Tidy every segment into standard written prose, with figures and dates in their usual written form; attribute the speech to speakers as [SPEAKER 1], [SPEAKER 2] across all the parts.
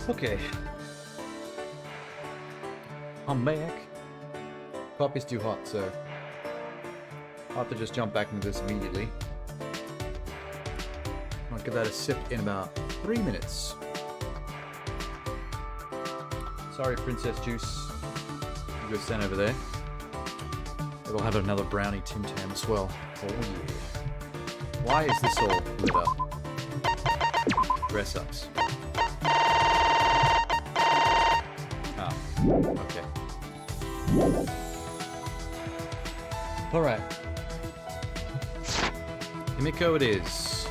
[SPEAKER 1] Okay. I'm back. Coffee's too hot, so I'll have to just jump back into this immediately. I'll give that a sip in about 3 minutes. Sorry, Princess Juice. You go stand over there. We'll have another brownie Tim Tam as well. Oh yeah. Why is this all lit up? Dress ups. Ah, okay. Alright. Himiko it is.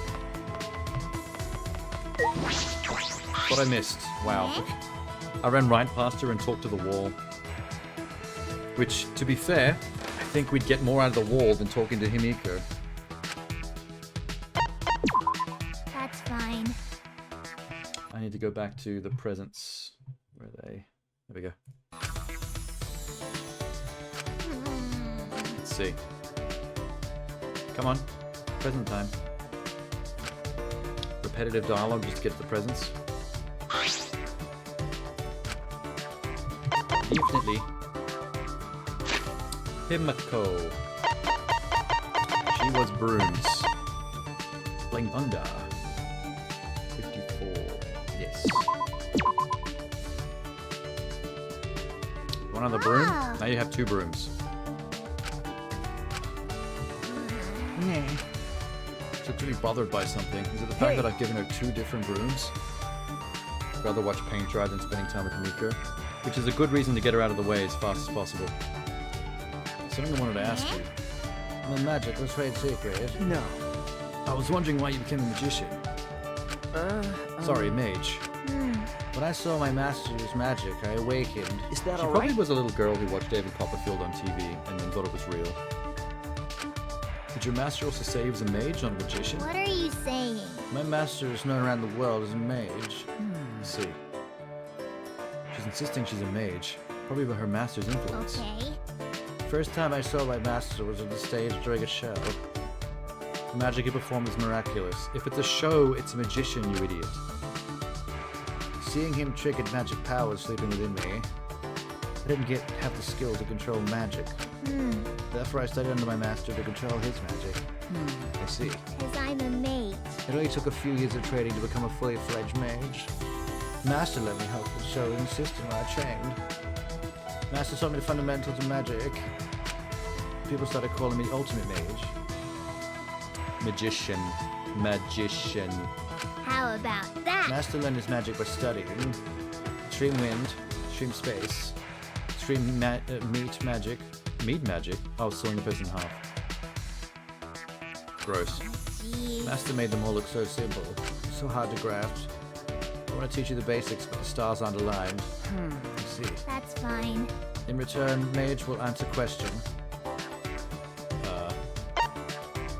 [SPEAKER 1] What I missed. Wow. I ran right past her and talked to the wall. Which, to be fair, I think we'd get more out of the wall than talking to Himiko.
[SPEAKER 2] That's fine.
[SPEAKER 1] I need to go back to the presents. Where are they? There we go. Let's see. Come on. Present time. Repetitive dialogue just to get to the presents. Definitely. Himiko. She was brooms. Playing under. 54. Yes. One other broom. Now you have 2 brooms. She's really bothered by something. Is it the fact that I've given her 2 different brooms? I'd rather watch paint dry than spending time with Himiko. Which is a good reason to get her out of the way as fast as possible. Something I wanted to ask you. My magic was trade secret.
[SPEAKER 3] No.
[SPEAKER 1] I was wondering why you became a magician. Sorry, mage. When I saw my master's magic, I awakened.
[SPEAKER 3] Is that
[SPEAKER 1] She
[SPEAKER 3] all
[SPEAKER 1] probably
[SPEAKER 3] right?
[SPEAKER 1] was a little girl who watched David Copperfield on TV and then thought it was real. Did your master also say he was a mage, not a magician?
[SPEAKER 2] What are you saying?
[SPEAKER 1] My master is known around the world as a mage. I see. She's insisting she's a mage, probably by her master's influence.
[SPEAKER 2] Okay.
[SPEAKER 1] First time I saw my master was on the stage during a show. The magic he performed is miraculous. If it's a show, it's a magician, you idiot. Seeing him triggered magic powers sleeping within me. I didn't have the skill to control magic. Therefore I studied under my master to control his magic. I see.
[SPEAKER 2] Because I'm a mage.
[SPEAKER 1] It only took a few years of training to become a fully fledged mage. Master let me help with the show and system where I trained. Master taught me the fundamentals of magic. People started calling me Ultimate Mage. Magician. Magician.
[SPEAKER 2] How about that?
[SPEAKER 1] Master learned his magic by studying. Extreme wind, extreme space, extreme meat magic. Meat magic? Oh, sawing the person in half. Gross.
[SPEAKER 2] Jeez.
[SPEAKER 1] Master made them all look so simple, so hard to grasp. I want to teach you the basics, but the stars aren't aligned. I see.
[SPEAKER 2] That's fine.
[SPEAKER 1] In return, Mage will answer question.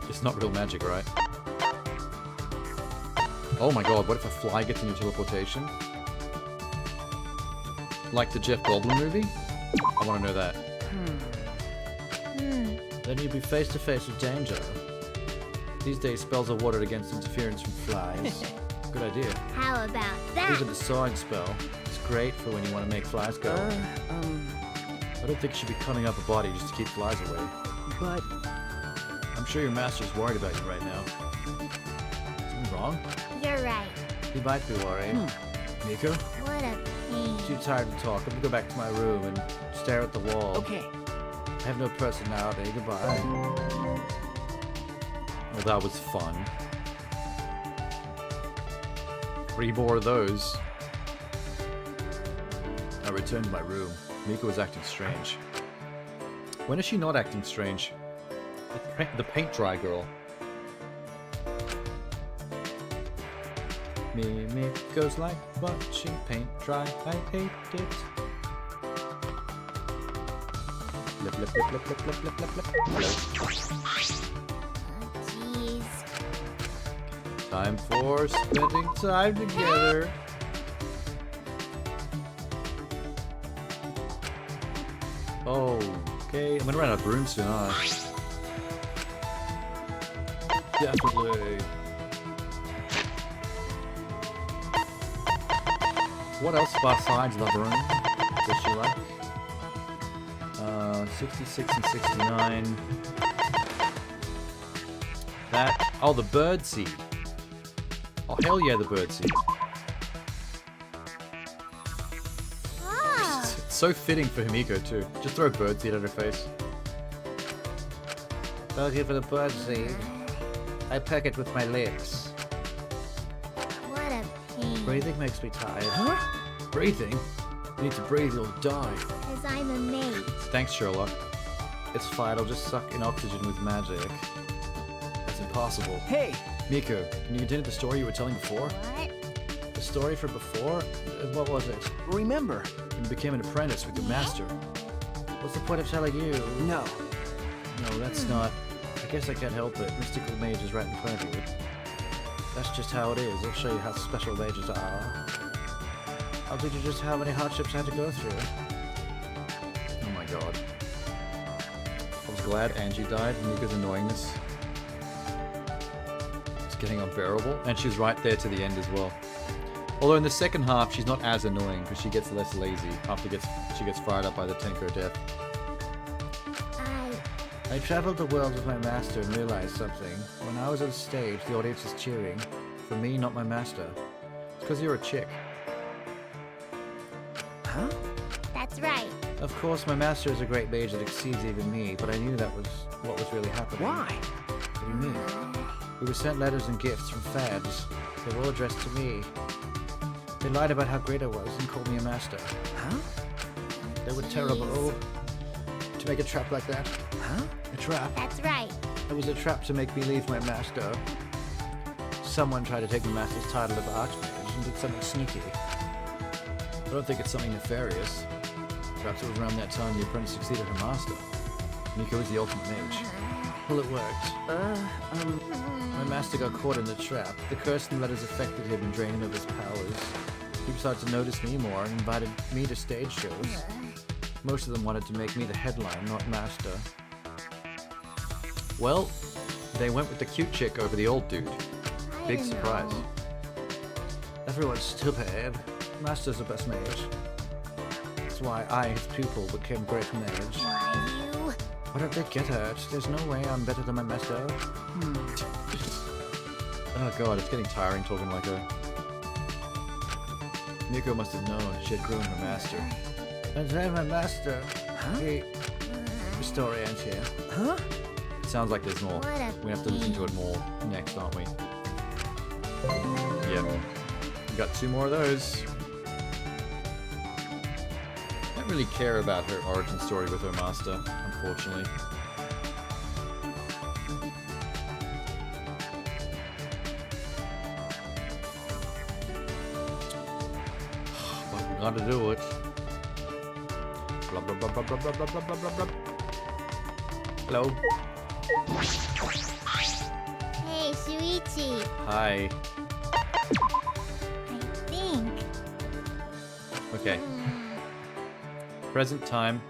[SPEAKER 1] It's not real magic, right? Oh my god, what if a fly gets into teleportation? Like the Jeff Goldblum movie? I want to know that. Then you'll be face to face with danger. These days, spells are watered against interference from flies. Good idea.
[SPEAKER 2] How about
[SPEAKER 1] Here's
[SPEAKER 2] that?
[SPEAKER 1] the sawing spell. It's great for when you want to make flies go. I don't think you should be cutting up a body just to keep flies away.
[SPEAKER 3] But
[SPEAKER 1] I'm sure your master's worried about you right now. Something wrong?
[SPEAKER 2] You're right.
[SPEAKER 1] He might be worried. Miko?
[SPEAKER 2] What a pain.
[SPEAKER 1] Too tired to talk. I'm gonna go back to my room and stare at the wall.
[SPEAKER 3] okay.
[SPEAKER 1] I have no personality. Goodbye. Well, that was fun. 3 more of those. I returned to my room. Miko was acting strange. When is she not acting strange? The paint dry girl. Miko's like watching paint dry. I hate it. Blip, blip, blip, blip, blip, blip, blip, blip. Hello.
[SPEAKER 2] Jeez.
[SPEAKER 1] Time for spending time together. Okay, I'm gonna run out of broom soon, huh? Definitely. What else besides the room does she like? 66 and 69. That. Oh, the bird seed. Oh, hell yeah, the bird seed.
[SPEAKER 2] Oh.
[SPEAKER 1] It's so fitting for Himiko, too. Just throw bird seed at her face. Thank you for the bird seed. I peck it with my lips.
[SPEAKER 2] What a pain.
[SPEAKER 1] Breathing makes me tired. Huh? Breathing? You need to breathe, you'll die.
[SPEAKER 2] Because I'm a mage.
[SPEAKER 1] Thanks, Sherlock. It's fine, I'll just suck in oxygen with magic. That's impossible.
[SPEAKER 3] Hey!
[SPEAKER 1] Miko, can you continue the story you were telling before?
[SPEAKER 2] What?
[SPEAKER 1] The story from before? What was it?
[SPEAKER 3] Remember?
[SPEAKER 1] You became an apprentice with your master. What's the point of telling you?
[SPEAKER 3] No.
[SPEAKER 1] No, that's not. I guess I can't help it. Mystical mage is right in front of you. That's just how it is. I'll show you how special mages are. I'll teach you just how many hardships I had to go through. Oh my god. I was glad Angie died. Miko's annoyingness. It's getting unbearable. And she's right there to the end as well. Although in the second half, she's not as annoying because she gets less lazy after she gets fired up by the Tenko death. I traveled the world with my master and realized something. When I was on stage, the audience is cheering. For me, not my master. It's because you're a chick.
[SPEAKER 3] Huh?
[SPEAKER 2] That's right.
[SPEAKER 1] Of course, my master is a great mage that exceeds even me, but I knew that was what was really happening.
[SPEAKER 3] Why?
[SPEAKER 1] What do you mean? We were sent letters and gifts from fads. They were all addressed to me. They lied about how great I was and called me a master.
[SPEAKER 3] Huh?
[SPEAKER 1] They were terrible. To make a trap like that.
[SPEAKER 3] Huh?
[SPEAKER 1] A trap.
[SPEAKER 2] That's right.
[SPEAKER 1] It was a trap to make me leave my master. Someone tried to take the master's title of Archmage and did something sneaky. I don't think it's something nefarious. Perhaps it was around that time the apprentice succeeded her master. Miko is the ultimate mage. Well, it worked. My master got caught in the trap. The curse and letters affected him and drained him of his powers. He started to notice me more and invited me to stage shows. Most of them wanted to make me the headline, not master. Well, they went with the cute chick over the old dude. Big surprise. Everyone's stupid. Master's the best mage. That's why I, his pupil, became great mage.
[SPEAKER 2] Why you?
[SPEAKER 1] Why don't they get it? There's no way I'm better than my master. Oh god, it's getting tiring talking like her. Miko must have known she had ruined her master. And then my master.
[SPEAKER 3] Huh?
[SPEAKER 1] The story ends here.
[SPEAKER 3] Huh?
[SPEAKER 1] It sounds like there's more.
[SPEAKER 2] What a
[SPEAKER 1] We have to listen to it more next, aren't we? Yep. We got 2 more of those. I don't really care about her origin story with her master, unfortunately. But we gotta do it. Blah blah blah blah blah blah blah blah blah blah. Hello.
[SPEAKER 2] Hey, Shuichi.
[SPEAKER 1] Hi.
[SPEAKER 2] I think.
[SPEAKER 1] Okay. Present time.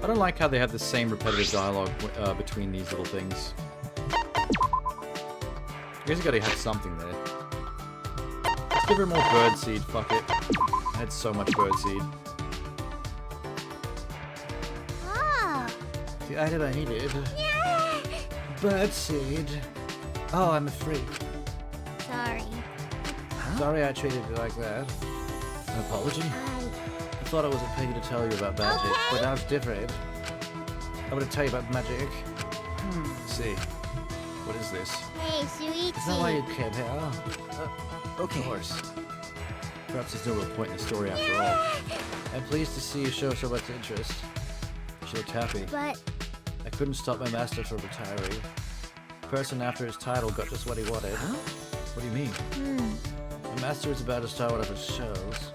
[SPEAKER 1] I don't like how they have the same repetitive dialogue between these little things. I guess you gotta have something there. Let's give her more birdseed, fuck it. I had so much birdseed.
[SPEAKER 2] Oh.
[SPEAKER 1] The item I needed.
[SPEAKER 2] Yeah.
[SPEAKER 1] Birdseed. Oh, I'm a freak.
[SPEAKER 2] Sorry.
[SPEAKER 1] Sorry I treated you like that. An apology? I thought I wasn't paying to tell you about magic, but now it's different. I'm gonna tell you about magic. Let's see. What is this?
[SPEAKER 2] Hey, Shuichi.
[SPEAKER 1] Is that why you came here?
[SPEAKER 3] Okay.
[SPEAKER 1] Of course. Perhaps there's no real point in the story after all. I'm pleased to see you show so much interest. She looked happy.
[SPEAKER 2] But
[SPEAKER 1] I couldn't stop my master from retiring. The person after his title got just what he wanted.
[SPEAKER 3] Huh?
[SPEAKER 1] What do you mean? My master is about to start one of his shows.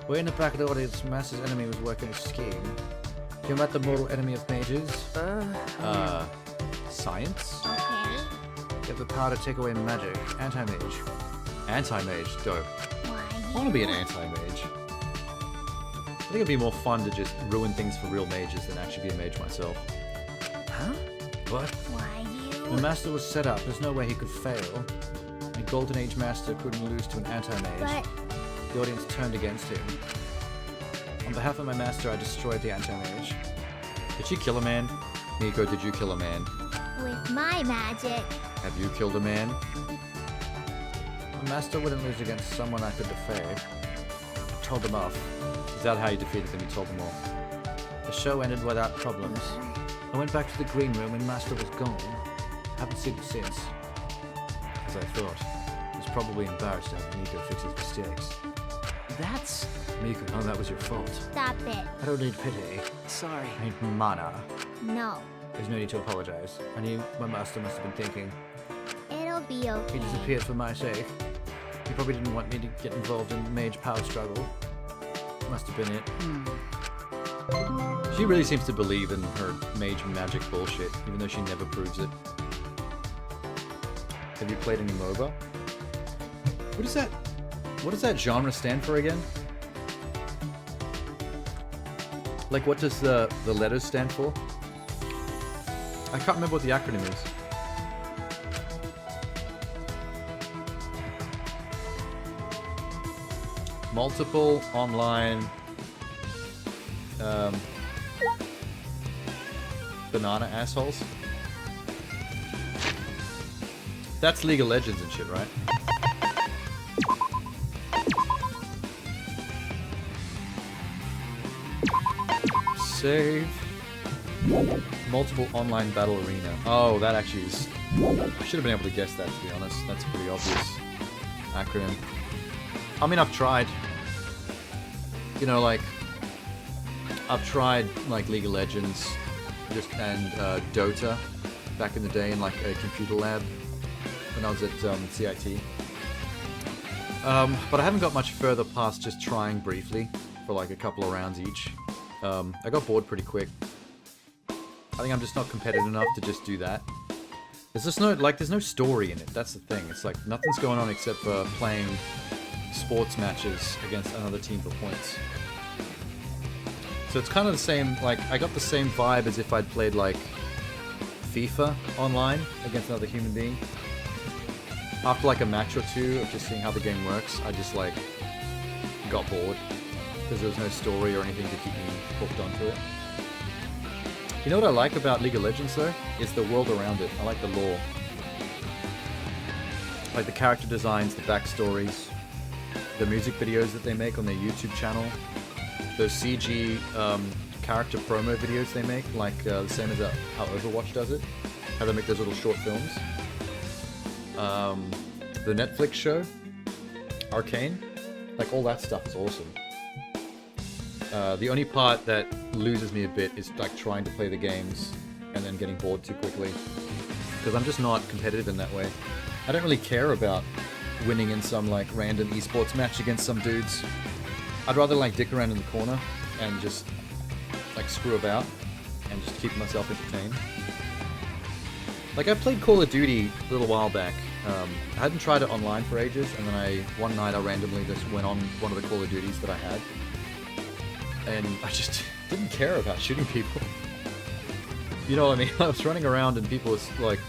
[SPEAKER 1] Way in the back of the audience, Master's enemy was working a scheme. You met the mortal enemy of mages? Science?
[SPEAKER 2] okay.
[SPEAKER 1] You have the power to take away magic. Anti-mage. Anti-mage, dope.
[SPEAKER 2] Why
[SPEAKER 1] I want to be an anti-mage. I think it'd be more fun to just ruin things for real mages than actually be a mage myself.
[SPEAKER 3] Huh?
[SPEAKER 1] What?
[SPEAKER 2] Why
[SPEAKER 1] The
[SPEAKER 2] you?
[SPEAKER 1] master was set up. There's no way he could fail. A Golden Age master couldn't lose to an anti-mage.
[SPEAKER 2] But
[SPEAKER 1] The audience turned against him. On behalf of my master, I destroyed the anti-mage. Did she kill a man? Miko, did you kill a man?
[SPEAKER 2] with my magic,
[SPEAKER 1] Have you killed a man? My master wouldn't lose against someone I could defeat. Told them off. Is that how you defeated them? You told them off. The show ended without problems. I went back to the green room and Master was gone. Haven't seen him since. As I thought. He was probably embarrassed to have Miko fix his mistakes.
[SPEAKER 3] That's...
[SPEAKER 1] Miko, oh, that was your fault.
[SPEAKER 2] stop it.
[SPEAKER 1] I don't need pity.
[SPEAKER 3] Sorry.
[SPEAKER 1] I need mana.
[SPEAKER 2] No,
[SPEAKER 1] There's no need to apologize. I knew my master must have been thinking.
[SPEAKER 2] it'll be okay.
[SPEAKER 1] He disappeared for my sake. He probably didn't want me to get involved in the mage power struggle. Must have been it. She really seems to believe in her mage magic bullshit, even though she never proves it. Have you played any MOBA? What does that genre stand for again? Like, what does the letters stand for? I can't remember what the acronym is. Multiple online banana assholes. That's League of Legends and shit, right? Save. Multiple online battle arena. Oh, that actually is... I should have been able to guess that, to be honest. That's a pretty obvious acronym. I mean, I've tried. You know, like... I've tried, like, League of Legends and Dota back in the day in, like, a computer lab when I was at CIT. But I haven't got much further past just trying briefly for, like, a couple of rounds each. I got bored pretty quick. I think I'm just not competitive enough to just do that. There's just no, like, there's no story in it. That's the thing. It's like nothing's going on except for playing sports matches against another team for points. So it's kind of the same, like, I got the same vibe as if I'd played, like, FIFA online against another human being. After, like, a match or two of just seeing how the game works, I just, like, got bored. Because there was no story or anything to keep me hooked onto it. You know what I like about League of Legends, though? Is the world around it. I like the lore. Like the character designs, the backstories, the music videos that they make on their YouTube channel, those CG character promo videos they make, like the same as how Overwatch does it, how they make those little short films. The Netflix show, Arcane, like all that stuff is awesome. The only part that loses me a bit is like trying to play the games and then getting bored too quickly. Because I'm just not competitive in that way. I don't really care about winning in some like random esports match against some dudes. I'd rather like dick around in the corner and just like screw about and just keep myself entertained. Like I played Call of Duty a little while back. I hadn't tried it online for ages, and then one night I randomly just went on one of the Call of Duties that I had. And I just didn't care about shooting people. You know what I mean? I was running around and people was like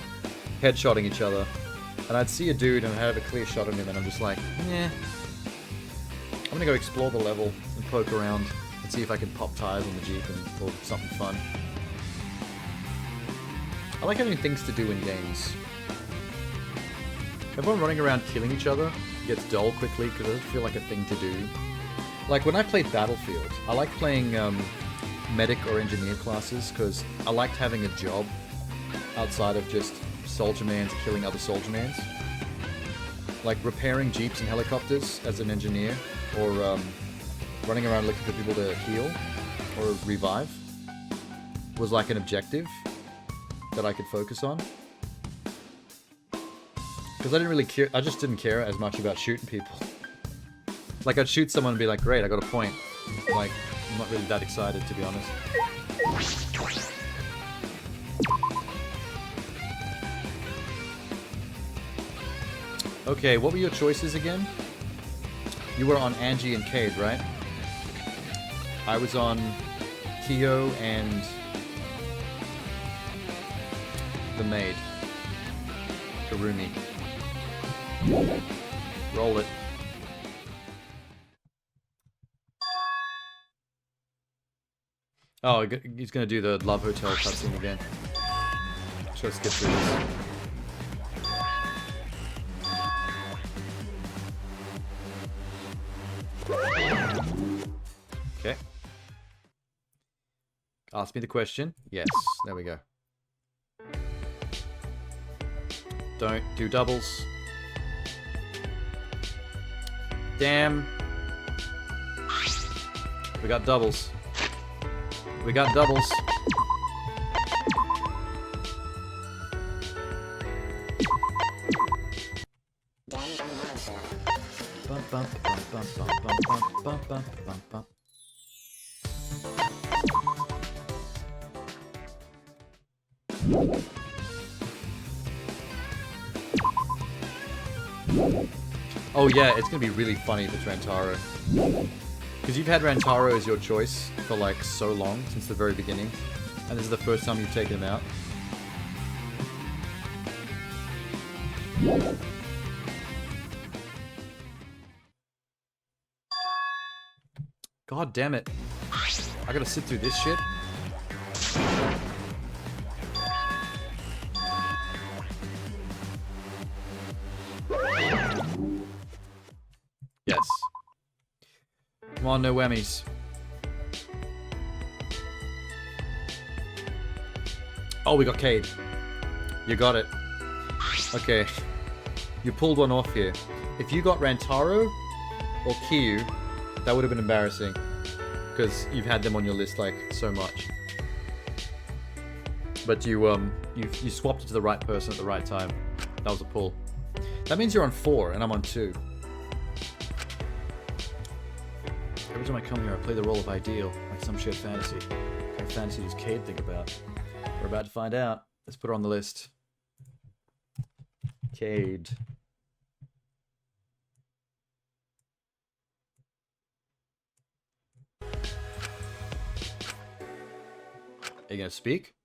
[SPEAKER 1] headshotting each other. And I'd see a dude and I'd have a clear shot on him and I'm just like, yeah. I'm gonna go explore the level and poke around and see if I can pop tires on the Jeep or something fun. I like having things to do in games. Everyone running around killing each other gets dull quickly because it doesn't feel like a thing to do. Like when I played Battlefield, I liked playing medic or engineer classes because I liked having a job outside of just soldier mans killing other soldier mans. Like repairing jeeps and helicopters as an engineer, or running around looking for people to heal or revive was like an objective that I could focus on. Because I didn't really care, I just didn't care as much about shooting people. Like, I'd shoot someone and be like, great, I got a point. Like, I'm not really that excited, to be honest. Okay, what were your choices again? You were on Angie and Cade, right? I was on Kyo and the maid, Karumi. Roll it. Oh, he's gonna do the Love Hotel cutscene again. Just gotta skip through this. Okay. Ask me the question. Yes, there we go. Don't do doubles. Damn. We got doubles. We got doubles. Bum, bum, bum, bum, bum, bum, bum, bum, bum, bum. Oh yeah, it's gonna be really funny if it's Rantaro. Because you've had Rantaro as your choice for like so long, since the very beginning. And this is the first time you've taken him out. God damn it. I gotta sit through this shit? Yes. Come on, no whammies. Oh, we got Cade. You got it. Okay. You pulled one off here. If you got Rantaro or Kyu, that would have been embarrassing. Because you've had them on your list, like, so much. But you swapped it to the right person at the right time. That was a pull. That means you're on 4, and I'm on 2. Every time I come here, I play the role of ideal, like some shared fantasy. What kind of fantasy does Cade think about? We're about to find out. Let's put her on the list. Cade. Are you gonna speak?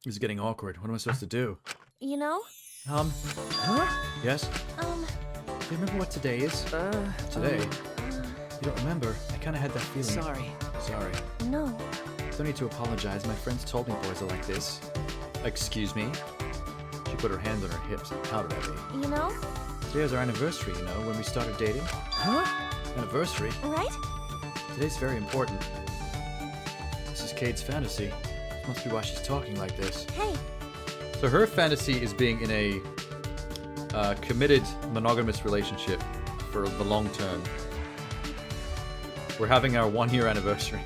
[SPEAKER 1] This is getting awkward. What am I supposed to do?
[SPEAKER 2] You know?
[SPEAKER 1] Huh? Yes? Do you remember what today is? Today? You don't remember? I kind of had that feeling. Sorry.
[SPEAKER 2] No.
[SPEAKER 1] Don't need to apologize. My friends told me boys are like this. Excuse me? She put her hands on her hips and pouted at me.
[SPEAKER 2] You know?
[SPEAKER 1] Today was our anniversary, you know, when we started dating.
[SPEAKER 2] Huh?
[SPEAKER 1] Anniversary?
[SPEAKER 2] Right?
[SPEAKER 1] Today's very important. This is Cade's fantasy. This must be why she's talking like this.
[SPEAKER 2] Hey.
[SPEAKER 1] So her fantasy is being in a committed monogamous relationship for the long term. We're having our 1-year anniversary.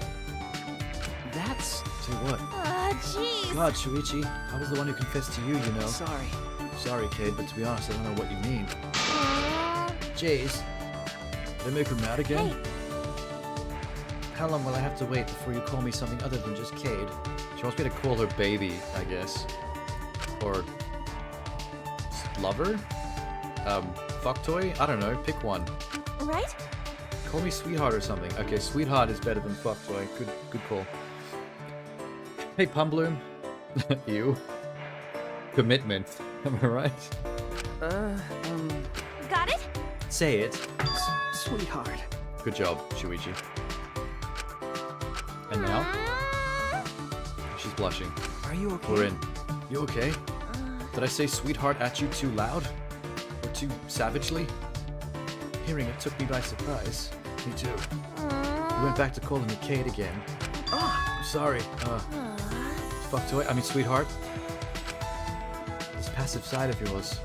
[SPEAKER 3] That's...
[SPEAKER 1] Say what?
[SPEAKER 2] Jeez.
[SPEAKER 1] God, Shuichi, I was the one who confessed to you, you know.
[SPEAKER 3] Sorry.
[SPEAKER 1] Sorry, Cade, but to be honest, I don't know what you mean. Jace, did I make her mad again?
[SPEAKER 2] Hey.
[SPEAKER 1] How long will I have to wait before you call me something other than just Cade? She wants me to call her baby, I guess. Or... lover? Fuck toy? I don't know, pick one.
[SPEAKER 2] Right?
[SPEAKER 1] Call me sweetheart or something. Okay, sweetheart is better than fuck toy. Good call. Hey, Pumbloom. You. Commitment. Am I right?
[SPEAKER 2] Got it?
[SPEAKER 1] Say it.
[SPEAKER 3] Sweetheart.
[SPEAKER 1] Good job, Shuichi. And now? She's blushing.
[SPEAKER 3] Are you okay?
[SPEAKER 1] We're in. You okay? Did I say sweetheart at you too loud? Or too savagely? Hearing it took me by surprise. Me too. You went back to calling me Cade again. I'm sorry. Fuck toy. I mean, sweetheart. This passive side of yours.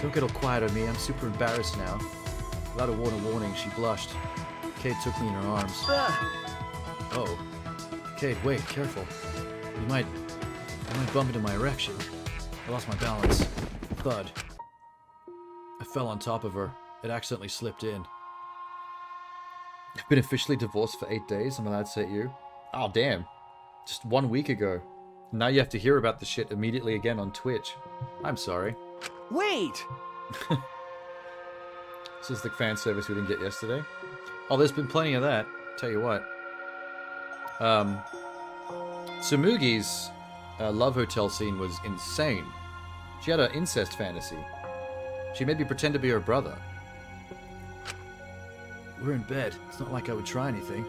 [SPEAKER 1] Don't get all quiet on me. I'm super embarrassed now. Without a warning, she blushed. Cade took me in her arms. Oh. Cade, wait. Careful. You might bump into my erection. I lost my balance. Thud. I fell on top of her. It accidentally slipped in. I've been officially divorced for 8 days. I'm allowed to say it you. Oh, damn. Just 1 week ago. Now you have to hear about the shit immediately again on Twitch. I'm sorry.
[SPEAKER 3] Wait!
[SPEAKER 1] This is the fan service we didn't get yesterday. Oh, there's been plenty of that. Tell you what. Tsumugi's Love Hotel scene was insane. She had an incest fantasy. She made me pretend to be her brother. We're in bed. It's not like I would try anything.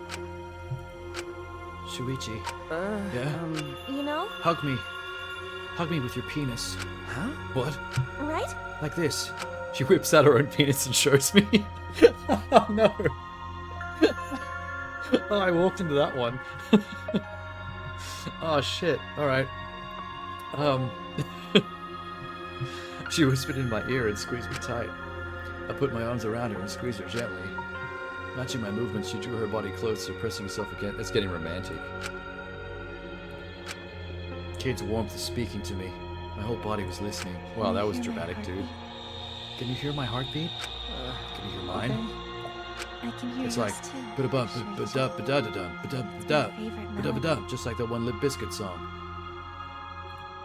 [SPEAKER 1] Shuichi. Yeah?
[SPEAKER 2] You know?
[SPEAKER 1] Hug me. Hug me with your penis.
[SPEAKER 3] Huh?
[SPEAKER 1] What?
[SPEAKER 2] Right?
[SPEAKER 1] Like this. She whips out her own penis and shows me. Oh no. Oh, I walked into that one. Oh shit. Alright. She whispered in my ear and squeezed me tight. I put my arms around her and squeezed her gently. Matching my movements, she drew her body closer, pressing herself against. It's getting romantic. Kate's warmth is speaking to me. My whole body was listening. Wow, that was dramatic, dude. Can you hear my heartbeat? Can you hear mine?
[SPEAKER 2] I can hear
[SPEAKER 1] It's
[SPEAKER 2] yours
[SPEAKER 1] like
[SPEAKER 2] too.
[SPEAKER 1] ba-da-bum,
[SPEAKER 2] Shuichi.
[SPEAKER 1] ba-da, ba-da-da-dum, ba-da-ba-da,
[SPEAKER 2] Favorite
[SPEAKER 1] ba-da-ba-da,
[SPEAKER 2] melody.
[SPEAKER 1] just like that one Limp Bizkit song.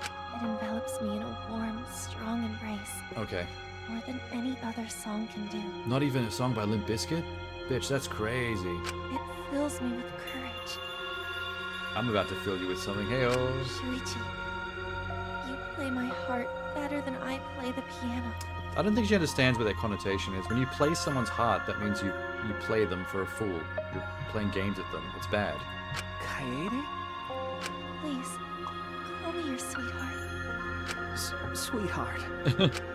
[SPEAKER 2] It envelops me in a warm, strong embrace,
[SPEAKER 1] Okay.
[SPEAKER 2] more than any other song can do.
[SPEAKER 1] Not even a song by Limp Bizkit? Bitch, that's crazy.
[SPEAKER 2] It fills me with courage.
[SPEAKER 1] I'm about to fill you with something. Hey-oh.
[SPEAKER 2] Shuichi, you play my heart better than I play the piano.
[SPEAKER 1] I don't think she understands what that connotation is. When you play someone's heart, that means you play them for a fool. You're playing games at them. It's bad.
[SPEAKER 3] Kaede?
[SPEAKER 2] Please, call me your sweetheart.
[SPEAKER 3] Sweetheart.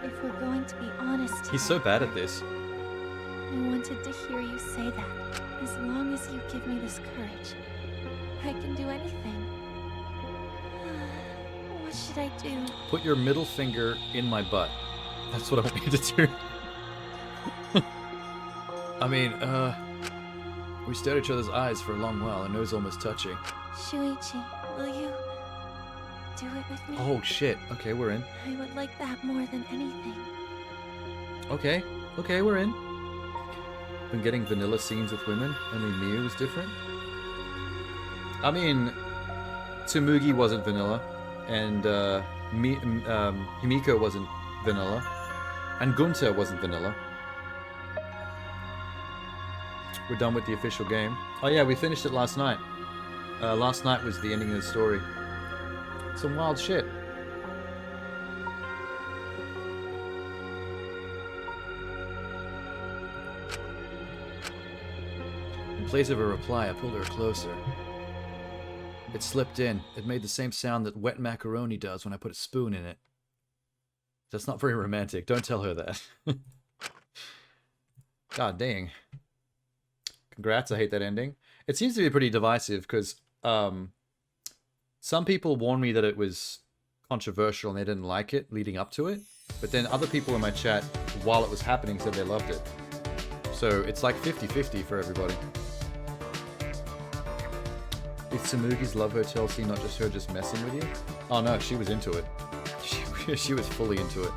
[SPEAKER 2] If we're going to be honest
[SPEAKER 1] He's so
[SPEAKER 2] today,
[SPEAKER 1] bad at this.
[SPEAKER 2] I wanted to hear you say that. As long as you give me this courage, I can do anything. What should I do?
[SPEAKER 1] Put your middle finger in my butt. That's what I want you to do. I mean, we stared at each other's eyes for a long while, our nose almost touching.
[SPEAKER 2] Shuichi, will you do it with me?
[SPEAKER 1] Oh shit. Okay, we're in.
[SPEAKER 2] I would like that more than anything.
[SPEAKER 1] Okay. Okay, we're in. Been getting vanilla scenes with women. Only Miu was different. I mean, Tsumugi wasn't vanilla, and Himiko wasn't vanilla, and Gunta wasn't vanilla. We're done with the official game. Oh yeah, we finished it last night. Last night was the ending of the story. Some wild shit. In place of a reply, I pulled her closer. It slipped in. It made the same sound that wet macaroni does when I put a spoon in it. That's not very romantic. Don't tell her that. God dang. Congrats, I hate that ending. It seems to be pretty divisive because some people warned me that it was controversial and they didn't like it leading up to it. But then other people in my chat, while it was happening, said they loved it. So it's like 50-50 for everybody. Is Tsumugi's love hotel scene not just her just messing with you? Oh no, she was into it. She was fully into it.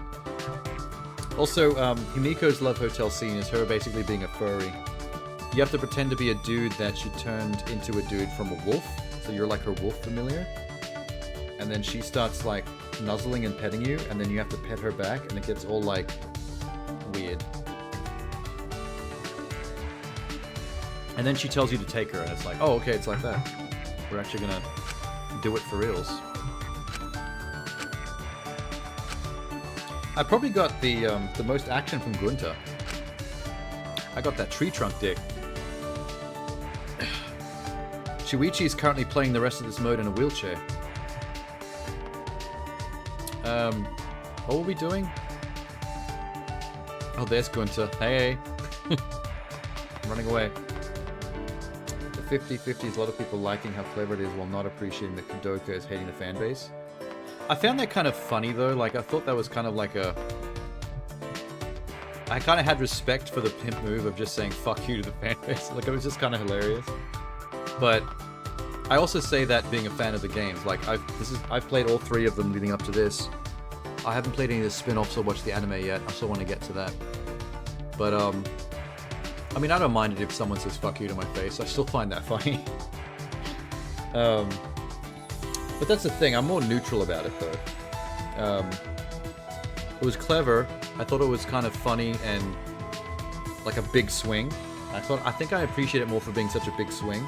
[SPEAKER 1] Also, Himiko's love hotel scene is her basically being a furry. You have to pretend to be a dude that she turned into a dude from a wolf. So you're like her wolf familiar. And then she starts like nuzzling and petting you, and then you have to pet her back, and it gets all like weird. And then she tells you to take her, and it's like, oh, okay, it's like that. We're actually gonna do it for reals. I probably got the most action from Gunta. I got that tree trunk dick. Shuichi is currently playing the rest of this mode in a wheelchair. What were we doing? Oh, there's Gunta. Hey. I'm running away. The 50-50 is a lot of people liking how clever it is while not appreciating that Kadoka is hating the fan base. I found that kind of funny though. Like, I thought that was kind of like a... I kind of had respect for the pimp move of just saying fuck you to the fan base. Like, it was just kind of hilarious. But I also say that being a fan of the games. Like, I've played all three of them leading up to this. I haven't played any of the spin-offs or watched the anime yet. I still want to get to that. But, I mean, I don't mind it if someone says fuck you to my face. I still find that funny. But that's the thing. I'm more neutral about it, though. It was clever. I thought it was kind of funny and like a big swing. I think I appreciate it more for being such a big swing.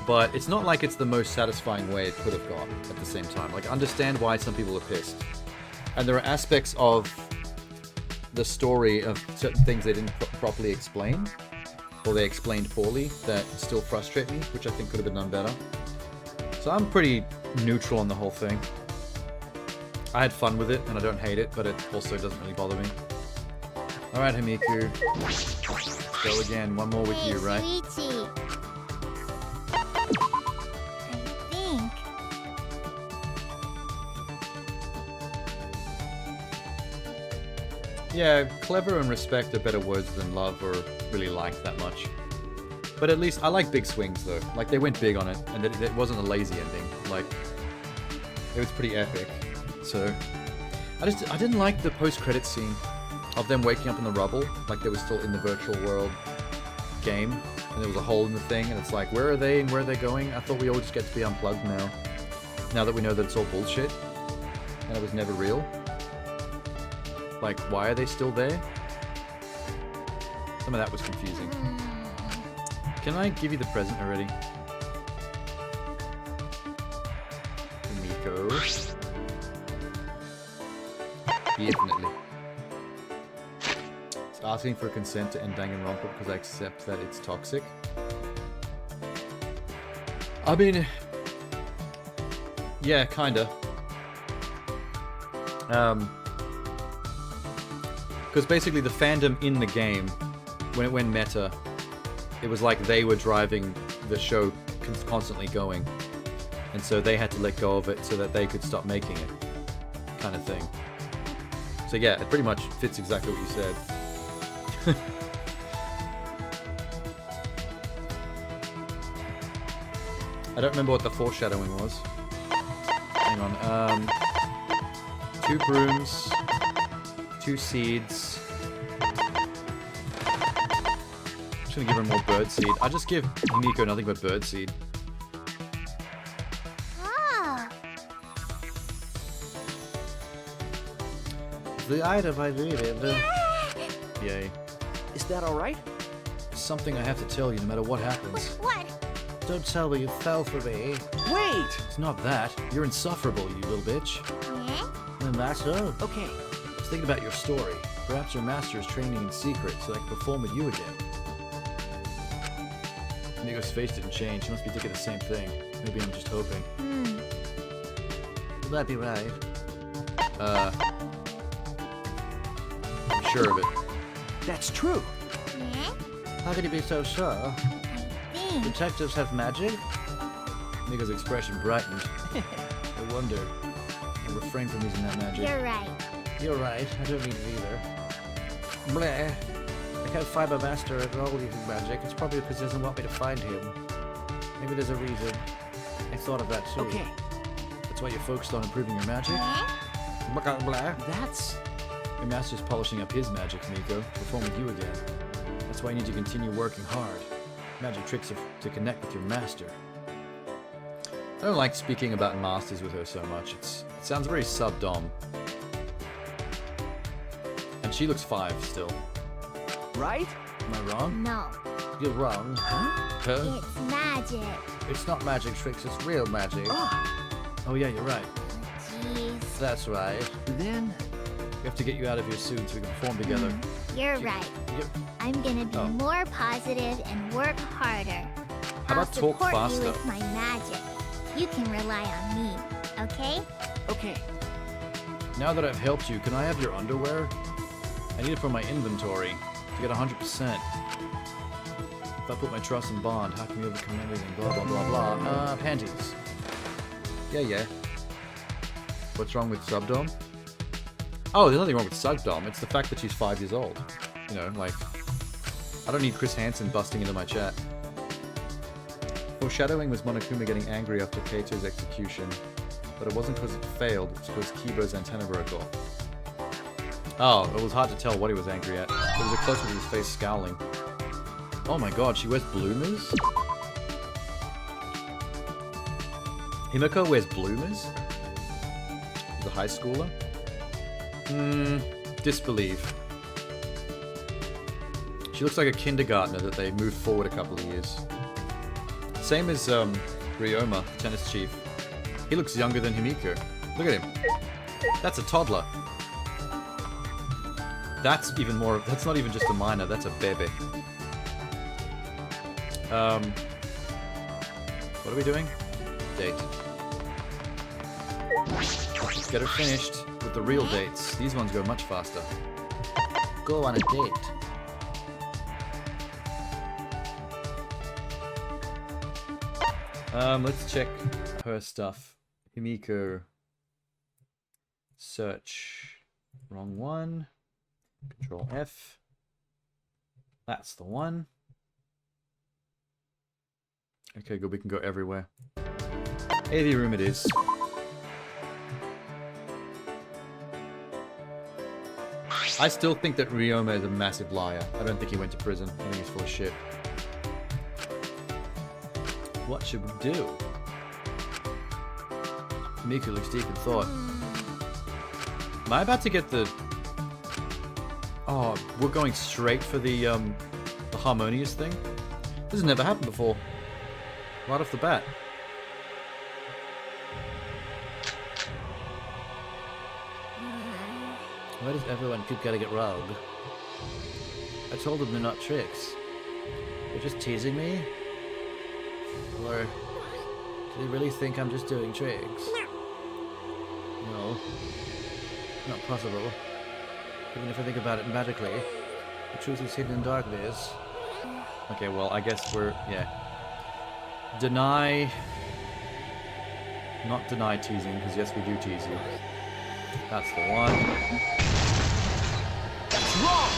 [SPEAKER 1] But it's not like it's the most satisfying way it could have gone at the same time. Like, I understand why some people are pissed. And there are aspects of the story of certain things they didn't properly explain, or they explained poorly, that still frustrate me, which I think could have been done better. So I'm pretty neutral on the whole thing. I had fun with it, and I don't hate it, but it also doesn't really bother me. Alright, Himiku. Let's go again. One more with you, right?
[SPEAKER 4] Shuichi. I think.
[SPEAKER 1] Yeah, clever and respect are better words than love or really like that much. But at least, I like big swings though. Like, they went big on it, and it wasn't a lazy ending. Like, it was pretty epic. So, I didn't like the post-credit scene of them waking up in the rubble, like they were still in the virtual world game, and there was a hole in the thing, and it's like, where are they and where are they going? I thought we all just get to be unplugged now. Now that we know that it's all bullshit, and it was never real. Like, why are they still there? Some of that was confusing. Can I give you the present already? Miko. Definitely. It's asking for consent to end Danganronpa because I accept that it's toxic. I mean, yeah, kinda. Because basically the fandom in the game, when it went meta, it was like they were driving the show constantly going. And so they had to let go of it so that they could stop making it. Kind of thing. So yeah, it pretty much fits exactly what you said. I don't remember what the foreshadowing was. Hang on. 2 brooms. 2 seeds. I'm just gonna give her more bird seed. I just give Himiko nothing but bird seed.
[SPEAKER 4] Oh.
[SPEAKER 1] The item I needed. Yay.
[SPEAKER 3] Is that all right?
[SPEAKER 1] Something I have to tell you no matter what happens.
[SPEAKER 4] What?
[SPEAKER 1] Don't tell me you fell for me.
[SPEAKER 3] Wait!
[SPEAKER 1] It's not that. You're insufferable, you little bitch.
[SPEAKER 4] Yeah?
[SPEAKER 1] And that's all.
[SPEAKER 3] Okay.
[SPEAKER 1] I was thinking about your story. Perhaps your master is training in secret so I can perform with you again. Miko's face didn't change. She must be thinking the same thing. Maybe I'm just hoping. Will that be right? I'm sure of it.
[SPEAKER 3] That's true.
[SPEAKER 4] Yeah?
[SPEAKER 1] How can you be so sure?
[SPEAKER 4] I think.
[SPEAKER 1] Detectives have magic? Miko's expression brightened. I wondered. I refrained from using that magic.
[SPEAKER 4] You're right.
[SPEAKER 1] You're right. I don't need it either. Bleh. I can't find my master at all using magic. It's probably because he doesn't want me to find him. Maybe there's a reason. I thought of that too.
[SPEAKER 3] Okay.
[SPEAKER 1] That's why you're focused on improving your magic?
[SPEAKER 4] Yeah?
[SPEAKER 1] Blah.
[SPEAKER 3] That's...
[SPEAKER 1] Your master's polishing up his magic, Miko, to perform with you again. That's why you need to continue working hard. Magic tricks to connect with your master. I don't like speaking about masters with her so much. It sounds very sub-dom. And she looks 5 still.
[SPEAKER 3] right?
[SPEAKER 1] Am I wrong?
[SPEAKER 4] No.
[SPEAKER 1] You're wrong. Huh?
[SPEAKER 4] It's magic.
[SPEAKER 1] It's not magic tricks, it's real magic. Oh yeah, you're right.
[SPEAKER 4] Jeez.
[SPEAKER 1] That's right.
[SPEAKER 3] Then...
[SPEAKER 1] We have to get you out of here soon so we can perform together.
[SPEAKER 4] You're right.
[SPEAKER 1] Yep.
[SPEAKER 4] I'm gonna be
[SPEAKER 1] Oh.
[SPEAKER 4] more positive and work harder.
[SPEAKER 1] How
[SPEAKER 4] I'll
[SPEAKER 1] about talk
[SPEAKER 4] support
[SPEAKER 1] faster?
[SPEAKER 4] you with my magic. You can rely on me, okay?
[SPEAKER 3] Okay.
[SPEAKER 1] Now that I've helped you, can I have your underwear? I need it for my inventory to get 100%. If I put my trust in Bond, how can we overcome everything? Blah, blah, blah, blah. Panties. Yeah. What's wrong with Subdom? Oh, there's nothing wrong with Subdom. It's the fact that she's 5 years old. You know, like... I don't need Chris Hansen busting into my chat. Foreshadowing was Monokuma getting angry after Keito's execution. But it wasn't because it failed, it was because Kibo's antenna broke off. Oh, it was hard to tell what he was angry at. There was a close-up of his face scowling. Oh my god, she wears bloomers? Himiko wears bloomers? She's a high schooler? Disbelieve. She looks like a kindergartner that they moved forward a couple of years. Same as Ryoma, tennis chief. He looks younger than Himiko. Look at him. That's a toddler. That's even more. That's not even just a minor. That's a baby. What are we doing? Date. Let's get her finished with the real dates. These ones go much faster. Go on a date. Let's check her stuff. Himiko. Search. Wrong one. Control F. That's the one. Okay, good. We can go everywhere. AV room it is. I still think that Ryoma is a massive liar. I don't think he went to prison. I think he's full of shit. What should we do? Miku looks deep in thought. Am I about to get the... Oh, we're going straight for the harmonious thing? This has never happened before. Right off the bat. Why does everyone keep getting it wrong? I told them they're not tricks. They're just teasing me? Or do they really think I'm just doing tricks? No. Not possible. Even if I think about it magically, the truth is hidden in darkness. Okay, well, I guess we're... yeah. Deny... Not deny teasing, because yes, we do tease you. That's the one.
[SPEAKER 3] That's wrong!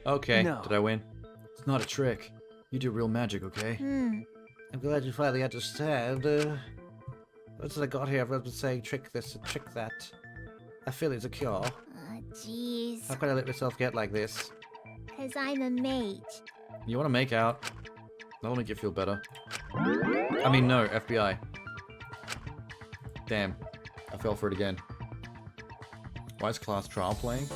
[SPEAKER 1] Okay,
[SPEAKER 3] No.
[SPEAKER 1] did I win? It's not a trick. You do real magic, okay? I'm glad you finally understand. Once I got here, everyone was saying trick this and trick that. I feel it's a cure.
[SPEAKER 4] Jeez.
[SPEAKER 1] How can I let myself get like this?
[SPEAKER 4] 'Cause I'm a mage.
[SPEAKER 1] You want to make out? That'll make you feel better. I mean, no, FBI. Damn. I fell for it again. Why is Class Trial playing?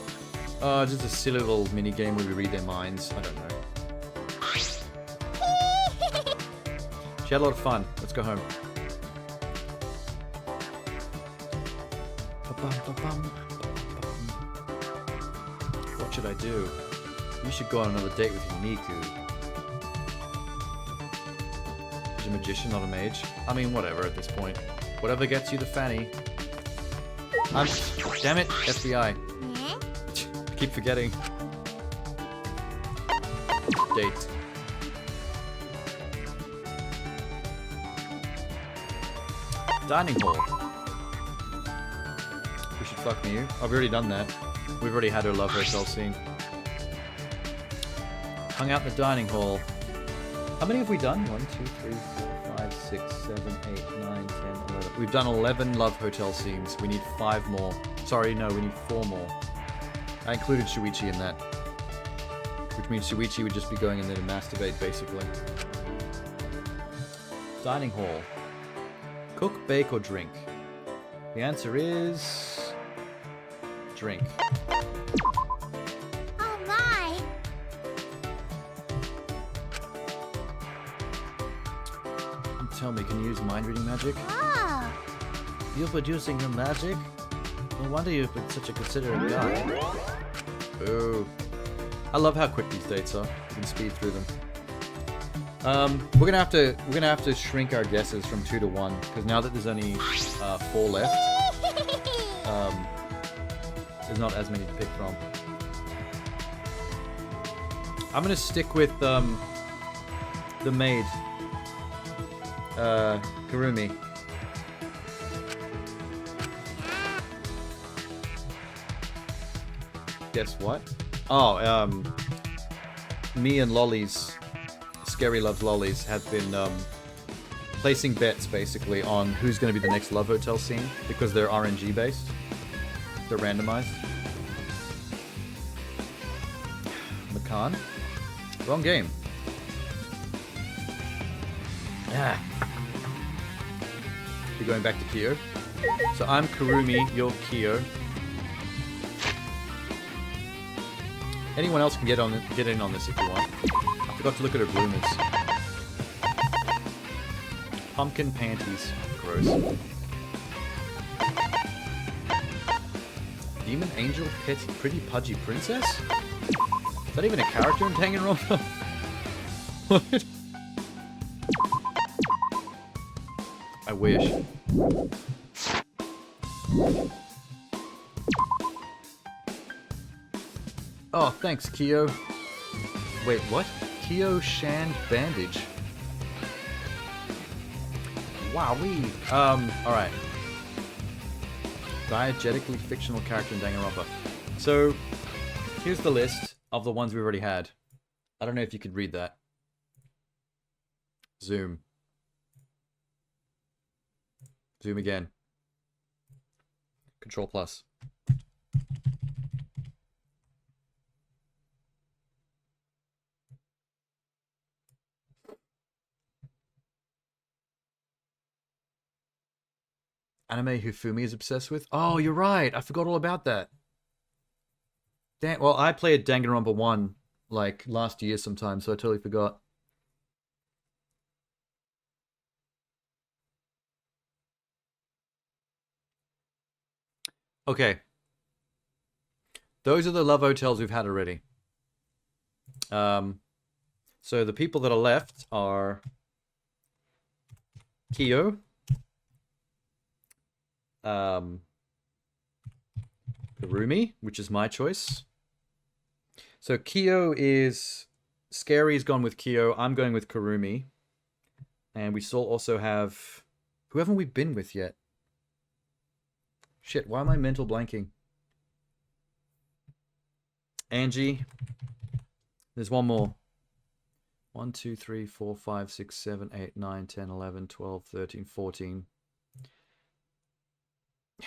[SPEAKER 1] Just a silly little mini game where we read their minds. I don't know. She had a lot of fun. Let's go home. What should I do? You should go on another date with Miku. She's a magician, not a mage. I mean, whatever at this point. Whatever gets you the fanny. Damn it, FBI. I keep forgetting. Date. Dining hall. We should fuck me you. Oh, we've already done that. We've already had our love hotel scene. Hung out in the dining hall. How many have we done? 1, 2, 3, 4, 5, 6, 7, 8, 9, 10, 11. We've done 11 love hotel scenes. We need 5 more. Sorry, no, we need 4 more. I included Shuichi in that. Which means Shuichi would just be going in there to masturbate, basically. Dining hall. Cook, bake, or drink? The answer is... drink.
[SPEAKER 4] Oh my!
[SPEAKER 1] Tell me, can you use mind-reading magic?
[SPEAKER 4] Oh!
[SPEAKER 1] You're producing your magic? No wonder you've been such a considerate guy. Ooh. I love how quick these dates are. You can speed through them. We're gonna have to shrink our guesses from 2 to 1 because now that there's only 4 left, there's not as many to pick from. I'm gonna stick with the maid, Kurumi. Guess what? Oh, me and Lollies, Scary Loves Lollies, have been placing bets basically on who's going to be the next Love Hotel scene because they're RNG based. They're randomized. Makan? Wrong game. Ah. You're going back to Kyo. So I'm Kurumi, you're Kyo. Anyone else can get in on this if you want. I forgot to look at her bloomers. Pumpkin panties. Gross. Demon Angel Pretty Pudgy Princess? Is that even a character in Danganronpa? What? I wish. Oh, thanks, Kyo. Wait, what? Kyo Shand Bandage. Wowee. Alright. Diegetically fictional character in Danganronpa. So, here's the list of the ones we already had. I don't know if you could read that. Zoom. Zoom again. Control plus. Anime Hifumi is obsessed with? Oh, you're right. I forgot all about that. Damn. Well, I played Danganronpa 1 like last year sometime, so I totally forgot. Okay. Those are the love hotels we've had already. So the people that are left are Kyo, Kurumi, which is my choice. So Kyo is... Scary's gone with Kyo. I'm going with Kurumi. And we still also have... Who haven't we been with yet? Shit, why am I mental blanking? Angie. There's one more. 1, 2, 3, 4, 5, 6, 7, 8, 9, 10, 11, 12, 13, 14.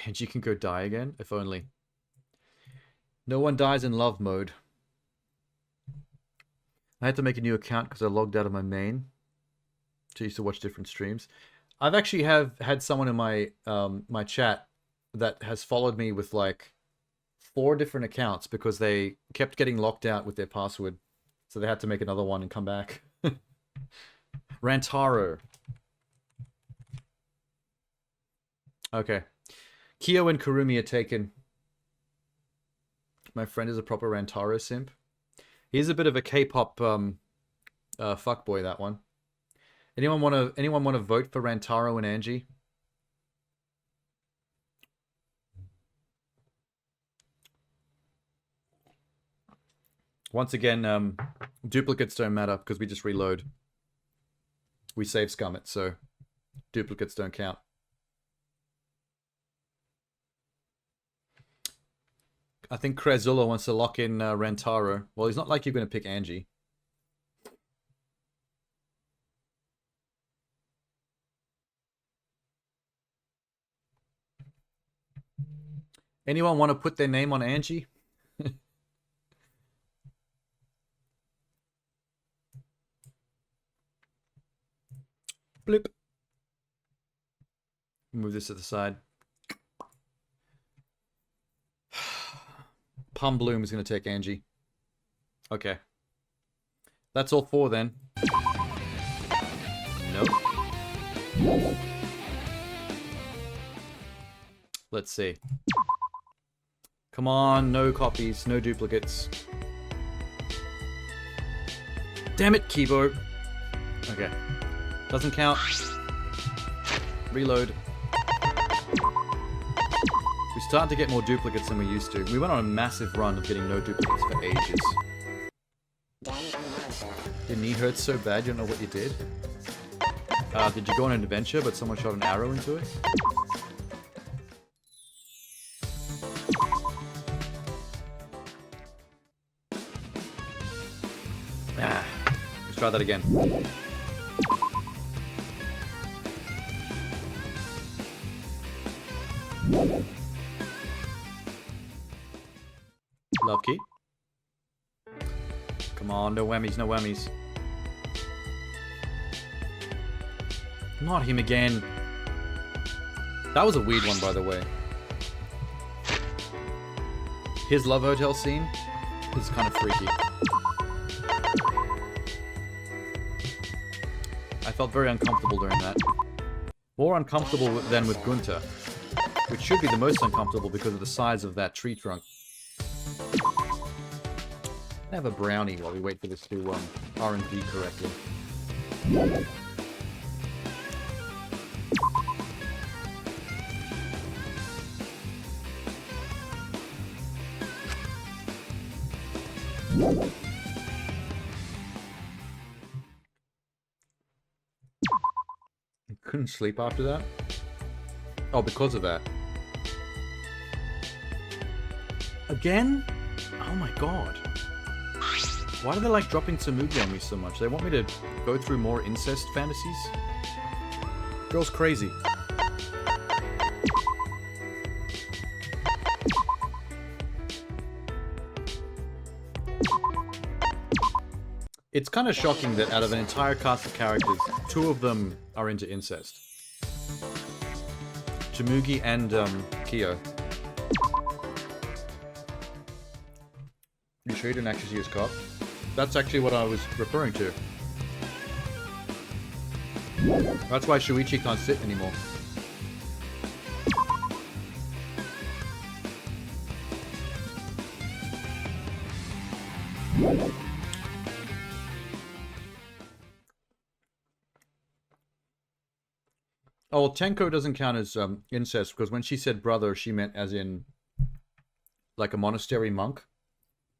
[SPEAKER 1] Angie can go die again? If only. No one dies in love mode. I had to make a new account because I logged out of my main. So I used to watch different streams. I've actually had someone in my my chat that has followed me with like 4 different accounts because they kept getting locked out with their password. So they had to make another one and come back. Rantaro. Okay. Kyo and Kurumi are taken. My friend is a proper Rantaro simp. He's a bit of a K-pop fuckboy, that one. Anyone want to vote for Rantaro and Angie? Once again, duplicates don't matter because we just reload. We save scum it, so duplicates don't count. I think Krezula wants to lock in Rantaro. Well, he's not like you're going to pick Angie. Anyone want to put their name on Angie? Blip. Move this to the side. Plum Bloom is going to take Angie. Okay. That's all 4 then. Nope. Let's see. Come on, no copies, no duplicates. Damn it, Kibo. Okay. Doesn't count. Reload. We started to get more duplicates than we used to. We went on a massive run of getting no duplicates for ages. Your knee hurts so bad you don't know what you did? Did you go on an adventure but someone shot an arrow into it? Let's try that again. Love key. Come on, no whammies, no whammies. Not him again. That was a weird one, by the way. His love hotel scene is kind of freaky. I felt very uncomfortable during that. More uncomfortable than with Gunter, which should be the most uncomfortable because of the size of that tree trunk. Have a brownie while we wait for this to RNG correctly. Couldn't sleep after that? Oh, because of that. Again? Oh my god. Why do they like dropping Tsumugi on me so much? They want me to go through more incest fantasies? Girl's crazy. It's kind of shocking that out of an entire cast of characters, 2 of them are into incest. Tsumugi and Kyo. You sure you didn't actually see his cock? That's actually what I was referring to. That's why Shuichi can't sit anymore. Oh, well, Tenko doesn't count as incest because when she said brother, she meant as in like a monastery monk.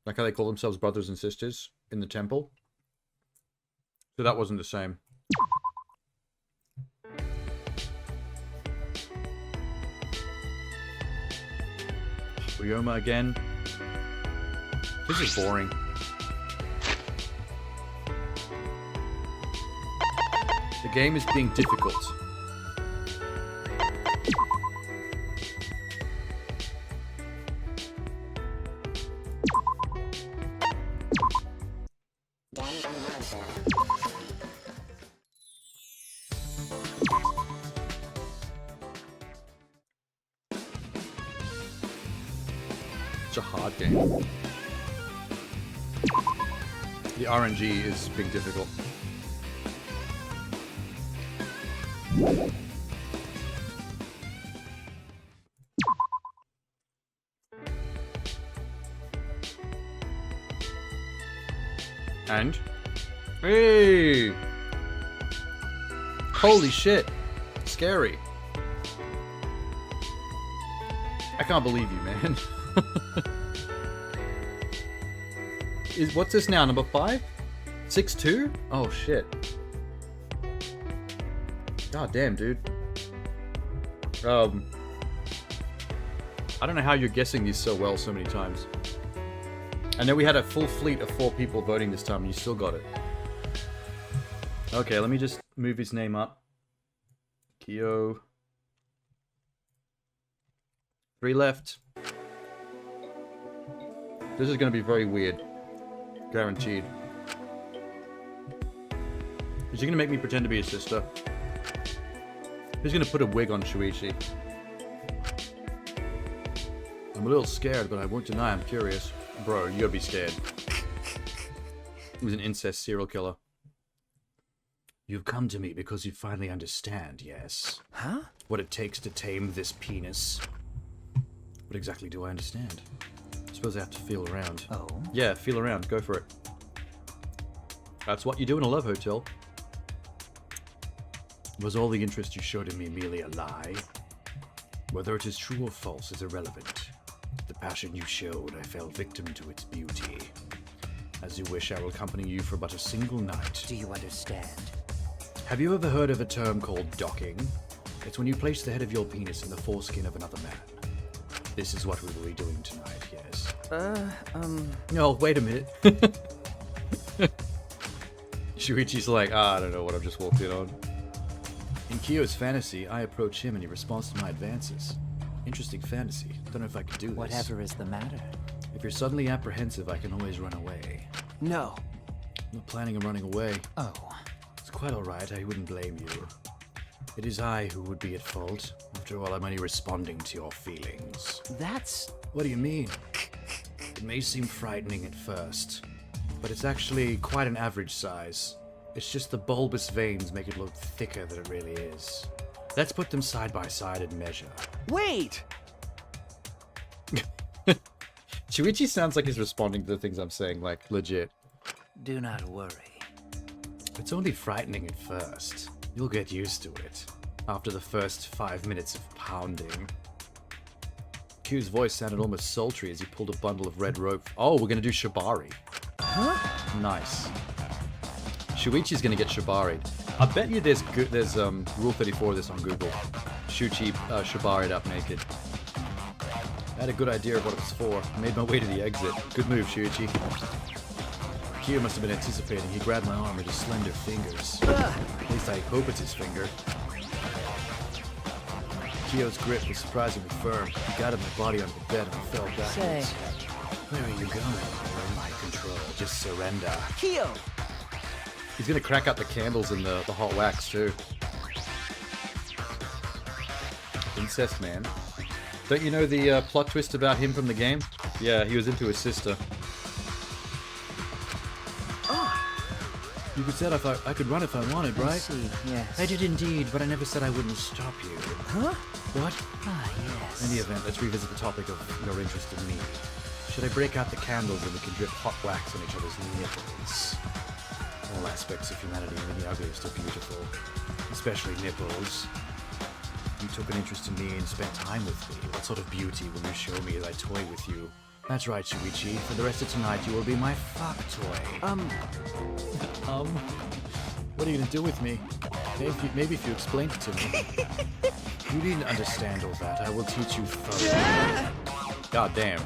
[SPEAKER 1] Like how they call themselves brothers and sisters in the temple. So that wasn't the same. Ryoma again. This is boring. The game is being difficult. It's a hard game. The RNG is being difficult. And? Hey! Holy shit. Scary. I can't believe you, man. What's this now? Number 5? 6-2? Oh shit. God damn, dude. I don't know how you're guessing these so well so many times. I know we had a full fleet of 4 people voting this time and you still got it. Okay, let me just move his name up. Kyo. 3 left. This is going to be very weird. Guaranteed. Is he going to make me pretend to be his sister? Who's going to put a wig on Shuichi? I'm a little scared, but I won't deny I'm curious. Bro, you gotta be scared. He was an incest serial killer. You've come to me because you finally understand, yes?
[SPEAKER 3] Huh?
[SPEAKER 1] What it takes to tame this penis. What exactly do I understand? I suppose I have to feel around.
[SPEAKER 3] Oh?
[SPEAKER 1] Yeah, feel around. Go for it. That's what you do in a love hotel. Was all the interest you showed in me merely a lie? Whether it is true or false is irrelevant. The passion you showed, I fell victim to its beauty. As you wish, I will accompany you for but a single night.
[SPEAKER 3] Do you understand?
[SPEAKER 1] Have you ever heard of a term called docking? It's when you place the head of your penis in the foreskin of another man. This is what we will be doing tonight, yes. No, wait a minute. Shuichi's like, I don't know what I've just walked in on. In Kyo's fantasy, I approach him and he responds to my advances. Interesting fantasy. Don't know if I can do this.
[SPEAKER 3] Whatever is the matter?
[SPEAKER 1] If you're suddenly apprehensive, I can always run away.
[SPEAKER 3] No.
[SPEAKER 1] I'm not planning on running away.
[SPEAKER 3] Oh.
[SPEAKER 1] It's quite alright, I wouldn't blame you. It is I who would be at fault. After all, I'm only responding to your feelings.
[SPEAKER 3] That's...
[SPEAKER 1] What do you mean? It may seem frightening at first, but it's actually quite an average size. It's just the bulbous veins make it look thicker than it really is. Let's put them side by side and measure.
[SPEAKER 3] Wait!
[SPEAKER 1] Shuichi sounds like he's responding to the things I'm saying, like, legit.
[SPEAKER 3] Do not worry.
[SPEAKER 1] It's only frightening at first. You'll get used to it. After the first 5 minutes of pounding. Q's voice sounded almost sultry as he pulled a bundle of red rope. Oh, we're gonna do shibari.
[SPEAKER 3] Huh?
[SPEAKER 1] Nice. Shuichi's gonna get shibari'd. I bet you there's Rule 34 of this on Google. Shuichi shibari'd up naked. I had a good idea of what it was for. I made my way to the exit. Good move, Shuichi. Kyo must have been anticipating. He grabbed my arm with his slender fingers. At least I hope it's his finger. Kyo's grip was surprisingly firm. He guided my body onto the bed and I fell backwards.
[SPEAKER 3] Say.
[SPEAKER 1] Where are you going? You're in my control. Just surrender.
[SPEAKER 3] Kyo!
[SPEAKER 1] He's gonna crack out the candles in the hot wax too. Incest man. Don't you know the plot twist about him from the game? Yeah, he was into his sister. You could say if I could run if I wanted, right?
[SPEAKER 3] I see, yes.
[SPEAKER 1] I did indeed, but I never said I wouldn't stop you.
[SPEAKER 3] Huh?
[SPEAKER 1] What?
[SPEAKER 3] Ah, yes.
[SPEAKER 1] In the event, let's revisit the topic of your interest in me. Should I break out the candles and we can drip hot wax on each other's nipples? All aspects of humanity, even the ugliest, are beautiful. Especially nipples. You took an interest in me and spent time with me. What sort of beauty will you show me as I toy with you? That's right, Shuichi. For the rest of tonight, you will be my fuck toy. What are you gonna do with me? Maybe if you explained it to me. You didn't understand all that. I will teach you thoroughly. God damn.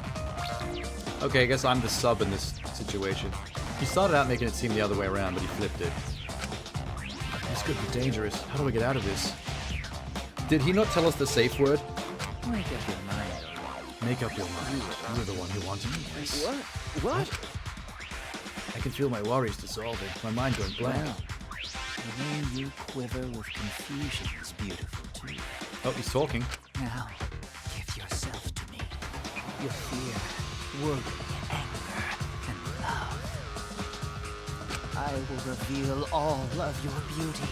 [SPEAKER 1] Okay, I guess I'm the sub in this situation. He started out making it seem the other way around, but he flipped it. This could be dangerous. How do I get out of this? Did he not tell us the safe word?
[SPEAKER 3] Make up your mind.
[SPEAKER 1] Make up your mind. You're the one who wanted me. Yes.
[SPEAKER 3] What?
[SPEAKER 1] I can feel my worries dissolving. My mind going blank.
[SPEAKER 3] Wow. The way you quiver with confusion is beautiful too.
[SPEAKER 1] Oh, he's talking.
[SPEAKER 3] Now, give yourself to me. Your fear, worry, anger, and love. I will reveal all of your beauty.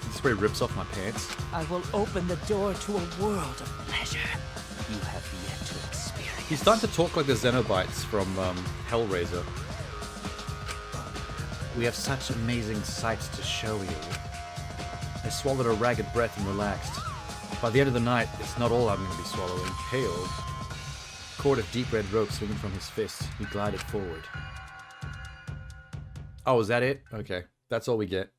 [SPEAKER 1] This spray rips off my pants.
[SPEAKER 3] I will open the door to a world of pleasure you have yet to experience.
[SPEAKER 1] He's starting to talk like the Xenobites from Hellraiser. We have such amazing sights to show you. I swallowed a ragged breath and relaxed. By the end of the night, it's not all I'm going to be swallowing. Pale. Cord of deep red rope swinging from his fist, he glided forward. Oh, is that it? Okay, that's all we get.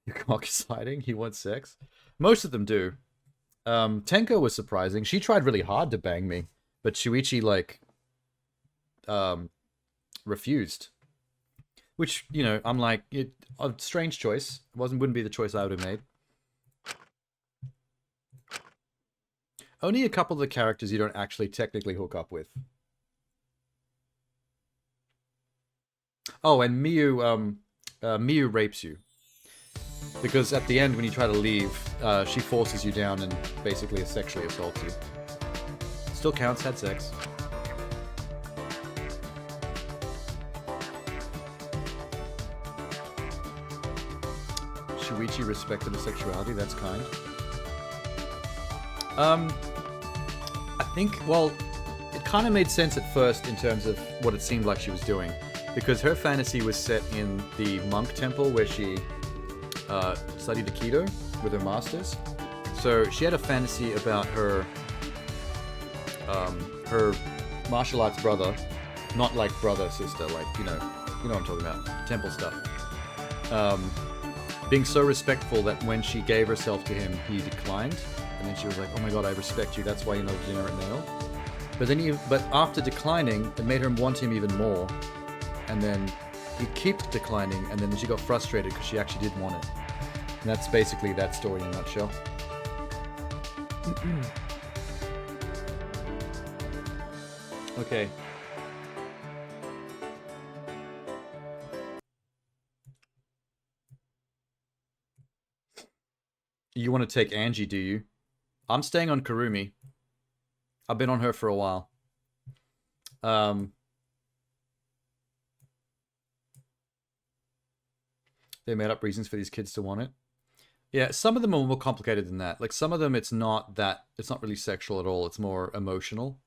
[SPEAKER 1] Your cock is hiding? He wants sex? Most of them do. Tenko was surprising. She tried really hard to bang me, but Shuichi, like, refused. Which, you know, I'm like, a strange choice. Wouldn't be the choice I would have made. Only a couple of the characters you don't actually technically hook up with. Oh, and Miyu rapes you. Because at the end, when you try to leave, she forces you down and basically sexually assaults you. Still counts, had sex. Shuichi respected her sexuality, that's kind. I think, well, it kind of made sense at first in terms of what it seemed like she was doing. Because her fantasy was set in the monk temple where she studied Aikido with her masters. So she had a fantasy about her her martial arts brother, not like brother, sister, like, you know what I'm talking about, temple stuff. Being so respectful that when she gave herself to him, he declined. And then she was like, oh my god, I respect you, that's why you're not a degenerate male. But after declining, it made her want him even more. And then he'd keep declining, and then she got frustrated because she actually did want it. And that's basically that story in a nutshell. Okay. You want to take Angie, do you? I'm staying on Kurumi. I've been on her for a while. They made up reasons for these kids to want it. Yeah, some of them are more complicated than that. Like some of them, it's not really sexual at all. It's more emotional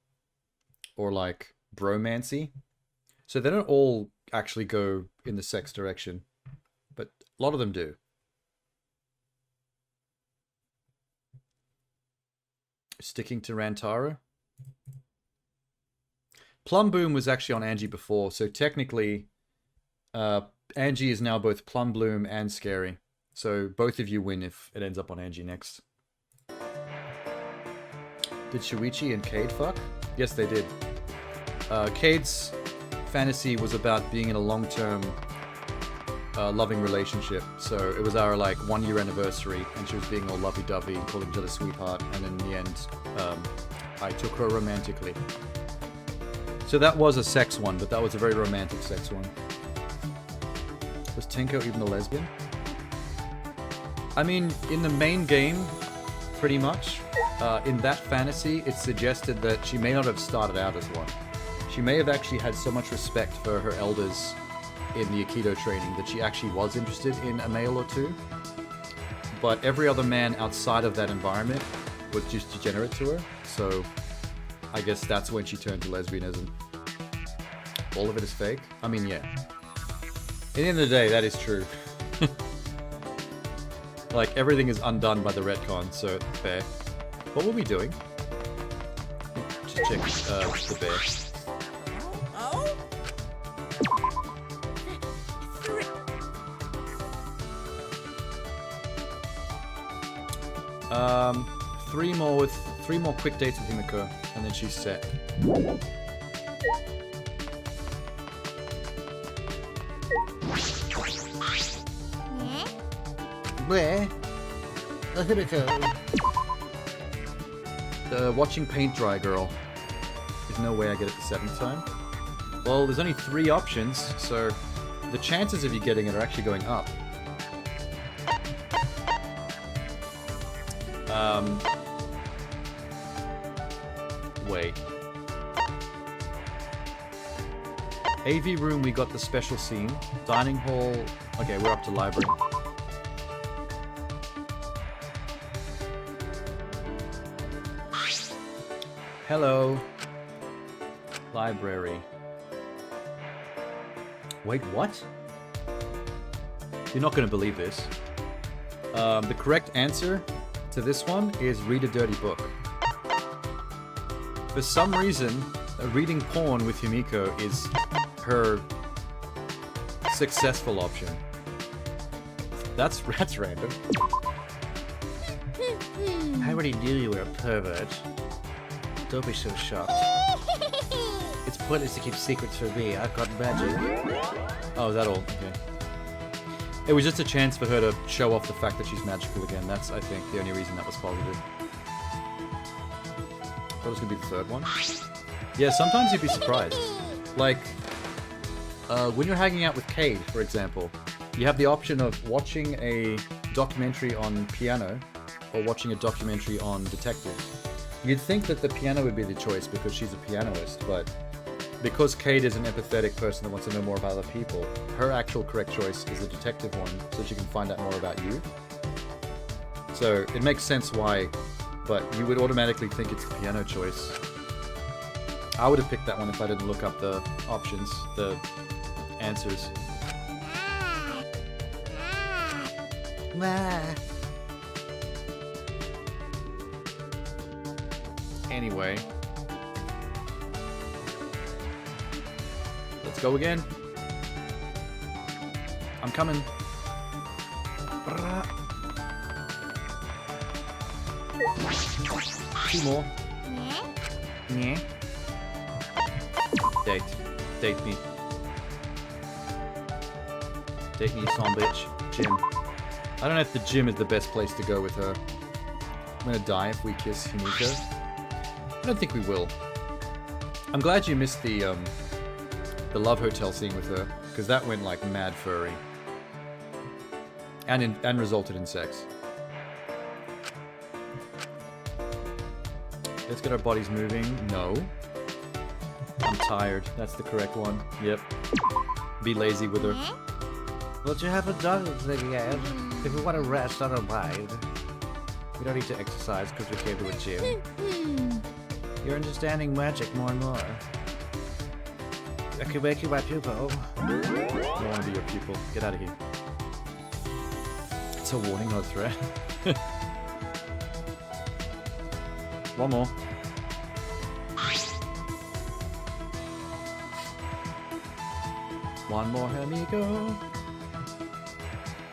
[SPEAKER 1] or like bromancy. So they don't all actually go in the sex direction, but a lot of them do. Sticking to Rantaro. Plum Boom was actually on Angie before, so technically Angie is now both Plum Bloom and Scary. So both of you win if it ends up on Angie next. Did Shuichi and Cade fuck? Yes, they did. Cade's fantasy was about being in a long-term loving relationship. So it was our like 1-year anniversary, and she was being all lovey-dovey and calling each other sweetheart. And in the end, I took her romantically. So that was a sex one, but that was a very romantic sex one. Was Tenko even a lesbian? I mean, in the main game, pretty much. In that fantasy, it suggested that she may not have started out as one. She may have actually had so much respect for her elders in the Aikido training that she actually was interested in a male or two. But every other man outside of that environment was just degenerate to her. So I guess that's when she turned to lesbianism. All of it is fake? I mean, yeah. At the end of the day, that is true. Like, everything is undone by the retcon, so fair. What were we doing? Just check the bear. Three more quick dates with Himiko, and then she's set. Where? Himiko. The watching paint dry girl. There's no way I get it the 7th time. Well, there's only 3 options, so the chances of you getting it are actually going up. Wait. AV room, we got the special scene. Dining hall. Okay, we're up to library. Hello. Library. Wait, what? You're not going to believe this. The correct answer to this one is read a dirty book. For some reason, reading porn with Himiko is her successful option. That's random. I already knew you were a pervert. Don't be so shocked. It's pointless to keep secrets from me. I've got magic. Oh, is that all? Okay. It was just a chance for her to show off the fact that she's magical again. That's, I think, the only reason that was positive. That was gonna be the 3rd one. Yeah, sometimes you'd be surprised. Like, when you're hanging out with Cade, for example, you have the option of watching a documentary on piano or watching a documentary on detectives. You'd think that the piano would be the choice because she's a pianist, but because Cade is an empathetic person that wants to know more about other people, her actual correct choice is the detective one, so she can find out more about you. So it makes sense why, but you would automatically think it's the piano choice. I would have picked that one if I didn't look up the options, the answers. Anyway. Let's go again. I'm coming. 2 more. Yeah. Date. Date me. Date me, son bitch. Gym. I don't know if the gym is the best place to go with her. I'm gonna die if we kiss Himiko. I don't think we will. I'm glad you missed the love hotel scene with her, because that went like mad furry. And resulted in sex. Let's get our bodies moving. No. I'm tired. That's the correct one. Yep. Be lazy with her. But you haven't done anything yet. If you want to rest, I don't mind. We don't need to exercise because we came to a gym. You're understanding magic more and more. I can make you my pupil. I don't want to be your pupil. Get out of here. It's a warning, not a threat. One more. One more, here we go.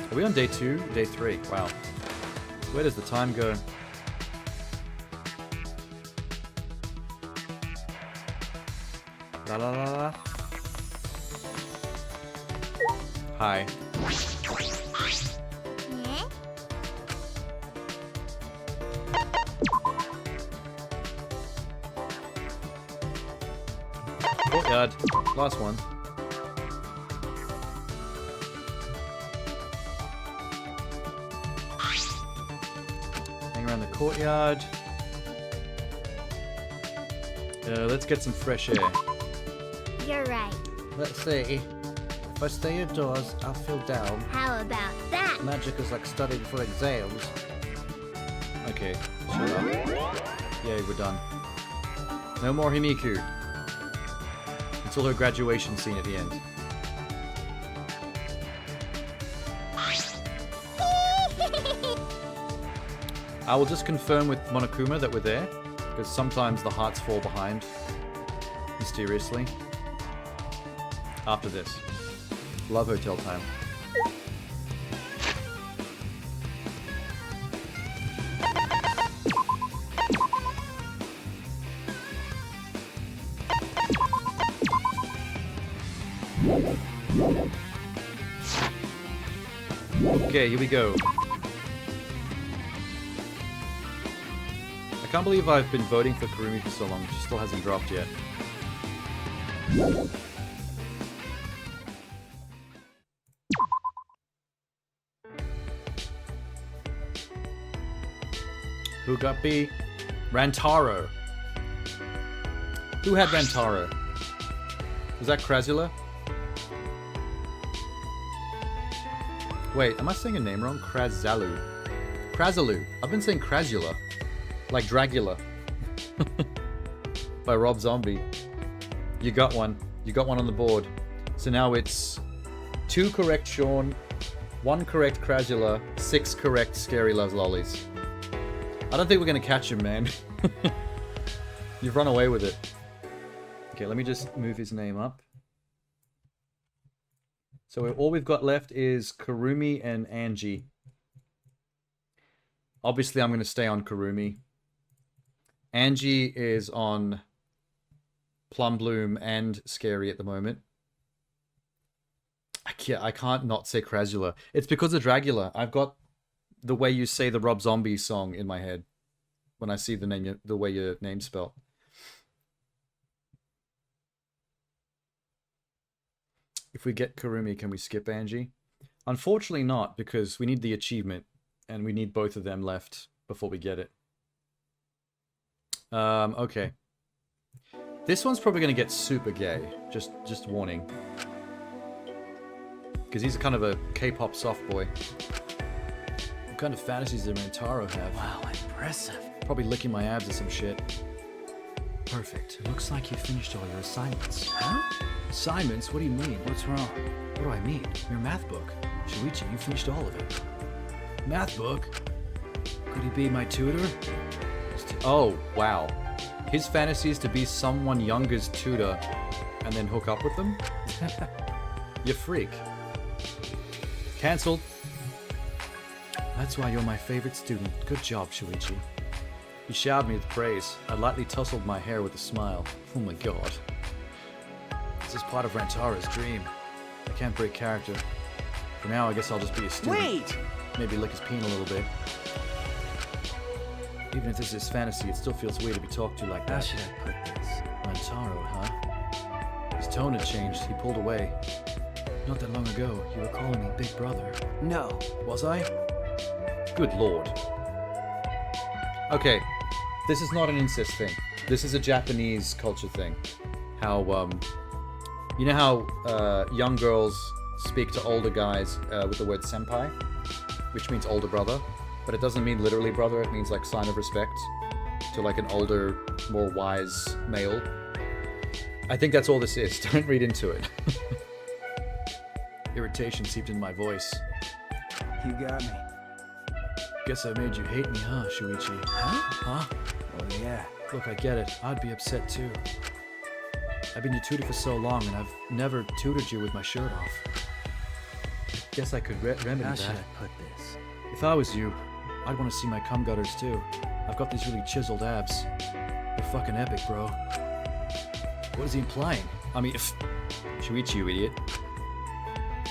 [SPEAKER 1] Are we on day 2? Day 3? Wow. Where does the time go? La la la la. Hi. Courtyard. Last one. Hang around the courtyard. Let's get some fresh air.
[SPEAKER 4] You're right.
[SPEAKER 1] Let's see. If I stay indoors, I'll feel down.
[SPEAKER 4] How about that?
[SPEAKER 1] Magic is like studying for exams. Okay, shut up. Yay, we're done. No more Himiku. Until her graduation scene at the end. I will just confirm with Monokuma that we're there, because sometimes the hearts fall behind mysteriously. After this. Love hotel time. Okay, here we go. I can't believe I've been voting for Kurumi for so long. She still hasn't dropped yet. Who got B? Rantaro. Who had Rantaro? Was that Krasula? Wait, am I saying a name wrong? Krazalu. Krazalu. I've been saying Krasula. Like Dragula. By Rob Zombie. You got one. You got one on the board. So now it's 2 correct Sean, 1 correct Krasula, 6 correct Scary Loves Lollies. I don't think we're going to catch him, man. You've run away with it. Okay, let me just move his name up. So all we've got left is Kurumi and Angie. Obviously, I'm going to stay on Kurumi. Angie is on Plum Bloom and Scary at the moment. I can't not say Krasula. It's because of Dragula. I've got the way you say the Rob Zombie song in my head when I see the name, the way your name's spelled. If we get Kurumi, can we skip Angie? Unfortunately not, because we need the achievement, and we need both of them left before we get it. Okay. This one's probably going to get super gay. Just warning. Because he's kind of a K-pop soft boy. What kind of fantasies does Rantaro have?
[SPEAKER 3] Wow, impressive.
[SPEAKER 1] Probably licking my abs or some shit.
[SPEAKER 3] Perfect. Looks like you finished all your assignments.
[SPEAKER 1] Huh? Assignments? What do you mean?
[SPEAKER 3] What's wrong?
[SPEAKER 1] What do I mean? Your math book. Shuichi, you finished all of it. Math book? Could he be my tutor? Oh, wow. His fantasy is to be someone younger's tutor and then hook up with them? You freak. Cancelled. That's why you're my favorite student. Good job, Shuichi. He showered me with praise. I lightly tousled my hair with a smile. Oh my god. This is part of Rantaro's dream. I can't break character. For now, I guess I'll just be a student.
[SPEAKER 3] Wait!
[SPEAKER 1] Maybe lick his peen a little bit. Even if this is fantasy, it still feels weird to be talked to like that.
[SPEAKER 3] How should I put this?
[SPEAKER 1] Rantaro, huh? His tone had changed. He pulled away. Not that long ago, you were calling me Big Brother.
[SPEAKER 3] No.
[SPEAKER 1] Was I? Good lord. Okay, this is not an incest thing. This is a Japanese culture thing. How, you know how young girls speak to older guys with the word senpai, which means older brother, but it doesn't mean literally brother, it means like sign of respect to like an older, more wise male. I think that's all this is. Don't read into it. Irritation seeped in my voice.
[SPEAKER 3] You got me.
[SPEAKER 1] Guess I made you hate me, huh, Shuichi? Huh?
[SPEAKER 3] Oh, yeah.
[SPEAKER 1] Look, I get it. I'd be upset too. I've been your tutor for so long, and I've never tutored you with my shirt off. Guess I could remedy
[SPEAKER 3] How
[SPEAKER 1] that.
[SPEAKER 3] should I put this?
[SPEAKER 1] If I was you, I'd want to see my cum gutters too. I've got these really chiseled abs. They're fucking epic, bro. What is he implying? I mean, if... Shuichi, you idiot.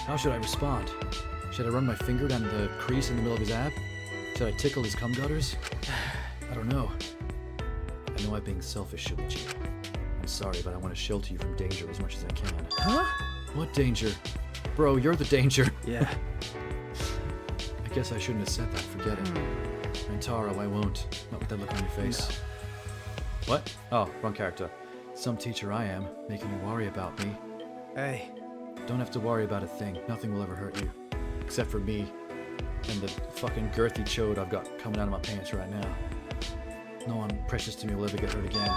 [SPEAKER 1] How should I respond? Should I run my finger down the crease in the middle of his ab? Should I tickle his cum gutters? I don't know. I know I'm being selfish, Shuichi. I'm sorry, but I want to shelter you from danger as much as I can.
[SPEAKER 3] Huh?
[SPEAKER 1] What danger? Bro, you're the danger.
[SPEAKER 3] Yeah.
[SPEAKER 1] I guess I shouldn't have said that. Forget it. Rentaro, I won't. Not with that look on your face. No. What? Oh, wrong character. Some teacher I am, making you worry about me.
[SPEAKER 3] Hey.
[SPEAKER 1] Don't have to worry about a thing. Nothing will ever hurt you. Except for me. And the fucking girthy chode I've got coming out of my pants right now. No one precious to me will ever get hurt again.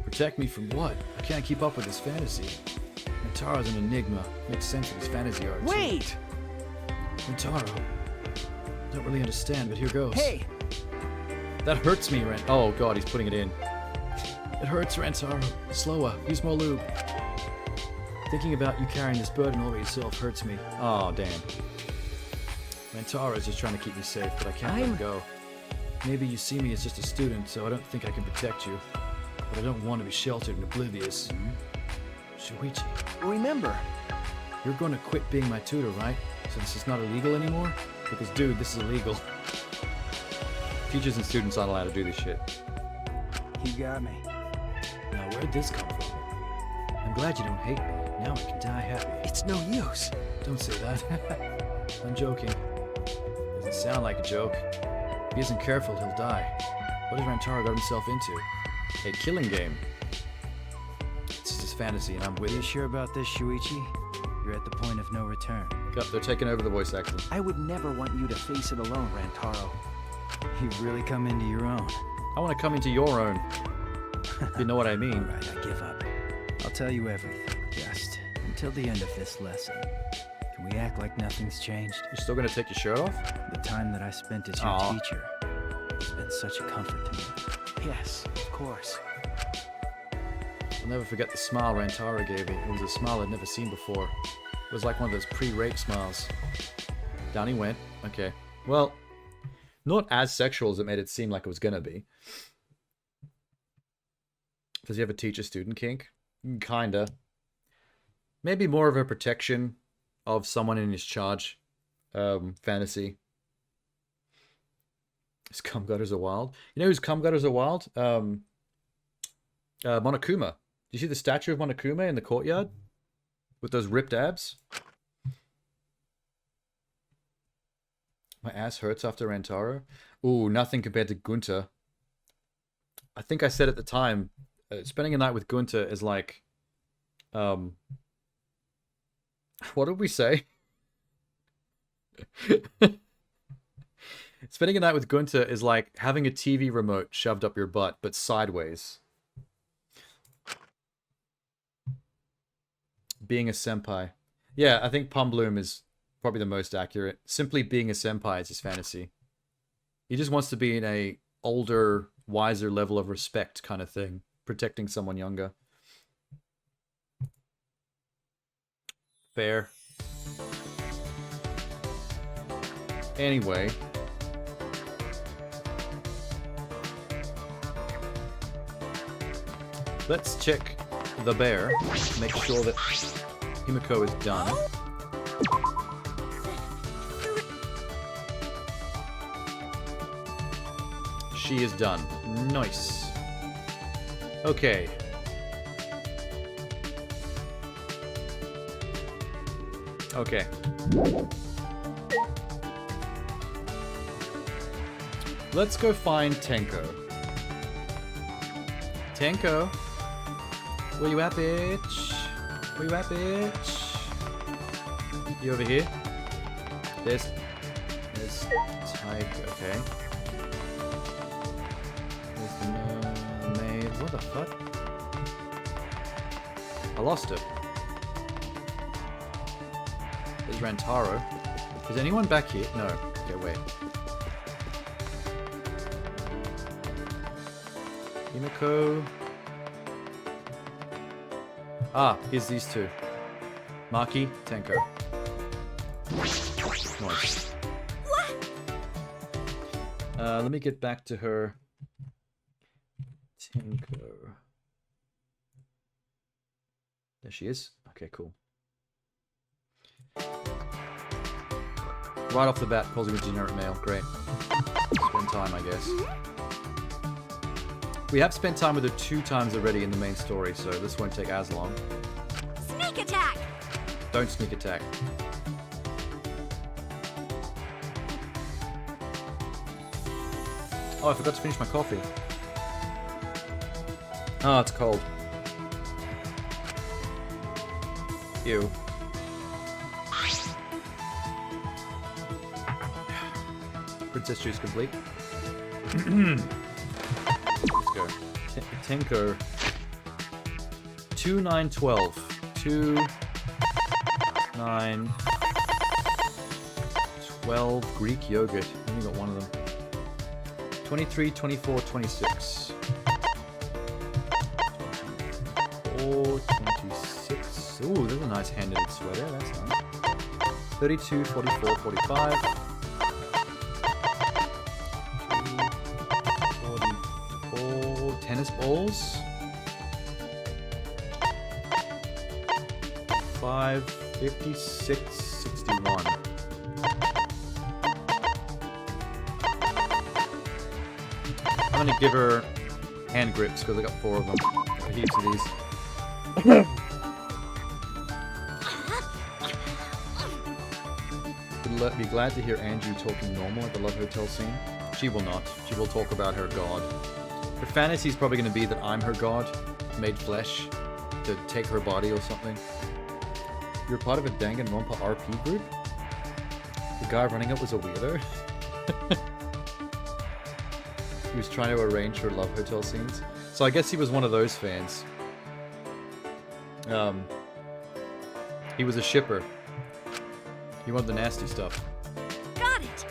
[SPEAKER 1] Protect me from what? I can't keep up with this fantasy. Rentaro's an enigma. Makes sense with his fantasy art.
[SPEAKER 3] Wait!
[SPEAKER 1] Rentaro. Don't really understand, but here goes.
[SPEAKER 3] Hey!
[SPEAKER 1] That hurts me, Oh god, he's putting it in. It hurts, Rentaro. Slower. Use more lube. Thinking about you carrying this burden all by yourself hurts me. Oh, damn. Rentaro's just trying to keep me safe, but I can't let him go. Maybe you see me as just a student, so I don't think I can protect you. But I don't want to be sheltered and oblivious. Shuichi,
[SPEAKER 3] Remember.
[SPEAKER 1] you're going to quit being my tutor, right? So this is not illegal anymore? Because, dude, this is illegal. Teachers and students aren't allowed to do this shit.
[SPEAKER 3] You got me.
[SPEAKER 1] Now, where'd this come from? I'm glad you don't hate me. Now I can die happy.
[SPEAKER 3] It's no use.
[SPEAKER 1] Don't say that. I'm joking. Doesn't sound like a joke. If he isn't careful, he'll die. What has Rantaro got himself into? A killing game. It's just his fantasy, and I'm with
[SPEAKER 3] You
[SPEAKER 1] it.
[SPEAKER 3] sure about this, Shuichi? You're at the point of no return.
[SPEAKER 1] Yep, they're taking over the voice acting.
[SPEAKER 3] I would never want you to face it alone, Rantaro. You've really come into your own.
[SPEAKER 1] I want to come into your own. If you know what I mean.
[SPEAKER 3] Alright, I give up. I'll tell you everything, just until the end of this lesson. Can we act like nothing's changed?
[SPEAKER 1] You're still going to take your shirt off?
[SPEAKER 3] The time that I spent as your
[SPEAKER 1] Aw.
[SPEAKER 3] teacher has been such a comfort to me. Yes, of course.
[SPEAKER 1] I'll never forget the smile Rantaro gave me. It was a smile I'd never seen before. It was like one of those pre-rape smiles. Down he went. Okay. Well, not as sexual as it made it seem like it was gonna be. Does he have a teacher-student kink? Kinda. Maybe more of a protection of someone in his charge fantasy. His cum gutters are wild. You know whose cum gutters are wild? Monokuma. Do you see the statue of Monokuma in the courtyard? With those ripped abs? My ass hurts after Rantaro. Ooh, nothing compared to Gunter. I think I said at the time, spending a night with Gunter is like... what did we say? Spending a night with Gunter is like having a TV remote shoved up your butt, but sideways. Being a senpai. Yeah, I think Pumbloom is probably the most accurate. Simply being a senpai is his fantasy. He just wants to be in a older, wiser level of respect kind of thing. Protecting someone younger. Fair. Anyway. Let's check the bear. Make sure that Himiko is done. She is done. Nice. Okay. Okay. Let's go find Tenko. Tenko. Where you at, bitch? Where you at, bitch? You over here? There's Tyke, okay. There's the maid. What the fuck? I lost it. There's Rantaro. Is anyone back here? No. Okay, wait. Himiko. Ah, here's these two. Maki, Tenko. Nice. Let me get back to her. Tenko. There she is. Okay, cool. Right off the bat, calls him a generic male. Great. Spend time, I guess. We have spent time with her 2 times already in the main story, so this won't take as long.
[SPEAKER 2] Sneak attack!
[SPEAKER 1] Don't sneak attack. Oh, I forgot to finish my coffee. Oh, it's cold. Ew. Princess juice complete. Let's go. Tenko. 2, 9, 12. 2, 9, 12. Greek yogurt. Only got one of them. 23, 24, 26. 24, 26. Ooh, there's a nice hand-knitted sweater. That's nice. 32, 44, 45. 44. Tennis balls. 5, 56, 61. I'm gonna give her hand grips because I got 4 of them. Got heaps of these. Would be glad to hear Anju talking normal at the Love Hotel scene. She will not. She will talk about her god. Her fantasy is probably going to be that I'm her god, made flesh, to take her body or something. You're part of a Danganronpa RP group? The guy running it was a weirdo? He was trying to arrange her Love Hotel scenes. So I guess he was one of those fans. He was a shipper. He wanted the nasty stuff.
[SPEAKER 2] Got it!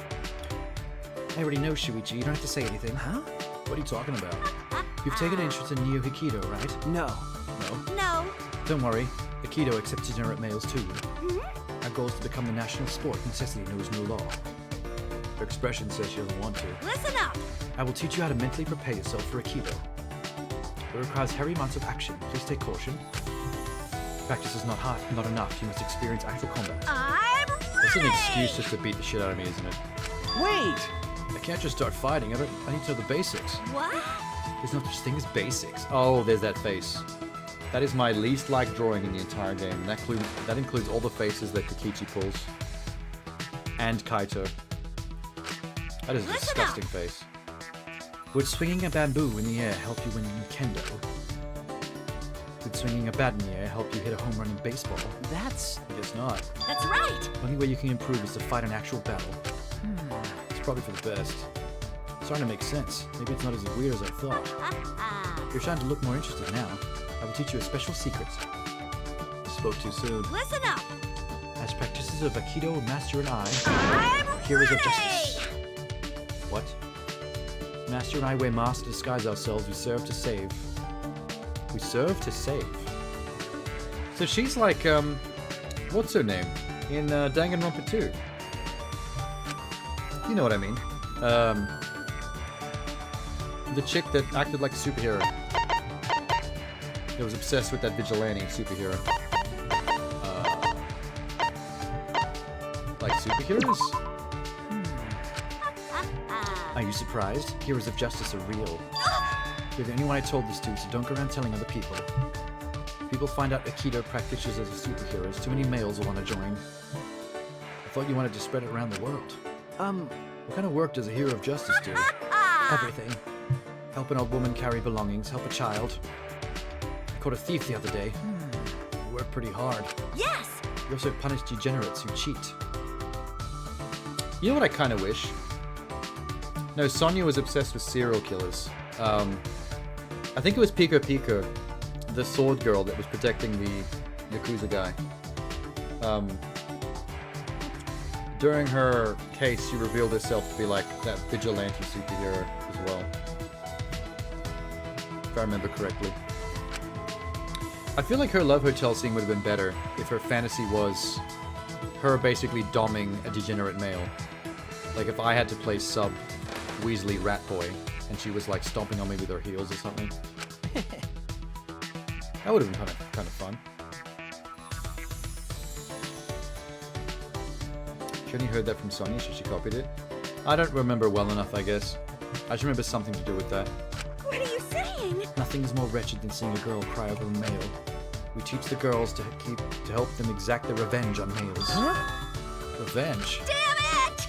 [SPEAKER 1] I already know, Shuichi. You don't have to say anything. Huh? What are you talking about? You've taken an interest in Neo Hikido, right?
[SPEAKER 3] No.
[SPEAKER 1] No?
[SPEAKER 2] No.
[SPEAKER 1] Don't worry. Aikido accepts degenerate males too. Our goal is to become the national sport. Necessity knows no law. Her expression says she doesn't want to.
[SPEAKER 2] Listen up!
[SPEAKER 1] I will teach you how to mentally prepare yourself for Aikido. It requires heavy amounts of action. Please take caution. Practice is not enough. You must experience actual combat.
[SPEAKER 2] I'm ready!
[SPEAKER 1] That's an excuse just to beat the shit out of me, isn't it?
[SPEAKER 3] Wait!
[SPEAKER 1] I can't just start fighting. I need to know the basics.
[SPEAKER 2] What?
[SPEAKER 1] There's no such thing as basics. Oh, there's that face. That is my least liked drawing in the entire game. And that includes all the faces that Kokichi pulls. And Kaito. That is a disgusting face. Would swinging a bamboo in the air help you win kendo? Would swinging a bat in the air help you hit a home run in baseball?
[SPEAKER 3] That's...
[SPEAKER 1] I guess not.
[SPEAKER 2] That's right!
[SPEAKER 1] The only way you can improve is to fight an actual battle. It's probably for the best. It's starting to make sense. Maybe it's not as weird as I thought. You're starting to look more interested now. I will teach you a special secret. Spoke too soon.
[SPEAKER 2] Listen up!
[SPEAKER 1] As practitioners of Aikido, Master and I,
[SPEAKER 2] I'm
[SPEAKER 1] heroes of
[SPEAKER 2] ready!
[SPEAKER 1] justice. What? Master and I wear masks to disguise ourselves. We serve to save. We serve to save. So she's like, what's her name? In Danganronpa 2. You know what I mean. The chick that acted like a superhero. That was obsessed with that vigilante superhero. Like superheroes? Are you surprised? Heroes of justice are real. You're the only one I told this to, so don't go around telling other people. If people find out Aikido practitioners as superheroes, too many males will want to join. I thought you wanted to spread it around the world. What kind of work does a hero of justice do? Everything. Help an old woman carry belongings, help a child. I caught a thief the other day. You work pretty hard.
[SPEAKER 2] Yes!
[SPEAKER 1] You also punish degenerates who cheat. You know what I kind of wish? No, Sonya was obsessed with serial killers. I think it was Pico Pico, the sword girl that was protecting the Yakuza guy. During her case, she revealed herself to be like that vigilante superhero as well. If I remember correctly. I feel like her Love Hotel scene would have been better if her fantasy was her basically doming a degenerate male. Like if I had to play sub Weasley Rat Boy and she was like stomping on me with her heels or something. That would have been kind of fun. She only heard that from Sonya, so she copied it. I don't remember well enough, I guess. I just remember something to do with that.
[SPEAKER 2] What are you saying?
[SPEAKER 1] Nothing is more wretched than seeing a girl cry over a male. We teach the girls to help them exact their revenge on males.
[SPEAKER 3] Huh?
[SPEAKER 1] Revenge?
[SPEAKER 2] Damn it!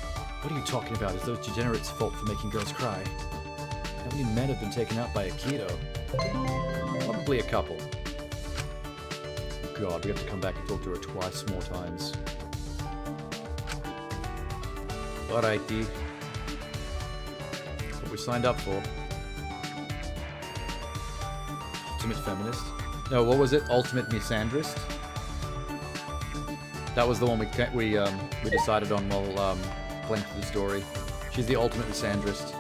[SPEAKER 1] What are you talking about? Is those degenerates' fault for making girls cry? How many men have been taken out by Aikido? Probably a couple. God, we have to come back and talk to her twice more times. Alright, D. What we signed up for. Ultimate feminist. No, what was it? Ultimate misandrist. That was the one we decided on while playing through the story. She's the ultimate misandrist.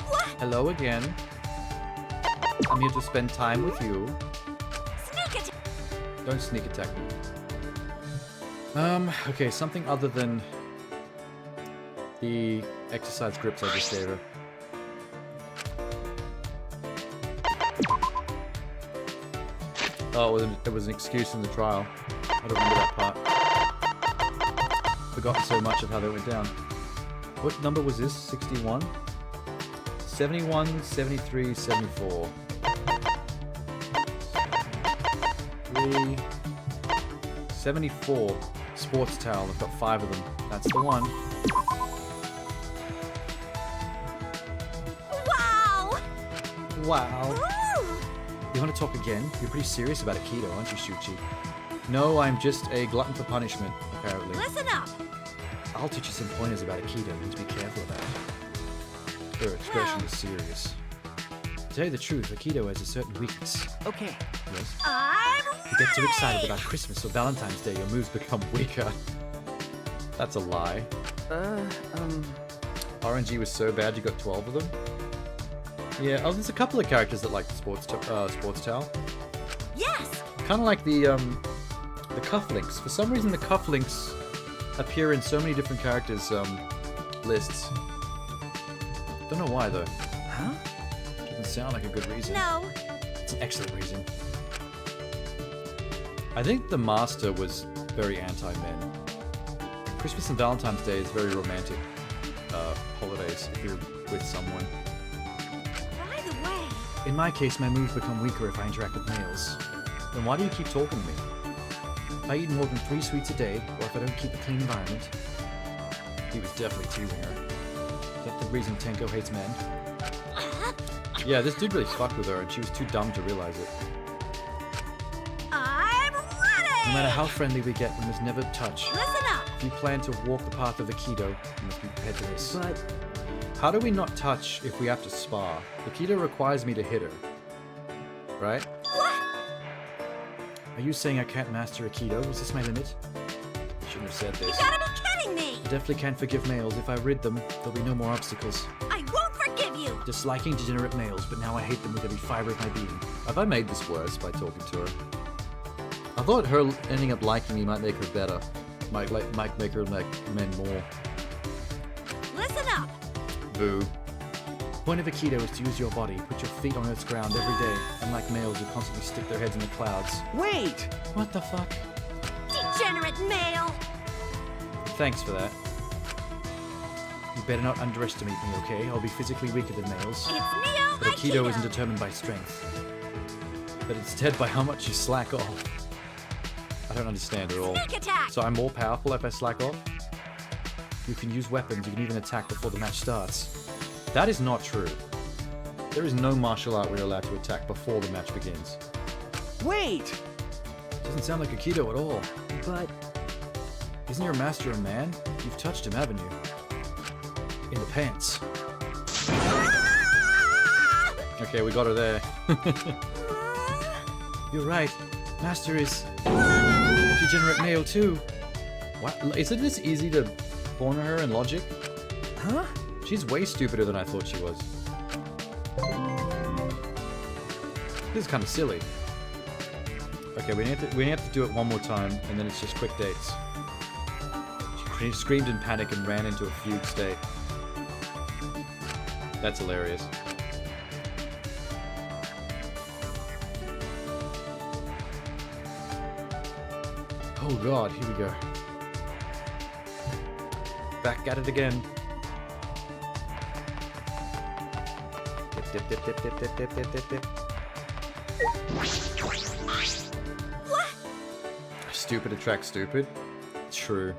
[SPEAKER 2] What?
[SPEAKER 1] Hello again. I'm here to spend time with you.
[SPEAKER 2] Sneak attack!
[SPEAKER 1] Don't sneak attack me. Okay, something other than the exercise grips I just gave her. Oh, it was an excuse in the trial. I don't remember that part. Forgotten so much of how they went down. What number was this? 61? 71, 73, 74. 3, 74. Sports towel. I've got 5 of them. That's the one.
[SPEAKER 2] Wow!
[SPEAKER 1] Wow.
[SPEAKER 2] Ooh!
[SPEAKER 1] You want to talk again? You're pretty serious about Aikido, aren't you, Shuchi? No, I'm just a glutton for punishment, apparently.
[SPEAKER 2] Listen up!
[SPEAKER 1] I'll teach you some pointers about Aikido and to be careful about. Her expression is serious. To tell you the truth, Aikido has a certain weakness.
[SPEAKER 3] Okay.
[SPEAKER 1] Yes?
[SPEAKER 2] I'm
[SPEAKER 1] You get too
[SPEAKER 2] ready!
[SPEAKER 1] excited about Christmas or Valentine's Day, your moves become weaker. That's a lie. RNG was so bad you got 12 of them? Yeah, oh, there's a couple of characters that like the sports towel.
[SPEAKER 2] Yes!
[SPEAKER 1] Kind of like the cufflinks. For some reason, the cufflinks appear in so many different characters' lists. Don't know why though.
[SPEAKER 3] Huh?
[SPEAKER 1] Doesn't sound like a good reason.
[SPEAKER 2] No.
[SPEAKER 1] It's an excellent reason. I think the Master was very anti-men. Christmas and Valentine's Day is very romantic holidays if you're with someone.
[SPEAKER 2] By the way,
[SPEAKER 1] In my case, my moves become weaker if I interact with males. Then why do you keep talking to me? If I eat more than 3 sweets a day, or if I don't keep a clean environment... He was definitely teasing her. Is that the reason Tenko hates men? Yeah, this dude really fucked with her, and she was too dumb to realize it.
[SPEAKER 2] I'm ready!
[SPEAKER 1] No matter how friendly we get, we must never touch.
[SPEAKER 2] Listen up!
[SPEAKER 1] If you plan to walk the path of Aikido, you must be prepared for this.
[SPEAKER 3] But
[SPEAKER 1] How do we not touch if we have to spar? Aikido requires me to hit her. Right?
[SPEAKER 2] What?
[SPEAKER 1] Are you saying I can't master Aikido? Is this my limit? Shouldn't have said
[SPEAKER 2] You
[SPEAKER 1] this.
[SPEAKER 2] gotta be kidding me!
[SPEAKER 1] I definitely can't forgive males. If I rid them, there'll be no more obstacles.
[SPEAKER 2] I won't forgive you!
[SPEAKER 1] Disliking degenerate males, but now I hate them with every fiber of my being. Have I made this worse by talking to her? I thought her ending up liking me might make her better. Might make her like men more.
[SPEAKER 2] Listen up!
[SPEAKER 1] Boo. The point of Aikido is to use your body, put your feet on Earth's ground every day, unlike males who constantly stick their heads in the clouds.
[SPEAKER 3] wait!
[SPEAKER 1] What the fuck?
[SPEAKER 2] Degenerate male!
[SPEAKER 1] Thanks for that. You better not underestimate me, okay? I'll be physically weaker than males.
[SPEAKER 2] It's Neo
[SPEAKER 1] But Aikido isn't determined by strength, but instead by how much you slack off. I don't understand at all.
[SPEAKER 2] Sneak attack!
[SPEAKER 1] So I'm more powerful if I slack off? You can use weapons, you can even attack before the match starts. That is not true. There is no martial art we're allowed to attack before the match begins.
[SPEAKER 3] Wait!
[SPEAKER 1] Doesn't sound like Aikido at all.
[SPEAKER 3] But
[SPEAKER 1] Isn't your master a man? You've touched him, haven't you? In the pants. Okay, we got her there. You're right. Master is a degenerate male too. What? Isn't this easy to corner her in logic?
[SPEAKER 3] huh?
[SPEAKER 1] She's way stupider than I thought she was. This is kind of silly. Okay, we have to do it one more time, and then it's just quick dates. She screamed in panic and ran into a fugue state. That's hilarious. Oh god, here we go. Back at it again. Dip, dip, dip, dip, dip, dip, dip, dip, dip. Stupid attracts stupid. True.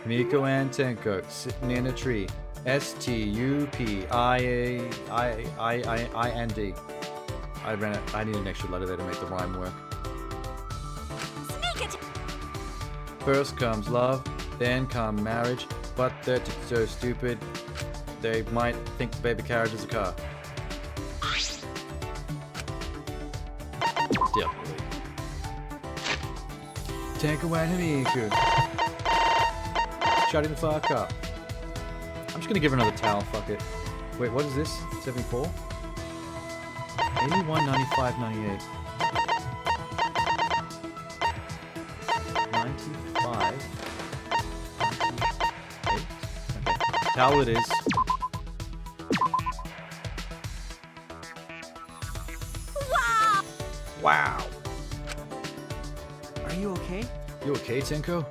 [SPEAKER 1] Miko and Tenko sitting in a tree. STUPIAND. I need an extra letter there to make the rhyme work.
[SPEAKER 2] Sneak it!
[SPEAKER 1] First comes love, then come marriage, but they're so stupid they might think the baby carriage is a car. Definitely. Tenko and Himiku. Shutting the fuck up. I'm just gonna give her another towel, fuck it. Wait, what is this? 74? 81, 95, 98. 95. 98. Okay. Towel it is.
[SPEAKER 2] Wow!
[SPEAKER 1] Wow.
[SPEAKER 3] Are you okay?
[SPEAKER 1] You okay, Tenko?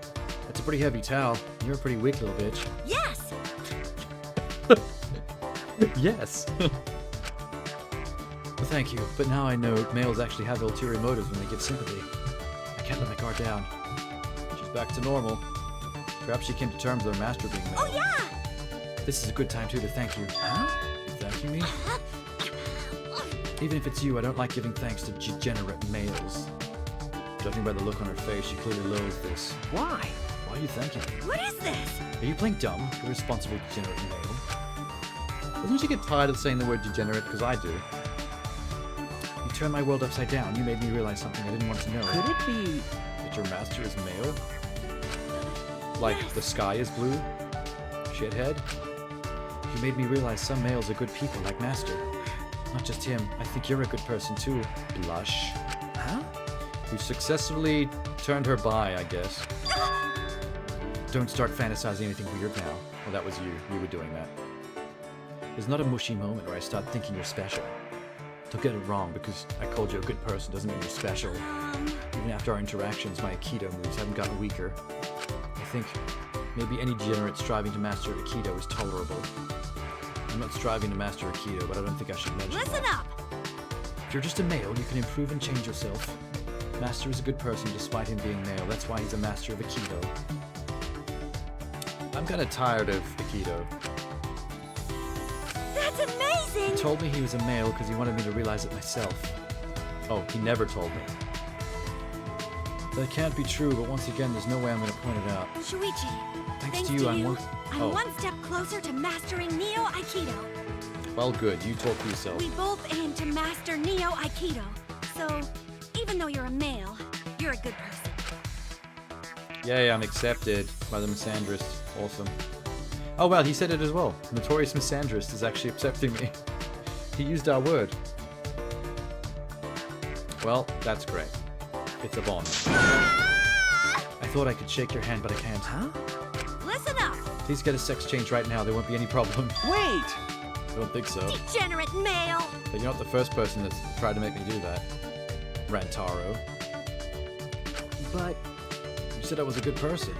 [SPEAKER 1] That's a pretty heavy towel. You're a pretty weak little bitch.
[SPEAKER 2] Yes!
[SPEAKER 1] Yes. Thank you, but now I know males actually have ulterior motives when they give sympathy. I can't let my guard down. She's back to normal. Perhaps she came to terms with her master being male.
[SPEAKER 2] Oh yeah!
[SPEAKER 1] This is a good time too to thank you.
[SPEAKER 3] Huh?
[SPEAKER 1] You thanking me? Even if it's you, I don't like giving thanks to degenerate males. Judging by the look on her face, she clearly loathes this.
[SPEAKER 3] Why?
[SPEAKER 1] Why are you thanking me?
[SPEAKER 2] What is this?
[SPEAKER 1] Are you playing dumb, irresponsible, degenerate male? Doesn't she get tired of saying the word degenerate? Because I do. You turned my world upside down. You made me realize something I didn't want to know.
[SPEAKER 3] Could it be?
[SPEAKER 1] That your master is male? Like the sky is blue? Shithead? You made me realize some males are good people like master. Not just him. I think you're a good person too. Blush.
[SPEAKER 3] Huh?
[SPEAKER 1] You've successfully turned her bi, I guess. Don't start fantasizing anything weird now. Well, that was you. You were doing that. There's not a mushy moment where I start thinking you're special. Don't get it wrong, because I called you a good person doesn't mean you're special. Even after our interactions, my Aikido moves haven't gotten weaker. I think maybe any degenerate striving to master Aikido is tolerable. I'm not striving to master Aikido, but I don't think I should mention
[SPEAKER 2] Listen
[SPEAKER 1] that.
[SPEAKER 2] up!
[SPEAKER 1] If you're just a male, you can improve and change yourself. Master is a good person despite him being male. That's why he's a master of Aikido. I'm kind of tired of Aikido.
[SPEAKER 2] That's amazing!
[SPEAKER 1] He told me he was a male because he wanted me to realize it myself. Oh, he never told me. That can't be true, but once again, there's no way I'm going to point it out.
[SPEAKER 2] Shuichi,
[SPEAKER 1] Thanks
[SPEAKER 2] thanks
[SPEAKER 1] to you, I'm one...
[SPEAKER 2] I'm
[SPEAKER 1] Oh,
[SPEAKER 2] one step closer to mastering Neo Aikido.
[SPEAKER 1] well, good. You talk for yourself.
[SPEAKER 2] We both aim to master Neo Aikido. So, even though you're a male, you're a good person.
[SPEAKER 1] Yay, I'm accepted by the misandrist. Awesome. Oh, well, he said it as well. Notorious misandrist is actually accepting me. He used our word. Well, that's great. It's a bond. I thought I could shake your hand, but I can't.
[SPEAKER 3] Huh?
[SPEAKER 2] Listen up,
[SPEAKER 1] Please get a sex change right now. There won't be any problem.
[SPEAKER 3] Wait!
[SPEAKER 1] I don't think so.
[SPEAKER 2] degenerate male!
[SPEAKER 1] But you're not the first person that's tried to make me do that. Rantaro.
[SPEAKER 3] But
[SPEAKER 1] You said I was a good person.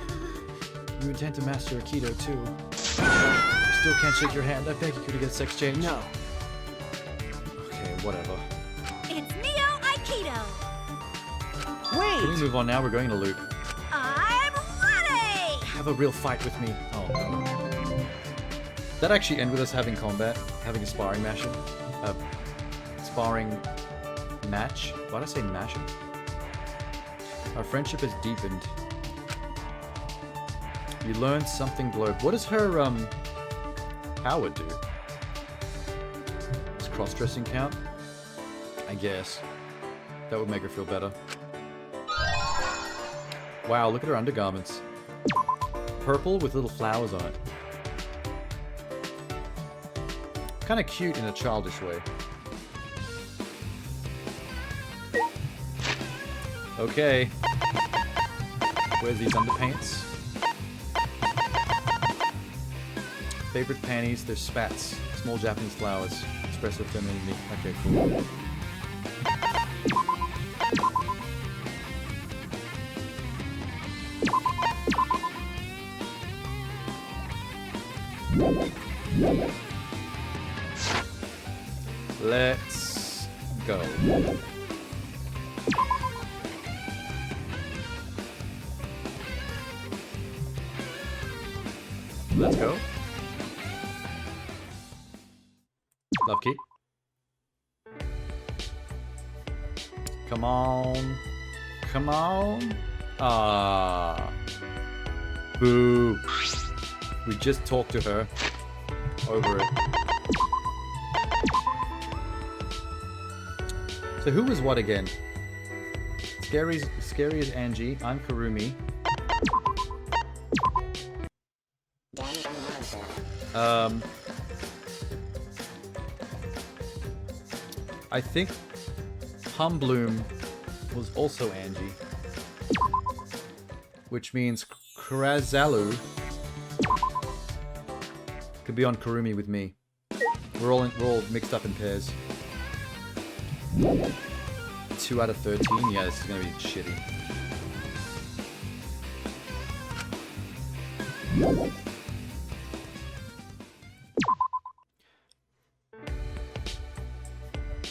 [SPEAKER 1] You intend to master Aikido, too. You still can't shake your hand. I beg you to get a sex change.
[SPEAKER 3] no.
[SPEAKER 1] Okay, whatever.
[SPEAKER 2] It's Neo Aikido!
[SPEAKER 1] Can we
[SPEAKER 3] Wait!
[SPEAKER 1] move on now? We're going to loop.
[SPEAKER 2] I'm ready!
[SPEAKER 1] Have a real fight with me. Oh, no. That actually end with us having combat, having a sparring match. Sparring match? Why did I say mashing? Our friendship has deepened. You learned something globe. What does her power do? Does cross-dressing count? I guess. That would make her feel better. Wow, look at her undergarments. Purple with little flowers on it. Kind of cute in a childish way. Okay. Where's these underpaints? Favorite panties, they're spats. Small Japanese flowers. Expressive femininity. Okay, cool. Let's go. Let's go. Love key. Come on. Come on. Ah. Boo. We just talked to her. Over it. So who was what again? Scary is Angie. I'm Kurumi. I think Humbloom was also Angie. Which means Krazalu could be on Kurumi with me. We're all mixed up in pairs. 2 out of 13? Yeah, this is gonna be shitty.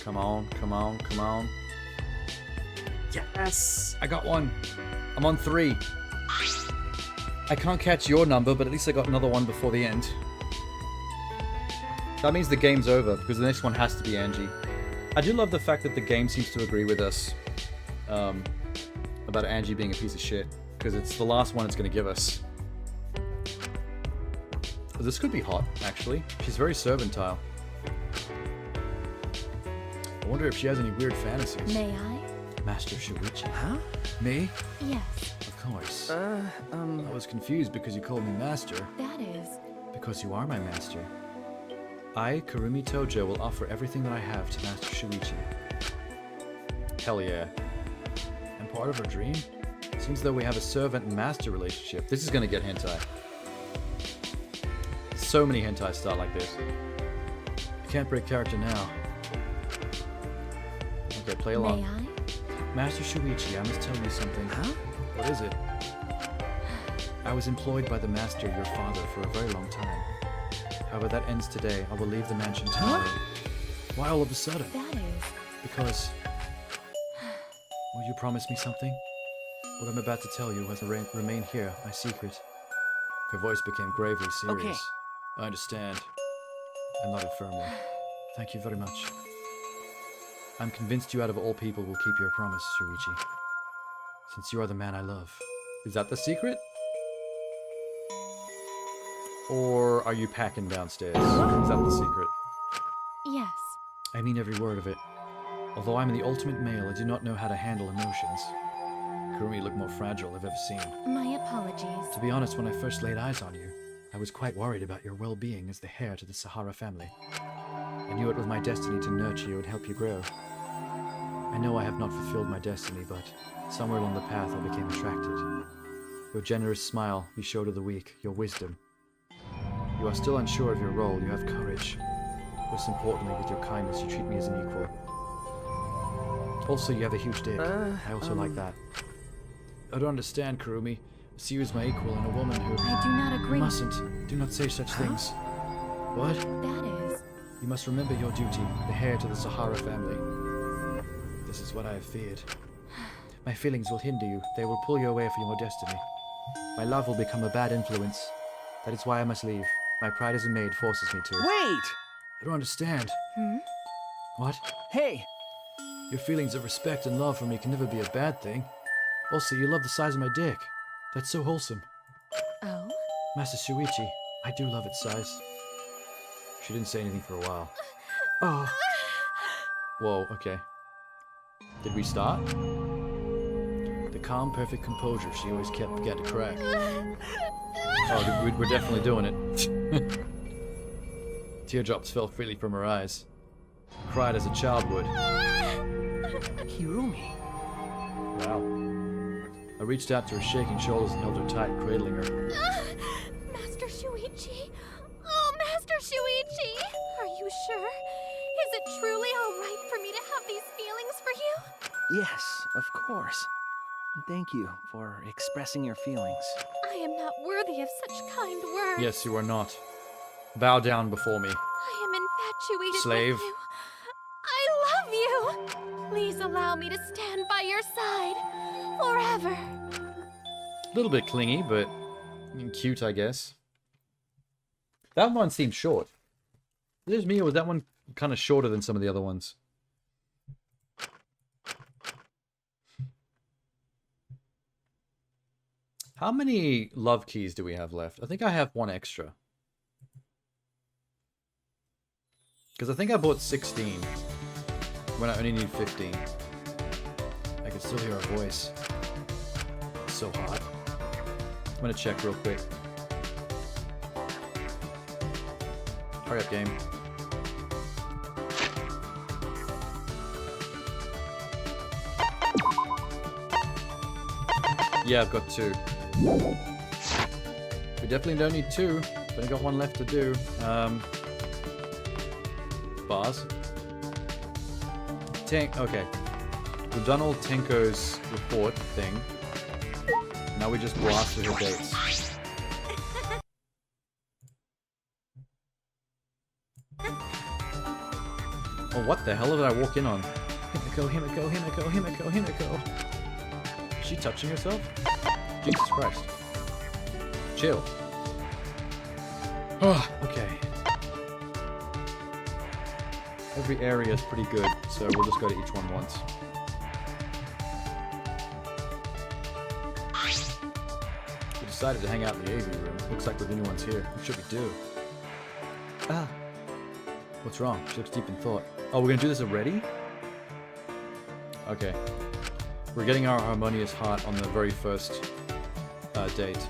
[SPEAKER 1] Come on, come on, come on. Yes! I got one! I'm on 3. I can't catch your number, but at least I got another one before the end. That means the game's over, because the next one has to be Angie. I do love the fact that the game seems to agree with us about Angie being a piece of shit, because it's the last one it's going to give us. This could be hot, actually. She's very servantile. I wonder if she has any weird fantasies.
[SPEAKER 2] May I?
[SPEAKER 1] Master Shuichi.
[SPEAKER 3] Huh?
[SPEAKER 1] Me?
[SPEAKER 2] Yes.
[SPEAKER 1] Of course. I was confused because you called me Master.
[SPEAKER 2] That is.
[SPEAKER 1] Because you are my master. I, Kurumi Tojo, will offer everything that I have to Master Shuichi. Hell yeah. And part of her dream? Seems though we have a servant and master relationship. This is gonna get hentai. So many hentai start like this. I can't break character now. Okay, play along.
[SPEAKER 2] May I?
[SPEAKER 1] Master Shuichi, I must tell you something.
[SPEAKER 3] Huh?
[SPEAKER 1] What is it? I was employed by the master, your father, for a very long time. However, that ends today. I will leave the mansion tomorrow. Why all of a sudden?
[SPEAKER 2] That is.
[SPEAKER 1] Because... Will you promise me something? What I'm about to tell you has remain here, my secret. Her voice became gravely serious.
[SPEAKER 3] Okay.
[SPEAKER 1] I understand. I nodded firmly. Thank you very much. I'm convinced you out of all people will keep your promise, Shuichi. Since you are the man I love. Is that the secret? Or are you packing downstairs? Is that the secret?
[SPEAKER 2] Yes.
[SPEAKER 1] I mean every word of it. Although I'm the ultimate male, I do not know how to handle emotions. Kurumi looked more fragile I've ever seen.
[SPEAKER 2] My apologies.
[SPEAKER 1] To be honest, when I first laid eyes on you, I was quite worried about your well-being as the heir to the Sahara family. I knew it was my destiny to nurture you and help you grow. I know I have not fulfilled my destiny, but somewhere along the path I became attracted. Your generous smile you show to the weak, your wisdom. You are still unsure of your role, you have courage. Most importantly, with your kindness, you treat me as an equal. Also, you have a huge dick. I also like that. I don't understand, Kurumi. I see you as my equal and a woman who...
[SPEAKER 2] I do not agree.
[SPEAKER 1] You mustn't. Do not say such things. What?
[SPEAKER 2] That is.
[SPEAKER 1] You must remember your duty, the heir to the Sahara family. This is what I have feared. My feelings will hinder you. They will pull you away from your destiny. My love will become a bad influence. That is why I must leave. My pride as a maid forces me to.
[SPEAKER 3] Wait!
[SPEAKER 1] I don't understand. What?
[SPEAKER 3] Hey!
[SPEAKER 1] Your feelings of respect and love for me can never be a bad thing. Also, you love the size of my dick. That's so wholesome.
[SPEAKER 2] Oh?
[SPEAKER 1] Master Shuichi, I do love its size. She didn't say anything for a while. Oh. Whoa, okay. Did we start? The calm, perfect composure she always kept began to crack. Oh, we're definitely doing it. Teardrops fell freely from her eyes. Cried as a child would.
[SPEAKER 3] Hirumi.
[SPEAKER 1] Wow. I reached out to her shaking shoulders and held her tight, cradling her.
[SPEAKER 2] Master Shuichi? Oh, Master Shuichi! Are you sure? Is it truly alright for me to have these feelings for you?
[SPEAKER 3] Yes, of course. Thank you for expressing your feelings.
[SPEAKER 2] I am not worthy of such kind words.
[SPEAKER 1] Yes, you are not. Bow down before me.
[SPEAKER 2] I am infatuated
[SPEAKER 1] Slave.
[SPEAKER 2] with you. I love you. Please allow me to stand by your side forever.
[SPEAKER 1] A little bit clingy, but cute, I guess. That one seemed short. Is it just me, or was that one kind of shorter than some of the other ones? How many love keys do we have left? I think I have one extra. Because I think I bought 16 when I only need 15. I can still hear her voice. It's so hot. I'm gonna check real quick. Hurry up, game. Yeah, I've got 2. We definitely don't need 2. But I got 1 left to do. Bars. Okay. We've done all Tenko's report thing. Now we just blast through her dates. Oh, what the hell did I walk in on? Himiko, Himiko, Himiko, Himiko, Himiko. Is she touching herself? Jesus Christ. Chill. Oh, okay. Every area is pretty good, so we'll just go to each one once. We decided to hang out in the AV room. Looks like we're the only ones here. What should we do? Ah. What's wrong? She looks deep in thought. Oh, we're gonna do this already? Okay. We're getting our harmonious heart on the very first date.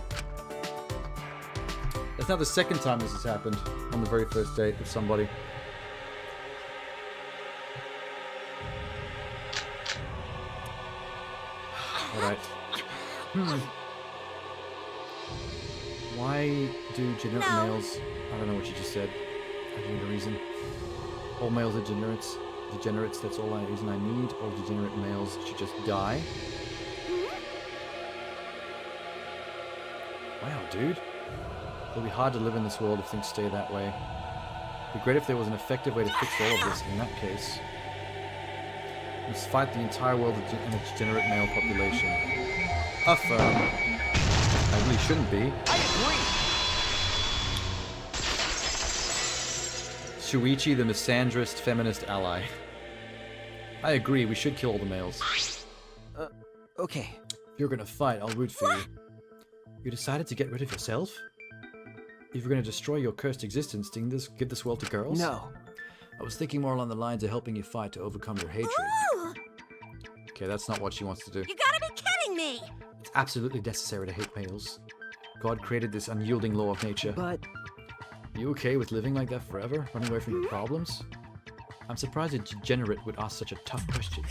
[SPEAKER 1] That's now the second time this has happened on the very first date with somebody. Alright. Why do degenerate males... I don't know what you just said. I don't need a reason. All males are degenerates. Degenerates, that's all the reason I need. All degenerate males should just die. Wow, dude. It'll be hard to live in this world if things stay that way. It'd be great if there was an effective way to fix all of this in that case. Let's fight the entire world in a degenerate male population. Affirm. I really shouldn't be.
[SPEAKER 3] I agree!
[SPEAKER 1] Shuichi, the misandrist feminist ally. I agree, we should kill all the males.
[SPEAKER 3] Okay.
[SPEAKER 1] If you're gonna fight, I'll root for you. You decided to get rid of yourself? If you're gonna destroy your cursed existence, didn't this give this world to girls?
[SPEAKER 3] No.
[SPEAKER 1] I was thinking more along the lines of helping you fight to overcome your hatred.
[SPEAKER 4] Ooh,
[SPEAKER 1] Okay, that's not what she wants to do.
[SPEAKER 4] you gotta be kidding me!
[SPEAKER 1] It's absolutely necessary to hate males. God created this unyielding law of nature.
[SPEAKER 3] But
[SPEAKER 1] Are you okay with living like that forever? Running away from your problems? I'm surprised a degenerate would ask such a tough question.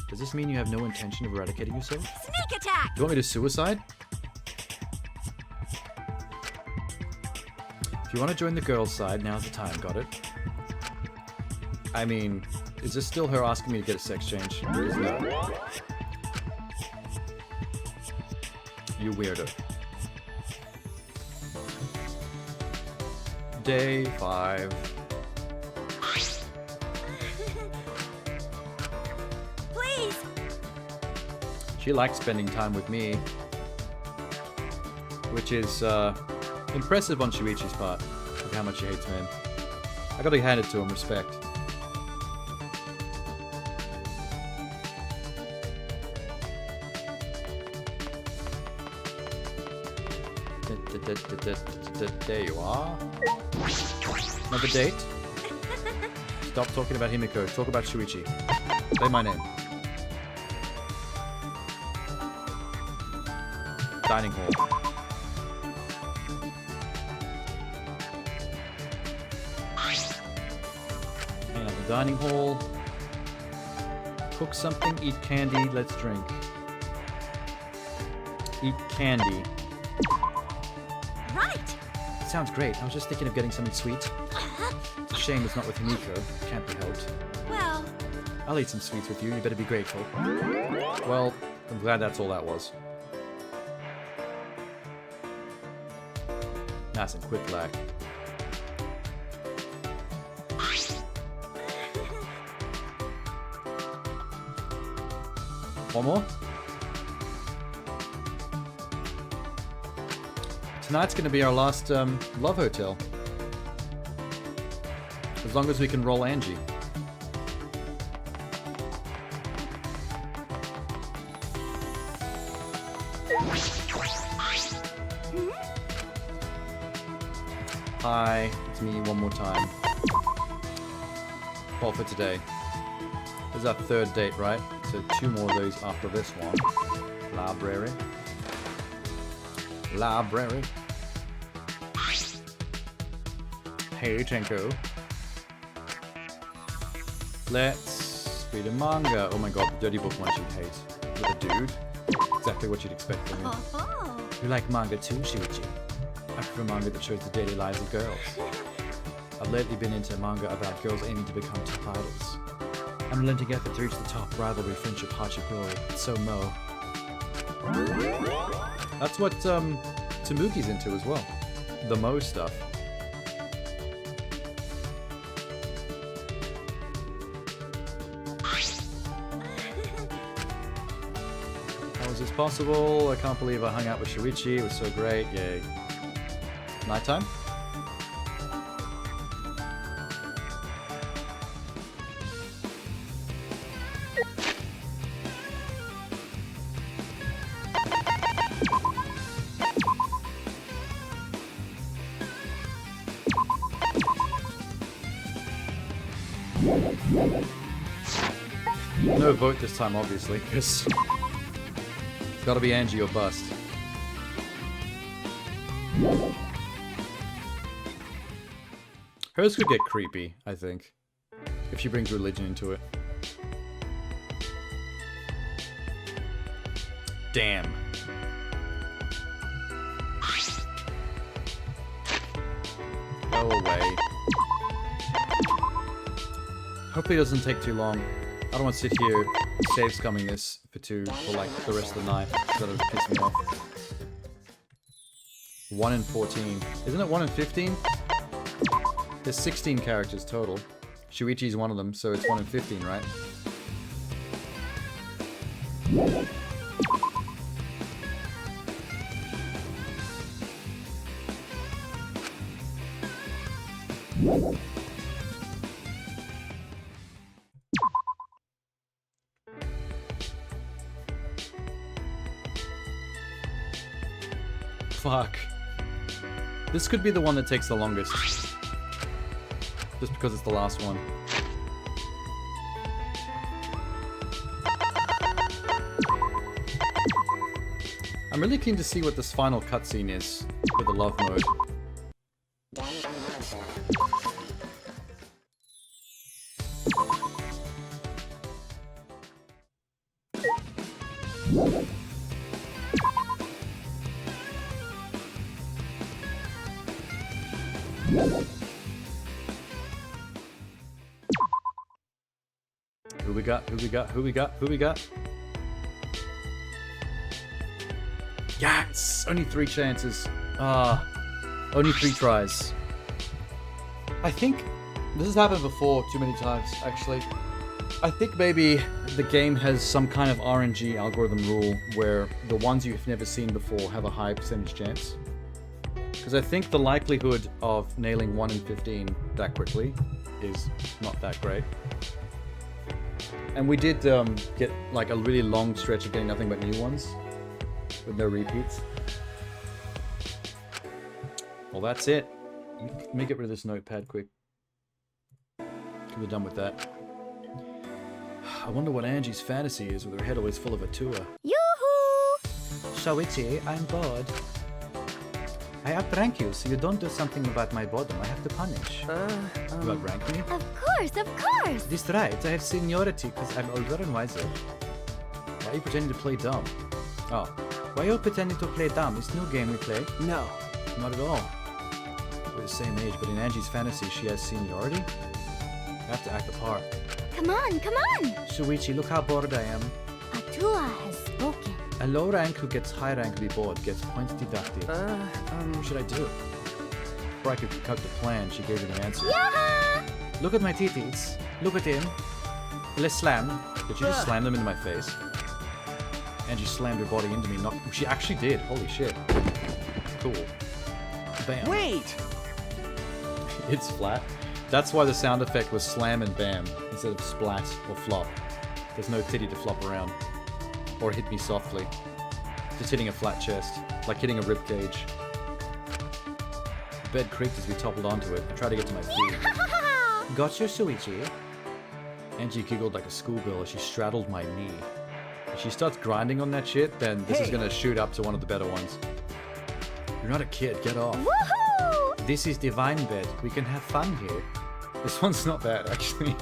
[SPEAKER 1] Does this mean you have no intention of eradicating yourself?
[SPEAKER 4] Sneak attack!
[SPEAKER 1] Do you want me to suicide? If you want to join the girls' side, now's the time, got it? I mean, is this still her asking me to get a sex change? No. You weirdo. Day 5.
[SPEAKER 4] Please!
[SPEAKER 1] She likes spending time with me. Which is, Impressive on Shuichi's part of how much he hates men. I gotta hand it to him, respect. There you are. Another date? Stop talking about Himiko. Talk about Shuichi. Say my name. Dining hall. Hang out the dining hall. Cook something, eat candy, let's drink. Eat candy.
[SPEAKER 2] Right.
[SPEAKER 1] Sounds great. I was just thinking of getting something sweet. It's a shame it's not with Himiko. Can't be helped.
[SPEAKER 2] Well,
[SPEAKER 1] I'll eat some sweets with you. You better be grateful. Well, I'm glad that's all that was. Nice and quick lag. One more? Tonight's gonna be our last love hotel. As long as we can roll Angie. Hi, it's me one more time. Well, for today. This is our third date, right? So 2 more of those after this one. Library. Library. Hey, Tenko. Let's read a manga. Oh my god, the dirty book one you'd hate. With a dude. Exactly what you'd expect from me.
[SPEAKER 2] oh.
[SPEAKER 1] You like manga too, Shuichi? I prefer manga that shows the daily lives of girls. I've lately been into manga about girls aiming to become top idols. Unrelenting effort to reach the top, rivalry, friendship, hardship, glory. It's so Mo. That's what Tamuki's into as well. The Mo stuff. How was this possible? I can't believe I hung out with Shuichi. It was so great. Yay. Nighttime? No vote this time, obviously, because it's gotta be Angie or bust. Hers could get creepy, I think, if she brings religion into it. Damn. Go away. Hopefully it doesn't take too long. I don't want to sit here save scumming this for like the rest of the night. That'll piss me off. 1 in 14. Isn't it 1 in 15? There's 16 characters total. Shuichi's one of them, so it's 1 in 15, right? Fuck. This could be the one that takes the longest. Just because it's the last one. I'm really keen to see what this final cutscene is with the love mode. Who we got? Who we got? Who we got? Who we got? Yes! Only 3 chances. Only 3 tries. I think this has happened before too many times, actually. I think maybe the game has some kind of RNG algorithm rule where the ones you've never seen before have a high percentage chance. Because I think the likelihood of nailing 1 in 15 that quickly is not that great. And we did get like a really long stretch of getting nothing but new ones with no repeats. Well, that's it. Let me get rid of this notepad quick. We're done with that. I wonder what Angie's fantasy is with her head always full of a tour.
[SPEAKER 4] Yoo-hoo!
[SPEAKER 1] Shoichi, I'm bored. I outrank you, so you don't do something about my boredom. I have to punish. You outrank me?
[SPEAKER 4] Of course, of course!
[SPEAKER 1] This right, I have seniority because I'm older and wiser. Why are you pretending to play dumb? Oh, why are you pretending to play dumb? It's new game we play.
[SPEAKER 3] No.
[SPEAKER 1] Not at all. We're the same age, but in Angie's fantasy, she has seniority? I have to act the part.
[SPEAKER 4] Come on, come on!
[SPEAKER 1] Shuichi, look how bored I am.
[SPEAKER 4] Atua has spoken.
[SPEAKER 1] A low rank who gets high rank to be bored gets points deducted. What should I do? Before I could concoct a plan, she gave me the answer.
[SPEAKER 4] Yaha!
[SPEAKER 1] Look at my titties. Look at him. Let's slam. Did you just slam them into my face? Angie slammed her body into me. She actually did. Holy shit. Cool. Bam.
[SPEAKER 3] Wait!
[SPEAKER 1] It's flat. That's why the sound effect was slam and bam instead of splat or flop. There's no titty to flop around. Or hit me softly. Just hitting a flat chest. Like hitting a ribcage. The bed creaked as we toppled onto it. I tried to get to my feet. Gotcha, Shuichi. Angie giggled like a schoolgirl as she straddled my knee. If she starts grinding on that shit, then this is gonna shoot up to one of the better ones. You're not a kid, get off.
[SPEAKER 4] Woohoo!
[SPEAKER 1] This is Divine Bed. We can have fun here. This one's not bad, actually.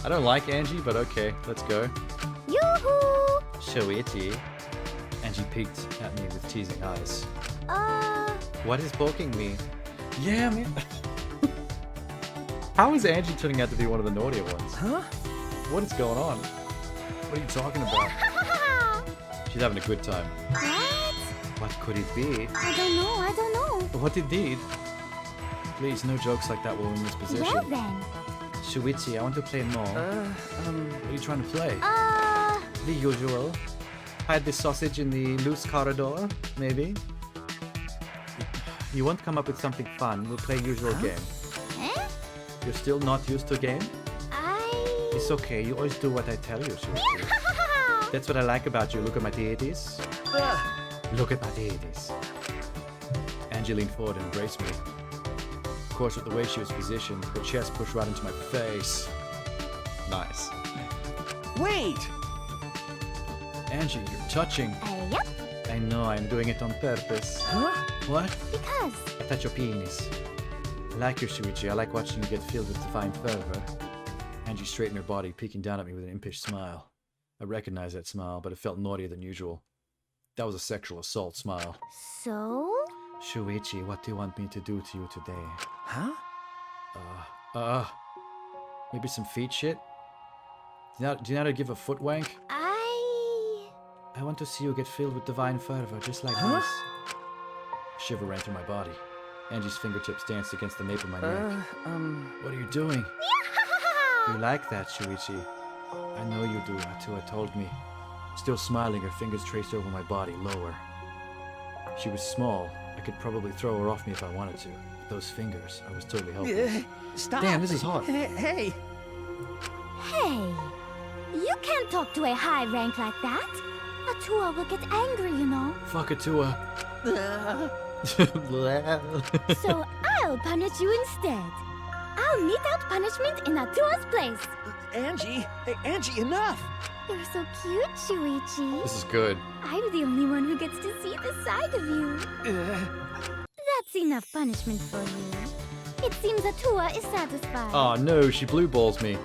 [SPEAKER 1] I don't like Angie, but okay, let's go.
[SPEAKER 4] Yoo-hoo!
[SPEAKER 1] Shoichi. Angie peeked at me with teasing eyes. What is poking me? Yeah, man. How is Angie turning out to be one of the naughtier ones?
[SPEAKER 3] Huh?
[SPEAKER 1] What is going on? What are you talking about? She's having a good time.
[SPEAKER 4] What?
[SPEAKER 1] What could it be?
[SPEAKER 4] I don't know, I don't know.
[SPEAKER 1] What indeed? Please, no jokes like that while in this position.
[SPEAKER 4] Well then.
[SPEAKER 1] Shuichi, I want to play more. What are you trying to play? The usual. Hide the sausage in the loose corridor, maybe? You want to come up with something fun, we'll play usual game.
[SPEAKER 4] Eh?
[SPEAKER 1] You're still not used to a game? It's okay, you always do what I tell you, Shuichi. That's what I like about you. Look at my deities. Look at my deities. Angie leaned forward and embraced me. Of course, with the way she was positioned, her chest pushed right into my face. Nice.
[SPEAKER 3] Wait!
[SPEAKER 1] Angie, you're touching.
[SPEAKER 4] Yep,
[SPEAKER 1] I know, I'm doing it on purpose.
[SPEAKER 3] Huh?
[SPEAKER 1] What?
[SPEAKER 4] because.
[SPEAKER 1] I touch your penis. I like your Shuichi. I like watching you get filled with divine fervor. Angie straightened her body, peeking down at me with an impish smile. I recognized that smile, but it felt naughtier than usual. That was a sexual assault smile.
[SPEAKER 4] So?
[SPEAKER 1] Shuichi, what do you want me to do to you today?
[SPEAKER 3] Huh?
[SPEAKER 1] Maybe some feet shit? Do you know how to give a foot wank? I want to see you get filled with divine fervor, just like this. A shiver ran through my body. Angie's fingertips danced against the nape of my neck. What are you doing? You like that, Shuichi? I know you do, Atua told me. Still smiling, her fingers traced over my body, lower. She was small. I could probably throw her off me if I wanted to. With those fingers, I was totally helpless.
[SPEAKER 3] Stop!
[SPEAKER 1] Damn, this is hot.
[SPEAKER 3] Hey!
[SPEAKER 4] Hey, you can't talk to a high rank like that. Atua will get angry, you know.
[SPEAKER 1] Fuck Atua.
[SPEAKER 4] So I'll punish you instead. I'll mete out punishment in Atua's place.
[SPEAKER 3] Angie! Hey, Angie, enough!
[SPEAKER 4] You're so cute, Shuichi.
[SPEAKER 1] This is good.
[SPEAKER 4] I'm the only one who gets to see the side of you. That's enough punishment for you. It seems Atua is satisfied.
[SPEAKER 1] Oh no, she blue balls me.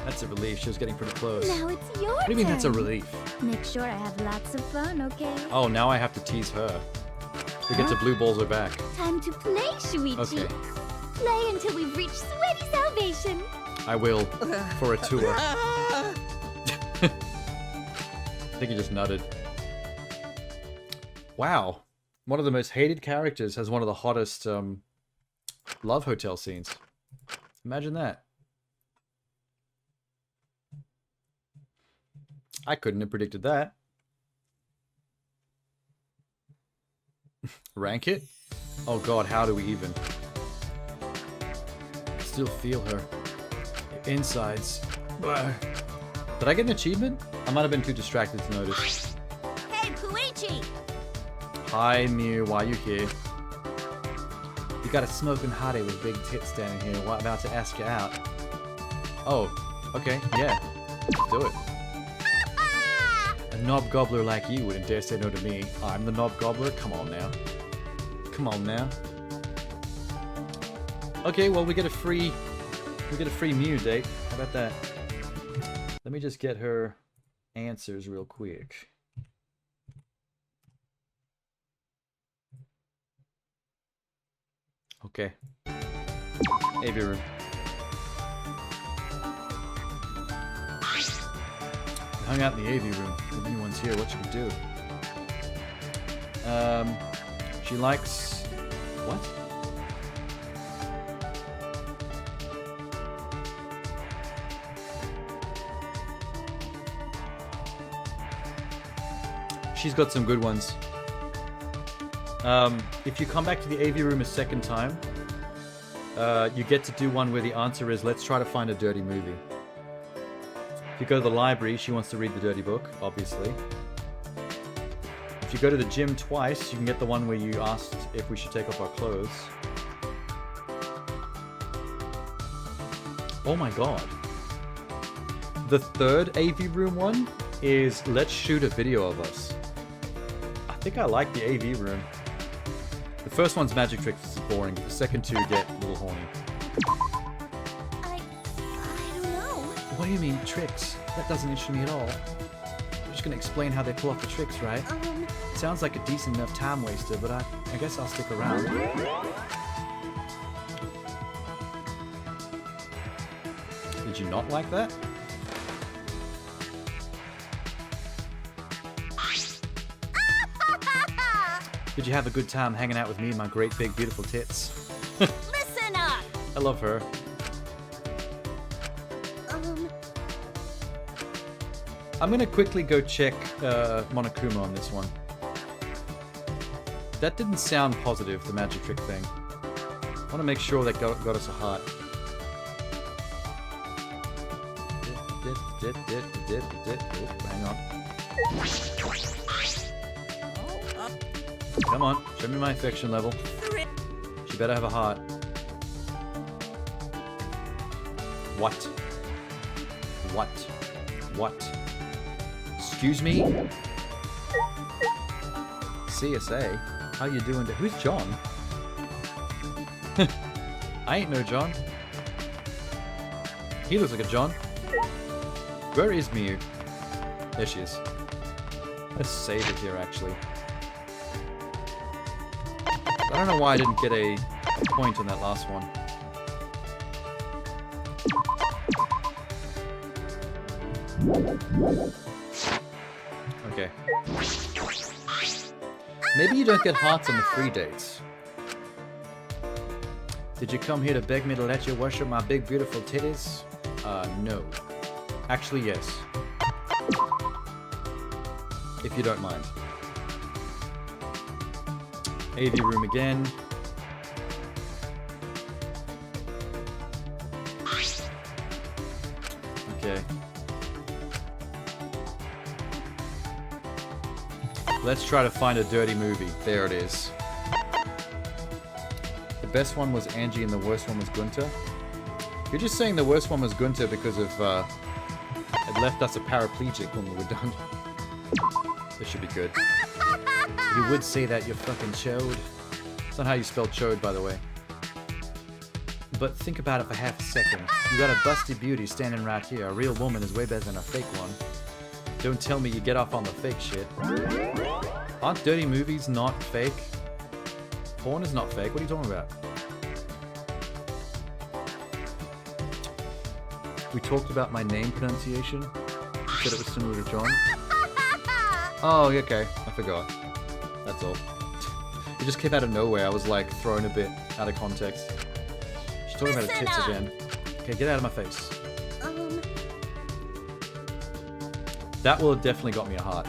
[SPEAKER 1] That's a relief. She was getting pretty close.
[SPEAKER 4] Now it's your
[SPEAKER 1] What do you mean
[SPEAKER 4] turn.
[SPEAKER 1] that's a relief?
[SPEAKER 4] Make sure I have lots of fun, okay?
[SPEAKER 1] Oh, now I have to tease her. We get to blue balls her back.
[SPEAKER 4] Time to play, Shuichi.
[SPEAKER 1] Okay.
[SPEAKER 4] Play until we've reached sweaty salvation.
[SPEAKER 1] I will. For a tour.
[SPEAKER 3] Ah!
[SPEAKER 1] I think he just nutted. Wow. One of the most hated characters has one of the hottest love hotel scenes. Imagine that. I couldn't have predicted that. Rank it? Oh god, how do we even? Still feel her insides. Ugh. Did I get an achievement? I might have been too distracted to notice.
[SPEAKER 4] Hey, Puichi!
[SPEAKER 1] Hi, Mew. Why are you here? You got a smoking hottie with big tits standing here. What about to ask you out? Oh, okay, yeah. Let's do it. A knob gobbler like you wouldn't dare say no to me. I'm the knob gobbler? Come on now. Come on now. Okay, well we get a free Mew date. How about that? Let me just get her answers real quick. Okay. AV room. Hung out in the AV room. If anyone's here, what should we do? She likes... What? She's got some good ones. If you come back to the AV room a second time, you get to do one where the answer is, let's try to find a dirty movie. If you go to the library, she wants to read the dirty book, obviously. If you go to the gym twice, you can get the one where you asked if we should take off our clothes. Oh my god. The third AV room one is, let's shoot a video of us. I think I like the AV room. The first one's magic tricks, is boring, but the second two get a little horny.
[SPEAKER 4] I don't know.
[SPEAKER 1] What do you mean, tricks? That doesn't interest me at all. You're just gonna explain how they pull off the tricks, right? Sounds like a decent enough time waster, but I guess I'll stick around. Did you not like that? Did you have a good time hanging out with me and my great big beautiful tits?
[SPEAKER 4] Listen up!
[SPEAKER 1] I love her. I'm gonna quickly go check Monokuma on this one. That didn't sound positive, the magic trick thing. I want to make sure that got us a heart. Oh, hang on. Come on, show me my affection level. She better have a heart. What? What? What? Excuse me? CSA? How you doing? Who's John? I ain't no John. He looks like a John. Where is Miyu? There she is. Let's save it here, actually. I don't know why I didn't get a point on that last one. Okay. Maybe you don't get hearts on the free dates. Did you come here to beg me to let you worship my big beautiful titties? No. Actually, yes. If you don't mind. AV room again. Okay. Let's try to find a dirty movie. There it is. The best one was Angie and the worst one was Gunter. You're just saying the worst one was Gunter because of, it left us a paraplegic when we were done. This should be good. You would say that, you fucking chode. It's not how you spell chode, by the way. But think about it for half a second. You got a busty beauty standing right here. A real woman is way better than a fake one. Don't tell me you get off on the fake shit. Aren't dirty movies not fake? Porn is not fake. What are you talking about? We talked about my name pronunciation. You said it was similar to John. Oh, okay. I forgot. That's all. It just came out of nowhere. I was like thrown a bit out of context. She's talking about her tits again. Okay, get out of my face. That will have definitely got me a heart.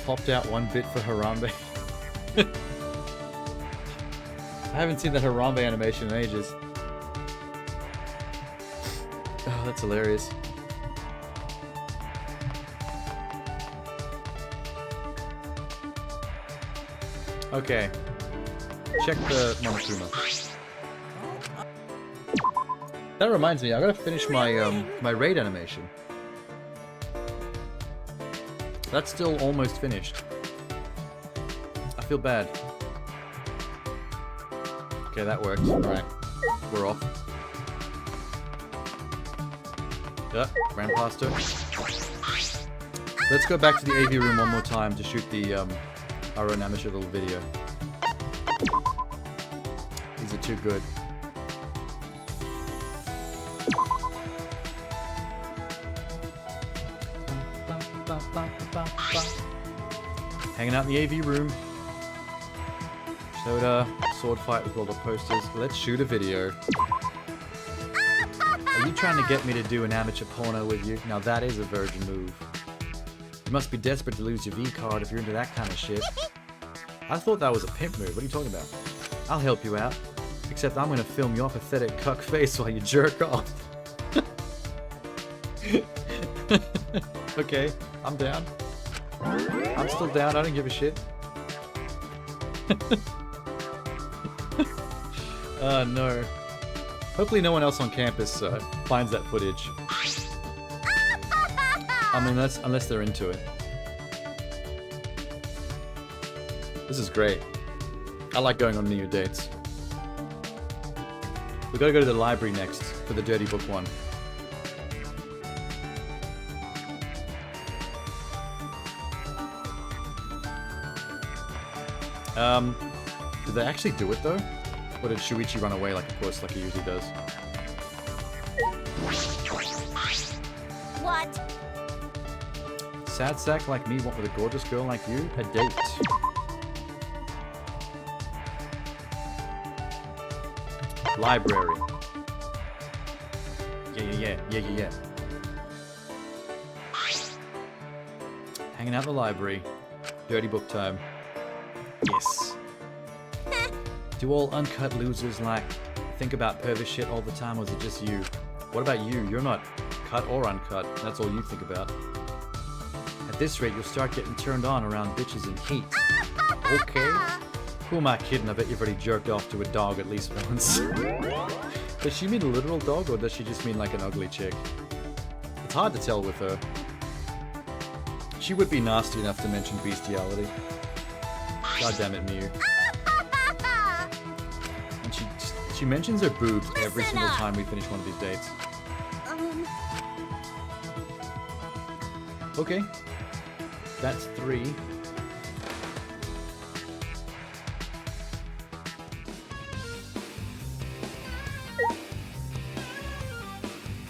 [SPEAKER 1] popped out one bit for Harambe. I haven't seen that Harambe animation in ages. Oh, that's hilarious. Okay. Check the Monokuma. That reminds me, I gotta finish my my raid animation. That's still almost finished. I feel bad. Okay, that works. Alright. We're off. Ran past her. Let's go back to the AV room one more time to shoot the our own amateur little video. These are too good. Hanging out in the AV room. Soda, sword fight with all the posters. Let's shoot a video. Are you trying to get me to do an amateur porno with you? Now that is a virgin move. You must be desperate to lose your V card if you're into that kind of shit. I thought that was a pimp move. What are you talking about? I'll help you out. Except I'm gonna film your pathetic cuck face while you jerk off. Okay, I'm down. I'm still down, I don't give a shit. Oh no. Hopefully no one else on campus finds that footage. I mean, unless they're into it. This is great. I like going on new dates. We gotta go to the library next for the dirty book one. Did they actually do it though? Or did Shuichi run away like, of course, like he usually does?
[SPEAKER 4] What?
[SPEAKER 1] Sad sack like me want with a gorgeous girl like you? A date. Library. Yeah. Hanging out in the library. Dirty book time. Yes. Do all uncut losers like think about pervy shit all the time, or is it just you? What about you? You're not cut or uncut. That's all you think about. At this rate, you'll start getting turned on around bitches in heat. Okay. Who am I kidding? I bet you've already jerked off to a dog at least once. Does she mean a literal dog, or does she just mean like an ugly chick? It's hard to tell with her. She would be nasty enough to mention bestiality. God damn it, Mew. And she mentions her boobs every single time we finish one of these dates. Okay. That's 3.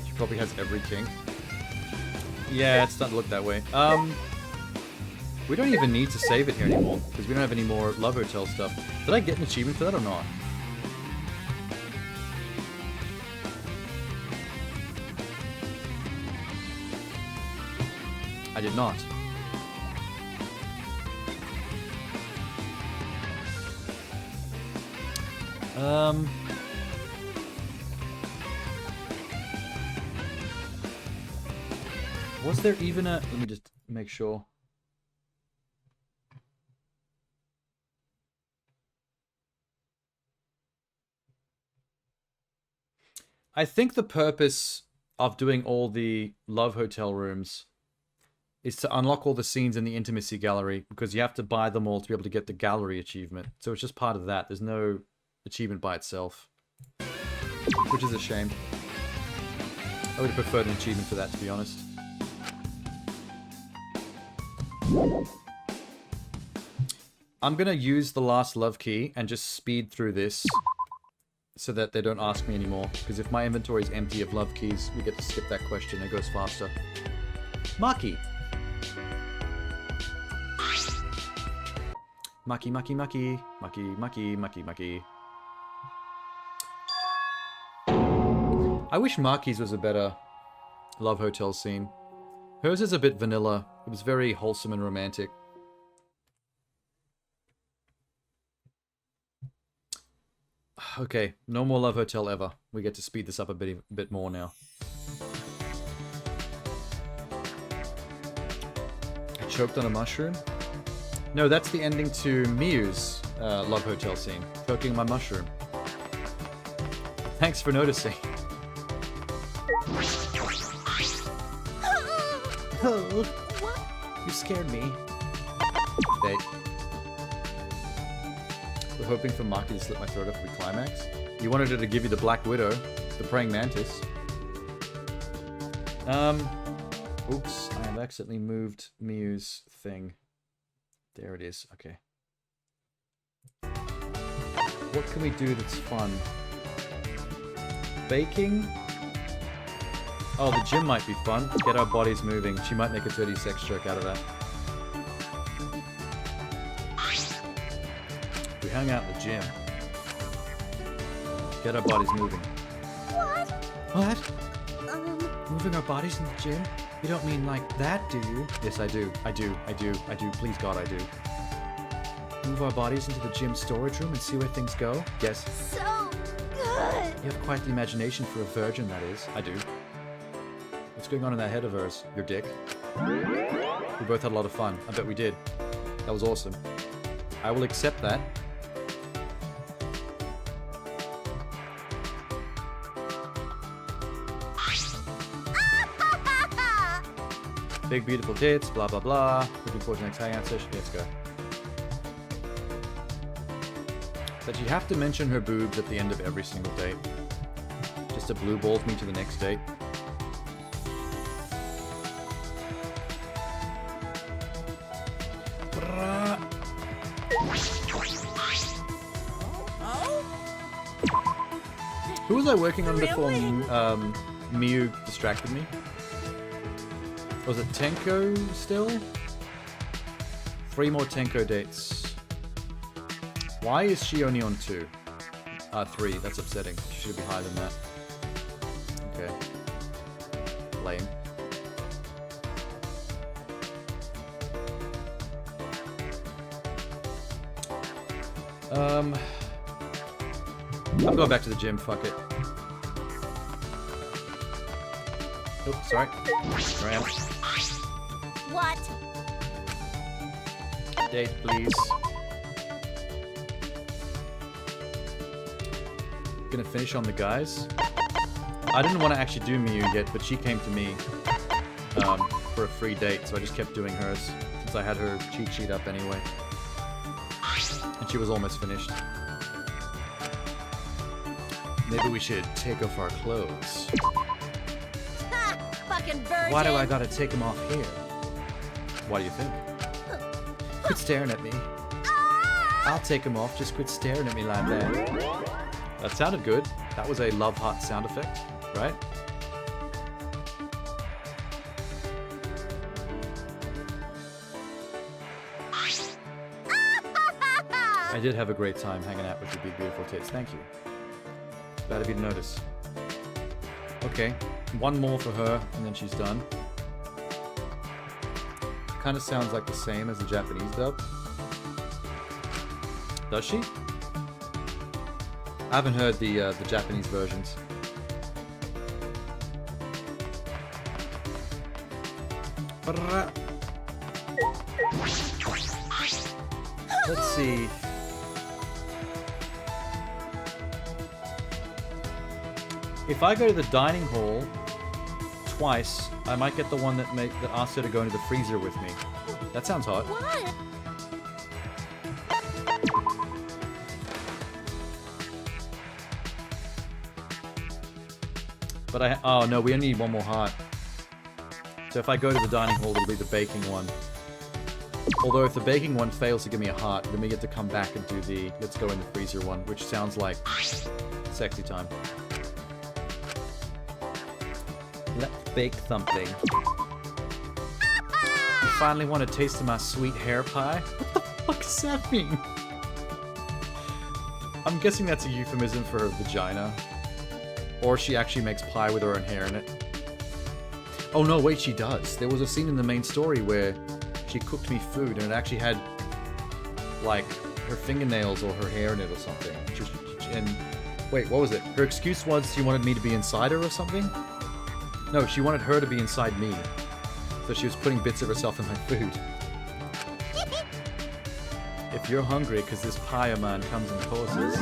[SPEAKER 1] She probably has every kink. Yeah, it's starting to look that way. We don't even need to save it here anymore, because we don't have any more Love Hotel stuff. Did I get an achievement for that or not? I did not. Was there even a... Let me just make sure. I think the purpose of doing all the Love Hotel rooms is to unlock all the scenes in the Intimacy Gallery, because you have to buy them all to be able to get the gallery achievement. So it's just part of that. There's no achievement by itself, which is a shame. I would have preferred an achievement for that, to be honest. I'm going to use the last love key and just speed through this so that they don't ask me anymore. Because if my inventory is empty of love keys, we get to skip that question. It goes faster. Maki. Maki, Maki, Maki. Maki, Maki, Maki, Maki. I wish Maki's was a better Love Hotel scene. Hers is a bit vanilla. It was very wholesome and romantic. Okay, no more Love Hotel ever. We get to speed this up a bit more now. I choked on a mushroom? No, that's the ending to Miyu's Love Hotel scene. Choking my mushroom. Thanks for noticing. Oh, you scared me. Bait. We're hoping for Maki to slit my throat off the climax. You wanted her to give you the Black Widow, the praying mantis. Oops, I have accidentally moved Miyu's thing. There it is, okay. What can we do that's fun? Baking? Oh, the gym might be fun. Get our bodies moving. She might make a dirty sex joke out of that. We hung out in the gym. Get our bodies moving.
[SPEAKER 4] What?
[SPEAKER 1] What? Moving our bodies in the gym? You don't mean like that, do you? Yes, I do. I do. Please, God, I do. Move our bodies into the gym storage room and see where things go? Yes.
[SPEAKER 4] So good.
[SPEAKER 1] You have quite the imagination for a virgin, that is. I do. What's going on in that head of hers? Your dick? We both had a lot of fun. I bet we did. That was awesome. I will accept that. Big beautiful tits, blah blah blah. Looking forward to the next hangout session. Let's go. But you have to mention her boobs at the end of every single date. Just to blue balls me to the next date. Who was I working on before Miyu distracted me? Was it Tenko still? 3 more Tenko dates. Why is she only on 2? 3, that's upsetting. She should be higher than that. Okay. Lame. I'm going back to the gym, fuck it. Oh, sorry. There I am.
[SPEAKER 4] What?
[SPEAKER 1] Date, please. Gonna finish on the guys. I didn't want to actually do Miyu yet, but she came to me for a free date, so I just kept doing hers, since I had her cheat sheet up anyway. And she was almost finished. Maybe we should take off our clothes.
[SPEAKER 4] Ha! Fucking virgin!
[SPEAKER 1] Why do I gotta take them off here? Why do you think? Quit staring at me. I'll take them off, just quit staring at me like that. That sounded good. That was a love heart sound effect, right? I did have a great time hanging out with your big beautiful tits. Thank you. Bad of you to notice. Okay, one more for her, and then she's done. Kind of sounds like the same as the Japanese dub. Does she? I haven't heard the Japanese versions. Let's see. If I go to the dining hall twice, I might get the one that asks her to go into the freezer with me. That sounds hot.
[SPEAKER 4] What?
[SPEAKER 1] But oh no, we only need one more heart. So if I go to the dining hall, it'll be the baking one. Although if the baking one fails to give me a heart, then we get to come back and do the let's go in the freezer one, which sounds like sexy time. Let's bake something. You finally want a taste of my sweet hair pie? What the fuck does that mean? I'm guessing that's a euphemism for her vagina. Or she actually makes pie with her own hair in it. Oh no, wait, she does. There was a scene in the main story where she cooked me food and it actually had, like, her fingernails or her hair in it or something. And Wait, what was it? Her excuse was she wanted me to be inside her or something? No, she wanted her to be inside me. So she was putting bits of herself in my food. If you're hungry because this pie man comes in courses.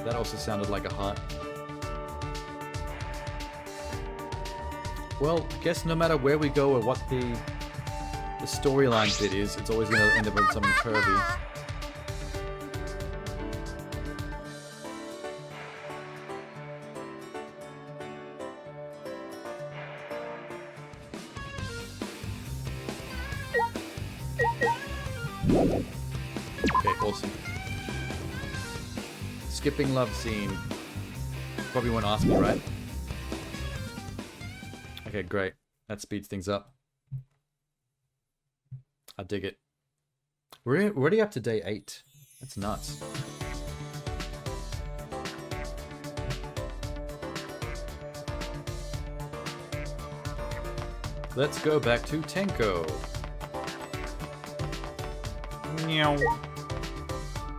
[SPEAKER 1] That also sounded like a heart. Well, I guess no matter where we go or what the storyline bit is, it's always going to end up with something curvy. Okay, awesome. Skipping love scene. Probably won't ask me, right? Okay, great. That speeds things up. I dig it. We're already up to day 8. That's nuts. Let's go back to Tenko. Meow.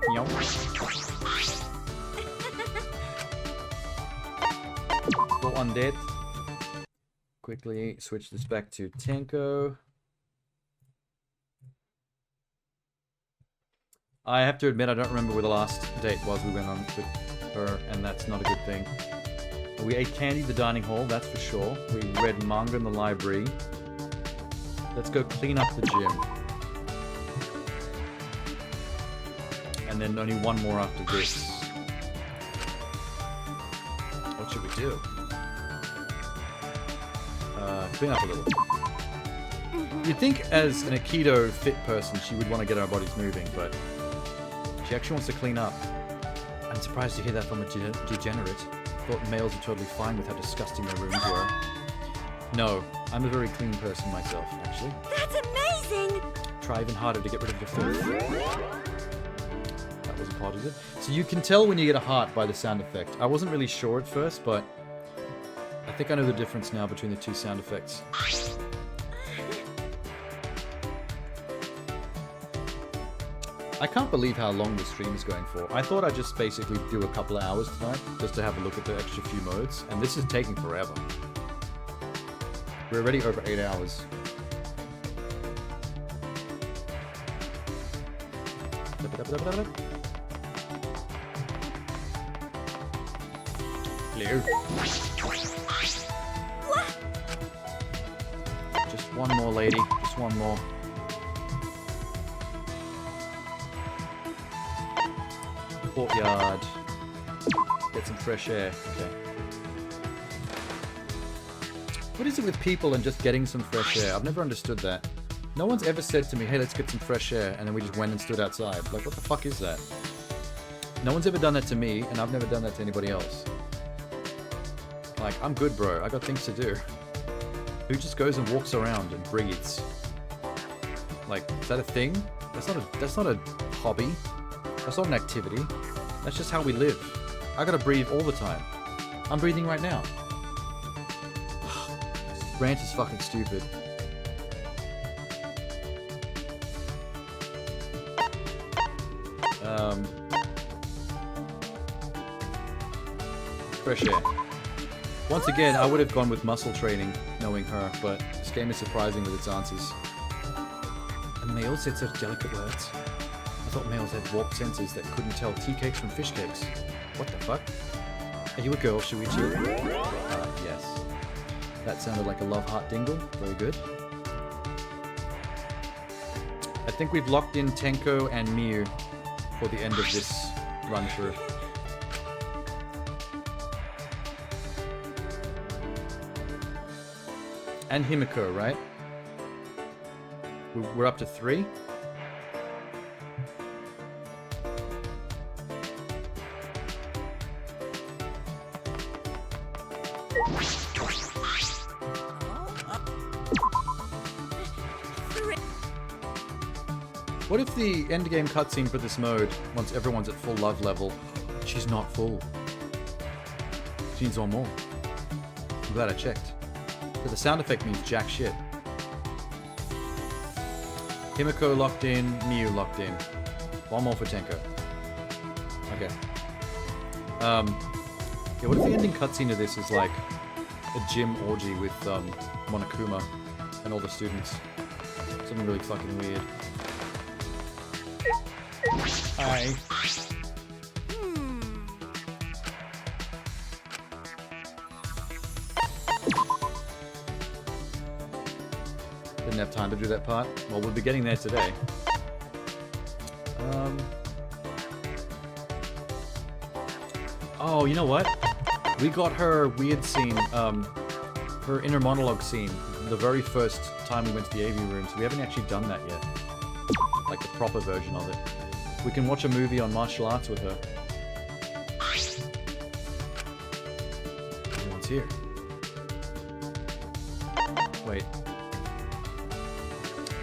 [SPEAKER 1] Meow. Go undead. Quickly switch this back to Tenko. I have to admit I don't remember where the last date was we went on with her, and that's not a good thing. We ate candy at the dining hall, that's for sure. We read manga in the library. Let's go clean up the gym. And then only one more after this. What should we do? Clean up a little. You'd think as an Aikido fit person she would want to get our bodies moving, but she actually wants to clean up. I'm surprised to hear that from a degenerate. Thought males were totally fine with how disgusting their rooms were. No, I'm a very clean person myself, actually.
[SPEAKER 4] That's amazing!
[SPEAKER 1] Try even harder to get rid of your filth. That was a positive. So you can tell when you get a heart by the sound effect. I wasn't really sure at first, but I think I know the difference now between the two sound effects. I can't believe how long this stream is going for. I thought I'd just basically do a couple of hours tonight, just to have a look at the extra few modes, and this is taking forever. We're already over 8 hours. Hello. Just one more, lady. Just one more. Courtyard. Get some fresh air. Okay. What is it with people and just getting some fresh air? I've never understood that. No one's ever said to me, hey, let's get some fresh air, and then we just went and stood outside. Like, what the fuck is that? No one's ever done that to me, and I've never done that to anybody else. Like, I'm good, bro. I got things to do. Who just goes and walks around and breathes? Like, is that a thing? That's not a hobby. That's not an activity. That's just how we live. I gotta breathe all the time. I'm breathing right now. Rant is fucking stupid. Fresh air. Once again, I would have gone with muscle training, knowing her, but this game is surprising with its answers. And males said such delicate words. I thought males had warped senses that couldn't tell tea cakes from fish cakes. What the fuck? Are you a girl, Shuichi? Yes. That sounded like a love heart dingle. Very good. I think we've locked in Tenko and Miu for the end of this run through. And Himiko, right? We're up to 3? What if the endgame cutscene for this mode, once everyone's at full love level, she's not full? She needs one more. I'm glad I checked. But the sound effect means jack shit. Himiko locked in, Miu locked in. One more for Tenko. Okay. Yeah, what if the ending cutscene of this is like a gym orgy with Monokuma and all the students? Something really fucking weird. Hi. Didn't have time to do that part. Well, we'll be getting there today. Oh, you know what? We got her weird scene, her inner monologue scene, the very first time we went to the AV room, so we haven't actually done that yet. Like the proper version of it. We can watch a movie on martial arts with her. Everyone's here. Wait.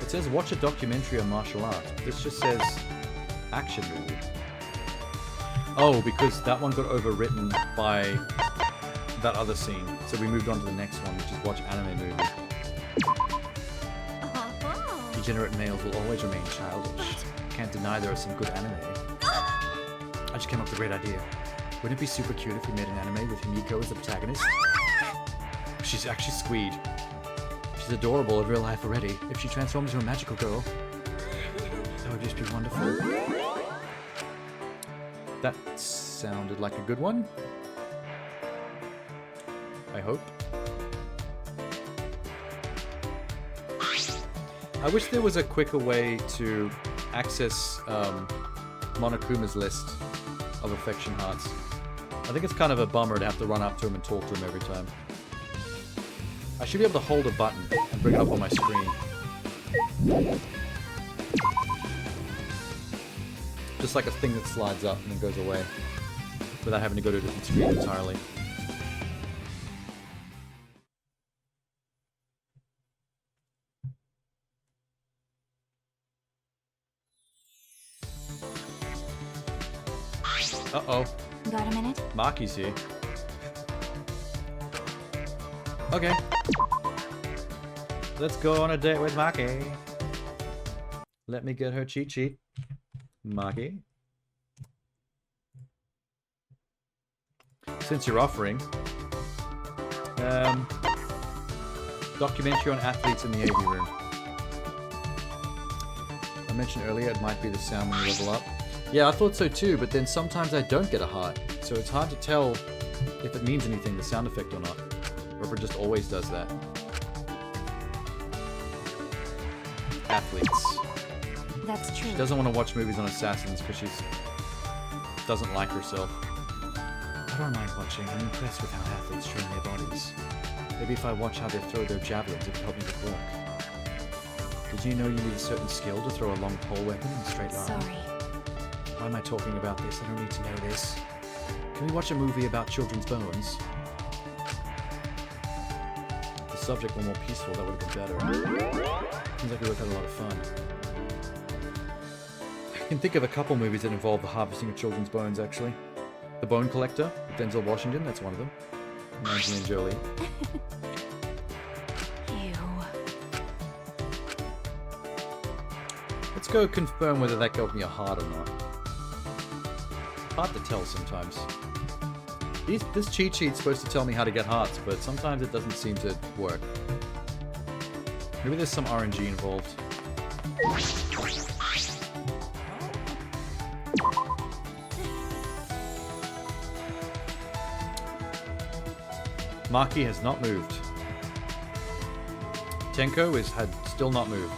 [SPEAKER 1] It says watch a documentary on martial arts. This just says action movie. Oh, because that one got overwritten by that other scene. So we moved on to the next one, which is watch anime movie. Degenerate males will always remain childish. Can't deny there are some good anime. I just came up with a great idea. Wouldn't it be super cute if we made an anime with Himiko as the protagonist? She's actually Squeed. She's adorable in real life already. If she transforms into a magical girl, that would just be wonderful. That sounded like a good one. I hope. I wish there was a quicker way to access Monokuma's list of affection hearts. I think it's kind of a bummer to have to run up to him and talk to him every time. I should be able to hold a button and bring it up on my screen. Just like a thing that slides up and then goes away. Without having to go to a different screen entirely. Uh-oh.
[SPEAKER 2] Got a minute?
[SPEAKER 1] Maki's here. Okay. Let's go on a date with Maki. Let me get her cheat sheet. Maki. Since you're offering. Documentary on athletes in the AV room. I mentioned earlier it might be the sound when you level up. Yeah, I thought so too, but then sometimes I don't get a heart. So it's hard to tell if it means anything, the sound effect or not. Or if it just always does that. Athletes.
[SPEAKER 2] That's true.
[SPEAKER 1] She doesn't want to watch movies on assassins because she doesn't like herself. I don't mind watching. I'm impressed with how athletes train their bodies. Maybe if I watch how they throw their javelins, it could help me with work. Did you know you need a certain skill to throw a long pole weapon in a straight line?
[SPEAKER 2] Sorry.
[SPEAKER 1] Why am I talking about this? I don't need to know this. Can we watch a movie about children's bones? If the subject were more peaceful, that would have been better. Seems like we would have had a lot of fun. I can think of a couple movies that involve the harvesting of children's bones, actually. The Bone Collector, with Denzel Washington, that's one of them. And Angelina Jolie.
[SPEAKER 2] Ew.
[SPEAKER 1] Let's go confirm whether that gave me a heart or not. Hard to tell sometimes. This cheat sheet's supposed to tell me how to get hearts, but sometimes it doesn't seem to work. Maybe there's some RNG involved. Maki has not moved. Tenko had still not moved.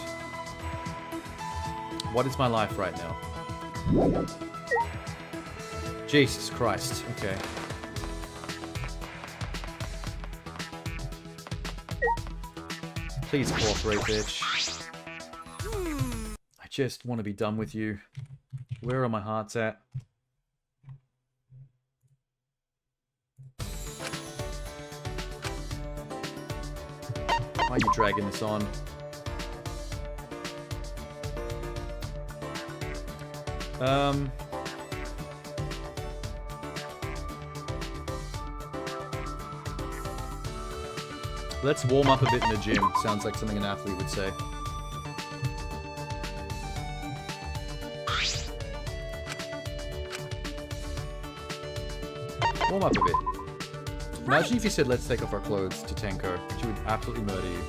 [SPEAKER 1] What is my life right now? Jesus Christ. Okay. Please cooperate, bitch. I just want to be done with you. Where are my hearts at? Why are you dragging this on? Let's warm up a bit in the gym. Sounds like something an athlete would say. Warm up a bit. Imagine if you said, let's take off our clothes to Tenko. She would absolutely murder you.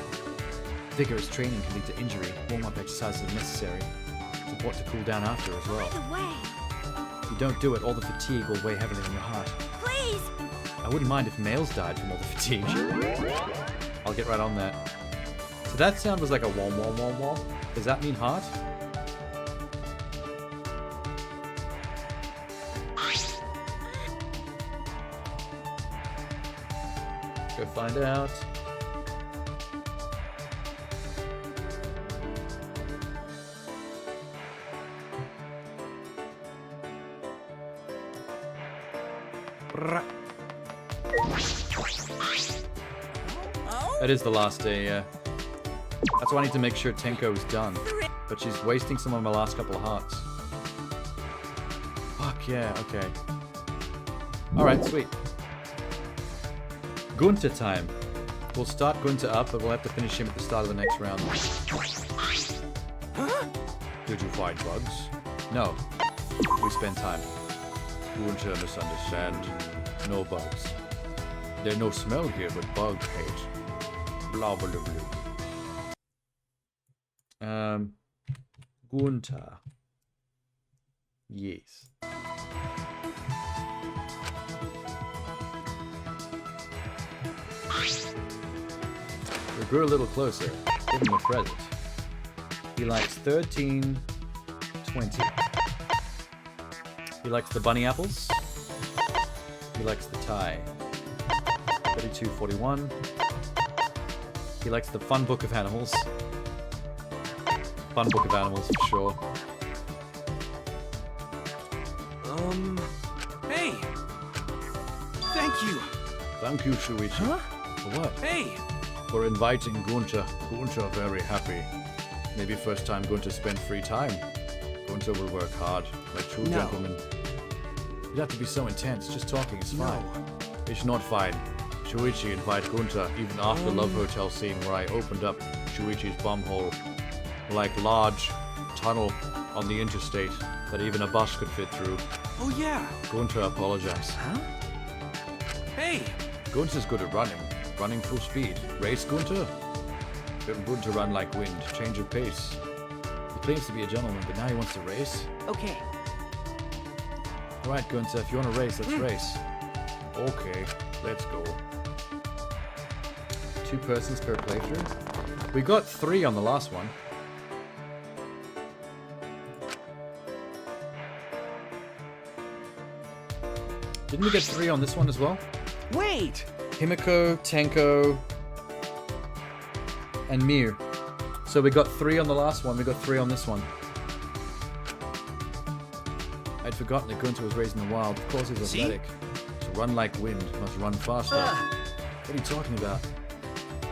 [SPEAKER 1] Vigorous training can lead to injury. Warm-up exercises are necessary. Support to cool down after as well.
[SPEAKER 4] By the way,
[SPEAKER 1] If you don't do it, all the fatigue will weigh heavily on your heart.
[SPEAKER 4] please!
[SPEAKER 1] I wouldn't mind if males died from all the fatigue. I'll get right on that. So that sound was like a wom wom wom wom. Does that mean heart? Go find out. It is the last day, yeah. That's why I need to make sure Tenko is done. But she's wasting some of my last couple of hearts. Fuck yeah, okay. Alright, sweet. Gunta time. We'll start Gunta up, but we'll have to finish him at the start of the next round. Did you find bugs? No. We spend time. Gunta misunderstand. No bugs. There's no smell here, but bug hate. Blah blah blah. Gunta. Yes. We grew a little closer. Give him a present. He likes 13, 20. He likes the bunny apples. He likes the tie. 32, 41. He likes the fun book of animals. Fun book of animals for sure.
[SPEAKER 3] Hey! Thank you!
[SPEAKER 1] Thank you, Shuichi.
[SPEAKER 3] Huh?
[SPEAKER 1] For what?
[SPEAKER 3] Hey!
[SPEAKER 1] For inviting Gunta. Gunta very happy. Maybe first time Gunta spent free time. Gunta will work hard, like true gentlemen. You'd have to be so intense, just talking is fine. It's not fine. Shuichi invited Gunta even after the Love Hotel scene where I opened up Shuichi's bumhole. Like large tunnel on the interstate that even a bus could fit through.
[SPEAKER 3] Oh yeah!
[SPEAKER 1] Gunta apologized.
[SPEAKER 3] Huh? Hey!
[SPEAKER 1] Gunta's good at running. Running full speed. Race Gunta? Get Gunta run like wind. Change of pace. He claims to be a gentleman, but now he wants to race?
[SPEAKER 3] Okay.
[SPEAKER 1] Alright, Gunta, if you want to race, let's race. Okay, let's go. 2 persons per playthrough? We got 3 on the last one. Didn't we get 3 on this one as well?
[SPEAKER 3] Wait!
[SPEAKER 1] Himiko, Tenko, and Mir. So we got 3 on the last one, we got 3 on this one. I'd forgotten that Gunta was raised in the wild. Of course he's athletic. To run like wind, must run faster. What are you talking about?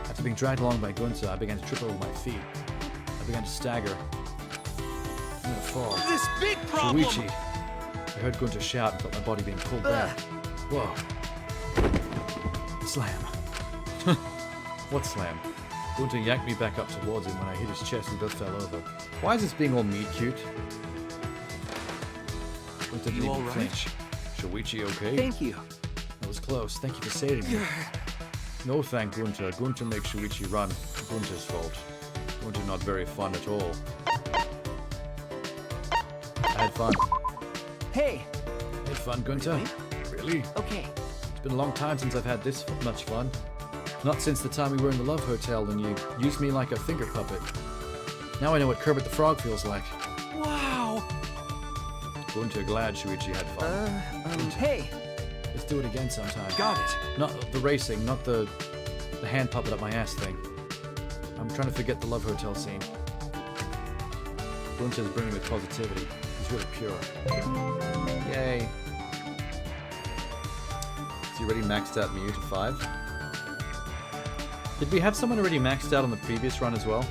[SPEAKER 1] After being dragged along by Gunta, I began to trip over my feet. I began to stagger. I'm gonna fall.
[SPEAKER 3] This big problem!
[SPEAKER 1] Shuichi! I heard Gunta shout and felt my body being pulled back. Whoa. Slam. What slam? Gunta yanked me back up towards him when I hit his chest and both fell over. Why is this being all meat cute? Gunta didn't even flinch. Shuichi okay?
[SPEAKER 3] Thank you.
[SPEAKER 1] That was close. Thank you for saving me. No thank Gunta. Gunta makes Shuichi run. Gunta's fault. Gunta not very fun at all. I had fun.
[SPEAKER 3] Hey!
[SPEAKER 1] Had fun, Gunta? Really?
[SPEAKER 3] Okay.
[SPEAKER 1] It's been a long time since I've had this much fun. Not since the time we were in the Love Hotel and you used me like a finger puppet. Now I know what Kermit the Frog feels like.
[SPEAKER 3] Wow!
[SPEAKER 1] Gunta glad Shuichi had fun.
[SPEAKER 3] Hey!
[SPEAKER 1] Let's do it again sometime.
[SPEAKER 3] Got it.
[SPEAKER 1] Not the racing, not the hand puppet up my ass thing. I'm trying to forget the Love Hotel scene. Gunta's brimming with positivity. He's really pure. Yay. Is he already maxed out Mew to 5? Did we have someone already maxed out on the previous run as well?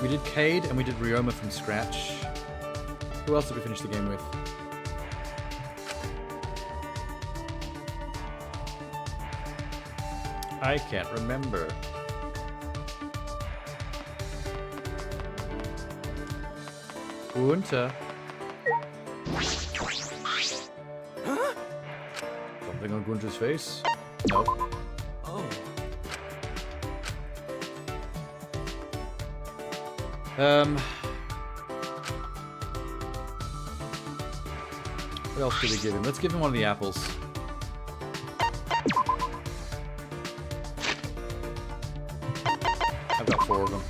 [SPEAKER 1] We did Cade and we did Ryoma from scratch. Who else did we finish the game with? I can't remember. Gunta. Something on Gunther's face? Nope.
[SPEAKER 3] Oh.
[SPEAKER 1] What else did we give him? Let's give him one of the apples. I've got 4 of them.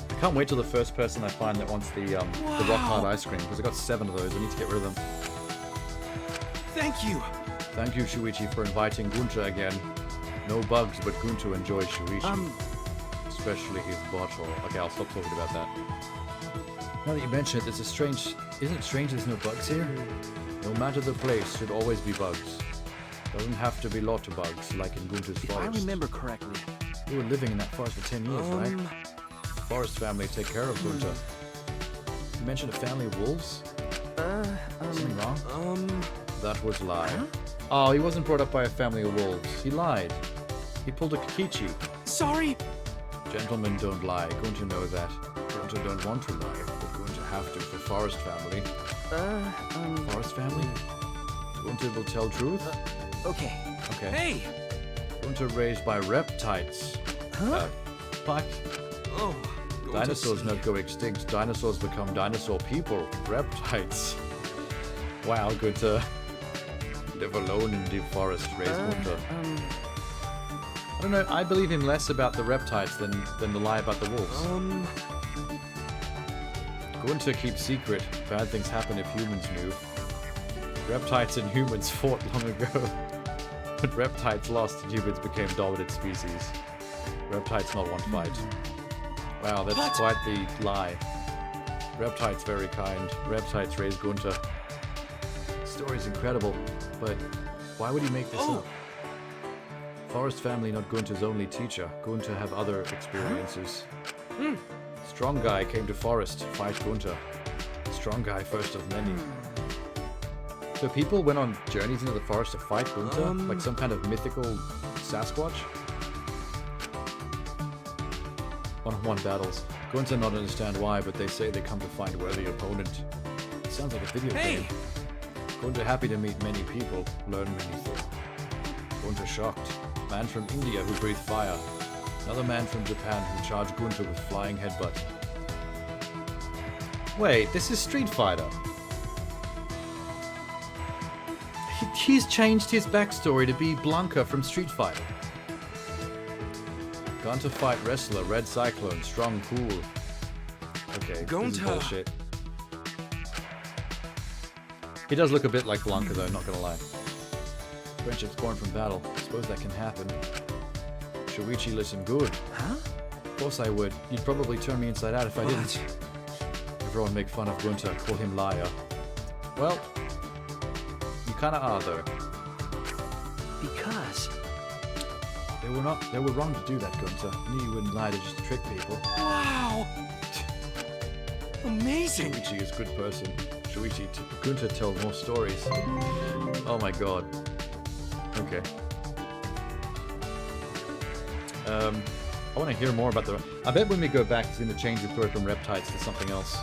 [SPEAKER 1] I can't wait till the first person I find that wants the rock hard ice cream, because I got 7 of those. I need to get rid of them.
[SPEAKER 3] Thank you.
[SPEAKER 1] Thank you, Shuichi, for inviting Gunther again. No bugs, but Gunther enjoys Shuichi. Especially his bottle. Okay, I'll stop talking about that. Now that you mention it, there's a strange... Isn't it strange there's no bugs here? No matter the place, should always be bugs. Doesn't have to be lot of bugs, like in Gunther's
[SPEAKER 3] If I
[SPEAKER 1] forest.
[SPEAKER 3] remember correctly.
[SPEAKER 1] You were living in that forest for 10 years, right? The forest family take care of Gunther. You mentioned a family of wolves? Something wrong? That was lie. Oh, he wasn't brought up by a family of wolves. He lied. He pulled a Kikichi.
[SPEAKER 3] Sorry.
[SPEAKER 1] Gentlemen don't lie. Gunther know that. Gunther don't want to lie, but Gunther have to for forest family. Forest family? Gunther will tell truth?
[SPEAKER 3] Okay.
[SPEAKER 1] Okay.
[SPEAKER 3] Hey!
[SPEAKER 1] Gunther raised by reptiles. What?
[SPEAKER 3] Oh.
[SPEAKER 1] Dinosaurs not go extinct. Dinosaurs become dinosaur people. Reptiles. Wow, Gunther. Live alone in the forest, raise Gunther. I don't know, I believe him less about the reptiles than the lie about the wolves. Gunther keeps secret. Bad things happen if humans knew. Reptiles and humans fought long ago. But reptiles lost and humans became dominant species. Reptiles not want to fight. Wow, that's quite the lie. Reptiles very kind. Reptiles raise Gunther. Story's incredible, but why would he make this up? Forest family not Gunther's only teacher. Gunther have other experiences. Strong guy came to forest to fight Gunther. Strong guy first of many. So people went on journeys into the forest to fight Gunther? Like some kind of mythical Sasquatch? One-on-one battles. Gunther not understand why, but they say they come to find a worthy opponent. It sounds like a video game. Gunther happy to meet many people, learn many things. Gunther shocked. Man from India who breathed fire. Another man from Japan who charged Gunther with flying headbutt. Wait, this is Street Fighter. He's changed his backstory to be Blanca from Street Fighter. Gone to fight wrestler, Red Cyclone, strong, cool. Okay, this is bullshit. He does look a bit like Blanca though, not gonna lie. Friendship's born from battle. Suppose that can happen. Shuichi, listen good.
[SPEAKER 3] Huh?
[SPEAKER 1] Of course I would. You'd probably turn me inside out if I didn't. Everyone make fun of Gunther, call him liar. Well, you kinda are though.
[SPEAKER 3] Because...
[SPEAKER 1] They were wrong to do that, Gunther. I knew you wouldn't lie to just trick people.
[SPEAKER 3] Wow! Amazing!
[SPEAKER 1] Shuichi is a good person. Shuichi, Gunther tell more stories. Oh my god. Okay. I want to hear more about the... I bet when we go back, it's going to change the story from reptiles to something else.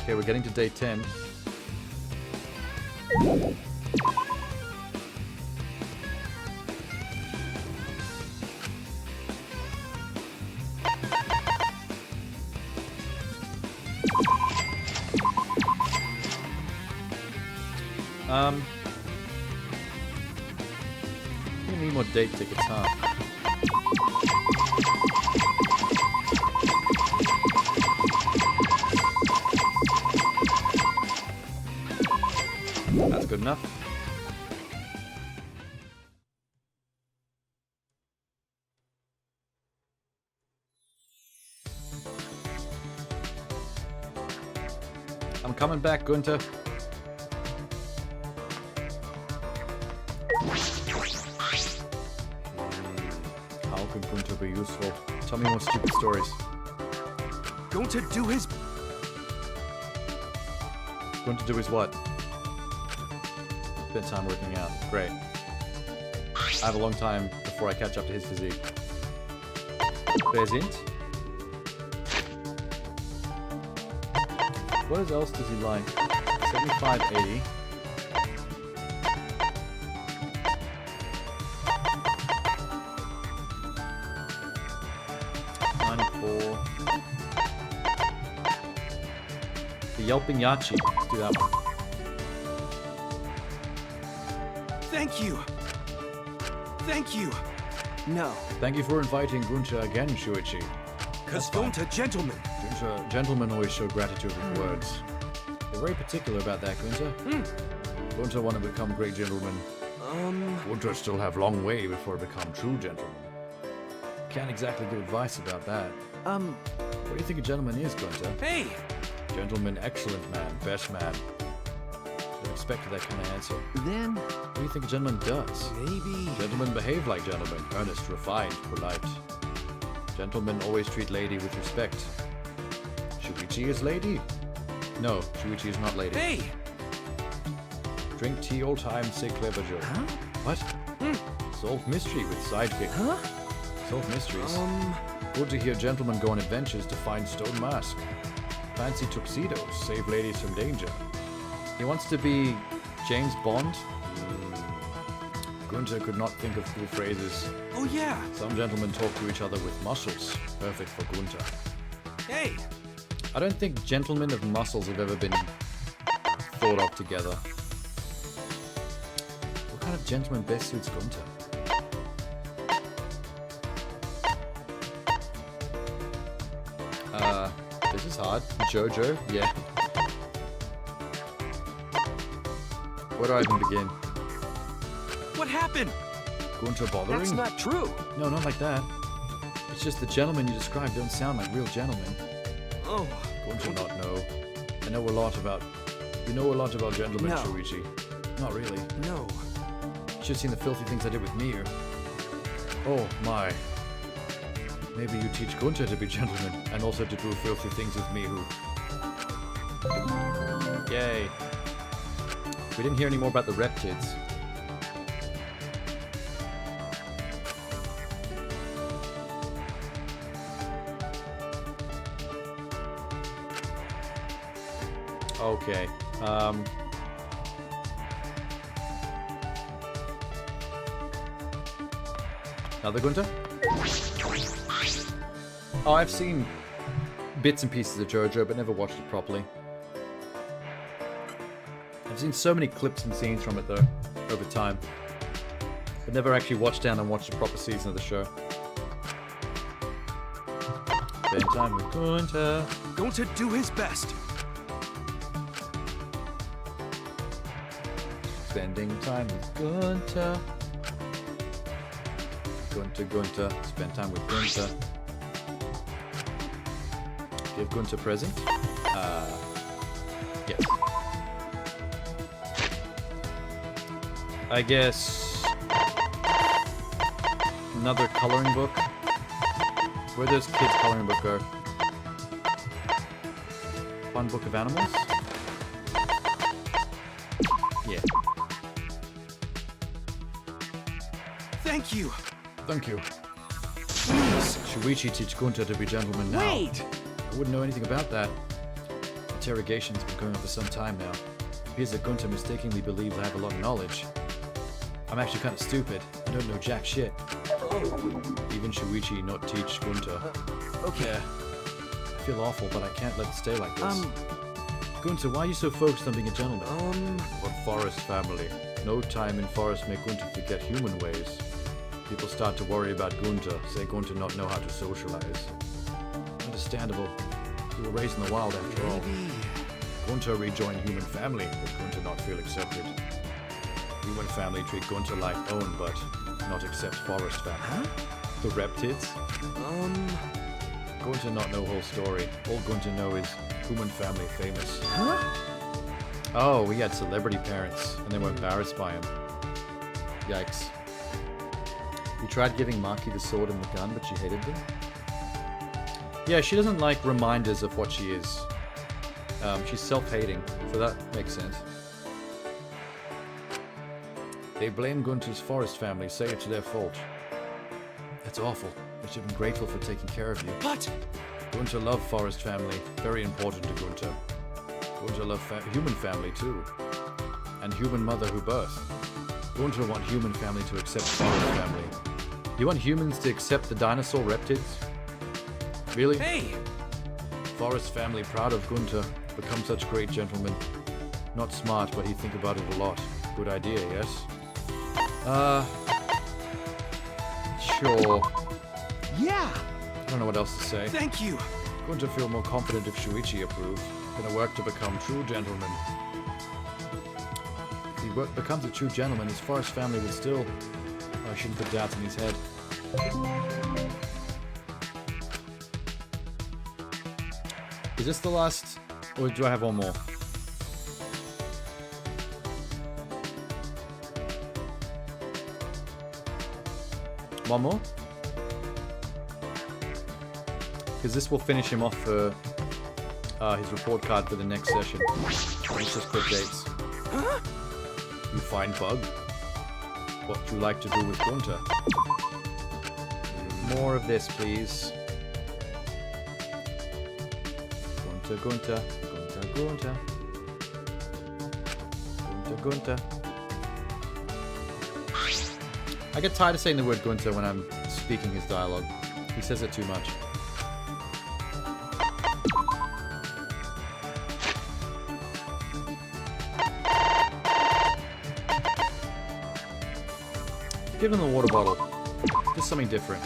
[SPEAKER 1] Okay, we're getting to day 10. We need more date tickets, huh? That's good enough. I'm coming back, Gunther. How can Gunther be useful? Tell me more stupid stories.
[SPEAKER 3] Going to do his...
[SPEAKER 1] Gunther do his what? Spend time working out. Great. I have a long time before I catch up to his physique. Wer sind? What else does he like? 75, 80. The Yelping Yachi. Let's do that one.
[SPEAKER 5] Thank you. Thank you. No.
[SPEAKER 1] Thank you for inviting Gunta again, Shuichi.
[SPEAKER 5] Cause Gunta, gentlemen.
[SPEAKER 1] Gentlemen always show gratitude with words. They're very particular about that, Gunta. Gunta want to become great gentlemen. Gunta still have long way before become true gentlemen. Can't exactly give advice about that. What do you think a gentleman is, Gunta?
[SPEAKER 5] Hey!
[SPEAKER 1] Gentleman, excellent man, best man. Don't expect that kind of answer.
[SPEAKER 3] Then,
[SPEAKER 1] What do you think a gentleman does?
[SPEAKER 5] Maybe.
[SPEAKER 1] Gentlemen behave like gentlemen, earnest, refined, polite. Gentlemen always treat lady with respect. Shuichi is lady? No, Shuichi is not lady.
[SPEAKER 5] Hey!
[SPEAKER 1] Drink tea all time, say clever joke.
[SPEAKER 3] huh?
[SPEAKER 1] What? Solve mystery with sidekick.
[SPEAKER 3] Huh?
[SPEAKER 1] Solve mysteries. Good to hear gentlemen go on adventures to find stone mask. Fancy tuxedos, save ladies from danger. He wants to be James Bond. Gunta could not think of cool phrases.
[SPEAKER 5] Oh yeah!
[SPEAKER 1] Some gentlemen talk to each other with muscles. Perfect for Gunta.
[SPEAKER 5] Hey!
[SPEAKER 1] I don't think gentlemen of muscles have ever been thought of together. What kind of gentleman best suits Gunta? This is hard. Jojo? Yeah. Where do I even begin?
[SPEAKER 5] What happened?
[SPEAKER 1] Gunta bothering?
[SPEAKER 5] That's not true.
[SPEAKER 1] No, not like that. It's just the gentlemen you described don't sound like real gentlemen.
[SPEAKER 5] Oh.
[SPEAKER 1] Gunta not know. I know a lot about... You know a lot about gentlemen,
[SPEAKER 5] No.
[SPEAKER 1] Shuichi. Not really.
[SPEAKER 5] No.
[SPEAKER 1] You should have seen the filthy things I did with Mir. Oh, my. Maybe you teach Gunta to be gentlemen, and also to do filthy things with Mihu. Yay. We didn't hear any more about the reptids. Okay. Another Gunta? Oh, I've seen bits and pieces of JoJo, but never watched it properly. I've seen so many clips and scenes from it, though, over time. But never actually watched down and watched a proper season of the show. Spend time with Gunta.
[SPEAKER 5] Going to do his best.
[SPEAKER 1] Spending time with Gunta. Gunta. Spend time with Gunta. Give Gunta a present? Yes. I guess... Another coloring book? Where does kids' coloring book go? Fun book of animals? Yeah.
[SPEAKER 5] Thank you.
[SPEAKER 1] Thank you. Shuichi teach Gunta to be gentleman now.
[SPEAKER 5] Wait!
[SPEAKER 1] I wouldn't know anything about that. Interrogation's been going on for some time now. It appears that Gunta mistakenly believes I have a lot of knowledge. I'm actually kind of stupid. I don't know jack shit. Even Shuichi not teach Gunta.
[SPEAKER 5] Okay.
[SPEAKER 1] Yeah. I feel awful, but I can't let it stay like this. Gunta, why are you so focused on being a gentleman? What forest family? No time in forest make Gunta forget human ways. People start to worry about Gunta, say Gunta not know how to socialize. Understandable. You were raised in the wild after all. Gunta rejoin human family, but Gunta not feel accepted. Human family treat Gunta like own, but not accept forest family.
[SPEAKER 3] Huh?
[SPEAKER 1] The reptids? Gunta not know whole story. All Gunta know is human family famous.
[SPEAKER 3] Huh?
[SPEAKER 1] Oh, we had celebrity parents, and they were embarrassed by him. Yikes. You tried giving Maki the sword and the gun, but she hated them? Yeah, she doesn't like reminders of what she is. She's self-hating, so that makes sense. They blame Gunta's forest family, say it's their fault. That's awful. They should have been grateful for taking care of you.
[SPEAKER 5] What?
[SPEAKER 1] Gunta loved forest family. Very important to Gunta. Gunter love human family too. And human mother who birth. Gunter want human family to accept forest family. You want humans to accept the dinosaur reptids? Really?
[SPEAKER 5] Hey!
[SPEAKER 1] Forest family proud of Gunter. Become such great gentlemen. Not smart, but he think about it a lot. Good idea, yes? Sure.
[SPEAKER 5] Yeah!
[SPEAKER 1] I don't know what else to say.
[SPEAKER 5] Thank you!
[SPEAKER 1] Going to feel more confident if Shuichi approves. Gonna work to become true gentleman. If he becomes a true gentleman, his forest family would still... I shouldn't put doubts in his head. Is this the last... or do I have one more? One more? Because this will finish him off for his report card for the next session. Let's just put dates.
[SPEAKER 5] Huh?
[SPEAKER 1] You find Bug? What do you like to do with Gunter? More of this, please. Gunter, Gunter, Gunter, Gunter. Gunter, Gunter. I get tired of saying the word Gunter when I'm speaking his dialogue. He says it too much. Give him the water bottle. Just something different.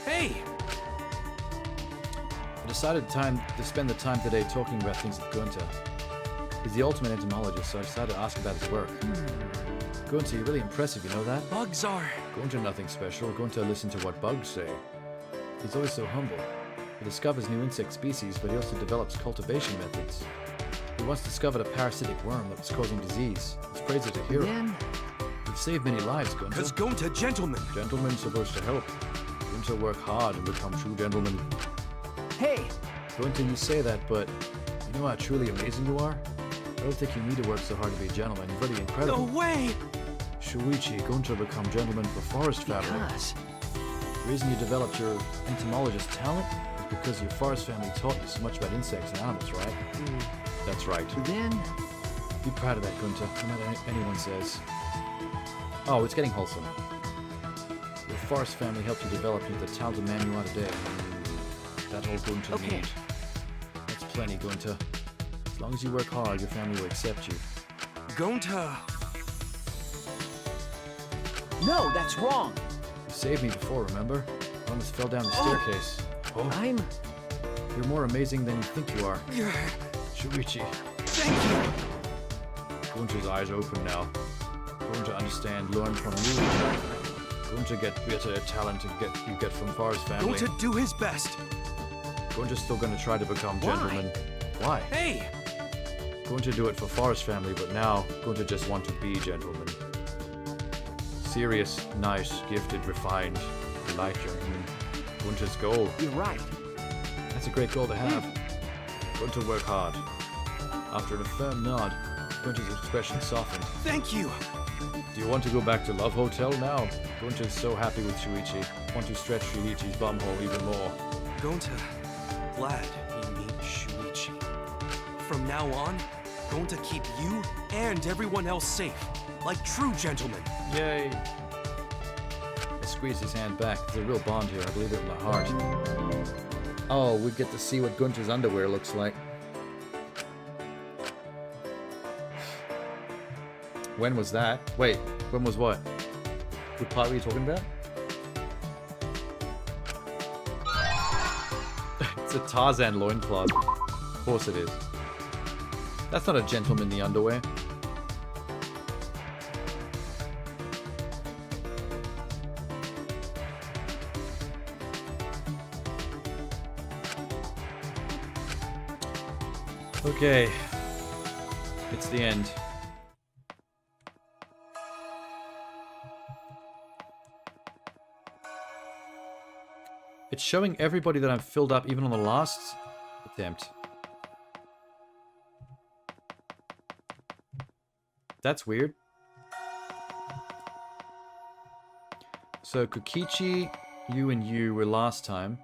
[SPEAKER 5] Hey!
[SPEAKER 1] I decided to spend the time today talking about things with Gunter. He's the ultimate entomologist, so I decided to ask about his work. Gunter, you're really impressive, you know that?
[SPEAKER 5] Bugs are...
[SPEAKER 1] Gunter nothing special. Gunter listen to what bugs say. He's always so humble. He discovers new insect species, but he also develops cultivation methods. He once discovered a parasitic worm that was causing disease. He's praised as a hero. You've saved many lives, Gunter.
[SPEAKER 5] Cause Gunter gentleman.
[SPEAKER 1] Gentlemen supposed to help. Gunter work hard and become true gentlemen.
[SPEAKER 3] Hey!
[SPEAKER 1] Gunter, you say that, but you know how truly amazing you are? I don't think you need to work so hard to be a gentleman. You're really incredible.
[SPEAKER 5] No way!
[SPEAKER 1] Shuichi, Gunter become gentleman for forest family.
[SPEAKER 3] Because...
[SPEAKER 1] The reason you developed your entomologist talent is because your forest family taught you so much about insects and animals, right? That's right.
[SPEAKER 3] Then...
[SPEAKER 1] Be proud of that, Gunter, no matter anyone says. Oh, it's getting wholesome. Your forest family helped you develop into the talented man you are today. That's all Gunter need. That's plenty, Gunter. As long as you work hard, your family will accept you.
[SPEAKER 5] Gunter...
[SPEAKER 3] No, that's wrong!
[SPEAKER 1] You saved me before, remember? I almost fell down the staircase. Oh,
[SPEAKER 3] I'm...
[SPEAKER 1] you're more amazing than you think you are. Shuichi.
[SPEAKER 5] Thank you!
[SPEAKER 1] Gunter's eyes open now. Gunter understand, learn from you. Gunter get better talent you get from forest family.
[SPEAKER 5] Gunter do his best.
[SPEAKER 1] Gunter's still gonna try to become gentleman. Why?
[SPEAKER 5] Hey!
[SPEAKER 1] Gunter do it for forest family, but now Gunter just want to be gentleman. Serious, nice, gifted, refined, polite gentleman. Gunter's goal.
[SPEAKER 3] You're right.
[SPEAKER 1] That's a great goal to have. Gunter work hard. After a firm nod, Gunter's expression softened.
[SPEAKER 5] Thank you!
[SPEAKER 1] Do you want to go back to Love Hotel now? Gunter's so happy with Shuichi. Want to stretch Shuichi's bumhole even more.
[SPEAKER 5] Gunter, glad you meet Shuichi. From now on, Gunter keep you and everyone else safe, like true gentlemen.
[SPEAKER 1] Yay! I squeezed his hand back. There's a real bond here, I believe it in my heart. Oh, we get to see what Gunter's underwear looks like. When was that? Wait, when was what? What part were you talking about? It's a Tarzan loincloth. Of course it is. That's not a gentlemanly underwear. Okay. It's the end. It's showing everybody that I've filled up even on the last attempt. That's weird. So Kokichi, you and you were last time.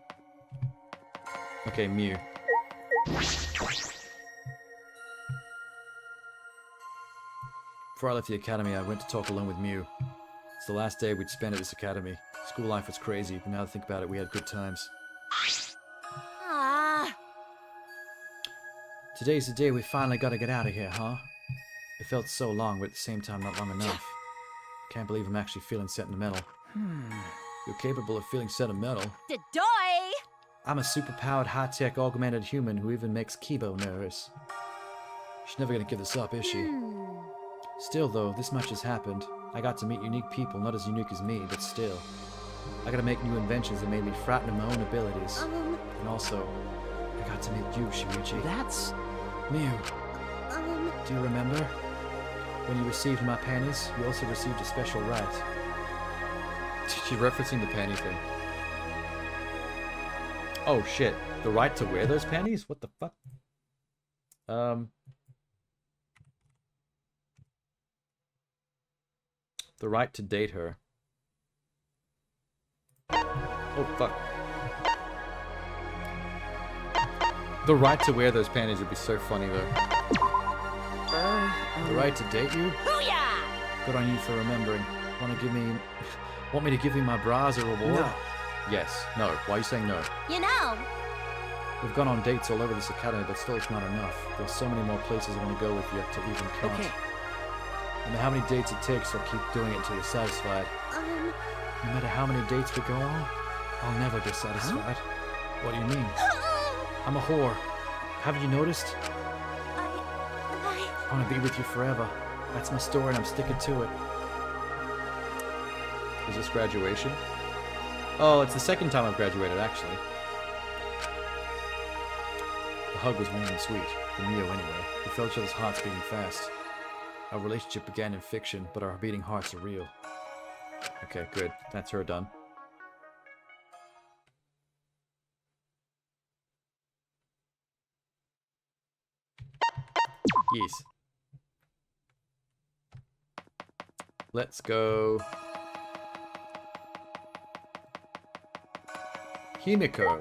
[SPEAKER 1] Okay, Mew. Before I left the academy, I went to talk alone with Mew. It's the last day we'd spent at this academy. School life was crazy, but now to think about it, we had good times.
[SPEAKER 2] Ah.
[SPEAKER 1] Today's the day we finally gotta get out of here, huh? It felt so long, but at the same time not long enough. Can't believe I'm actually feeling sentimental. You're capable of feeling sentimental.
[SPEAKER 2] Doy!
[SPEAKER 1] I'm a super-powered, high-tech, augmented human who even makes Kibo nervous. She's never gonna give this up, is she? Still, though, this much has happened. I got to meet unique people, not as unique as me, but still. I gotta make new inventions that made me frightened of my own abilities. And also, I got to meet you, Shuichi.
[SPEAKER 3] That's...
[SPEAKER 1] Mew. Do you remember? When you received my panties, you also received a special right. She's referencing the panty thing. Oh shit. The right to wear those panties? What the fuck? The right to date her. Oh fuck. The right to wear those panties would be so funny though. The right to date you?
[SPEAKER 2] Booyah!
[SPEAKER 1] Good on you for remembering. Want me to give you my bra as a reward?
[SPEAKER 3] No.
[SPEAKER 1] Yes. No. Why are you saying no?
[SPEAKER 2] You know,
[SPEAKER 1] We've gone on dates all over this academy, but still it's not enough. There's so many more places I want to go with you to even count.
[SPEAKER 3] Okay.
[SPEAKER 1] No matter how many dates it takes, I'll keep doing it until you're satisfied. No matter how many dates we go on, I'll never be satisfied. What do you mean? I'm a whore. Haven't you noticed? I want to be with you forever. That's my story and I'm sticking to it. Is this graduation? Oh, it's the second time I've graduated, actually. The hug was warm and sweet. For Mio, anyway. We felt each other's hearts beating fast. Our relationship began in fiction, but our beating hearts are real. Okay, good. That's her done. Yes. Let's go. Himiko.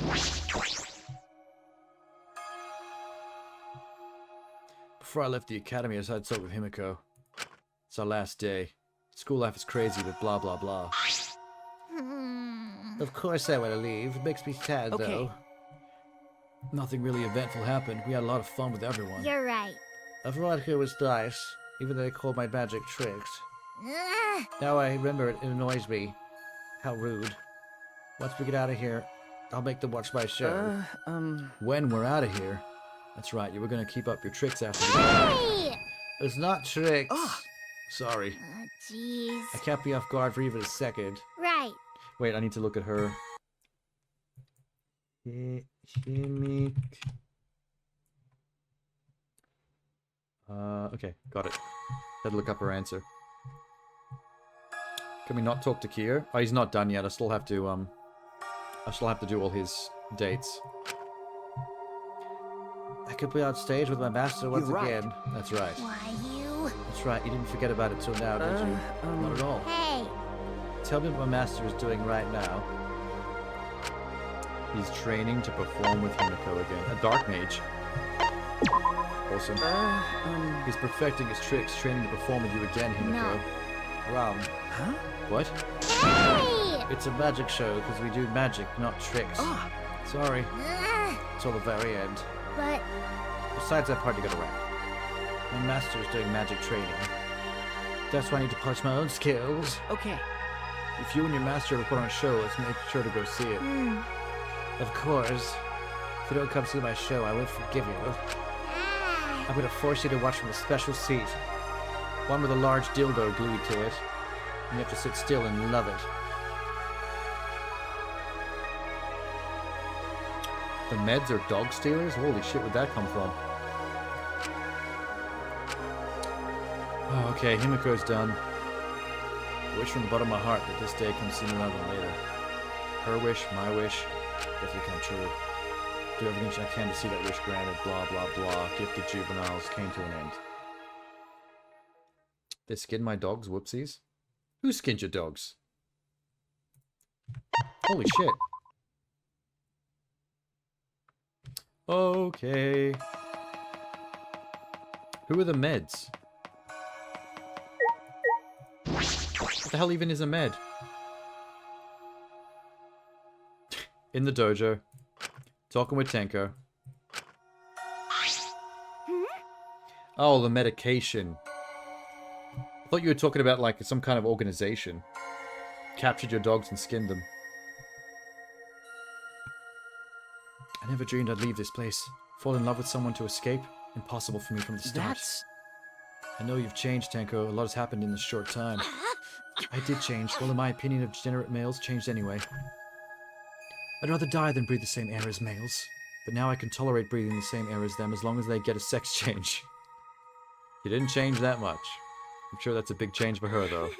[SPEAKER 1] Before I left the academy, I decided to talk with Himiko. It's our last day. School life is crazy, but blah blah blah. Of course I want to leave. It makes me sad, though. Nothing really eventful happened. We had a lot of fun with everyone.
[SPEAKER 4] You're right.
[SPEAKER 1] Everyone here was nice, even though they called my magic tricks. Now I remember it, it annoys me. How rude. Once we get out of here, I'll make them watch my show. When we're out of here? That's right, you were gonna keep up your tricks after the
[SPEAKER 4] Hey!
[SPEAKER 1] It's not tricks. Sorry.
[SPEAKER 4] Jeez.
[SPEAKER 1] I kept me off guard for even a second.
[SPEAKER 4] Right.
[SPEAKER 1] Wait, I need to look at her. Himiko. Okay, got it. Had to look up her answer. Can we not talk to Kier? Oh, he's not done yet. I still have to do all his dates. I could be on stage with my master once again. That's right.
[SPEAKER 4] Why you?
[SPEAKER 1] That's right. You didn't forget about it till now, did you? Not at all.
[SPEAKER 4] Hey.
[SPEAKER 1] Tell me what my master is doing right now. He's training to perform with Himiko again. A dark mage. Awesome. He's perfecting his tricks, training to perform with you again, Himiko.
[SPEAKER 4] No.
[SPEAKER 1] Wow.
[SPEAKER 3] Huh?
[SPEAKER 1] What?
[SPEAKER 4] Hey!
[SPEAKER 1] It's a magic show because we do magic, not tricks. Sorry. Till the very end.
[SPEAKER 4] But
[SPEAKER 1] Besides that part, you gotta wrap. My master's doing magic training. That's why I need to polish my own skills.
[SPEAKER 3] Okay.
[SPEAKER 1] If you and your master ever put on a show, let's make sure to go see it. Of course. If you don't come see my show, I won't forgive you. I'm gonna force you to watch from a special seat. One with a large dildo glued to it. And you have to sit still and love it. The meds are dog stealers? Holy shit, where'd that come from? Oh, okay, Himiko's done. I wish from the bottom of my heart that this day comes sooner rather than later. Her wish, my wish, definitely come true. Do everything I can to see that wish granted, blah blah blah. Gifted juveniles came to an end. They skinned my dogs, whoopsies. Who skinned your dogs? Holy shit. Okay. Who are the meds? What the hell even is a med? In the dojo. Talking with Tenko. Oh, the medication. I thought you were talking about like some kind of organization. Captured your dogs and skinned them. I never dreamed I'd leave this place. Fall in love with someone to escape. Impossible for me from the start. I know you've changed, Tenko. A lot has happened in this short time. I did change. Well, in my opinion of degenerate males, changed anyway. I'd rather die than breathe the same air as males. But now I can tolerate breathing the same air as them as long as they get a sex change. You didn't change that much. I'm sure that's a big change for her, though.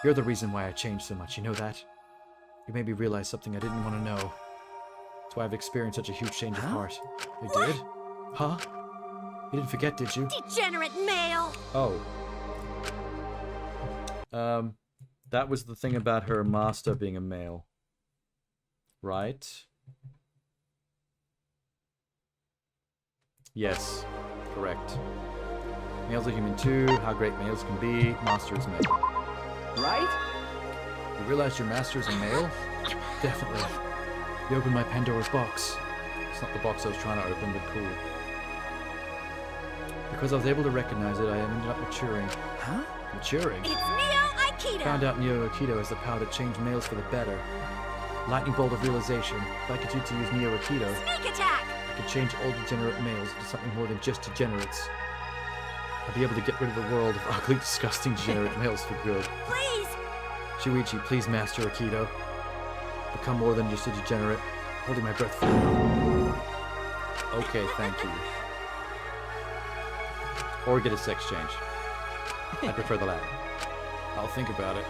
[SPEAKER 1] You're the reason why I changed so much, you know that? You made me realize something I didn't want to know. That's why I've experienced such a huge change of heart. You did? Huh? You didn't forget, did you?
[SPEAKER 2] Degenerate male!
[SPEAKER 1] Oh. That was the thing about her master being a male. Right? Yes. Correct. Males are human too. How great males can be. Master is male.
[SPEAKER 3] Right?
[SPEAKER 1] You realize your master is a male? Definitely. You opened my Pandora's box. It's not the box I was trying to open, but cool. Because I was able to recognize it, I ended up maturing.
[SPEAKER 3] Huh?
[SPEAKER 1] Maturing?
[SPEAKER 2] It's Neo-Aikido!
[SPEAKER 1] Found out Neo-Aikido has the power to change males for the better. Lightning bolt of realization. If I continued to use Neo-Aikido,
[SPEAKER 2] Sneak attack!
[SPEAKER 1] I could change all degenerate males into something more than just degenerates. I'd be able to get rid of the world of ugly, disgusting degenerate males for good.
[SPEAKER 2] Please!
[SPEAKER 1] Shuichi, please master Aikido. Become more than just a degenerate. Holding my breath for you. Okay, thank you. Or get a sex change. I prefer the latter. I'll think about it.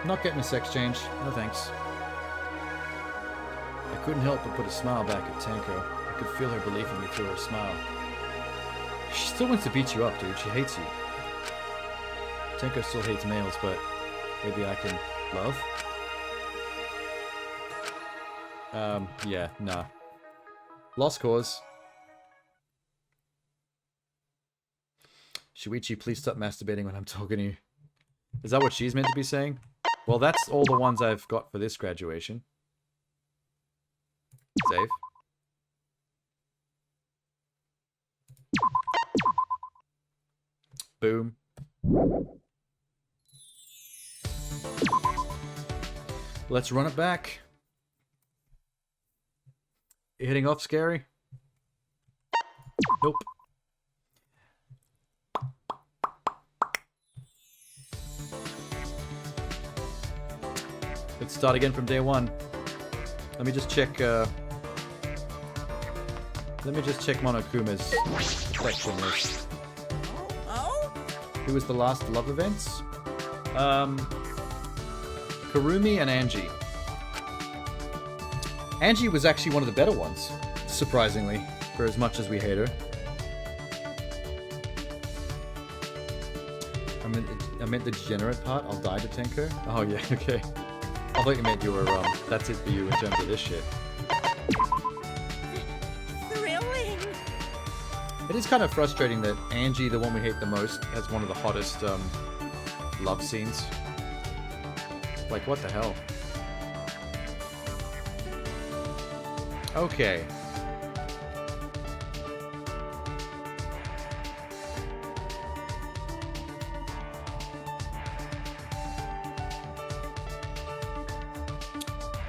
[SPEAKER 1] I'm not getting a sex change. No thanks. I couldn't help but put a smile back at Tenko. I could feel her belief in me through her smile. She still wants to beat you up, dude. She hates you. Tenko still hates males, but maybe I can love? Yeah, nah. Lost cause. Shuichi, please stop masturbating when I'm talking to you. Is that what she's meant to be saying? Well, that's all the ones I've got for this graduation. Save. Boom. Let's run it back. You hitting off, Scary? Nope. Let's start again from day one. Let me just check, Monokuma's section list. Who was the last love events? Karumi and Angie. Angie was actually one of the better ones, surprisingly, for as much as we hate her. I meant the degenerate part. I'll die to Tenko. Oh yeah, okay. I thought you meant you were, that's it for you in terms of this shit.
[SPEAKER 2] Thrilling!
[SPEAKER 1] It is kind of frustrating that Angie, the one we hate the most, has one of the hottest, love scenes. Like, what the hell? Okay.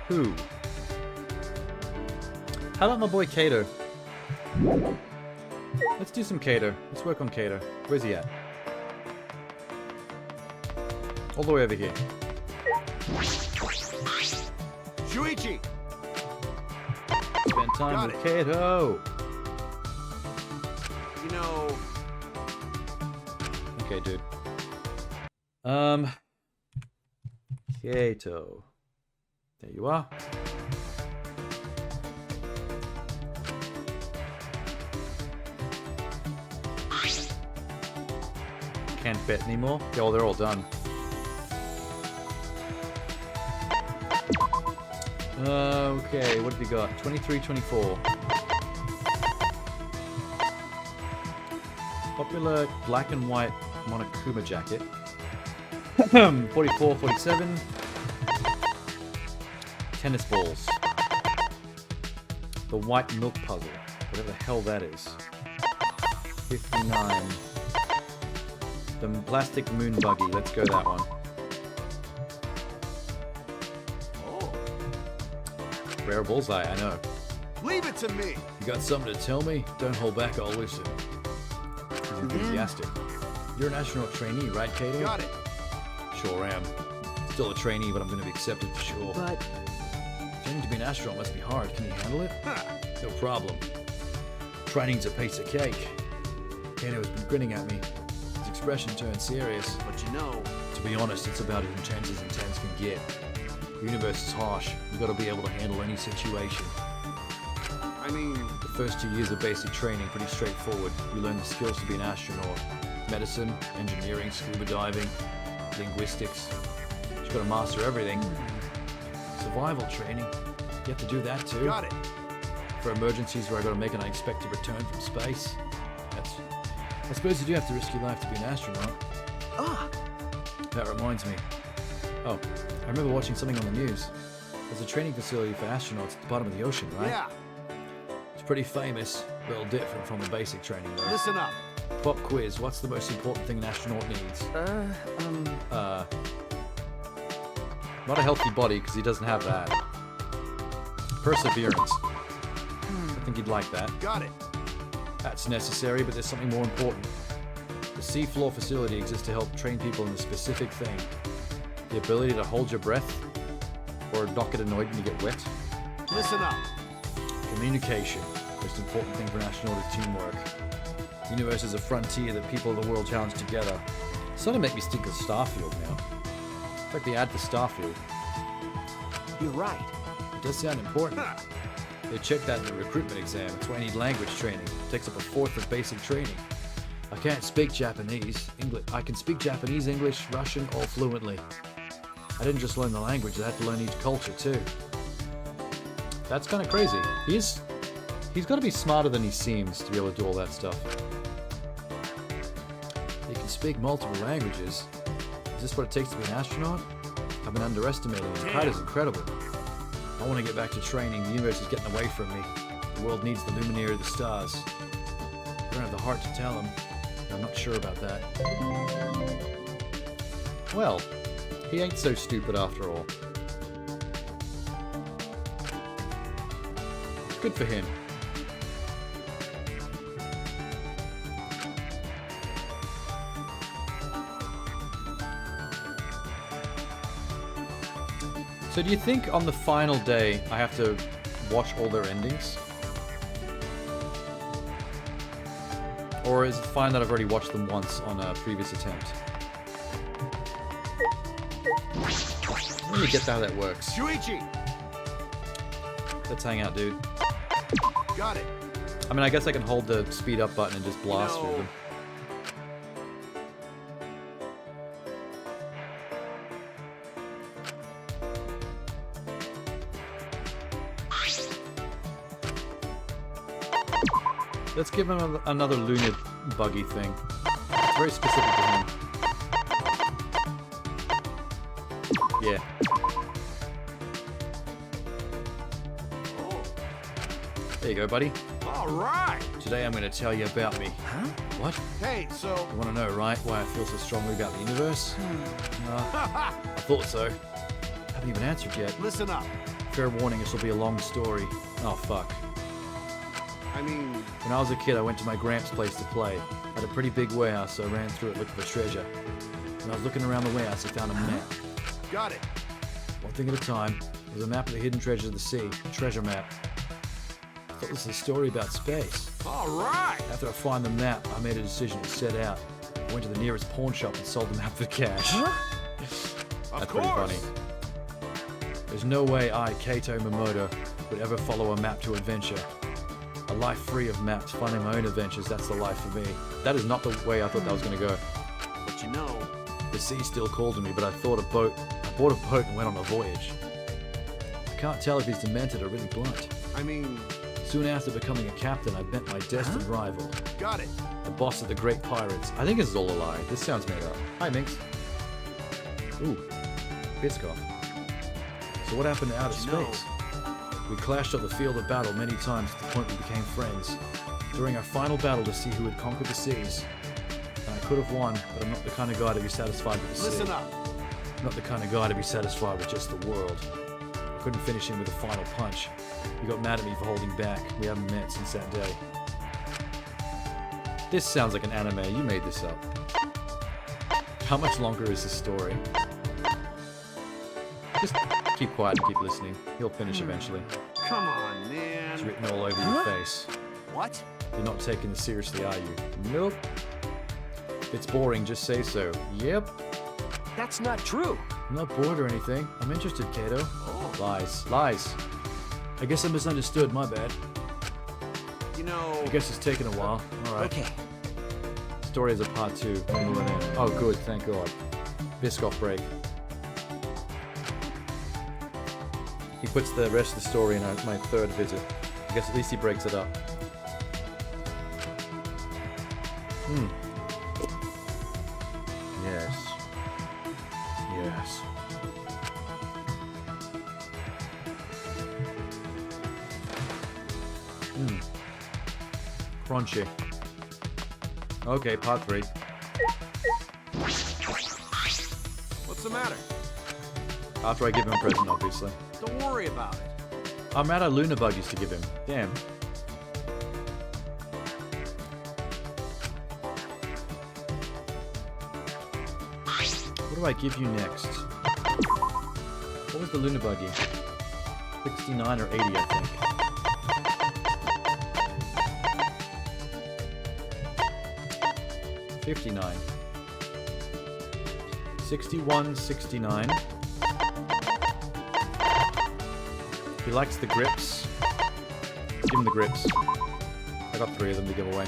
[SPEAKER 1] Who? How about my boy Kato? Let's do some Kato. Let's work on Kato. Where's he at? All the way over here.
[SPEAKER 5] Shuichi!
[SPEAKER 1] Spend time
[SPEAKER 5] Got
[SPEAKER 1] with
[SPEAKER 5] it.
[SPEAKER 1] Kato!
[SPEAKER 5] You know,
[SPEAKER 1] Okay, dude. Kato. There you are. Can't bet anymore? Oh, they're all done. Okay, what have we got? 23, 24. Popular black and white Monokuma jacket. 44, 47. Tennis balls. The white milk puzzle. Whatever the hell that is. 59. The plastic moon buggy. Let's go that one.
[SPEAKER 6] Oh.
[SPEAKER 1] Rare bullseye, I know.
[SPEAKER 6] Leave it to me.
[SPEAKER 1] You got something to tell me? Don't hold back, I'll listen. He's enthusiastic. You're an astronaut trainee, right, Kato?
[SPEAKER 6] Got it.
[SPEAKER 1] Sure am. Still a trainee, but I'm going to be accepted for sure.
[SPEAKER 3] But
[SPEAKER 1] Training to be an astronaut must be hard. Can you handle it?
[SPEAKER 6] Huh.
[SPEAKER 1] No problem. Training's a piece of cake. Kano's been grinning at me. His expression turned serious.
[SPEAKER 6] But you know,
[SPEAKER 1] To be honest, it's about as intense can get. The universe is harsh. You've got to be able to handle any situation.
[SPEAKER 6] I mean,
[SPEAKER 1] The first 2 years of basic training, pretty straightforward. You learn the skills to be an astronaut. Medicine, engineering, scuba diving, linguistics. You've got to master everything. Survival training. You have to do that too.
[SPEAKER 6] got it.
[SPEAKER 1] For emergencies where I got to make an unexpected return from space. I suppose you do have to risk your life to be an astronaut.
[SPEAKER 3] ah,
[SPEAKER 1] That reminds me. Oh, I remember watching something on the news. There's a training facility for astronauts at the bottom of the ocean, right?
[SPEAKER 6] Yeah.
[SPEAKER 1] It's pretty famous, a little different from the basic training though.
[SPEAKER 6] Listen up.
[SPEAKER 1] Pop quiz, what's the most important thing an astronaut needs? Not a healthy body, because he doesn't have that. Perseverance. I think he'd like that.
[SPEAKER 6] Got it.
[SPEAKER 1] That's necessary, but there's something more important. The seafloor facility exists to help train people in a specific thing. The ability to hold your breath, or not get annoyed when you get wet.
[SPEAKER 6] Listen up.
[SPEAKER 1] Communication. Most important thing for an astronaut is teamwork. The universe is a frontier that people of the world challenge together. It's starting to make me think of Starfield now. It's like the ad for Starfield.
[SPEAKER 3] you're right.
[SPEAKER 1] It does sound important.
[SPEAKER 6] Huh.
[SPEAKER 1] They check that in the recruitment exam. That's why I need language training. It takes up a fourth of basic training. I can't speak Japanese. I can speak Japanese, English, Russian, all fluently. I didn't just learn the language, I had to learn each culture too. That's kind of crazy. He's got to be smarter than he seems to be able to do all that stuff. He can speak multiple languages. Is this what it takes to be an astronaut? I've been underestimating him. Kite is incredible. I want to get back to training. The universe is getting away from me. The world needs the luminary of the stars. I don't have the heart to tell him. I'm not sure about that. Well, he ain't so stupid after all. Good for him. So do you think on the final day I have to watch all their endings? Or is it fine that I've already watched them once on a previous attempt? Let me get how that works.
[SPEAKER 6] Shuichi.
[SPEAKER 1] Let's hang out, dude.
[SPEAKER 6] Got it.
[SPEAKER 1] I mean, I guess I can hold the speed up button and just blast through them. Let's give him another lunar buggy thing. It's very specific to him. Yeah. There you go, buddy.
[SPEAKER 6] All right.
[SPEAKER 1] Today I'm going to tell you about me.
[SPEAKER 3] Huh?
[SPEAKER 1] What?
[SPEAKER 6] Hey, so.
[SPEAKER 1] You want to know, right, why I feel so strongly about the universe? I thought so. Haven't even answered yet.
[SPEAKER 6] Listen up.
[SPEAKER 1] Fair warning, this will be a long story. Oh, fuck.
[SPEAKER 6] I mean,
[SPEAKER 1] When I was a kid, I went to my gramps' place to play. Had a pretty big warehouse, so I ran through it looking for treasure. When I was looking around the warehouse, I found a map.
[SPEAKER 6] got it.
[SPEAKER 1] One thing at a time. It was a map of the hidden treasures of the sea. A treasure map. I thought this was a story about space.
[SPEAKER 6] All right.
[SPEAKER 1] After I find the map, I made a decision to set out. I went to the nearest pawn shop and sold the map for cash.
[SPEAKER 6] Of
[SPEAKER 1] That's
[SPEAKER 6] course.
[SPEAKER 1] pretty funny. There's no way I, Kaito Momoto, would ever follow a map to adventure. A life free of maps, finding my own adventures, that's the life for me. That is not the way I thought that was going to go.
[SPEAKER 6] But you know,
[SPEAKER 1] The sea still called to me, but I bought a boat and went on a voyage. I can't tell if he's demented or really blunt.
[SPEAKER 6] I mean,
[SPEAKER 1] Soon after becoming a captain, I met my destined rival,
[SPEAKER 6] got it.
[SPEAKER 1] the boss of the great pirates. I think this is all a lie. This sounds made up. Hi, Minx. Ooh, Biscoff. So what happened to outer space? We clashed on the field of battle many times to the point we became friends. During our final battle to see who had conquered the seas, and I could have won, but I'm not the kind of guy to be satisfied with the sea.
[SPEAKER 6] Listen up.
[SPEAKER 1] I'm not the kind of guy to be satisfied with just the world. I couldn't finish him with a final punch. He got mad at me for holding back. We haven't met since that day. This sounds like an anime. You made this up. How much longer is this story? Just keep quiet and keep listening. He'll finish eventually.
[SPEAKER 6] Come on, man.
[SPEAKER 1] It's written all over your face.
[SPEAKER 6] What?
[SPEAKER 1] You're not taking this seriously, are you? Nope. If it's boring, just say so. Yep.
[SPEAKER 3] That's not true.
[SPEAKER 1] I'm not bored or anything. I'm interested, Kato.
[SPEAKER 6] Oh.
[SPEAKER 1] Lies. Lies. I guess I misunderstood. My bad.
[SPEAKER 6] You know.
[SPEAKER 1] I guess it's taken a while. Alright.
[SPEAKER 3] Okay.
[SPEAKER 1] Story is a part 2. Oh, good. Thank God. Biscoff break. He puts the rest of the story in my third visit. I guess at least he breaks it up. Yes. Yes. Crunchy. Okay, part 3.
[SPEAKER 6] What's the matter?
[SPEAKER 1] After I give him a present, obviously.
[SPEAKER 6] Don't worry about it.
[SPEAKER 1] I'm out of Luna Bug used to give him. Damn. What do I give you next? What was the Luna Buggy? 69 or 80, I think. $59. 61, 69. He likes the grips. Give him the grips. I got 3 of them to give away.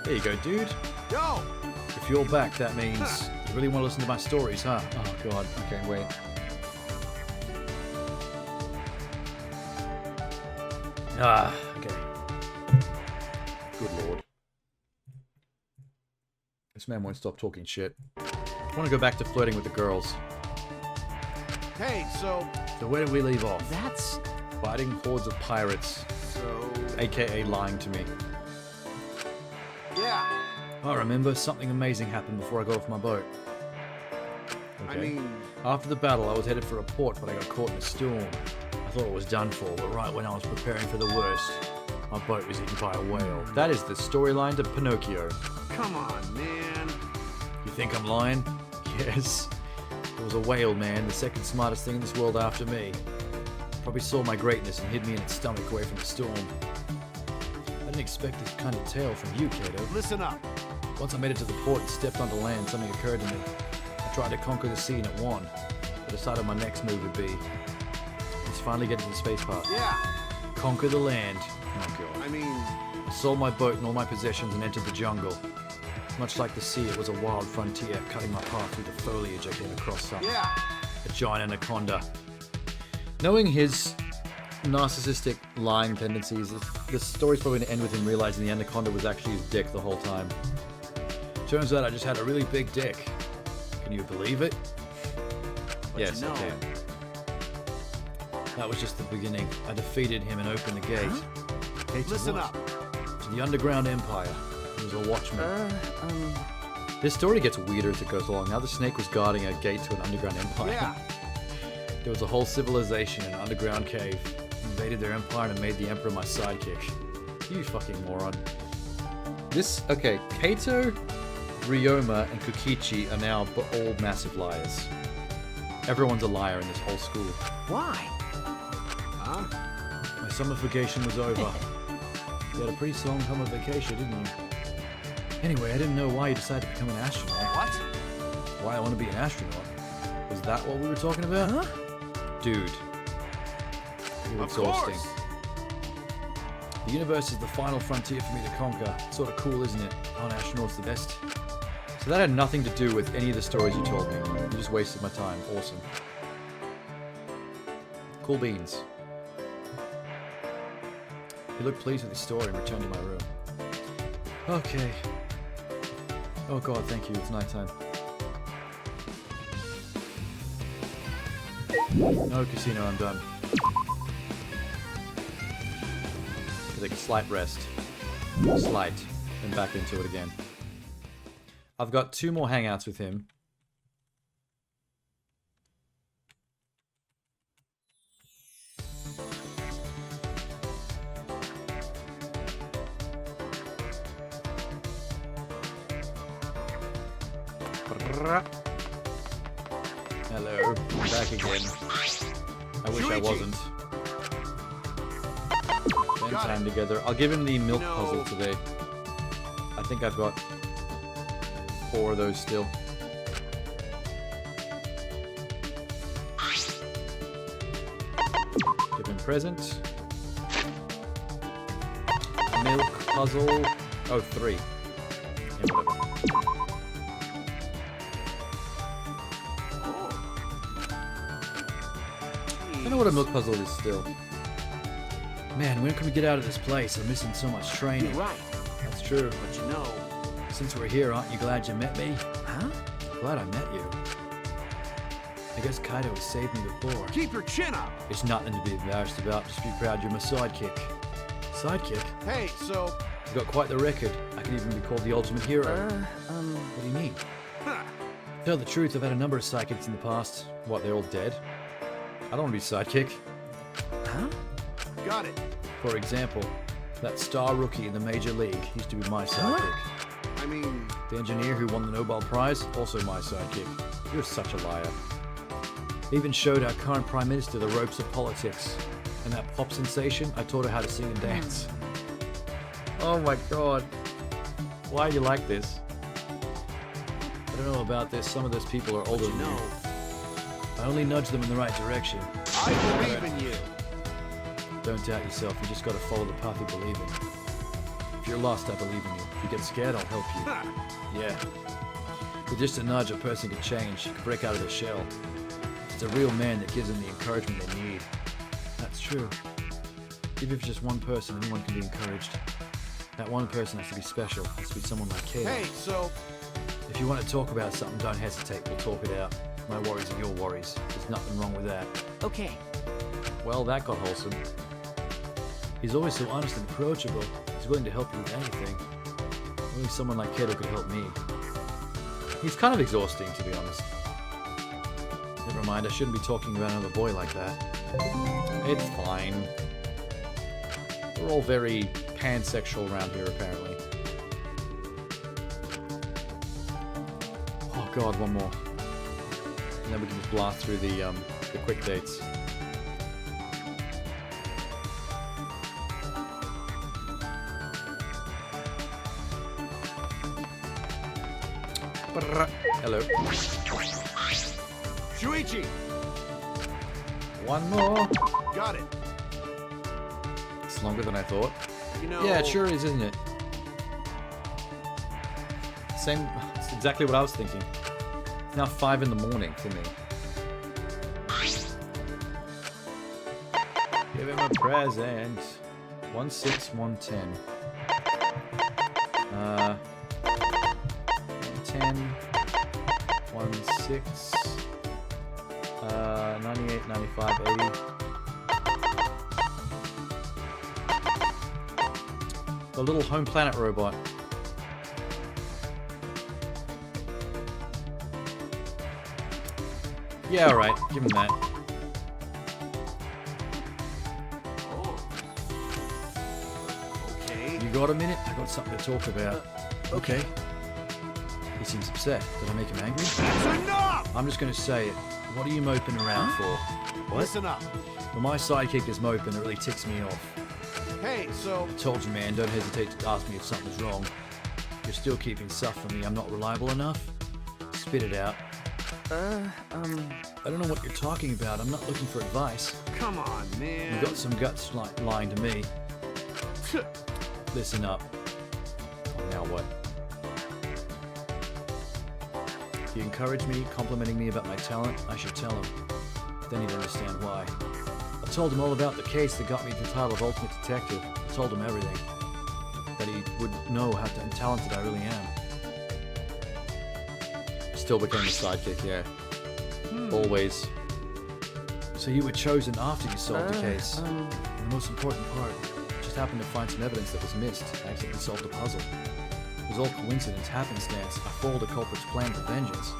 [SPEAKER 1] There you go, dude.
[SPEAKER 6] Yo!
[SPEAKER 1] If you're back, that means you really want to listen to my stories, huh? Oh god, okay, wait. Okay. Good lord. This man won't stop talking shit. I want to go back to flirting with the girls.
[SPEAKER 6] Hey, so
[SPEAKER 1] where did we leave off?
[SPEAKER 3] That's...
[SPEAKER 1] Fighting hordes of pirates, aka lying to me.
[SPEAKER 6] Yeah.
[SPEAKER 1] I remember something amazing happened before I got off my boat.
[SPEAKER 6] I mean,
[SPEAKER 1] After the battle, I was headed for a port, but I got caught in a storm. I thought it was done for, but right when I was preparing for the worst, my boat was eaten by a whale. That is the storyline to Pinocchio.
[SPEAKER 6] come on, man.
[SPEAKER 1] You think I'm lying? Yes. It was a whale, man, the second smartest thing in this world after me. Probably saw my greatness and hid me in its stomach away from the storm. I didn't expect this kind of tale from you, Kato.
[SPEAKER 6] Listen up.
[SPEAKER 1] Once I made it to the port and stepped onto land, something occurred to me. I tried to conquer the sea and it won. I decided my next move would be... let's finally get to the space part.
[SPEAKER 6] Yeah.
[SPEAKER 1] Conquer the land. Oh god.
[SPEAKER 6] I mean,
[SPEAKER 1] I sold my boat and all my possessions and entered the jungle. Much like the sea, it was a wild frontier, cutting my path through the foliage. I came across something.
[SPEAKER 6] yeah.
[SPEAKER 1] A giant anaconda. Knowing his narcissistic lying tendencies, the story's probably going to end with him realizing the anaconda was actually his dick the whole time. Turns out I just had a really big dick. Can you believe it?
[SPEAKER 6] But
[SPEAKER 1] Yes,
[SPEAKER 6] you know,
[SPEAKER 1] I can. That was just the beginning. I defeated him and opened the gate. Gate to
[SPEAKER 6] listen
[SPEAKER 1] what?
[SPEAKER 6] up.
[SPEAKER 1] To the underground empire. He was a watchman. This story gets weirder as it goes along. Now the snake was guarding a gate to an underground empire.
[SPEAKER 6] Yeah.
[SPEAKER 1] There was a whole civilization in an underground cave. Invaded their empire and made the emperor my sidekick. You fucking moron. Okay, Kato, Ryoma, and Kokichi are now all massive liars. Everyone's a liar in this whole school.
[SPEAKER 3] Why?
[SPEAKER 6] Huh?
[SPEAKER 1] My summer vacation was over. You had a pretty long summer vacation, didn't you? Anyway, I didn't know why you decided to become an astronaut.
[SPEAKER 6] What?
[SPEAKER 1] Why I want to be an astronaut? Was that what we were talking about?
[SPEAKER 3] Huh?
[SPEAKER 1] Dude. You're
[SPEAKER 6] Of
[SPEAKER 1] exhausting.
[SPEAKER 6] course.
[SPEAKER 1] The universe is the final frontier for me to conquer. Sort of cool, isn't it? Aren't astronauts the best? So that had nothing to do with any of the stories you told me. You just wasted my time. Awesome. Cool beans. He looked pleased with his story and returned to my room. Okay. Oh god, thank you. It's nighttime. No casino, I'm done. Take a slight rest. Slight. Then back into it again. I've got 2 more hangouts with him. Hello, I'm back again. I wish I wasn't. Spend time together. I'll give him the milk puzzle today. I think I've got 4 of those still. Give him present. Milk puzzle. Oh, 3. Yeah, whatever. I don't know what a milk puzzle is still. Man, when can we get out of this place? I'm missing so much training.
[SPEAKER 6] You're right.
[SPEAKER 1] That's true.
[SPEAKER 6] But you know,
[SPEAKER 1] Since we're here, aren't you glad you met me?
[SPEAKER 3] Huh?
[SPEAKER 1] Glad I met you. I guess Kaido has saved me before.
[SPEAKER 6] keep your chin up.
[SPEAKER 1] It's nothing to be embarrassed about. Just be proud you're my sidekick. Sidekick?
[SPEAKER 6] Hey, so,
[SPEAKER 1] You've got quite the record. I could even be called the ultimate hero. What do you mean?
[SPEAKER 6] huh,
[SPEAKER 1] To tell the truth, I've had a number of sidekicks in the past. What, they're all dead? I don't want to be sidekick.
[SPEAKER 3] Huh?
[SPEAKER 6] got it.
[SPEAKER 1] For example, that star rookie in the Major League used to be my sidekick.
[SPEAKER 6] I mean,
[SPEAKER 1] The engineer who won the Nobel Prize, also my sidekick. You're such a liar. Even showed our current Prime Minister the ropes of politics. And that pop sensation, I taught her how to sing and dance. Oh my god. Why are you like this? I don't know about this. Some of those people are older
[SPEAKER 6] you
[SPEAKER 1] than
[SPEAKER 6] know,
[SPEAKER 1] you. I only nudge them in the right direction.
[SPEAKER 6] I believe in you.
[SPEAKER 1] Don't doubt yourself. You just gotta follow the path you believe in. If you're lost, I believe in you. If you get scared, I'll help you.
[SPEAKER 6] Huh.
[SPEAKER 1] Yeah. With just a nudge, a person can change, can break out of their shell. It's a real man that gives them the encouragement they need. That's true. Even if it's just one person, anyone can be encouraged. That one person has to be special. Has to be someone like Kayla.
[SPEAKER 6] Hey, so,
[SPEAKER 1] If you want to talk about something, don't hesitate. We'll talk it out. My worries are your worries. There's nothing wrong with that.
[SPEAKER 3] Okay.
[SPEAKER 1] Well, that got wholesome. He's always so honest and approachable. He's willing to help you with anything. Only someone like Kato could help me. He's kind of exhausting, to be honest. Never mind, I shouldn't be talking about another boy like that. It's fine. We're all very pansexual around here, apparently. Oh god, one more. And then we can just blast through the quick dates. Hello.
[SPEAKER 6] Shuichi,
[SPEAKER 1] One more.
[SPEAKER 6] got it.
[SPEAKER 1] It's longer than I thought.
[SPEAKER 6] You know,
[SPEAKER 1] Yeah, it sure is, isn't it? Same. It's exactly what I was thinking. It's now 5 in the morning for me. Give him a present. 16110. 110. 16. 98, 95, 80. The little home planet robot. Yeah, alright. Give him that.
[SPEAKER 6] okay.
[SPEAKER 1] You got a minute? I got something to talk about. Okay. He seems upset. Did I make him angry?
[SPEAKER 6] That's enough!
[SPEAKER 1] I'm just going to say it. What are you moping around for? What?
[SPEAKER 6] Listen up.
[SPEAKER 1] When my sidekick is moping, it really ticks me off.
[SPEAKER 6] Hey, so,
[SPEAKER 1] I told you, man, don't hesitate to ask me if something's wrong. You're still keeping stuff from me. I'm not reliable enough? Spit it out. I don't know what you're talking about. I'm not looking for advice.
[SPEAKER 6] come on, man.
[SPEAKER 1] You got some guts lying to me. Listen up. Oh, now what? He encouraged me, complimenting me about my talent. I should tell him. Then he'd understand why. told him all about the case that got me the title of Ultimate Detective. I told him everything. That he would know how talented I really am. Still became a sidekick, yeah. Always. So you were chosen after you solved the case. And the most important part, just happened to find some evidence that was missed. I accidentally solved the puzzle. It was all coincidence, happenstance. I foiled the culprit's plan for vengeance.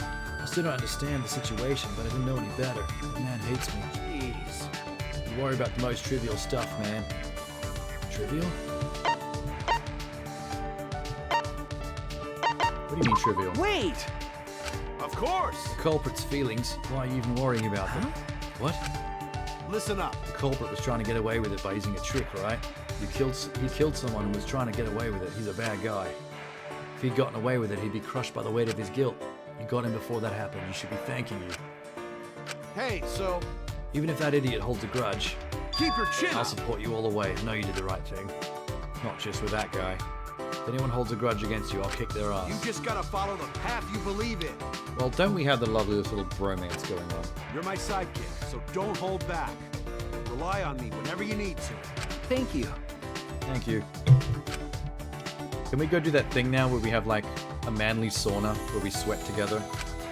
[SPEAKER 1] I still don't understand the situation, but I didn't know any better. The man hates me.
[SPEAKER 6] Jeez.
[SPEAKER 1] You worry about the most trivial stuff, man. Trivial? What do you mean trivial?
[SPEAKER 6] Wait! Of course!
[SPEAKER 1] The culprit's feelings. Why are you even worrying about them? What?
[SPEAKER 6] Listen up.
[SPEAKER 1] The culprit was trying to get away with it by using a trick, right? He killed someone and was trying to get away with it. He's a bad guy. If he'd gotten away with it, he'd be crushed by the weight of his guilt. You got him before that happened. You should be thanking you.
[SPEAKER 6] Hey, so
[SPEAKER 1] Even if that idiot holds a grudge,
[SPEAKER 6] keep your chin
[SPEAKER 1] I'll
[SPEAKER 6] up.
[SPEAKER 1] support you all the way. I know you did the right thing. Not just with that guy. If anyone holds a grudge against you, I'll kick their ass.
[SPEAKER 6] You just gotta follow the path you believe in.
[SPEAKER 1] Well, don't we have the lovely little bromance going on?
[SPEAKER 6] You're my sidekick, so don't hold back. Rely on me whenever you need to.
[SPEAKER 3] Thank you.
[SPEAKER 1] Thank you. Can we go do that thing now where we have like a manly sauna where we sweat together?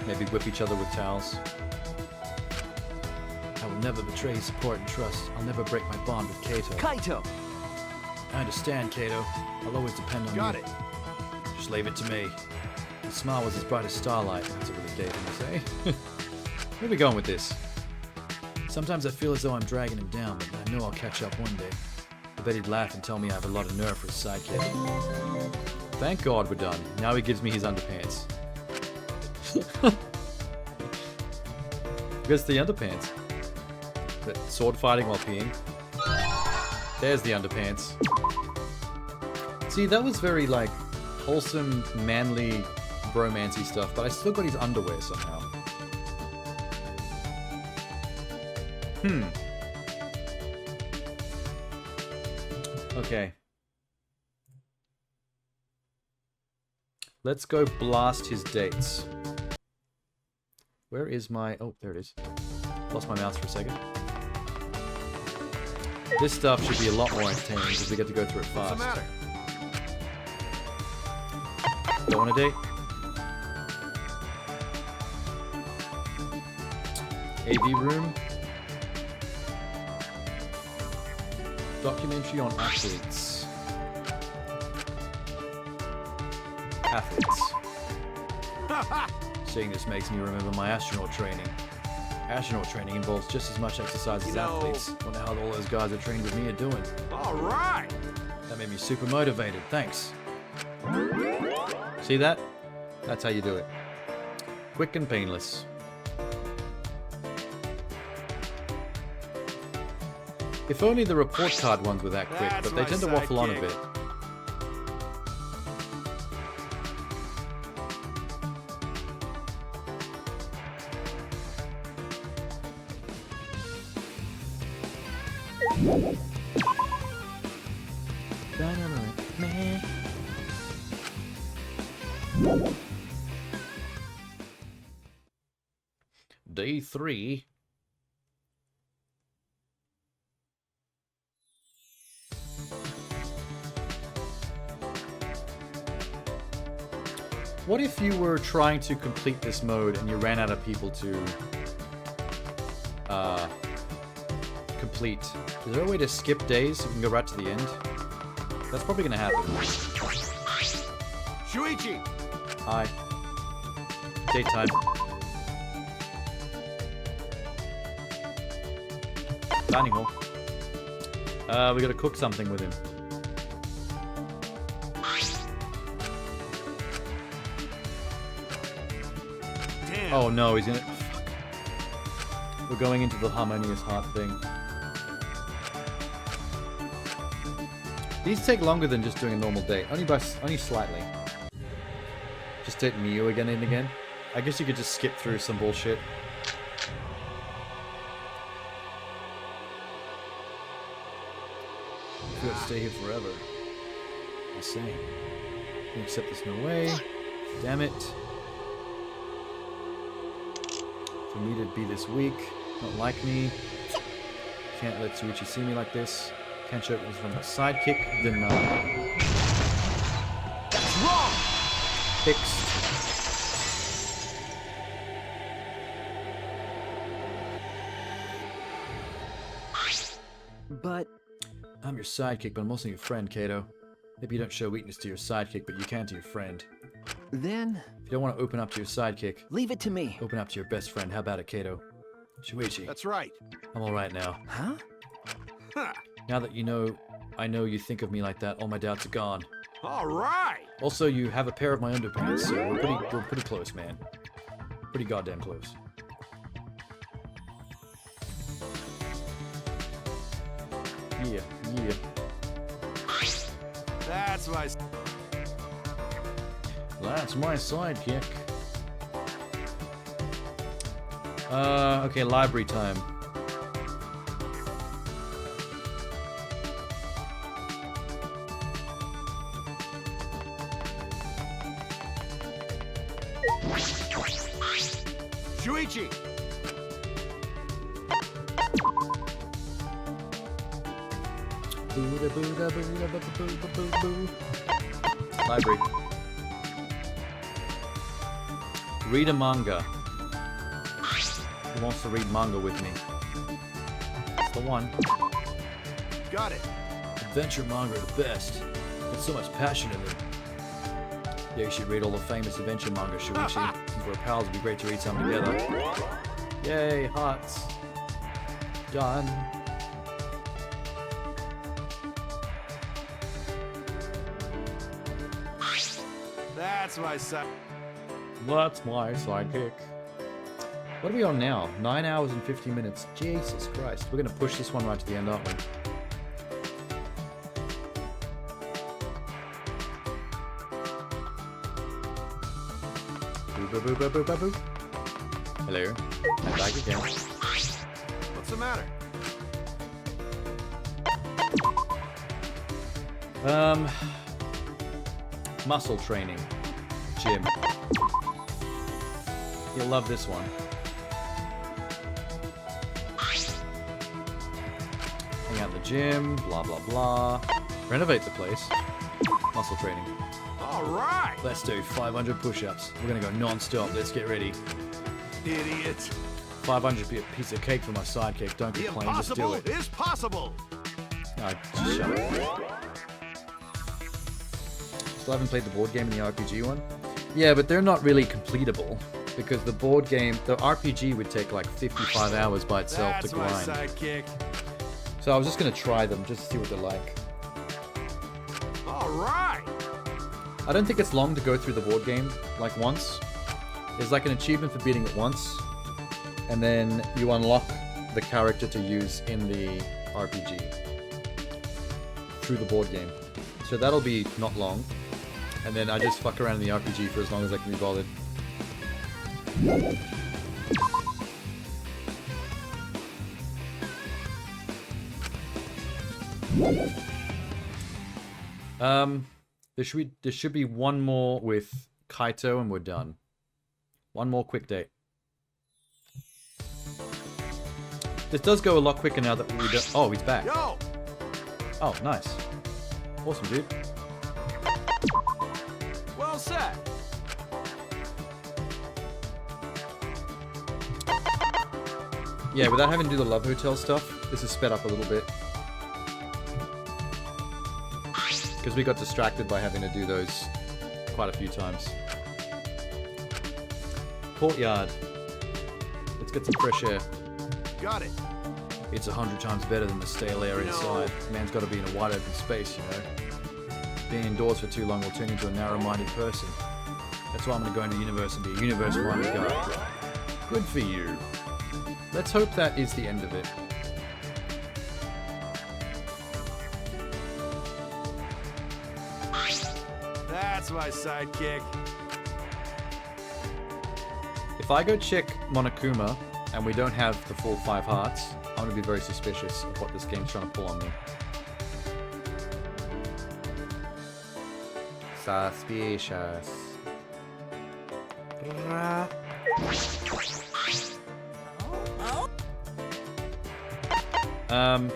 [SPEAKER 1] Maybe whip each other with towels? I will never betray his support and trust. I'll never break my bond with Kato.
[SPEAKER 3] Kaito!
[SPEAKER 1] I understand, Kato. I'll always depend on
[SPEAKER 6] Got
[SPEAKER 1] you.
[SPEAKER 6] it.
[SPEAKER 1] Just leave it to me. His smile was as bright as starlight. That's a really gay thing to say. Where are we going with this? Sometimes I feel as though I'm dragging him down, but I know I'll catch up one day. I bet he'd laugh and tell me I have a lot of nerve for his sidekick. Thank God we're done. Now he gives me his underpants. Where's the underpants? But sword fighting while peeing. There's the underpants. See, that was very, like, wholesome, manly, bromancy stuff, but I still got his underwear somehow. Okay. Let's go blast his dates. Where is my... Oh, there it is. Lost my mouse for a second. This stuff should be a lot more entertaining because we get to go through it fast.
[SPEAKER 6] What's the matter?
[SPEAKER 1] Go on a date? AV room. Documentary on athletes. Athletes. Seeing this makes me remember my astronaut training. Astronaut training involves just as much exercise as athletes. Wonder how all those guys that trained with me are doing.
[SPEAKER 6] All right.
[SPEAKER 1] That made me super motivated. Thanks. See that? That's how you do it. Quick and painless. If only the report card ones were that quick,
[SPEAKER 6] That's
[SPEAKER 1] but they
[SPEAKER 6] my
[SPEAKER 1] tend to waffle on a
[SPEAKER 6] sidekick.
[SPEAKER 1] bit. Day 3. What if you were trying to complete this mode and you ran out of people to complete? Is there a way to skip days so we can go right to the end? That's probably gonna happen.
[SPEAKER 6] Shuichi!
[SPEAKER 1] Hi. Date time. Dining hall. We gotta cook something with him.
[SPEAKER 6] Damn.
[SPEAKER 1] Oh no, he's gonna... Fuck. We're going into the harmonious heart thing. These take longer than just doing a normal date. Only slightly. Just date Miyu again and again. I guess you could just skip through some bullshit. If you gotta stay here forever. I say. Can accept this no way. Damn it. For me to be this weak, not like me. Can't let Shuichi see me like this. Can't show weakness from my sidekick. Denied.
[SPEAKER 6] That's wrong!
[SPEAKER 1] Fixed.
[SPEAKER 3] But
[SPEAKER 1] I'm your sidekick, but I'm also your friend, Kato. Maybe you don't show weakness to your sidekick, but you can to your friend.
[SPEAKER 3] then,
[SPEAKER 1] If you don't want to open up to your sidekick,
[SPEAKER 3] leave it to me.
[SPEAKER 1] open up to your best friend. How about it, Kato? Shuichi,
[SPEAKER 6] That's right.
[SPEAKER 1] I'm alright now.
[SPEAKER 3] Huh?
[SPEAKER 6] Huh.
[SPEAKER 1] Now that you know, I know you think of me like that, all my doubts are gone.
[SPEAKER 6] All right.
[SPEAKER 1] Also, you have a pair of my underpants, so we're pretty close, man. Pretty goddamn close. Yeah, yeah.
[SPEAKER 6] That's my.
[SPEAKER 1] That's my sidekick. Okay, library time.
[SPEAKER 6] Shuichi.
[SPEAKER 1] Library. Read a manga. Who wants to read manga with me? That's the one.
[SPEAKER 6] Got it.
[SPEAKER 1] Adventure manga are the best. There's so much passion in them. Yeah, you should read all the famous adventure manga, Shuichi. Since we're pals, it'd be great to read some together. Yay, hearts. Done.
[SPEAKER 6] That's my side.
[SPEAKER 1] That's my sidekick. What are we on now? 9 hours and 50 minutes. Jesus Christ. We're gonna push this one right to the end, aren't we? Boo boo boo boo boo boo boo. Hello. I'm back again.
[SPEAKER 6] What's the matter?
[SPEAKER 1] Muscle training. Gym. You'll love this one. Hang out in the gym, blah blah blah. Renovate the place. Muscle training.
[SPEAKER 6] All right.
[SPEAKER 1] Let's do 500 push-ups. We're gonna go non-stop. Let's get ready.
[SPEAKER 6] Idiot.
[SPEAKER 1] 500 be a piece of cake for my sidekick. Don't
[SPEAKER 6] The
[SPEAKER 1] complain, just do
[SPEAKER 6] impossible
[SPEAKER 1] it.
[SPEAKER 6] is possible.
[SPEAKER 1] No, just shut up. Still haven't played the board game and the RPG one. Yeah, but they're not really completable because the board game, the RPG would take like 55 hours by itself
[SPEAKER 6] That's
[SPEAKER 1] to
[SPEAKER 6] my
[SPEAKER 1] grind.
[SPEAKER 6] sidekick.
[SPEAKER 1] So I was just gonna try them just to see what they're like.
[SPEAKER 6] All right.
[SPEAKER 1] I don't think it's long to go through the board game like once. There's like an achievement for beating it once, and then you unlock the character to use in the RPG through the board game. So that'll be not long, and then I just fuck around in the RPG for as long as I can be bothered. There should be one more with Kaito and we're done. One more quick date. This does go a lot quicker now that we don't... Oh, he's back.
[SPEAKER 6] Yo.
[SPEAKER 1] Oh, nice. Awesome, dude.
[SPEAKER 6] Well said.
[SPEAKER 1] Yeah, without having to do the Love Hotel stuff, this is sped up a little bit. Because we got distracted by having to do those quite a few times. Courtyard. Let's get some fresh air.
[SPEAKER 6] Got it.
[SPEAKER 1] It's 100 times better than the stale air
[SPEAKER 6] You know-
[SPEAKER 1] inside. Man's got to be in a wide open space, you know. Being indoors for too long will turn you into a narrow-minded person. That's why I'm going to go into the universe and be a universe-minded guy. Good for you. Let's hope that is the end of it.
[SPEAKER 6] That's my sidekick.
[SPEAKER 1] If I go check Monokuma and we don't have the full 5 hearts, I'm going to be very suspicious of what this game's trying to pull on me. Suspicious. Yeah.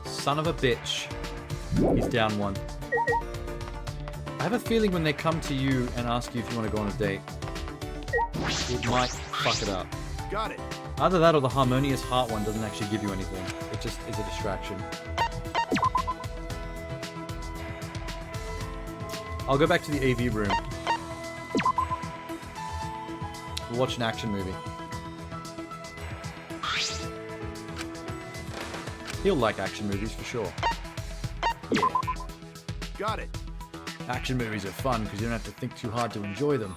[SPEAKER 1] Son of a bitch. He's down one. I have a feeling when they come to you and ask you if you want to go on a date, it might fuck it up.
[SPEAKER 6] Got it.
[SPEAKER 1] Either that or the harmonious heart one doesn't actually give you anything. It just is a distraction. I'll go back to the AV room. We'll watch an action movie. He'll like action movies for sure. Yeah.
[SPEAKER 6] Got it.
[SPEAKER 1] Action movies are fun because you don't have to think too hard to enjoy them.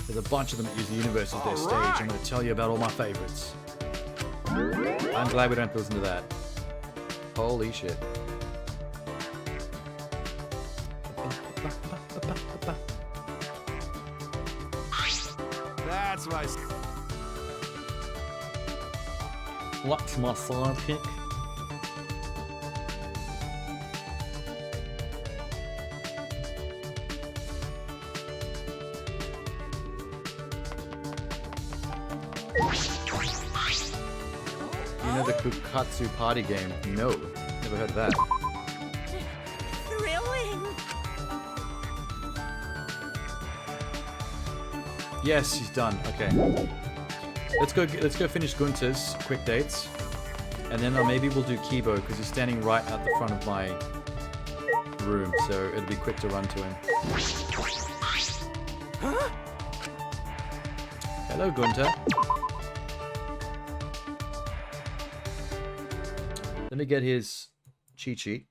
[SPEAKER 1] There's a bunch of them that use the universe as their stage. I'm going to tell you about all my favorites. I'm glad we don't have to listen to that. Holy shit.
[SPEAKER 6] That's my...
[SPEAKER 1] What's my sidekick? You know the Kukatsu party game? No. Never heard of that.
[SPEAKER 3] Thrilling.
[SPEAKER 1] Yes, he's done. Okay. Let's go finish Gunter's quick dates. And then maybe we'll do Kibo because he's standing right at the front of my room, so it'll be quick to run to him.
[SPEAKER 3] Huh?
[SPEAKER 1] Hello, Gunter. Let me get his Chi-Chi.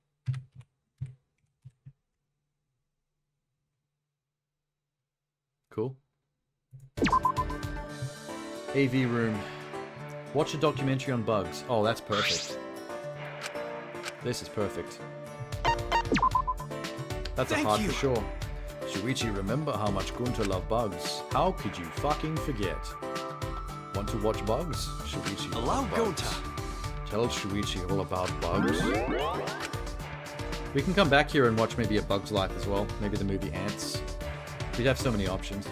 [SPEAKER 1] Cool. AV room. Watch a documentary on bugs. Oh, that's perfect. This is perfect. That's a hard for sure. Shuichi, remember how much Gunter loved bugs. How could you fucking forget? Want to watch bugs? Shuichi.
[SPEAKER 5] Allow Gunter.
[SPEAKER 1] Tell Shuichi all about bugs. We can come back here and watch maybe A Bug's Life as well. Maybe the movie Ants. We'd have so many options.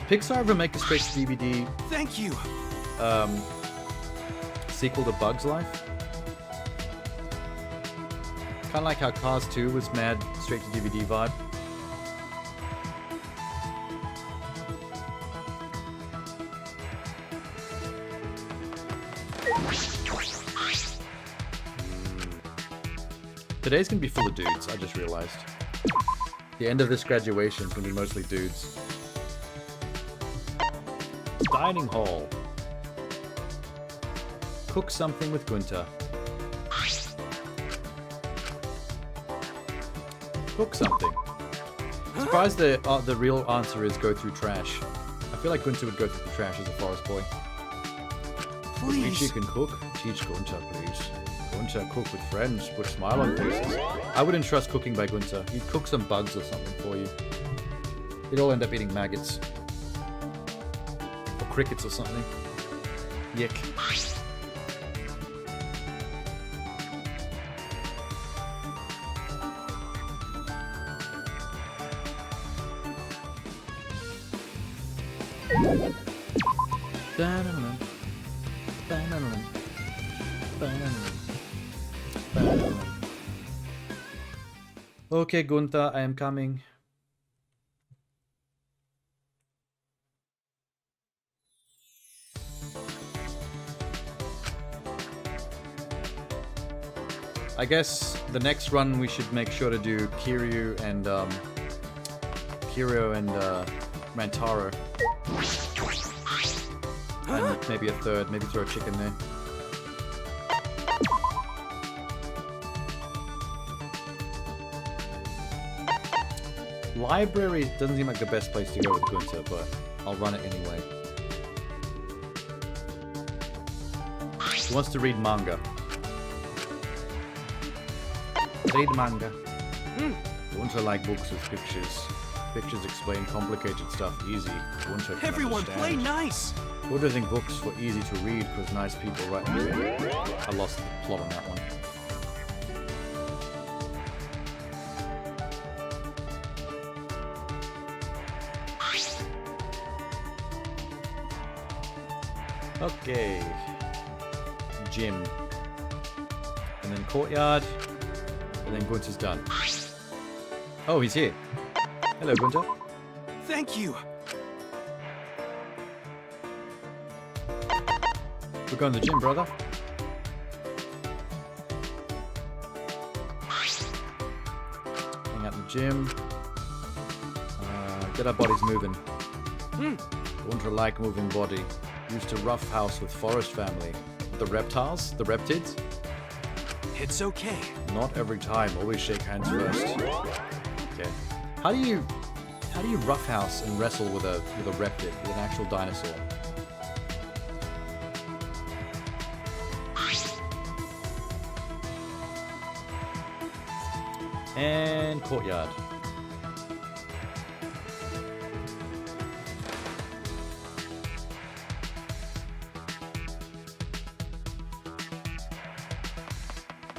[SPEAKER 1] Pixar ever make a straight to DVD
[SPEAKER 5] Thank you.
[SPEAKER 1] sequel to Bug's Life? Kind of like how Cars 2 was mad straight to DVD vibe. Today's gonna be full of dudes, I just realized. The end of this graduation is gonna be mostly dudes. Dining hall. Cook something with Gunter. Cook something. Surprised the real answer is go through trash. I feel like Gunter would go through the trash as a forest boy.
[SPEAKER 5] Please.
[SPEAKER 1] If you can cook, teach Gunter, please. Gunter, cook with friends, put a smile on faces. I wouldn't trust cooking by Gunter. He'd cook some bugs or something for you. They'd all end up eating maggots. Or crickets or something. Yick. Okay, Gunther, I am coming. I guess the next run we should make sure to do Kiryu and Rantaro. And maybe a third, maybe throw a chicken there. Library doesn't seem like the best place to go with Gunter, but I'll run it anyway. He wants to read manga. Read manga. Gunter like books with pictures. Pictures explain complicated stuff easy. Gunter can
[SPEAKER 5] Everyone,
[SPEAKER 1] understand.
[SPEAKER 5] play nice.
[SPEAKER 1] Gunter think books were easy to read because nice people write them. I lost the plot on that one. Okay. Gym. And then courtyard. And then Gunter's done. Oh, he's here. Hello, Gunter.
[SPEAKER 5] Thank you.
[SPEAKER 1] We're going to the gym, brother. Hang out in the gym. Get our bodies moving. Gunter like moving body. Used to rough house with forest family. The reptiles? The reptids?
[SPEAKER 5] It's okay.
[SPEAKER 1] Not every time. Always shake hands first. Okay. How do you roughhouse and wrestle with a reptid, with an actual dinosaur? And courtyard.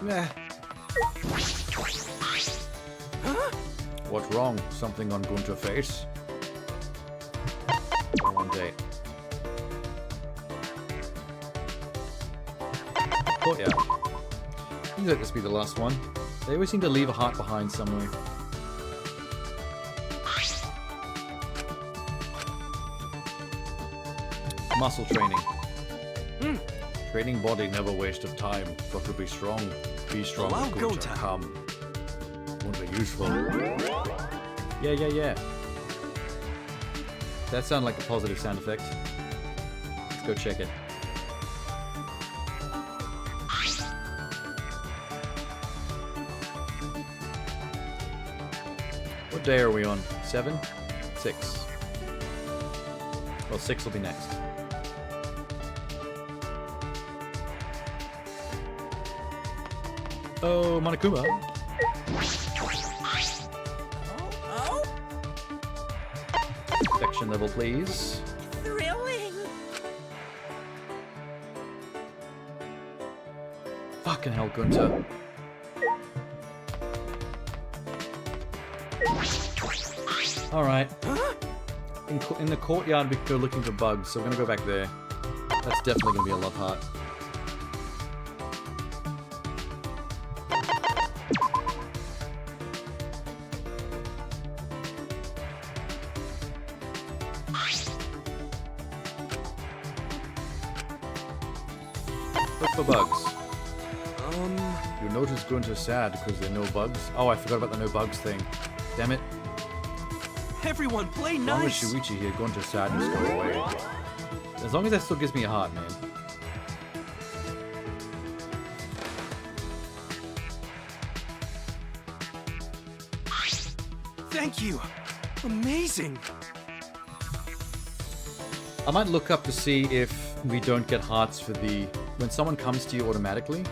[SPEAKER 1] Meh. What's wrong? Something on Gunter's face? One date. Courtyard. Seems like this be the last one. They always seem to leave a heart behind somewhere. Muscle training. Training body, never waste of time. Got to be strong. Be strong.
[SPEAKER 5] Allow go
[SPEAKER 1] Gunter,
[SPEAKER 5] time.
[SPEAKER 1] come. Gunter, useful. Yeah. That sounded like a positive sound effect. Let's go check it. What day are we on? 7? 6. Well, 6 will be next. Oh, Monokuma. Section level, please.
[SPEAKER 3] Thrilling.
[SPEAKER 1] Fucking hell, Gunter. Alright. In the courtyard, we could go looking for bugs, so we're gonna go back there. That's definitely gonna be a love heart. Look for bugs. You notice Gunter's sad because there are no bugs? Oh, I forgot about the no bugs thing. Damn it.
[SPEAKER 5] Everyone, play
[SPEAKER 1] As long as
[SPEAKER 5] nice.
[SPEAKER 1] Shuichi here, Gunter's sadness go away. As long as that still gives me a heart, man.
[SPEAKER 5] Thank you. Amazing.
[SPEAKER 1] I might look up to see if we don't get hearts for the... When someone comes to you automatically,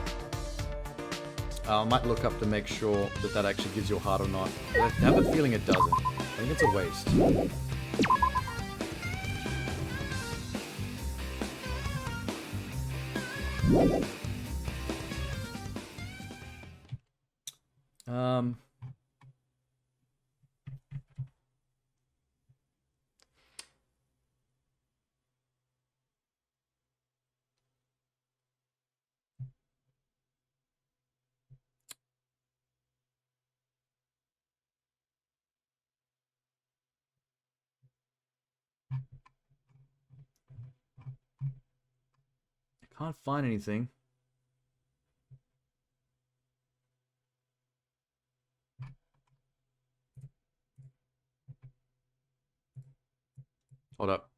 [SPEAKER 1] I might look up to make sure that that actually gives you a heart or not. I have a feeling it doesn't. I think it's a waste. Can't find anything. Hold up.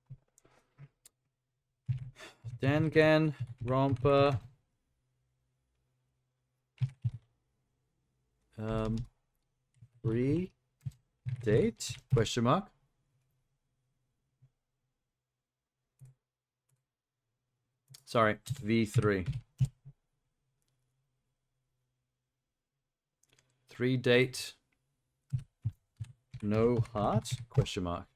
[SPEAKER 1] Danganronpa. Free date? Question mark. Sorry, V3. 3 date. No heart? Question mark.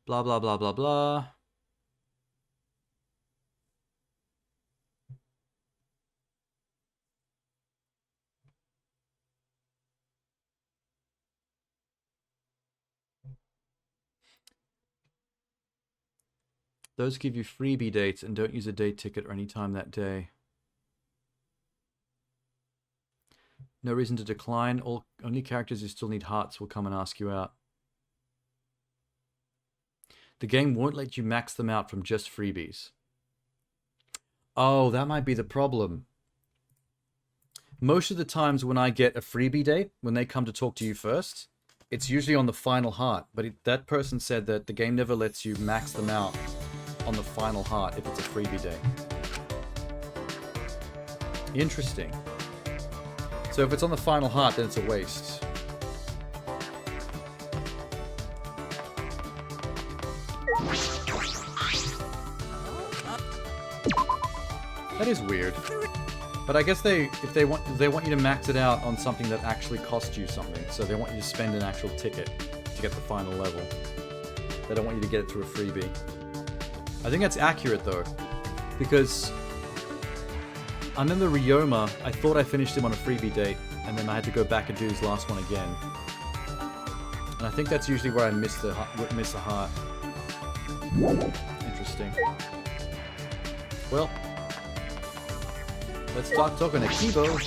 [SPEAKER 1] Blah, blah, blah, blah, blah. Those give you freebie dates and don't use a day ticket or any time that day. No reason to decline. Only characters who still need hearts will come and ask you out. The game won't let you max them out from just freebies. Oh, that might be the problem. Most of the times when I get a freebie date, when they come to talk to you first, it's usually on the final heart. But that person said that the game never lets you max them out on the final heart if it's a freebie day. Interesting. So if it's on the final heart, then it's a waste. That is weird. But I guess if they want you to max it out on something that actually costs you something. So they want you to spend an actual ticket to get the final level. They don't want you to get it through a freebie. I think that's accurate though, because I remember Ryoma, I thought I finished him on a freebie date, and then I had to go back and do his last one again. And I think that's usually where I miss a heart. Interesting. Well, let's start talking to Kibo.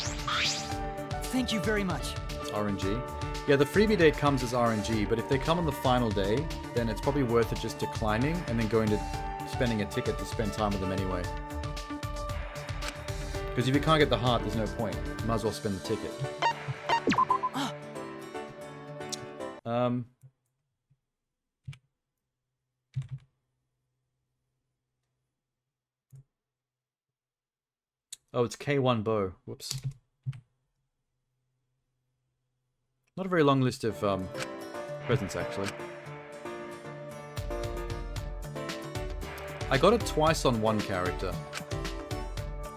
[SPEAKER 3] Thank you very much.
[SPEAKER 1] RNG. Yeah, the freebie date comes as RNG, but if they come on the final day, then it's probably worth it just declining and then going to spending a ticket to spend time with them anyway. Because if you can't get the heart, there's no point. You might as well spend the ticket. Oh, it's K1 Bow. Whoops. Not a very long list of presents, actually. I got it twice on one character.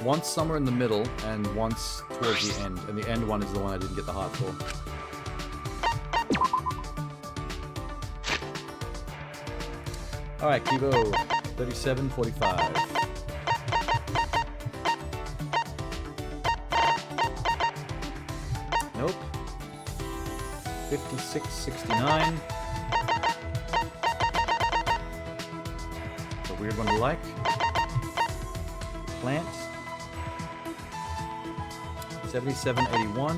[SPEAKER 1] Once somewhere in the middle, and once towards the end. And the end one is the one I didn't get the heart for. Alright, Kibo. 37.45. Nope. 56.69. It's a weird one to like. Plant. 77.81.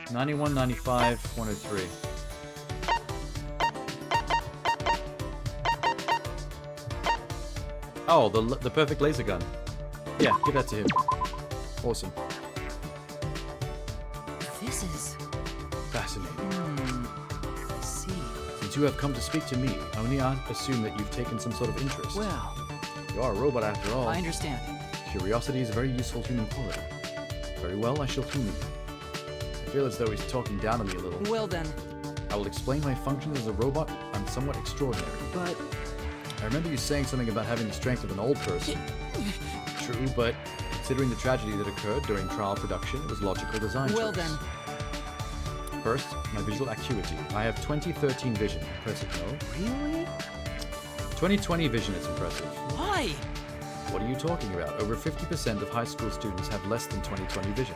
[SPEAKER 1] $91.95, 103. Oh, the perfect laser gun. Yeah, give that to him. Awesome.
[SPEAKER 3] This is
[SPEAKER 1] Fascinating.
[SPEAKER 3] I see.
[SPEAKER 1] Since you have come to speak to me, I only assume that you've taken some sort of interest.
[SPEAKER 3] Well,
[SPEAKER 1] You are a robot after all.
[SPEAKER 3] I understand.
[SPEAKER 1] Curiosity is a very useful human quality. Very well, I shall humor you. I feel as though he's talking down on me a little.
[SPEAKER 3] Well then,
[SPEAKER 1] I will explain my function as a robot. I'm somewhat extraordinary.
[SPEAKER 3] but
[SPEAKER 1] I remember you saying something about having the strength of an old person. True, but considering the tragedy that occurred during trial production, it was logical design
[SPEAKER 3] well
[SPEAKER 1] choice.
[SPEAKER 3] then,
[SPEAKER 1] First, my visual acuity. I have 2013 vision. Impressive, no?
[SPEAKER 3] really?
[SPEAKER 1] 2020 vision is impressive.
[SPEAKER 3] Why?
[SPEAKER 1] What are you talking about? Over 50% of high school students have less than 2020 vision.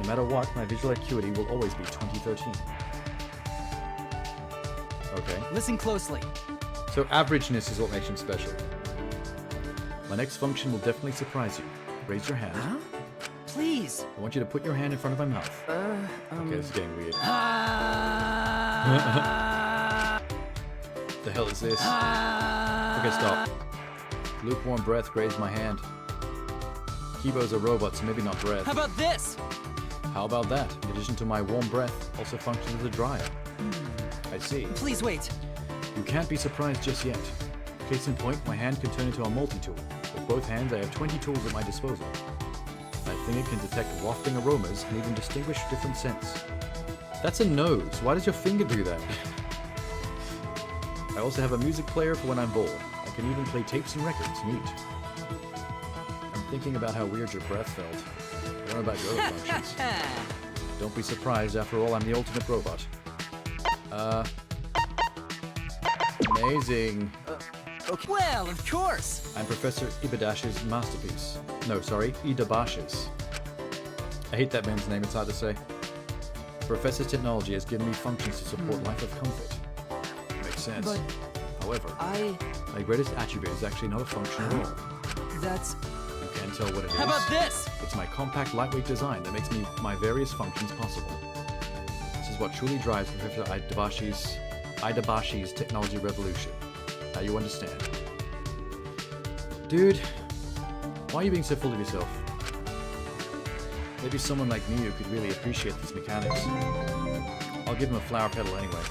[SPEAKER 1] No matter what, my visual acuity will always be 2013. Okay.
[SPEAKER 3] Listen closely.
[SPEAKER 1] So averageness is what makes him special. My next function will definitely surprise you. Raise your hand.
[SPEAKER 3] Huh? Please.
[SPEAKER 1] I want you to put your hand in front of my mouth. Okay, this is getting weird. The hell is this? Okay, stop. Lukewarm breath grazed my hand. Kibo's a robot, so maybe not breath.
[SPEAKER 3] How about this?
[SPEAKER 1] How about that? In addition to my warm breath, also functions as a dryer. I see.
[SPEAKER 3] Please wait.
[SPEAKER 1] You can't be surprised just yet. Case in point, my hand can turn into a multi-tool. With both hands, I have 20 tools at my disposal. My finger can detect wafting aromas and even distinguish different scents. That's a nose. Why does your finger do that? I also have a music player for when I'm bored. I can even play tapes and records. Neat. I'm thinking about how weird your breath felt. I don't know about your other functions. Don't be surprised, after all, I'm the ultimate robot. Amazing.
[SPEAKER 3] Okay. Well, of course.
[SPEAKER 1] I'm Professor Ibadash's masterpiece. No, sorry, Idabash's. I hate that man's name, it's hard to say. Professor's technology has given me functions to support life of comfort. Makes sense.
[SPEAKER 3] But
[SPEAKER 1] however,
[SPEAKER 3] I...
[SPEAKER 1] my greatest attribute is actually not a function at all.
[SPEAKER 3] That's...
[SPEAKER 1] You can't tell what it is.
[SPEAKER 3] How about this?
[SPEAKER 1] It's my compact, lightweight design that makes my various functions possible. This is what truly drives Professor Idabashi's technology revolution. Now you understand. Dude, why are you being so full of yourself? Maybe someone like me who could really appreciate these mechanics. I'll give him a flower petal anyway.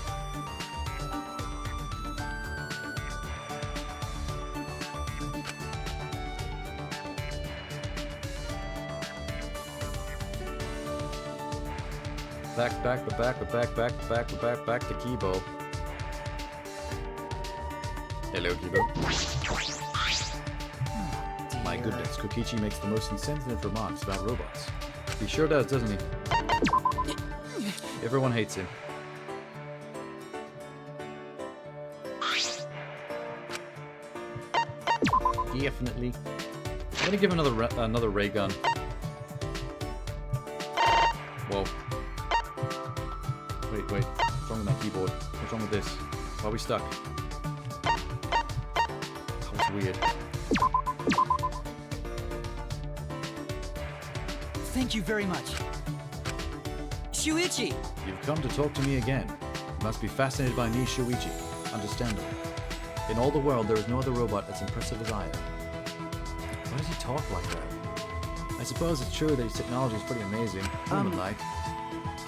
[SPEAKER 1] Back to Kibo. Hello, Kibo. My goodness, Kokichi makes the most insensitive remarks about robots. He sure does, doesn't he? Everyone hates him. Definitely. I'm gonna give him another ray gun. Whoa. Wait. What's wrong with my keyboard? What's wrong with this? Why are we stuck? That was weird.
[SPEAKER 3] Thank you very much. Shuichi!
[SPEAKER 1] You've come to talk to me again. You must be fascinated by me, Shuichi. Understandable. In all the world, there is no other robot as impressive as I am. Why does he talk like that? I suppose it's true that his technology is pretty amazing. Human-like.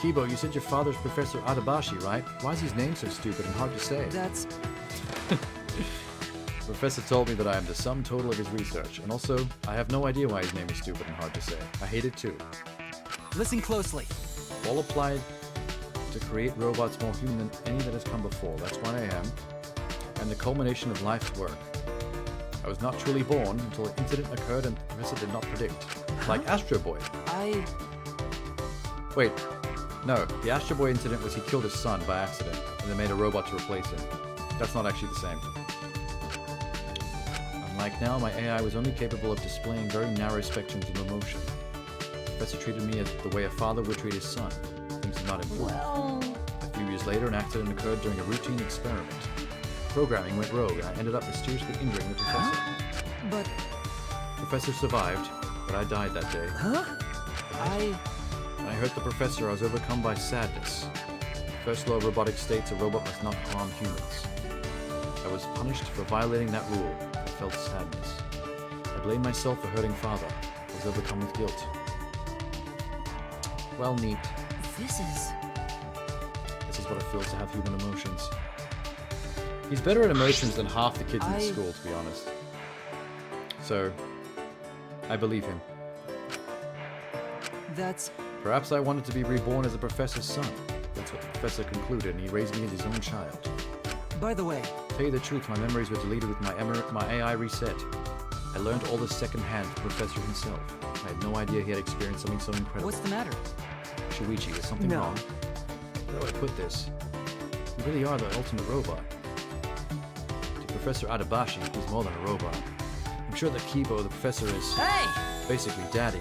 [SPEAKER 1] Kibo, you said your father's Professor Adabashi, right? Why is his name so stupid and hard to say?
[SPEAKER 3] That's...
[SPEAKER 1] Professor told me that I am the sum total of his research, and also, I have no idea why his name is stupid and hard to say. I hate it too.
[SPEAKER 3] Listen closely.
[SPEAKER 1] All applied to create robots more human than any that has come before. That's what I am. And the culmination of life's work. I was not truly born until an incident occurred and the professor did not predict. Like Astro Boy. Wait. No, the Astro Boy incident was he killed his son by accident, and they made a robot to replace him. That's not actually the same. Unlike now, my AI was only capable of displaying very narrow spectrums of emotion. The professor treated me as the way a father would treat his son. Things did not improve.
[SPEAKER 4] Well...
[SPEAKER 1] A few years later, an accident occurred during a routine experiment. Programming went rogue, and I ended up mysteriously injuring the professor.
[SPEAKER 3] But...
[SPEAKER 1] The professor survived, but I died that day. When I hurt the professor, I was overcome by sadness. First law of robotic states, a robot must not harm humans. I was punished for violating that rule. I felt sadness. I blamed myself for hurting father. I was overcome with guilt. Well, neat.
[SPEAKER 3] This is
[SPEAKER 1] what it feels to have human emotions. He's better at emotions than half the kids in his school, to be honest. So, I believe him.
[SPEAKER 3] That's...
[SPEAKER 1] Perhaps I wanted to be reborn as a professor's son. That's what the professor concluded, and he raised me as his own child.
[SPEAKER 3] By the way...
[SPEAKER 1] To tell you the truth, my memories were deleted with my AI reset. I learned all this secondhand from the professor himself. I had no idea he had experienced something so incredible.
[SPEAKER 3] What's the matter?
[SPEAKER 1] Shuichi, is something wrong? How do I put this? You really are the ultimate robot. To Professor Adabashi, he's more than a robot. I'm sure that Kibo, the professor, is basically daddy.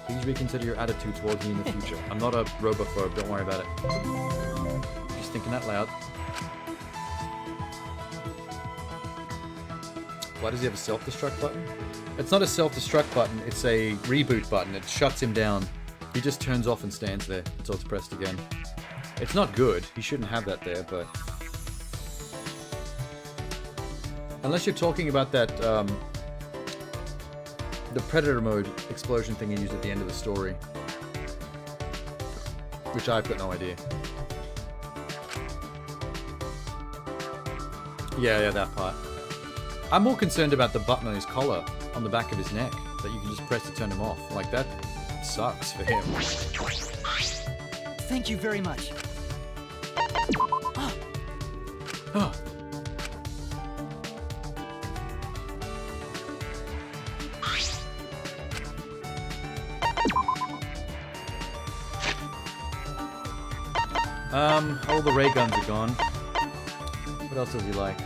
[SPEAKER 1] Please reconsider your attitude towards me in the future. I'm not a robophobe, don't worry about it. Just thinking out loud. Why does he have a self-destruct button? It's not a self-destruct button, it's a reboot button. It shuts him down. He just turns off and stands there until it's pressed again. It's not good. He shouldn't have that there, but... Unless you're talking about that, the Predator mode explosion thing he used at the end of the story. Which I've got no idea. Yeah, that part. I'm more concerned about the button on his collar, on the back of his neck, that you can just press to turn him off. Like, that sucks for him.
[SPEAKER 3] Thank you very much.
[SPEAKER 1] All the ray guns are gone. What else does he like?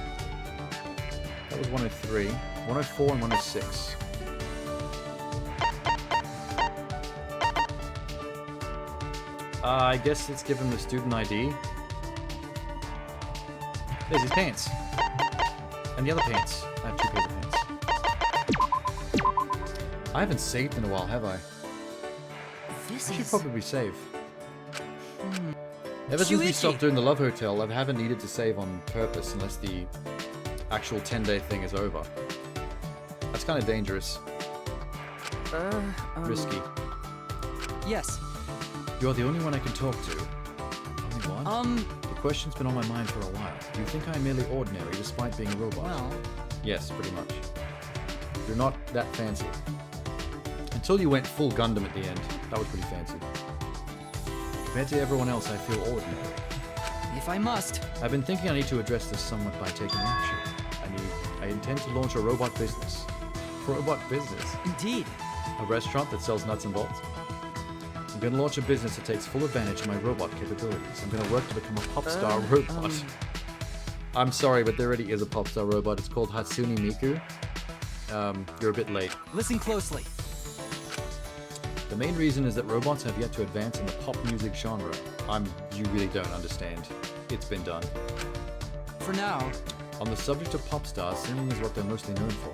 [SPEAKER 1] That was 103. 104 and 106. I guess let's give him the student ID. There's his pants. And the other pants. I have 2 pairs of pants. I haven't saved in a while, have I?
[SPEAKER 3] This
[SPEAKER 1] I should
[SPEAKER 3] is...
[SPEAKER 1] probably save. Ever since we stopped doing the Love Hotel, I haven't needed to save on purpose unless the actual 10-day thing is over. That's kind of dangerous. Risky.
[SPEAKER 3] Yes.
[SPEAKER 1] You're the only one I can talk to. Only one? The question's been on my mind for a while. Do you think I'm merely ordinary despite being a robot?
[SPEAKER 3] Well...
[SPEAKER 1] Yes, pretty much. You're not that fancy. Until you went full Gundam at the end. That was pretty fancy. Compared to everyone else, I feel ordinary.
[SPEAKER 3] If I must.
[SPEAKER 1] I've been thinking I need to address this somewhat by taking action. I intend to launch a robot business. Robot business?
[SPEAKER 3] Indeed.
[SPEAKER 1] A restaurant that sells nuts and bolts? I'm going to launch a business that takes full advantage of my robot capabilities. I'm going to work to become a pop star robot. I'm sorry, but there already is a pop star robot. It's called Hatsune Miku. You're a bit late.
[SPEAKER 3] Listen closely.
[SPEAKER 1] The main reason is that robots have yet to advance in the pop music genre. You really don't understand. It's been done.
[SPEAKER 3] For now.
[SPEAKER 1] On the subject of pop stars, singing is what they're mostly known for.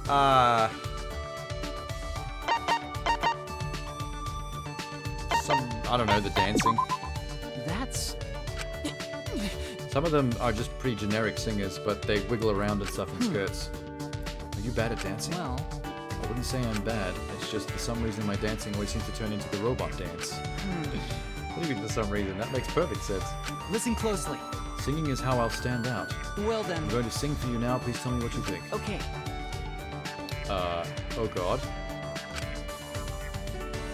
[SPEAKER 1] I don't know, the dancing.
[SPEAKER 3] That's...
[SPEAKER 1] Some of them are just pretty generic singers, but they wiggle around and stuff in skirts. Are you bad at dancing?
[SPEAKER 3] Well...
[SPEAKER 1] I wouldn't say I'm bad. It's just for some reason my dancing always seems to turn into the robot dance. What do you mean for some reason? That makes perfect sense.
[SPEAKER 3] Listen closely.
[SPEAKER 1] Singing is how I'll stand out.
[SPEAKER 3] Well then...
[SPEAKER 1] I'm going to sing for you now. Please tell me what you think.
[SPEAKER 3] Okay.
[SPEAKER 1] Oh god.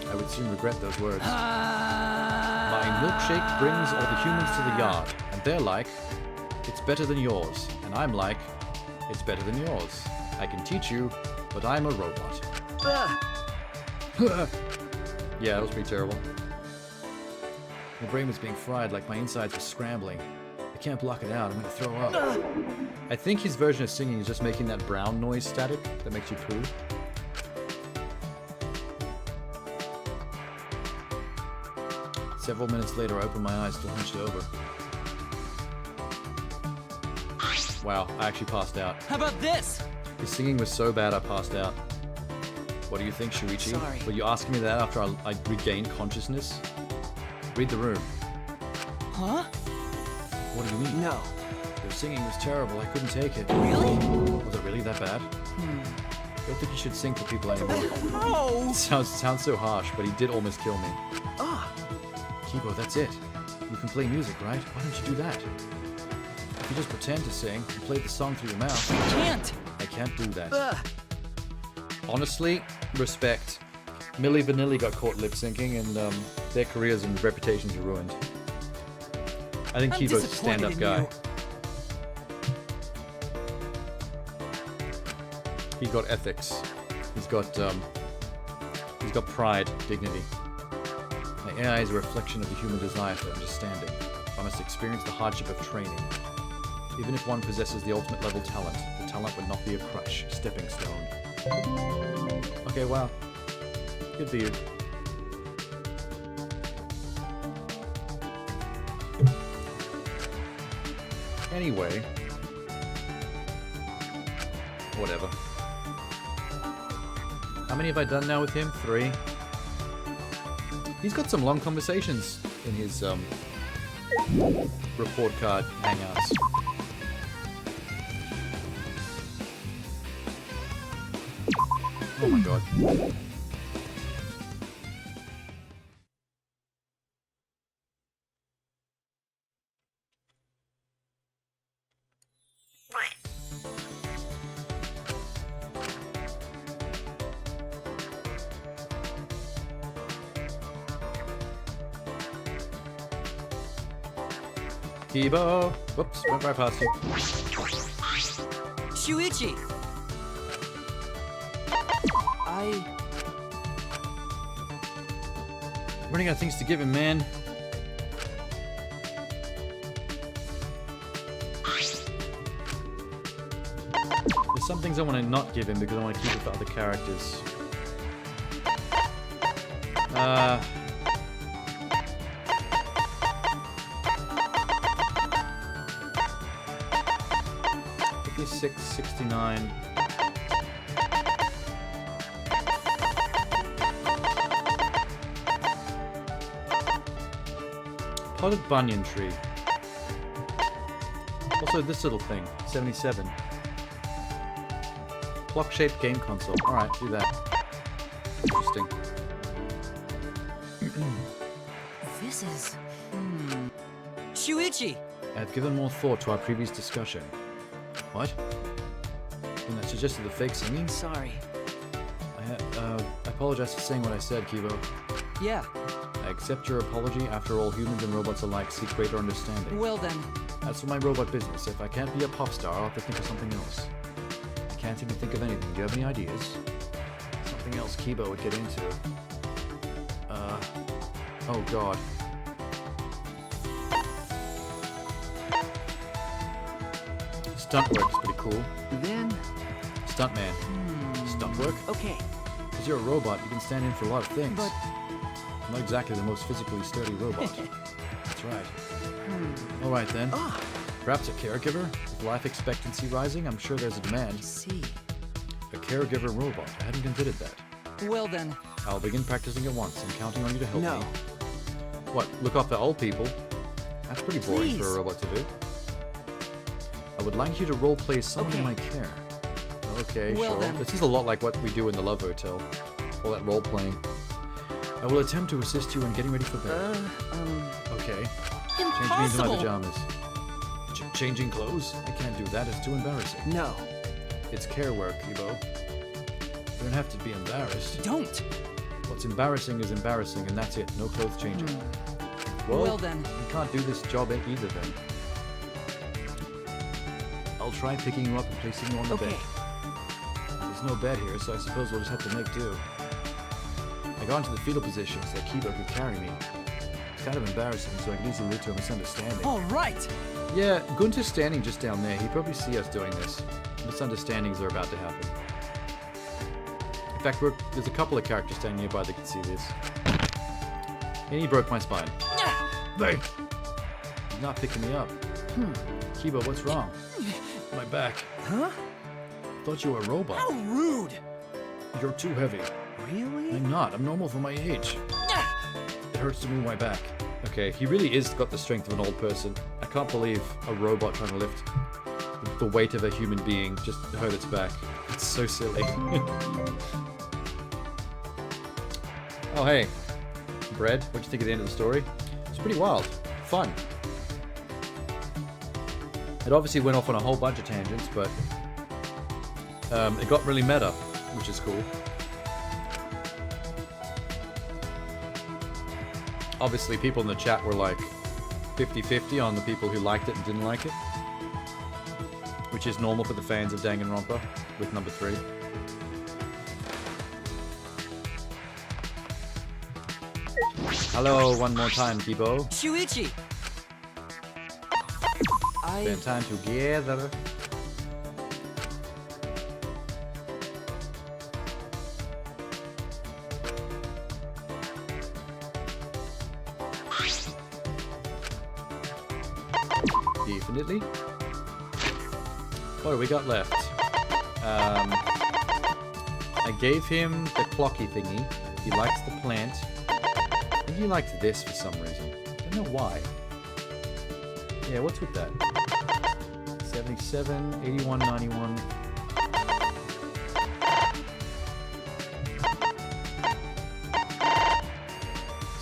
[SPEAKER 1] I would soon regret those words. My milkshake brings all the humans to the yard, and they're like, it's better than yours. And I'm like, it's better than yours. I can teach you, but I'm a robot. Yeah, that was pretty terrible. My brain was being fried like my insides were scrambling. I can't block it out, I'm gonna throw up. I think his version of singing is just making that brown noise static that makes you poo. Several minutes later, I opened my eyes, still hunched over. Wow, I actually passed out.
[SPEAKER 3] How about this?
[SPEAKER 1] His singing was so bad I passed out. What do you think, Shuichi?
[SPEAKER 3] Sorry.
[SPEAKER 1] Were you asking me that after I regained consciousness? Read the room.
[SPEAKER 3] Huh?
[SPEAKER 1] What do you mean?
[SPEAKER 3] No.
[SPEAKER 1] Your singing was terrible. I couldn't take it.
[SPEAKER 3] Really?
[SPEAKER 1] Was it really that bad? I don't think you should sing for people anymore.
[SPEAKER 3] No!
[SPEAKER 1] Sounds so harsh, but he did almost kill me.
[SPEAKER 3] Ah!
[SPEAKER 1] Kibo, that's it. You can play music, right? Why don't you do that? If you just pretend to sing and play the song through your mouth.
[SPEAKER 3] I can't!
[SPEAKER 1] I can't do that. Honestly, respect. Milli Vanilli got caught lip-syncing and their careers and reputations are ruined. I think Kibo's a stand-up guy. He's got ethics. He's got pride, dignity. My AI is a reflection of the human desire for understanding. One must experience the hardship of training. Even if one possesses the ultimate level talent, the talent would not be a crutch, stepping stone. Okay, wow. Good for you. Anyway. Whatever. How many have I done now with him? 3. He's got some long conversations in his report card hangouts. Oh my god. Kibo! Whoops, went right past you.
[SPEAKER 3] Shuichi!
[SPEAKER 1] Running out of things to give him, man. There's some things I want to not give him because I want to keep it for other characters. 56, 69. Potted banyan tree. Also this little thing, 77. Clock-shaped game console. Alright, do that. Interesting.
[SPEAKER 3] This is... Shuichi!
[SPEAKER 1] I've given more thought to our previous discussion. What? When I suggested the fake singing?
[SPEAKER 3] Sorry.
[SPEAKER 1] I apologize for saying what I said, Kibo.
[SPEAKER 3] Yeah,
[SPEAKER 1] I accept your apology. After all, humans and robots alike seek greater understanding.
[SPEAKER 3] well then.
[SPEAKER 1] As for my robot business, if I can't be a pop star, I'll have to think of something else. I can't even think of anything. Do you have any ideas? Something else Kibo would get into. Oh god. Stunt work is pretty cool.
[SPEAKER 3] Then...
[SPEAKER 1] Stuntman. Stunt work?
[SPEAKER 3] Okay,
[SPEAKER 1] Because you're a robot, you can stand in for a lot of things.
[SPEAKER 3] but...
[SPEAKER 1] I'm not exactly the most physically sturdy robot. That's right. Alright then. Perhaps a caregiver? With life expectancy rising, I'm sure there's a demand.
[SPEAKER 3] See.
[SPEAKER 1] A caregiver robot. I hadn't considered that.
[SPEAKER 3] Well then.
[SPEAKER 1] I'll begin practicing at once. I'm counting on you to help
[SPEAKER 3] No.
[SPEAKER 1] me. What? Look after old people? That's pretty boring for
[SPEAKER 3] Please.
[SPEAKER 1] a robot to do. I would like you to roleplay someone in
[SPEAKER 3] Okay.
[SPEAKER 1] my care. Okay,
[SPEAKER 3] Well
[SPEAKER 1] sure.
[SPEAKER 3] then.
[SPEAKER 1] This is a lot like what we do in the Love Hotel. All that roleplaying. I will attempt to assist you in getting ready for bed. Okay. Change me into my
[SPEAKER 3] Impossible!
[SPEAKER 1] pajamas. Changing clothes? I can't do that. It's too embarrassing.
[SPEAKER 3] No.
[SPEAKER 1] It's care work, Kibo. You don't have to be embarrassed.
[SPEAKER 3] Don't!
[SPEAKER 1] What's embarrassing is embarrassing, and that's it. No clothes changing.
[SPEAKER 3] Well then.
[SPEAKER 1] You can't do this job either then. I'll try picking you up and placing you on the
[SPEAKER 3] Okay.
[SPEAKER 1] bed. There's no bed here, so I suppose we'll just have to make do. I got into the fetal position so that Kibo could carry me. It's kind of embarrassing, so I could easily lead to a misunderstanding.
[SPEAKER 3] Alright!
[SPEAKER 1] Yeah, Gunter's standing just down there. He'd probably see us doing this. Misunderstandings are about to happen. In fact, there's a couple of characters standing nearby that can see this. And he broke my spine. Hey! He's not picking me up. Kibo, what's wrong? My back.
[SPEAKER 3] Huh?
[SPEAKER 1] Thought you were a robot.
[SPEAKER 3] How rude!
[SPEAKER 1] You're too heavy.
[SPEAKER 3] Really?
[SPEAKER 1] I'm not. I'm normal for my age. It hurts to move my back. Okay, he really is got the strength of an old person. I can't believe a robot trying to lift the weight of a human being just hurt its back. It's so silly. Oh, hey. Bread, what'd you think of the end of the story? It's pretty wild. Fun. It obviously went off on a whole bunch of tangents, but it got really meta, which is cool. Obviously, people in the chat were like 50-50 on the people who liked it and didn't like it. Which is normal for the fans of Danganronpa, with number 3. Hello, one more time, Kibo.
[SPEAKER 3] Shuichi!
[SPEAKER 1] Spend time together. Definitely. What do we got left? I gave him the clocky thingy. He likes the plant. I think he liked this for some reason. I don't know why. Yeah, what's with that? 77, 81, 91.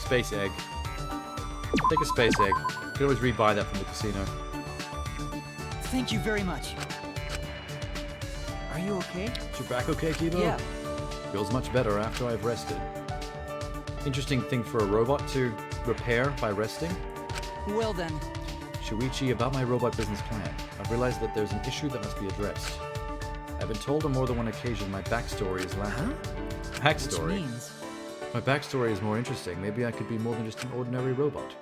[SPEAKER 1] Space egg. Take a space egg. You can always rebuy that from the casino.
[SPEAKER 3] Thank you very much. Are you okay?
[SPEAKER 1] Is your back okay, Kibo?
[SPEAKER 3] Yeah.
[SPEAKER 1] Feels much better after I've rested. Interesting thing for a robot to repair by resting.
[SPEAKER 3] Well then.
[SPEAKER 1] Shuichi, about my robot business plan. I've realized that there's an issue that must be addressed. I've been told on more than one occasion my backstory is lacking.
[SPEAKER 3] Which
[SPEAKER 1] Backstory?
[SPEAKER 3] means...
[SPEAKER 1] My backstory is more interesting. Maybe I could be more than just an ordinary robot.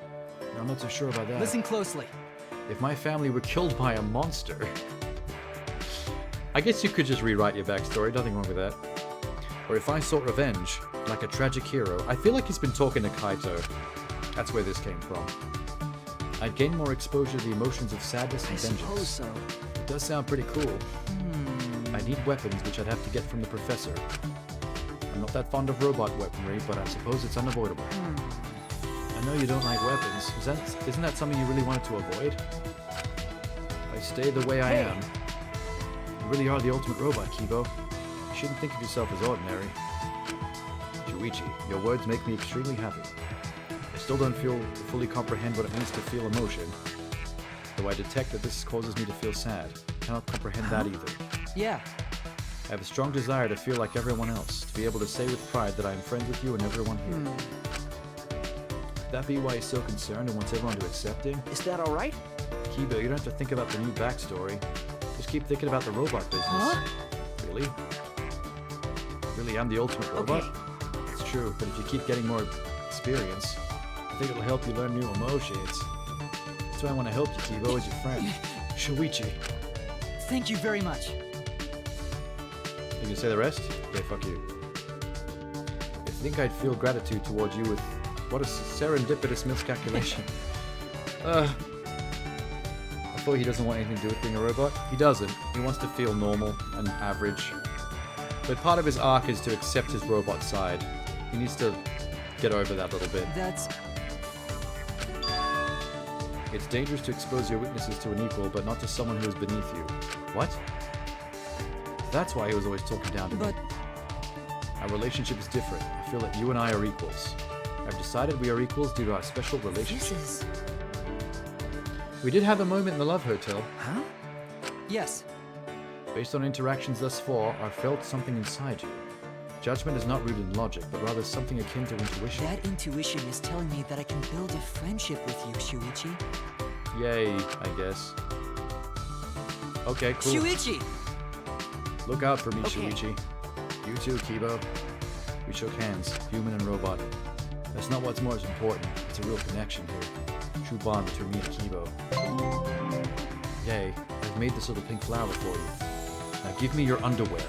[SPEAKER 1] I'm not so sure about that.
[SPEAKER 3] Listen closely.
[SPEAKER 1] If my family were killed by a monster... I guess you could just rewrite your backstory, nothing wrong with that. Or if I sought revenge, like a tragic hero... I feel like he's been talking to Kaito. That's where this came from. I'd gain more exposure to the emotions of sadness and
[SPEAKER 3] I
[SPEAKER 1] vengeance.
[SPEAKER 3] suppose so.
[SPEAKER 1] It does sound pretty cool. I need weapons, which I'd have to get from the professor. I'm not that fond of robot weaponry, but I suppose it's unavoidable. I know you don't like weapons. Isn't that something you really wanted to avoid? If I stay the way I am, you really are the ultimate robot, Kibo. You shouldn't think of yourself as ordinary. Shuichi, your words make me extremely happy. I still don't fully comprehend what it means to feel emotion, though I detect that this causes me to feel sad. I cannot comprehend that either.
[SPEAKER 3] Yeah.
[SPEAKER 1] I have a strong desire to feel like everyone else, to be able to say with pride that I am friends with you and everyone here. Could that be why he's so concerned and wants everyone to accept him?
[SPEAKER 3] Is that alright?
[SPEAKER 1] Kibo, you don't have to think about the new backstory. Just keep thinking about the robot business. Really? Really, I'm the ultimate robot?
[SPEAKER 3] Okay.
[SPEAKER 1] It's true, but if you keep getting more experience, I think it'll help you learn new emotions. That's why I want to help you, Kibo, as your friend. Shuichi.
[SPEAKER 3] Thank you very much.
[SPEAKER 1] You can say the rest? Okay, fuck you. I think I'd feel gratitude towards you with... What a serendipitous miscalculation. I thought he doesn't want anything to do with being a robot. He doesn't. He wants to feel normal and average. But part of his arc is to accept his robot side. He needs to get over that a little bit.
[SPEAKER 3] That's...
[SPEAKER 1] It's dangerous to expose your weaknesses to an equal, but not to someone who is beneath you. What? That's why he was always talking down to me.
[SPEAKER 3] But...
[SPEAKER 1] Our relationship is different. I feel that you and I are equals. I've decided we are equals due to our special relationship.
[SPEAKER 3] This is...
[SPEAKER 1] We did have a moment in the Love Hotel.
[SPEAKER 3] Huh? Yes.
[SPEAKER 1] Based on interactions thus far, I felt something inside you. Judgment is not rooted in logic, but rather something akin to intuition.
[SPEAKER 3] That intuition is telling me that I can build a friendship with you, Shuichi.
[SPEAKER 1] Yay, I guess. Okay, cool.
[SPEAKER 3] Shuichi!
[SPEAKER 1] Look out for me,
[SPEAKER 3] Okay.
[SPEAKER 1] Shuichi. You too, Kibo. We shook hands, human and robot. That's not what's most important. It's a real connection here. True bond between me and Kibo. Yay, I've made this little pink flower for you. Now give me your underwear.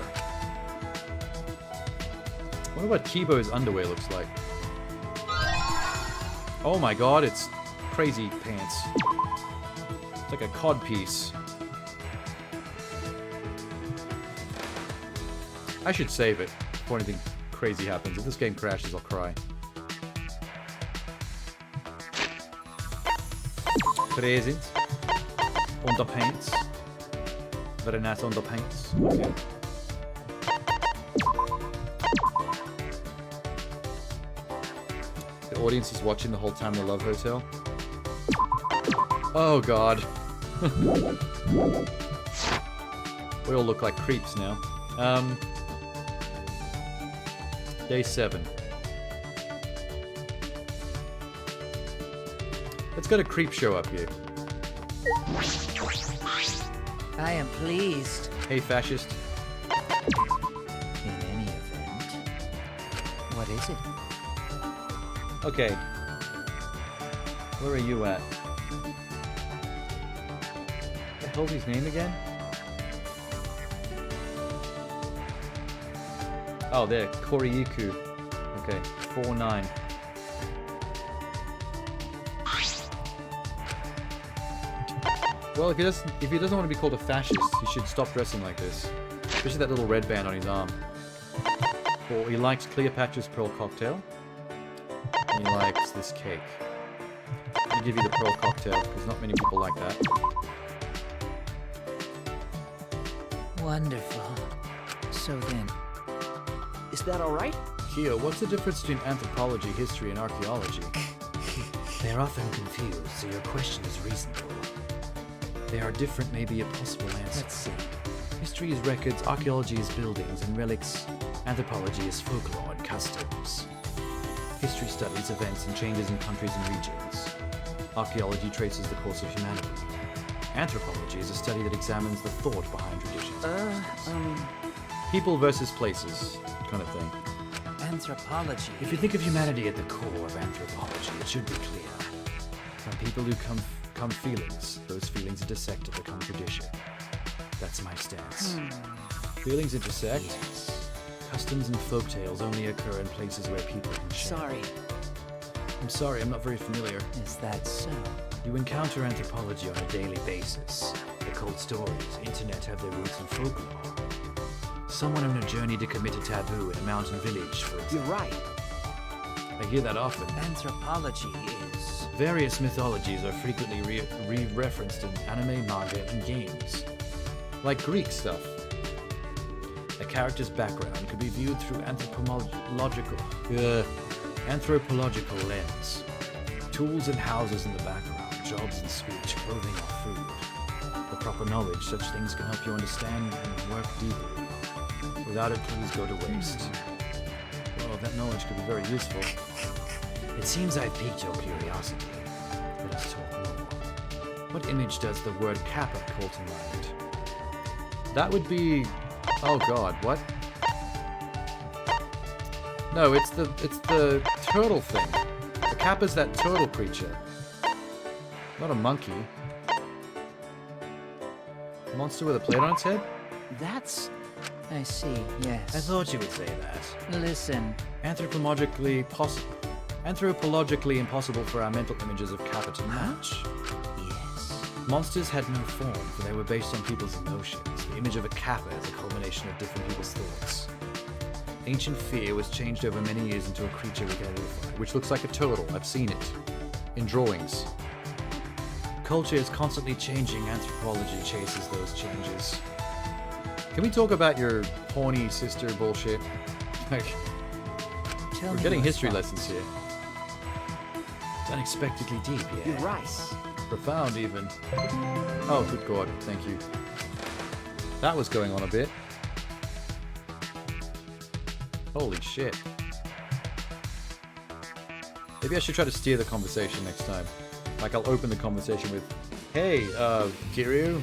[SPEAKER 1] I wonder what Kibo's underwear looks like. Oh my god, it's crazy pants. It's like a cod piece. I should save it before anything crazy happens. If this game crashes, I'll cry. Present. Underpants. Very nice underpants. Okay. The audience is watching the whole time in the Love Hotel. Oh god. We all look like creeps now. Day 7. Let's get a creep show up here.
[SPEAKER 3] I am pleased.
[SPEAKER 1] Hey, fascist.
[SPEAKER 3] In any event... What is it?
[SPEAKER 1] Okay. Where are you at? What the hell's his name again? Oh, there. Koriyuku. Okay. 4-9. Well, if he doesn't want to be called a fascist, he should stop dressing like this. Especially that little red band on his arm. Or he likes Cleopatra's Pearl Cocktail. And he likes this cake. I'll give you the Pearl Cocktail, because not many people like that.
[SPEAKER 3] Wonderful. So then... Is that alright?
[SPEAKER 1] Kyo, what's the difference between anthropology, history, and archaeology?
[SPEAKER 7] They're often confused, so your question is reasonable.
[SPEAKER 1] They are different, maybe a possible answer.
[SPEAKER 7] Let's see.
[SPEAKER 1] History is records, archaeology is buildings and relics, anthropology is folklore and customs. History studies events and changes in countries and regions. Archaeology traces the course of humanity. Anthropology is a study that examines the thought behind traditions. People versus places, kind of thing.
[SPEAKER 3] Anthropology.
[SPEAKER 1] If you think of humanity at the core of anthropology, it should be clear. From people who come feelings, those feelings intersect to become tradition. That's my stance. Feelings intersect.
[SPEAKER 3] Yes.
[SPEAKER 1] Customs and folktales only occur in places where people can share.
[SPEAKER 3] Sorry,
[SPEAKER 1] I'm sorry, I'm not very familiar.
[SPEAKER 3] is that so?
[SPEAKER 1] You encounter anthropology on a daily basis. Occult stories, internet have their roots in folklore. Someone on a journey to commit a taboo in a mountain village, for example.
[SPEAKER 3] You're right.
[SPEAKER 1] I hear that often.
[SPEAKER 3] Anthropology is...
[SPEAKER 1] Various mythologies are frequently re-referenced in anime, manga, and games. Like Greek stuff. A character's background could be viewed through anthropological lens. Tools and houses in the background, jobs and speech, clothing or food. With proper knowledge, such things can help you understand and work deeply. Without it, tools go to waste. Well, that knowledge could be very useful. It seems I've piqued your curiosity. Let us talk more. What image does the word kappa call to mind? That would be... Oh god, what? No, it's the turtle thing. The kappa's that turtle creature. Not a monkey. A monster with a plate on its head?
[SPEAKER 3] That's... I see, yes.
[SPEAKER 1] I thought you would say that.
[SPEAKER 3] Listen,
[SPEAKER 1] Anthropologically impossible for our mental images of kappa to match.
[SPEAKER 3] yes.
[SPEAKER 1] Monsters had no form, for they were based on people's emotions. The image of a kappa is a culmination of different people's thoughts. Ancient fear was changed over many years into a creature we can identify, which looks like a turtle. I've seen it. In drawings. Culture is constantly changing. Anthropology chases those changes. Can we talk about your horny sister bullshit? Like,
[SPEAKER 3] Tell
[SPEAKER 1] we're
[SPEAKER 3] me
[SPEAKER 1] getting
[SPEAKER 3] what's
[SPEAKER 1] history
[SPEAKER 3] up.
[SPEAKER 1] lessons here. It's unexpectedly deep, yeah.
[SPEAKER 3] You're right.
[SPEAKER 1] Profound, even. Oh, good God, thank you. That was going on a bit. Holy shit. Maybe I should try to steer the conversation next time. Like, I'll open the conversation with, hey, Kiryu,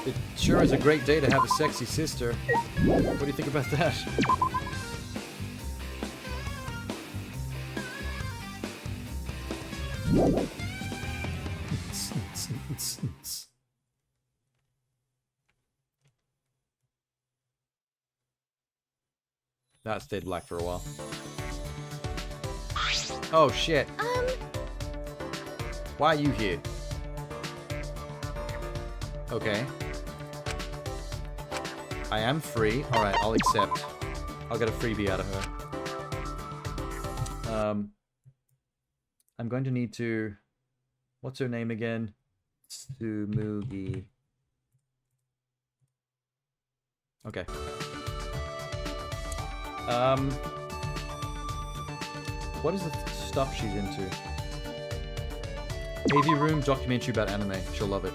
[SPEAKER 1] it sure is a great day to have a sexy sister. What do you think about that? That stayed black for a while. Oh shit. Why are you here? Okay. I am free. Alright, I'll accept. I'll get a freebie out of her. I'm going to need to... What's her name again? Tsumugi. Okay. What is the stuff she's into? AV Room documentary about anime. She'll love it.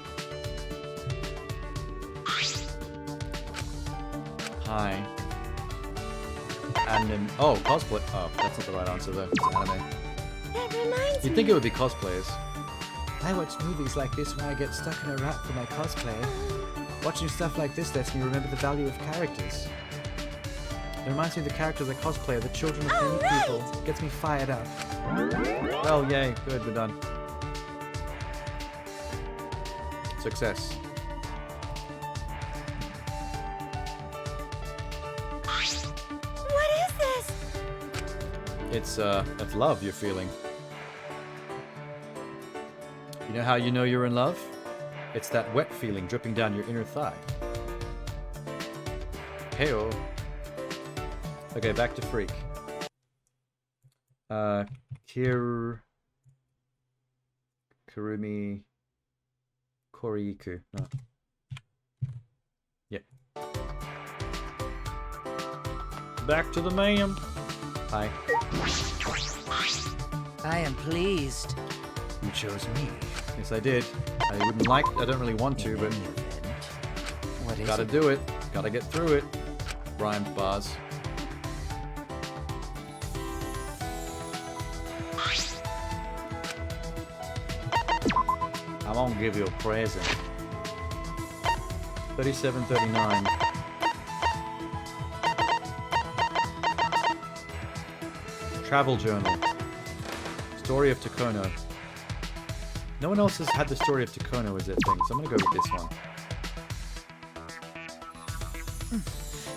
[SPEAKER 1] Hi. Anime. Oh, cosplay. Oh, that's not the right answer though. It's anime.
[SPEAKER 4] That reminds
[SPEAKER 1] You'd
[SPEAKER 4] me.
[SPEAKER 1] think it would be cosplayers. I watch movies like this when I get stuck in a rut for my cosplay. Watching stuff like this lets me remember the value of characters. It reminds me of the characters I cosplay, the children of many people. It gets me fired up. Oh, yay. Good, we're done. Success.
[SPEAKER 4] What is this?
[SPEAKER 1] It's love you're feeling. You know how you know you're in love? It's that wet feeling dripping down your inner thigh. Hey-oh. Okay, back to Freak. Kurumi... Koriiku. No. Yeah. Back to the man. Hi.
[SPEAKER 3] I am pleased.
[SPEAKER 1] You chose me. Yes, I did. I don't really want to, but...
[SPEAKER 3] What is
[SPEAKER 1] Gotta
[SPEAKER 3] it?
[SPEAKER 1] do it. Gotta get through it. Rhymed bars. I'm gonna give you a present. 37.39. Travel journal. Story of Takono. No one else has had the story of Takono as their thing, so I'm gonna go with this one.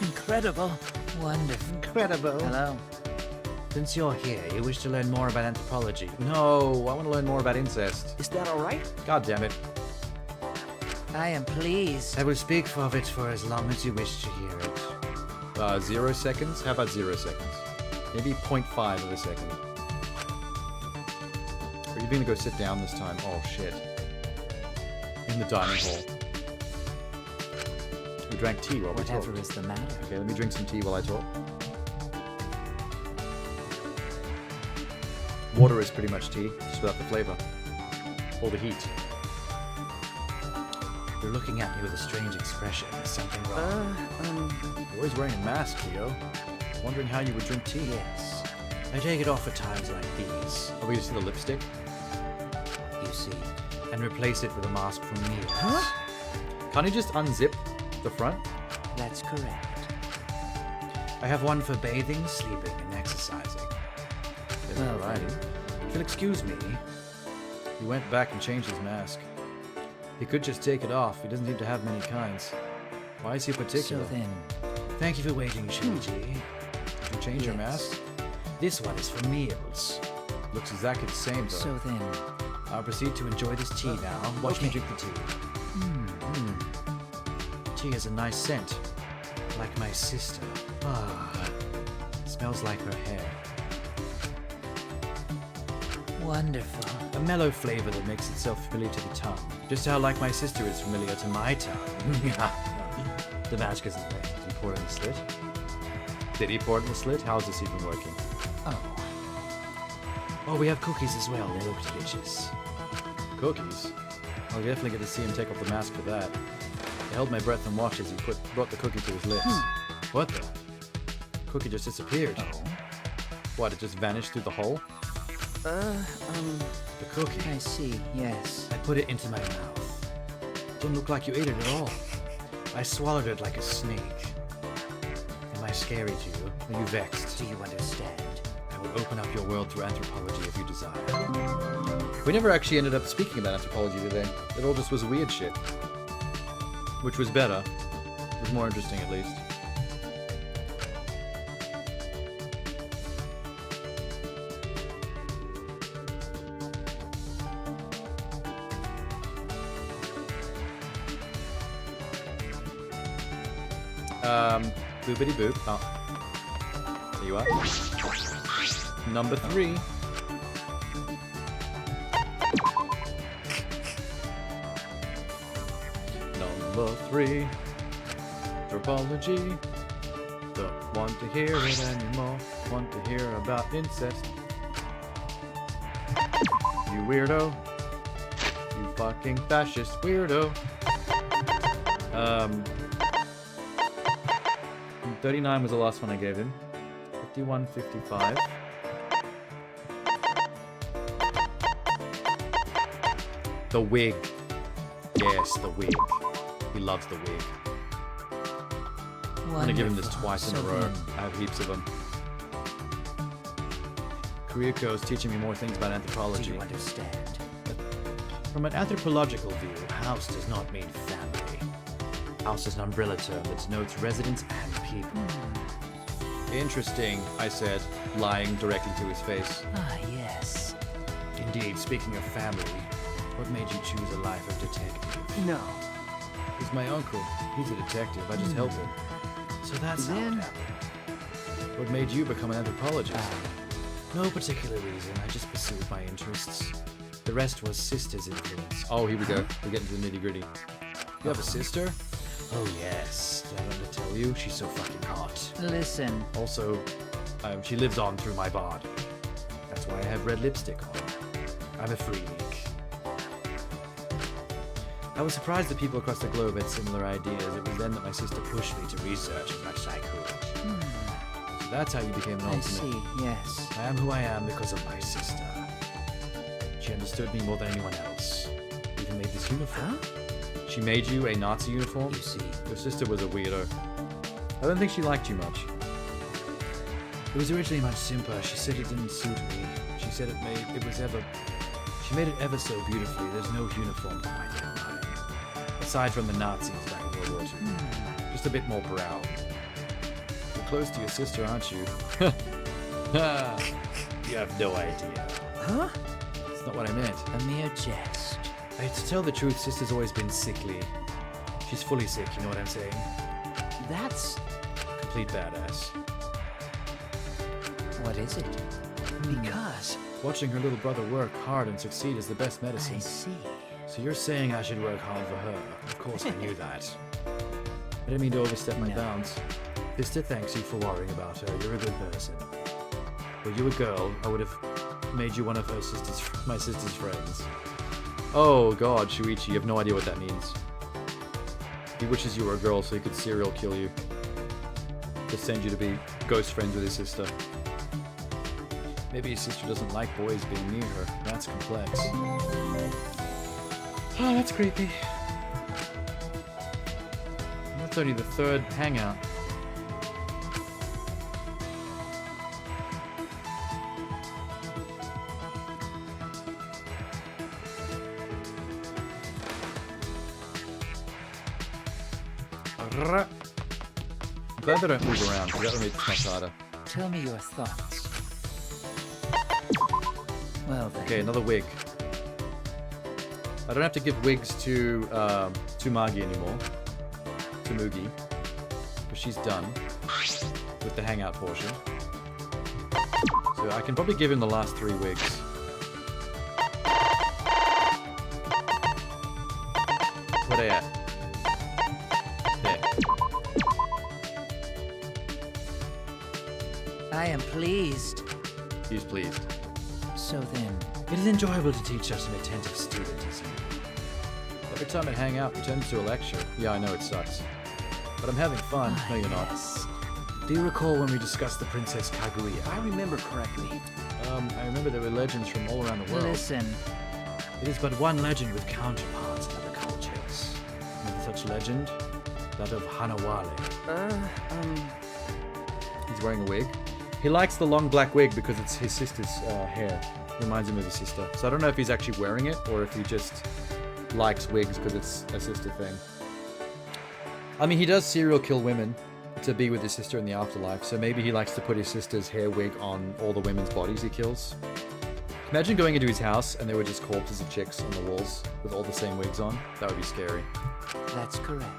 [SPEAKER 3] Incredible. Wonderful.
[SPEAKER 1] Incredible.
[SPEAKER 3] Hello.
[SPEAKER 7] Since you're here, you wish to learn more about anthropology.
[SPEAKER 1] No, I want to learn more about incest.
[SPEAKER 5] Is that alright?
[SPEAKER 1] God damn it.
[SPEAKER 3] I am pleased.
[SPEAKER 7] I will speak of it for as long as you wish to hear it.
[SPEAKER 1] 0 seconds? How about 0 seconds? Maybe 0.5 of a second. Are you gonna go sit down this time? Oh shit. In the dining hall. We drank tea while we
[SPEAKER 3] Whatever
[SPEAKER 1] talked.
[SPEAKER 3] is the matter?
[SPEAKER 1] Okay, let me drink some tea while I talk. Water is pretty much tea, just without the flavor. Or the heat.
[SPEAKER 7] You're looking at me with a strange expression. Is something wrong?
[SPEAKER 1] You're always wearing a mask, Theo. Wondering how you would drink tea.
[SPEAKER 7] Yes. I take it off at times like these,
[SPEAKER 1] Are we gonna see the lipstick?
[SPEAKER 7] you see, and replace it with a mask from meals.
[SPEAKER 1] Can't you just unzip the front?
[SPEAKER 3] That's correct.
[SPEAKER 7] I have one for bathing, sleeping, and exercising.
[SPEAKER 1] Alrighty.
[SPEAKER 7] If you'll excuse me,
[SPEAKER 1] He went back and changed his mask. He could just take it off. He doesn't need to have many kinds. Why is he particular?
[SPEAKER 3] So then,
[SPEAKER 7] thank you for waiting, Shuji.
[SPEAKER 1] Did you change your
[SPEAKER 3] Yes.
[SPEAKER 1] mask?
[SPEAKER 7] This one is for meals.
[SPEAKER 1] Looks exactly the same though.
[SPEAKER 3] so then,
[SPEAKER 7] I'll proceed to enjoy this tea now. Watch me
[SPEAKER 3] okay.
[SPEAKER 7] drink the tea. Tea has a nice scent, like my sister. Smells like her hair.
[SPEAKER 3] wonderful.
[SPEAKER 7] A mellow flavor that makes itself familiar to the tongue. Just how like my sister is familiar to my tongue. The mask isn't there. Did he pour it in the slit?
[SPEAKER 1] Did he pour it in the slit? How is this even working?
[SPEAKER 7] Oh, we have cookies as well. They look delicious.
[SPEAKER 1] Cookies? I'll definitely get to see him take off the mask for that. I held my breath and watched as he brought the cookie to his lips. What the? Cookie just disappeared. What, it just vanished through the hole?
[SPEAKER 7] The cookie.
[SPEAKER 3] I see, yes.
[SPEAKER 7] I put it into my mouth. Didn't look like you ate it at all. I swallowed it like a snake. Am I scary to you? Are you vexed?
[SPEAKER 3] Do you understand?
[SPEAKER 7] I will open up your world through anthropology if you desire.
[SPEAKER 1] We never actually ended up speaking about anthropology today. It all just was weird shit. Which was better. It was more interesting at least. Boopity boop. Oh. There you are. Number 3. Number 3. Anthropology. Don't want to hear it anymore. Want to hear about incest. You weirdo. You fucking fascist weirdo. 39 was the last one I gave him. 51, 55. The wig. Yes, the wig. He loves the wig. I'm gonna give him this twice in a row. I have heaps of them. Kuriko is teaching me more things about
[SPEAKER 3] Do
[SPEAKER 1] anthropology.
[SPEAKER 3] you understand?
[SPEAKER 7] From an anthropological view, house does not mean family. House is an umbrella term that denotes residents and people.
[SPEAKER 1] Interesting, I said, lying directly to his face.
[SPEAKER 3] Ah, yes.
[SPEAKER 7] Indeed, speaking of family, what made you choose a life of detective?
[SPEAKER 3] No.
[SPEAKER 1] He's my uncle. He's a detective. I just help him.
[SPEAKER 7] So that's how it
[SPEAKER 3] Then-
[SPEAKER 7] happened.
[SPEAKER 1] What made you become an anthropologist?
[SPEAKER 7] No particular reason, I just pursued my interests. The rest was sister's influence.
[SPEAKER 1] Oh, here we go. We're getting to the nitty gritty. You have a sister?
[SPEAKER 7] Oh yes, did I want to tell you? She's so fucking hot.
[SPEAKER 3] Listen,
[SPEAKER 1] Also,
[SPEAKER 7] She lives on through my bod. That's why I have red lipstick on. I'm a freak. I was surprised that people across the globe had similar ideas. It was then that my sister pushed me to research as much as I could.
[SPEAKER 1] so that's how you became an
[SPEAKER 3] I
[SPEAKER 1] ultimate.
[SPEAKER 3] see, yes.
[SPEAKER 7] I am who I am because of my sister. She understood me more than anyone else. Even made this uniform.
[SPEAKER 1] She made you a Nazi uniform?
[SPEAKER 7] You see,
[SPEAKER 1] Your sister was a weirdo. I don't think she liked you much.
[SPEAKER 7] It was originally much simpler. She said it didn't suit me. She said she made it ever so beautifully. There's no uniform for my deadline. Aside from the Nazis back in World War II. Just a bit more brow. You're close to your sister, aren't you? You have no idea.
[SPEAKER 3] Huh?
[SPEAKER 7] That's not what I meant.
[SPEAKER 3] A mere jest.
[SPEAKER 7] To tell the truth, sister's always been sickly. She's fully sick, you know what I'm saying?
[SPEAKER 3] That's...
[SPEAKER 7] Complete badass.
[SPEAKER 3] What is it? Because...
[SPEAKER 7] Watching her little brother work hard and succeed is the best medicine.
[SPEAKER 3] I see.
[SPEAKER 7] So you're saying I should work hard for her. Of course I knew that. I didn't mean to overstep my bounds. Sister thanks you for worrying about her. You're a good person. Were you a girl, I would have made you one of my sister's friends. Oh god, Shuichi, you have no idea what that means. He wishes you were a girl so he could serial kill you. To send you to be ghost friends with his sister. Maybe his sister doesn't like boys being near her. That's complex. Oh, that's creepy. That's only the third hangout. I'm glad they don't move around, because that would make this much harder.
[SPEAKER 3] Tell me your thoughts. Well then.
[SPEAKER 7] Okay, another wig. I don't have to give wigs to Magi anymore. To Mugi. Because she's done with the hangout portion. So I can probably give him the last 3 wigs. Where they at? There.
[SPEAKER 3] I am pleased.
[SPEAKER 7] He's pleased.
[SPEAKER 3] So then...
[SPEAKER 7] It is enjoyable to teach such an attentive student, isn't it? Every time I hang out, it turns to a lecture. Yeah, I know it sucks. But I'm having fun. No, you're not.
[SPEAKER 3] Yes.
[SPEAKER 7] Do you recall when we discussed the Princess Kaguya?
[SPEAKER 3] I remember correctly.
[SPEAKER 7] I remember there were legends from all around the world.
[SPEAKER 3] Listen.
[SPEAKER 7] It is but one legend with counterparts in other cultures. Another such legend, that of Hanawale. He's wearing a wig. He likes the long black wig because it's his sister's hair. Reminds him of his sister. So I don't know if he's actually wearing it or if he just likes wigs because it's a sister thing. I mean, he does serial kill women to be with his sister in the afterlife, so maybe he likes to put his sister's hair wig on all the women's bodies he kills. Imagine going into his house and there were just corpses of chicks on the walls with all the same wigs on. That would be scary.
[SPEAKER 3] That's correct.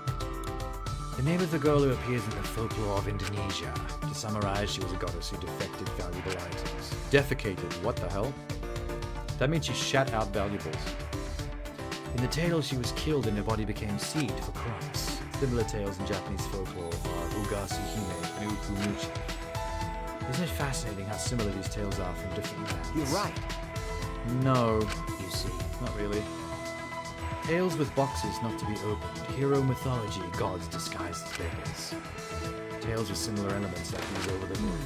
[SPEAKER 7] The name of the girl who appears in the folklore of Indonesia. To summarize, she was a goddess who defected valuable items. Defecated? What the hell? That means she shat out valuables. In the tale, she was killed and her body became seed for crops. Similar tales in Japanese folklore are Ugasu Hime and Ukumuchi. Isn't it fascinating how similar these tales are from different lands?
[SPEAKER 3] You're right.
[SPEAKER 7] No,
[SPEAKER 3] You see.
[SPEAKER 7] not really. Tales with boxes not to be opened. Hero mythology, gods disguised as beggars. Tales with similar elements like these over the moon.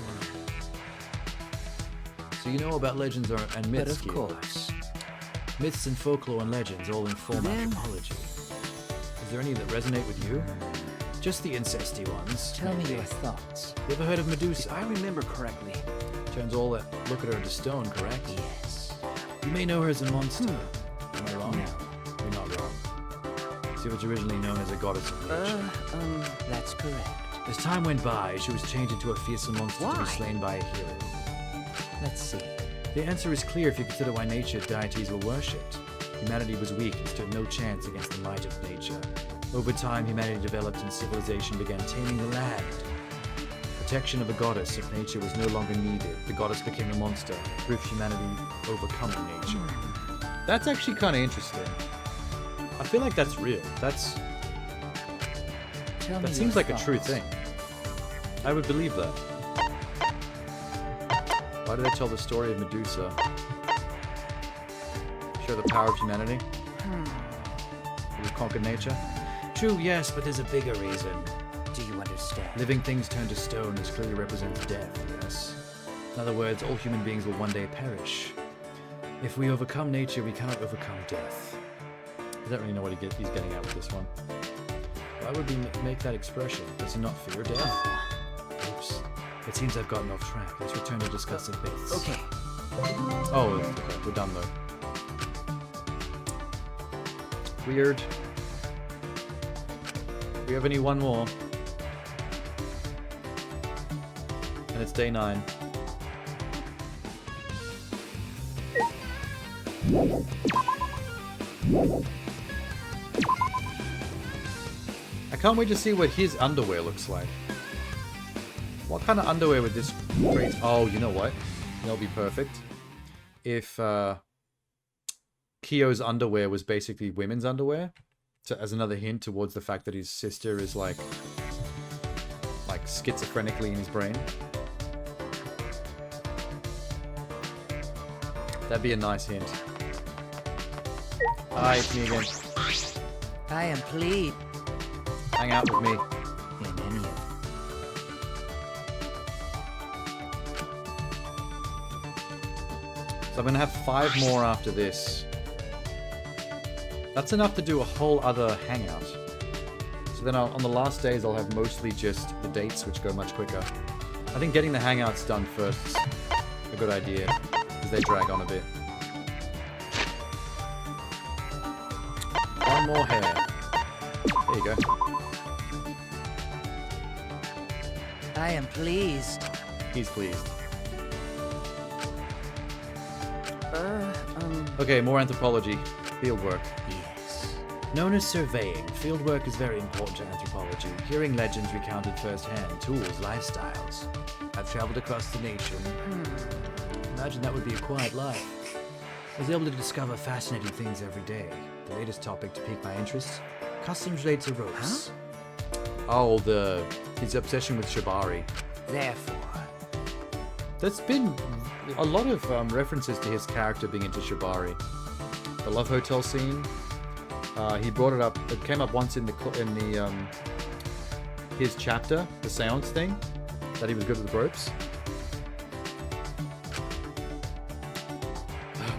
[SPEAKER 7] So you know about legends and myths,
[SPEAKER 3] But of
[SPEAKER 7] Kira.
[SPEAKER 3] course.
[SPEAKER 7] Myths and folklore and legends all inform
[SPEAKER 3] Then-
[SPEAKER 7] anthropology. Is there any that resonate with you? Just the incesty ones.
[SPEAKER 3] Tell me
[SPEAKER 7] maybe.
[SPEAKER 3] your thoughts.
[SPEAKER 7] You ever heard of Medusa?
[SPEAKER 3] If I remember correctly.
[SPEAKER 7] Turns all that look at her to stone, correct?
[SPEAKER 3] Yes.
[SPEAKER 7] You may know her as a monster. Am I wrong?
[SPEAKER 3] No.
[SPEAKER 7] You're not wrong. She was originally known as a goddess of nature.
[SPEAKER 3] That's correct.
[SPEAKER 7] As time went by, she was changed into a fearsome monster to
[SPEAKER 3] Why?
[SPEAKER 7] be slain by a hero.
[SPEAKER 3] Let's see.
[SPEAKER 7] The answer is clear if you consider why nature deities were worshipped. Humanity was weak and stood no chance against the might of nature. Over time, humanity developed and civilization began taming the land. Protection of a goddess if nature was no longer needed. The goddess became a monster, with humanity overcoming nature. That's actually kind of interesting. I feel like that's real.
[SPEAKER 3] Tell me
[SPEAKER 7] That seems
[SPEAKER 3] your
[SPEAKER 7] like a true
[SPEAKER 3] thoughts.
[SPEAKER 7] thing. I would believe that. Why do they tell the story of Medusa? Show the power of humanity? We've conquered nature? True, yes, but there's a bigger reason.
[SPEAKER 3] Do you understand?
[SPEAKER 7] Living things turned to stone. This clearly represents death, yes. In other words, all human beings will one day perish. If we overcome nature, we cannot overcome death. I don't really know what he's getting at with this one. Why would we make that expression? Does he not fear death? Oops. It seems I've gotten off track. Let's return to discussing bits.
[SPEAKER 3] Okay.
[SPEAKER 1] Oh, okay, we're done though. Weird. We have only one more. And it's day 9. I can't wait to see what his underwear looks like. What kind of underwear would this create? Oh, you know what? That'll be perfect. If Kyo's underwear was basically women's underwear, so as another hint towards the fact that his sister is like schizophrenically in his brain. That'd be a nice hint. Hi, it's me again.
[SPEAKER 3] I am pleased.
[SPEAKER 1] Hang out with me.
[SPEAKER 3] In any event.
[SPEAKER 1] So I'm gonna have 5 more after this. That's enough to do a whole other hangout. So then on the last days I'll have mostly just the dates, which go much quicker. I think getting the hangouts done first is a good idea, because they drag on a bit. One more hair. There you go.
[SPEAKER 3] I am pleased.
[SPEAKER 1] He's pleased. Okay, more anthropology. Fieldwork.
[SPEAKER 7] Yes. Known as surveying, fieldwork is very important to anthropology. Hearing legends recounted firsthand, tools, lifestyles. I've traveled across the nation. Imagine that would be a quiet life. I was able to discover fascinating things every day. The latest topic to pique my interest, customs related to ropes.
[SPEAKER 1] Oh, his obsession with shibari.
[SPEAKER 3] Therefore,
[SPEAKER 1] There's been a lot of references to his character being into shibari. The Love Hotel scene. He brought it up. It came up once in his chapter, the seance thing, that he was good with the ropes.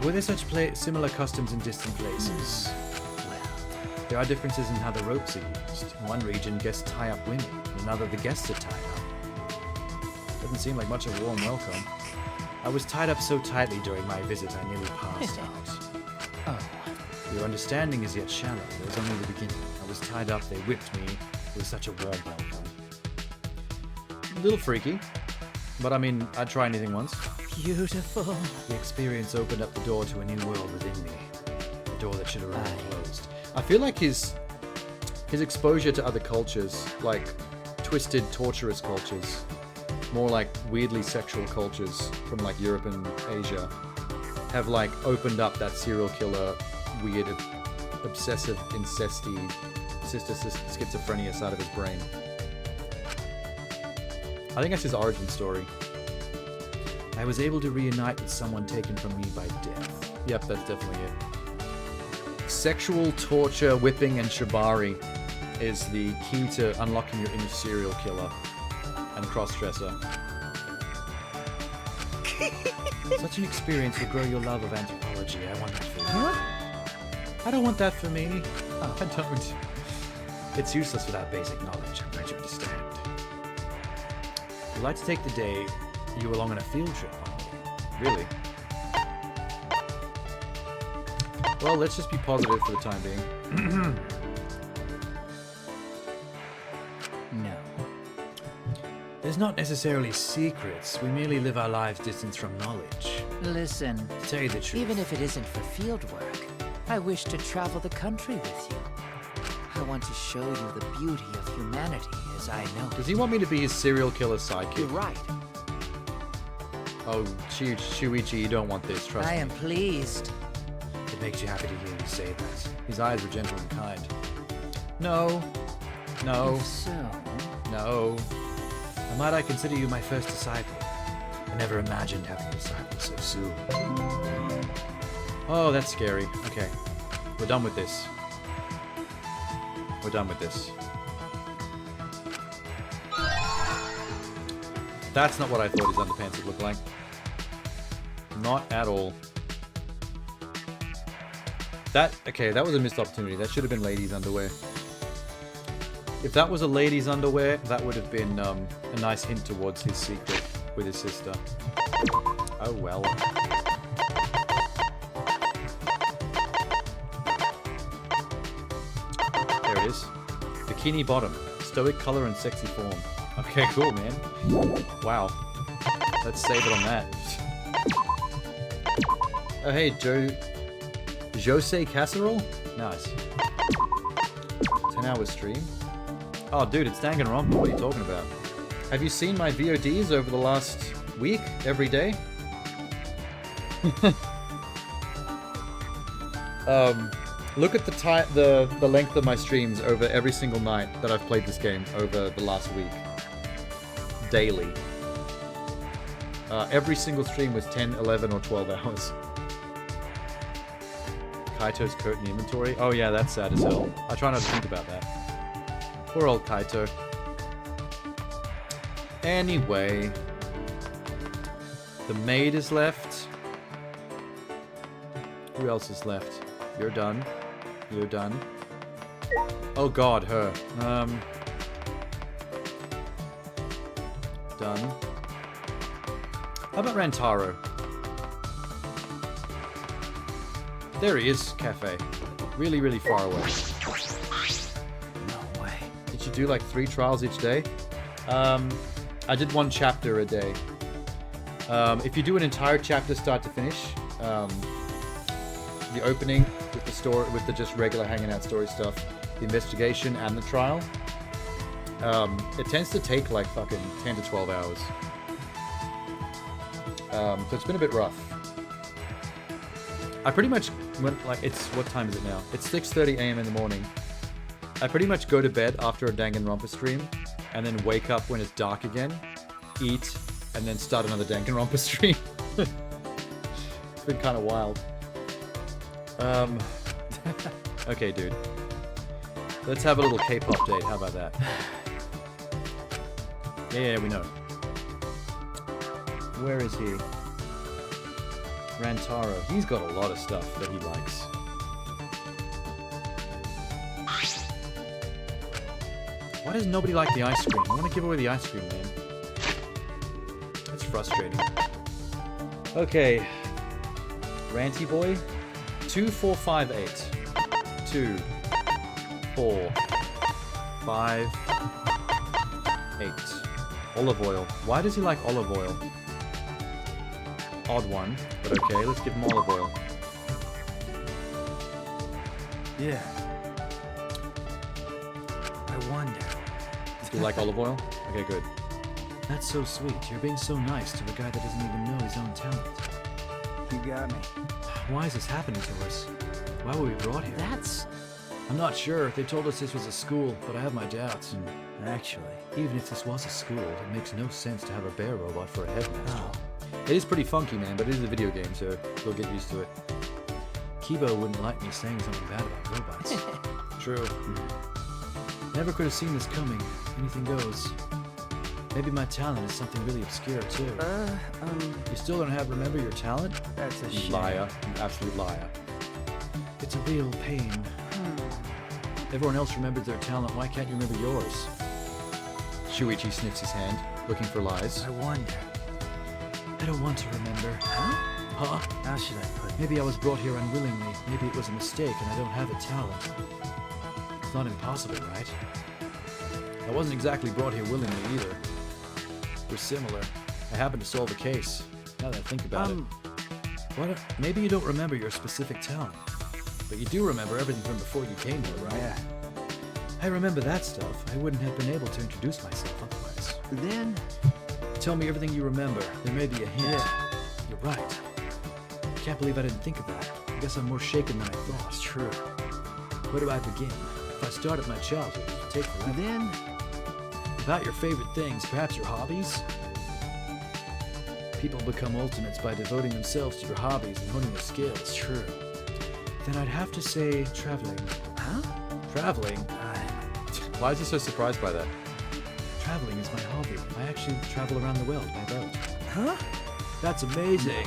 [SPEAKER 7] Were there such similar customs in distant places? Well, there are differences in how the ropes are used. In one region, guests tie up women. In another, the guests are tied up. Doesn't seem like much of a warm welcome. I was tied up so tightly during my visit, I nearly passed out.
[SPEAKER 3] oh,
[SPEAKER 7] Your understanding is yet shallow. It was only the beginning. I was tied up, they whipped me. It was such a warm welcome.
[SPEAKER 1] A little freaky. But I mean, I'd try anything once.
[SPEAKER 3] beautiful.
[SPEAKER 7] The experience opened up the door to a new world within me. A door that should have remained closed.
[SPEAKER 1] I feel like his exposure to other cultures, like twisted, torturous cultures, more like weirdly sexual cultures from like Europe and Asia, have like opened up that serial killer, weird, obsessive, incesty, sister schizophrenia side of his brain. I think that's his origin story.
[SPEAKER 7] I was able to reunite with someone taken from me by death.
[SPEAKER 1] Yep, that's definitely it. Sexual torture, whipping, and shibari is the key to unlocking your inner serial killer and cross-dresser.
[SPEAKER 7] Such an experience will grow your love of anthropology. I want that for you.
[SPEAKER 1] I don't want that for me.
[SPEAKER 7] Oh.
[SPEAKER 1] I don't.
[SPEAKER 7] It's useless without basic knowledge. I'm glad you understand. I'd like to take the day you along on a field trip.
[SPEAKER 1] Really? Well, let's just be positive for the time being.
[SPEAKER 3] No.
[SPEAKER 7] There's not necessarily secrets. We merely live our lives distanced from knowledge.
[SPEAKER 3] Listen,
[SPEAKER 7] To tell you the truth,
[SPEAKER 3] even if it isn't for field work, I wish to travel the country with you. I want to show you the beauty of humanity as I know
[SPEAKER 1] Does
[SPEAKER 3] it.
[SPEAKER 1] he want me to be his serial killer
[SPEAKER 3] You're
[SPEAKER 1] sidekick?
[SPEAKER 3] right.
[SPEAKER 1] Oh, Shuichi, you don't want this, trust
[SPEAKER 3] I
[SPEAKER 1] me.
[SPEAKER 3] am pleased.
[SPEAKER 7] it makes you happy to hear you say that.
[SPEAKER 1] His eyes were gentle and kind. No. No.
[SPEAKER 3] If so,
[SPEAKER 1] No.
[SPEAKER 7] And might I consider you my first disciple? I never imagined having a disciple so soon.
[SPEAKER 1] Oh, that's scary. Okay. We're done with this. We're done with this. That's not what I thought his underpants would look like. Not at all. Okay, that was a missed opportunity. That should have been ladies' underwear. If that was a lady's underwear, that would have been a nice hint towards his secret with his sister. Oh well. There it is. Bikini bottom. Stoic color and sexy form. Okay, cool, man. Wow. Let's save it on that. Oh, hey, Jose Casserole? Nice. 10-hour stream. Oh, dude, it's Danganronpa. What are you talking about? Have you seen my VODs over the last week? Every day? Look at the length of my streams over every single night that I've played this game over the last week. Daily. Every single stream was 10, 11, or 12 hours. Kaito's coat in the inventory. Oh yeah, that's sad as hell. I try not to think about that. Poor old Kaito. Anyway. The maid is left. Who else is left? You're done. You're done. Oh god, her. Done. How about Rantaro? There he is, cafe. Really, really far away.
[SPEAKER 3] No way.
[SPEAKER 1] Did you do like 3 trials each day? I did 1 chapter a day. If you do an entire chapter start to finish, the opening with the story, with the just regular hanging out story stuff, the investigation and the trial, it tends to take like fucking 10 to 12 hours. So it's been a bit rough. I pretty much went, like, it's, what time is it now? It's 6:30 a.m. in the morning. I pretty much go to bed after a Danganronpa stream, and then wake up when it's dark again, eat, and then start another Danganronpa stream. It's been kind of wild. Okay, dude. Let's have a little K-pop date. How about that? Yeah, we know. Where is he? Rantaro. He's got a lot of stuff that he likes. Why does nobody like the ice cream? I want to give away the ice cream, man. That's frustrating. Okay. Ranty boy. 2458. 2, 4, 5, 8. Olive oil. Why does he like olive oil? Odd one, but okay, let's give him olive oil.
[SPEAKER 3] Yeah. I wonder.
[SPEAKER 1] Do you like olive oil? Okay, good.
[SPEAKER 7] That's so sweet. You're being so nice to a guy that doesn't even know his own talent.
[SPEAKER 3] You got me.
[SPEAKER 7] Why is this happening to us? Why were we brought here?
[SPEAKER 3] That's...
[SPEAKER 7] I'm not sure. They told us this was a school, but I have my doubts.
[SPEAKER 3] Actually...
[SPEAKER 7] Even if this was a school, it makes no sense to have a bear robot for a headmaster.
[SPEAKER 3] Oh.
[SPEAKER 1] It is pretty funky, man, but it is a video game, so you'll get used to it.
[SPEAKER 7] Kibo wouldn't like me saying something bad about robots.
[SPEAKER 1] True.
[SPEAKER 7] Never could have seen this coming. Anything goes. Maybe my talent is something really obscure, too. You still don't remember your talent?
[SPEAKER 3] That's a
[SPEAKER 1] You
[SPEAKER 3] shame.
[SPEAKER 1] liar. You absolute liar.
[SPEAKER 7] It's a real pain. Everyone else remembered their talent. Why can't you remember yours?
[SPEAKER 1] Shuichi sniffs his hand, looking for lies.
[SPEAKER 3] I wonder.
[SPEAKER 7] I don't want to remember.
[SPEAKER 3] Huh?
[SPEAKER 7] Huh?
[SPEAKER 3] How should I put it?
[SPEAKER 7] Maybe I was brought here unwillingly. Maybe it was a mistake and I don't have a talent. It's not impossible, right?
[SPEAKER 1] I wasn't exactly brought here willingly either. We're similar. I happened to solve a case. Now that I think about it.
[SPEAKER 7] What? Maybe you don't remember your specific talent.
[SPEAKER 1] But you do remember everything from before you came here, right?
[SPEAKER 3] Yeah.
[SPEAKER 7] I remember that stuff. I wouldn't have been able to introduce myself otherwise.
[SPEAKER 3] Then...
[SPEAKER 7] Tell me everything you remember. There may be a hint.
[SPEAKER 3] Yeah.
[SPEAKER 7] You're right. Can't believe I didn't think of that. I guess I'm more shaken than I thought.
[SPEAKER 3] It's true.
[SPEAKER 7] Where do I begin? If I start at my childhood, it would take forever.
[SPEAKER 3] Then...
[SPEAKER 7] About your favorite things, perhaps your hobbies? People become ultimates by devoting themselves to your hobbies and honing their skills.
[SPEAKER 3] True.
[SPEAKER 7] Then I'd have to say traveling.
[SPEAKER 3] Huh?
[SPEAKER 7] Traveling?
[SPEAKER 1] Why is he so surprised by that?
[SPEAKER 7] Traveling is my hobby. I actually travel around the world by boat.
[SPEAKER 3] Huh?
[SPEAKER 7] That's amazing.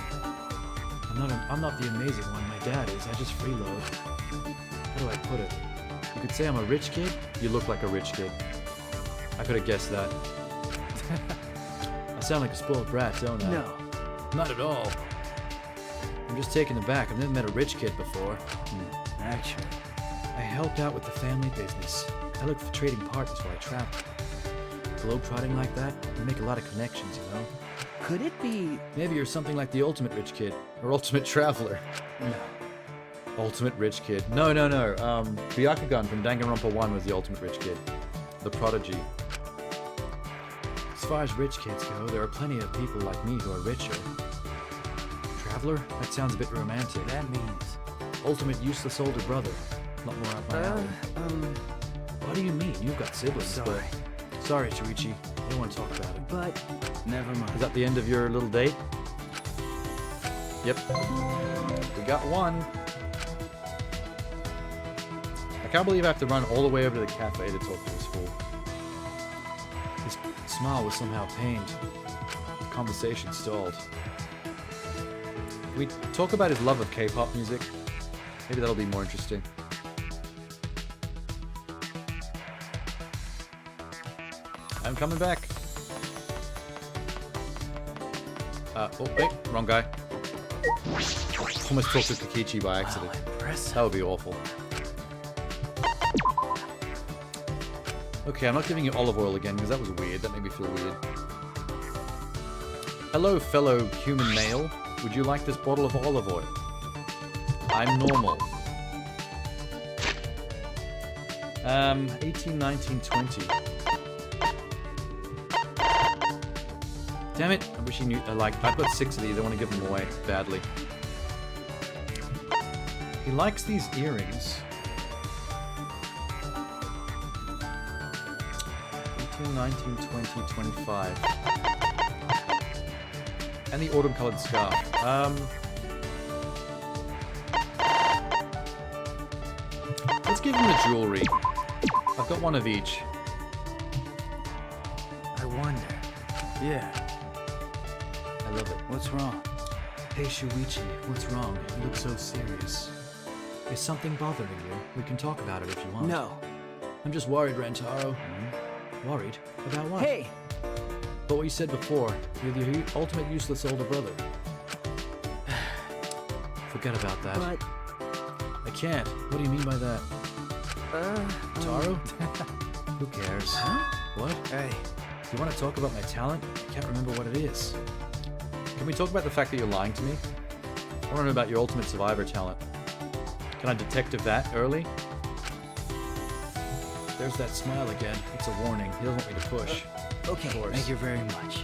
[SPEAKER 7] I'm not the amazing one my dad is. I just freeload. How do I put it?
[SPEAKER 1] You could say I'm a rich kid. You look like a rich kid. I could have guessed that. I sound like a spoiled brat, don't I?
[SPEAKER 3] No.
[SPEAKER 1] Not at all. I'm just taken aback. I've never met a rich kid before.
[SPEAKER 3] Actually.
[SPEAKER 1] I helped out with the family business. I looked for trading partners while I traveled. Globetrotting like that, you make a lot of connections, you know?
[SPEAKER 3] Could it be...
[SPEAKER 1] Maybe you're something like the ultimate rich kid, or ultimate traveler.
[SPEAKER 3] No.
[SPEAKER 1] Ultimate rich kid. No. Byakugan from Danganronpa 1 was the ultimate rich kid. The prodigy. As far as rich kids go, there are plenty of people like me who are richer. Traveler? That sounds a bit romantic.
[SPEAKER 3] That means...
[SPEAKER 1] Ultimate useless older brother. Not more up my alley. What do you mean? You've got siblings,
[SPEAKER 3] Sorry.
[SPEAKER 1] but... Sorry, Shuichi. I don't want to talk about it.
[SPEAKER 3] But... Never mind.
[SPEAKER 1] Is that the end of your little date? Yep. We got one. I can't believe I have to run all the way over to the cafe to talk to this fool. His smile was somehow pained. The conversation stalled. Can we talk about his love of K-pop music? Maybe that'll be more interesting. I'm coming back. Oh, wait, wrong guy. Almost talked to Takechi by accident.
[SPEAKER 3] Impressive.
[SPEAKER 1] That would be awful. Okay, I'm not giving you olive oil again because that was weird. That made me feel weird. Hello, fellow human male. Would you like this bottle of olive oil? I'm normal. 18, 19, 20. Damn it! I wish he knew. Like, I've got 6 of these. I want to give them away badly. He likes these earrings. 18, 19, 20, 25. And the autumn-colored scarf. Let's give him the jewelry. I've got one of each.
[SPEAKER 3] I wonder. Yeah.
[SPEAKER 1] I love it.
[SPEAKER 3] What's wrong?
[SPEAKER 1] Hey Shuichi, what's wrong? You look so serious. Is something bothering you? We can talk about it if you want.
[SPEAKER 3] No.
[SPEAKER 1] I'm just worried, Rentaro. Worried? About what?
[SPEAKER 3] Hey!
[SPEAKER 1] But what you said before, you're the ultimate useless older brother. Forget about that.
[SPEAKER 3] But...
[SPEAKER 1] I can't. What do you mean by that? Taro? Who cares?
[SPEAKER 3] Huh?
[SPEAKER 1] What?
[SPEAKER 3] Hey.
[SPEAKER 1] You want to talk about my talent? I can't remember what it is. Can we talk about the fact that you're lying to me? I want to know about your ultimate survivor talent. Can I detective that early? There's that smile again. It's a warning. He doesn't want me to push.
[SPEAKER 3] Okay,
[SPEAKER 1] Of course.
[SPEAKER 3] thank you very much.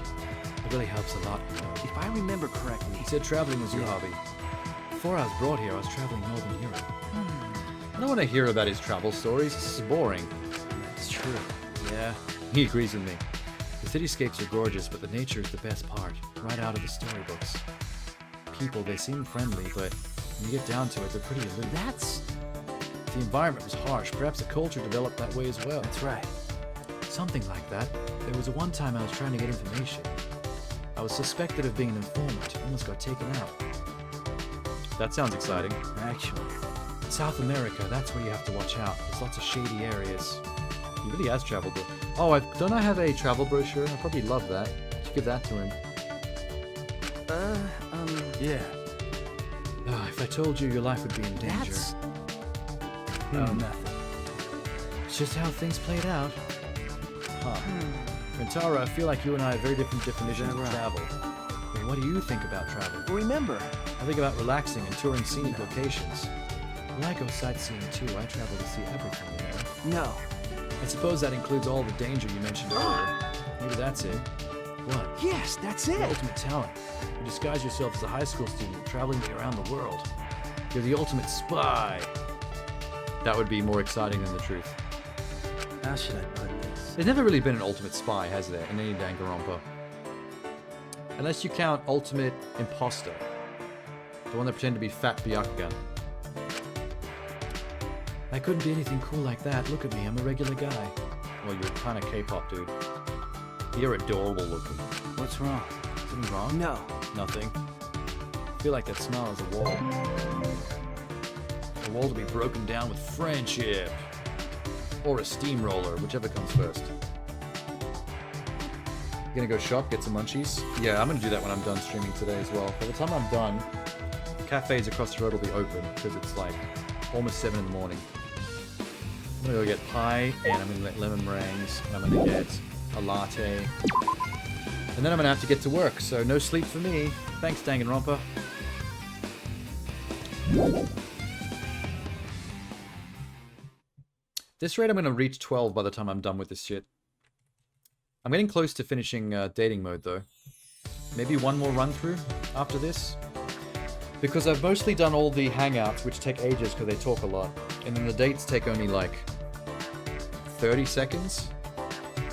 [SPEAKER 1] It really helps a lot.
[SPEAKER 3] If I remember correctly...
[SPEAKER 1] He said traveling was your hobby. Before I was brought here, I was traveling Northern Europe. I don't want to hear about his travel stories. This is boring.
[SPEAKER 3] That's true.
[SPEAKER 1] Yeah, he agrees with me. The cityscapes are gorgeous, but the nature is the best part, right out of the storybooks. People, they seem friendly, but when you get down to it, they're pretty aloof.
[SPEAKER 3] That's...
[SPEAKER 1] The environment was harsh. Perhaps the culture developed that way as well.
[SPEAKER 3] That's right.
[SPEAKER 1] Something like that. There was one time I was trying to get information. I was suspected of being an informant. Almost got taken out. That sounds exciting.
[SPEAKER 3] Actually.
[SPEAKER 1] South America, that's where you have to watch out. There's lots of shady areas. He really has traveled. Oh, don't I have a travel brochure? I'd probably love that. Should give that to him.
[SPEAKER 3] Yeah.
[SPEAKER 1] If I told you, your life would be in danger.
[SPEAKER 3] That's...
[SPEAKER 1] Nothing. It's just how things played out. Huh. Rentaro, I feel like you and I have very different definitions of
[SPEAKER 3] right?
[SPEAKER 1] travel. I mean, what do you think about travel?
[SPEAKER 3] Remember.
[SPEAKER 1] I think about relaxing and touring scenic locations. Well, I go sightseeing too. I travel to see everything, you know.
[SPEAKER 3] No.
[SPEAKER 1] I suppose that includes all the danger you mentioned earlier. Maybe that's it. What?
[SPEAKER 3] Yes, that's it.
[SPEAKER 1] Your ultimate talent. You disguise yourself as a high school student traveling around the world. You're the ultimate spy. That would be more exciting than the truth.
[SPEAKER 3] How should I put this?
[SPEAKER 1] There's never really been an ultimate spy, has there, in any Danganronpa? Unless you count Ultimate Imposter. The one that pretended to be Fat Byakugan. I couldn't be anything cool like that. Look at me, I'm a regular guy. Well, you're kind of K-pop, dude. You're adorable looking.
[SPEAKER 3] What's wrong?
[SPEAKER 1] Something wrong?
[SPEAKER 3] No.
[SPEAKER 1] Nothing. I feel like that smile is a wall. A wall to be broken down with friendship. Or a steamroller, whichever comes first. You gonna go shop, get some munchies? Yeah, I'm gonna do that when I'm done streaming today as well. By the time I'm done, cafes across the road will be open, because it's like almost 7 in the morning. I'm gonna go get pie, and I'm gonna get lemon meringues, and I'm gonna get a latte. And then I'm gonna have to get to work, so no sleep for me. Thanks, Danganronpa. This rate, I'm gonna reach 12 by the time I'm done with this shit. I'm getting close to finishing dating mode, though. Maybe one more run-through after this. Because I've mostly done all the hangouts, which take ages because they talk a lot. And then the dates take only like 30 seconds.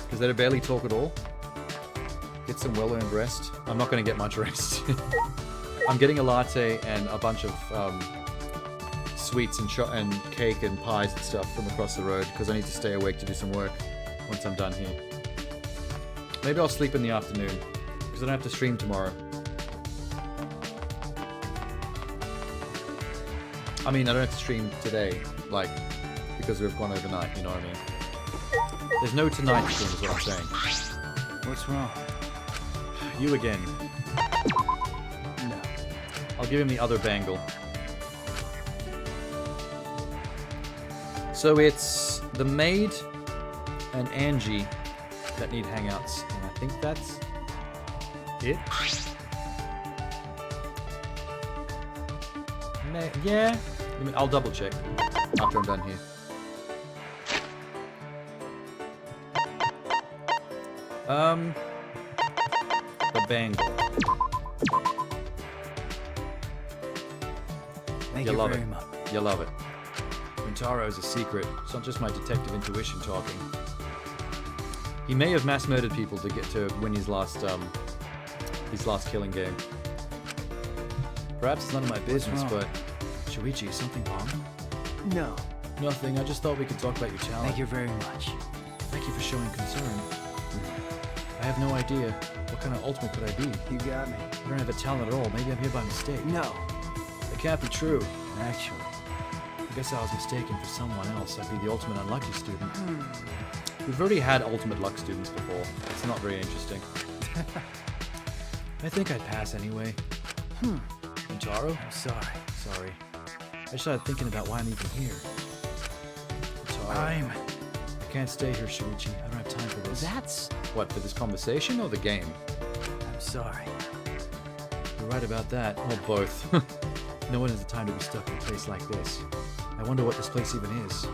[SPEAKER 1] Because they barely talk at all. Get some well-earned rest. I'm not going to get much rest. I'm getting a latte and a bunch of sweets and cake and pies and stuff from across the road. Because I need to stay awake to do some work once I'm done here. Maybe I'll sleep in the afternoon. Because I don't have to stream tomorrow. I mean, I don't have to stream today, like, because we've gone overnight, you know what I mean? There's no tonight stream, is what I'm saying.
[SPEAKER 3] What's wrong?
[SPEAKER 1] You again.
[SPEAKER 3] No.
[SPEAKER 1] I'll give him the other bangle. So it's the maid and Angie that need hangouts, and I think that's it. Yeah. I'll double check after I'm done here. The bangle.
[SPEAKER 3] Thank
[SPEAKER 1] You
[SPEAKER 3] you
[SPEAKER 1] love
[SPEAKER 3] very
[SPEAKER 1] it.
[SPEAKER 3] much.
[SPEAKER 1] You love it. Rintaro's a secret. It's not just my detective intuition talking. He may have mass murdered people to get to win his last killing game. Perhaps it's none of my business,
[SPEAKER 3] wrong?
[SPEAKER 1] but Shuichi, is something wrong?
[SPEAKER 3] No.
[SPEAKER 1] Nothing. I just thought we could talk about your talent.
[SPEAKER 3] Thank you very much.
[SPEAKER 1] Thank you for showing concern. I have no idea. What kind of ultimate could I be?
[SPEAKER 3] You got me.
[SPEAKER 1] I don't have a talent at all. Maybe I'm here by mistake.
[SPEAKER 3] No.
[SPEAKER 1] It can't be true.
[SPEAKER 3] Actually.
[SPEAKER 1] I guess I was mistaken for someone else. I'd be the ultimate unlucky student. We've already had ultimate luck students before. It's not very interesting. I think I'd pass anyway. Taro?
[SPEAKER 3] I'm sorry.
[SPEAKER 1] Sorry. I just started thinking about why I'm even here. Taro. I can't stay here, Shuichi. I don't have time for this.
[SPEAKER 3] That's...
[SPEAKER 1] What, for this conversation or the game?
[SPEAKER 3] I'm sorry.
[SPEAKER 1] You're right about that. Or both. No one has the time to be stuck in a place like this. I wonder what this place even is.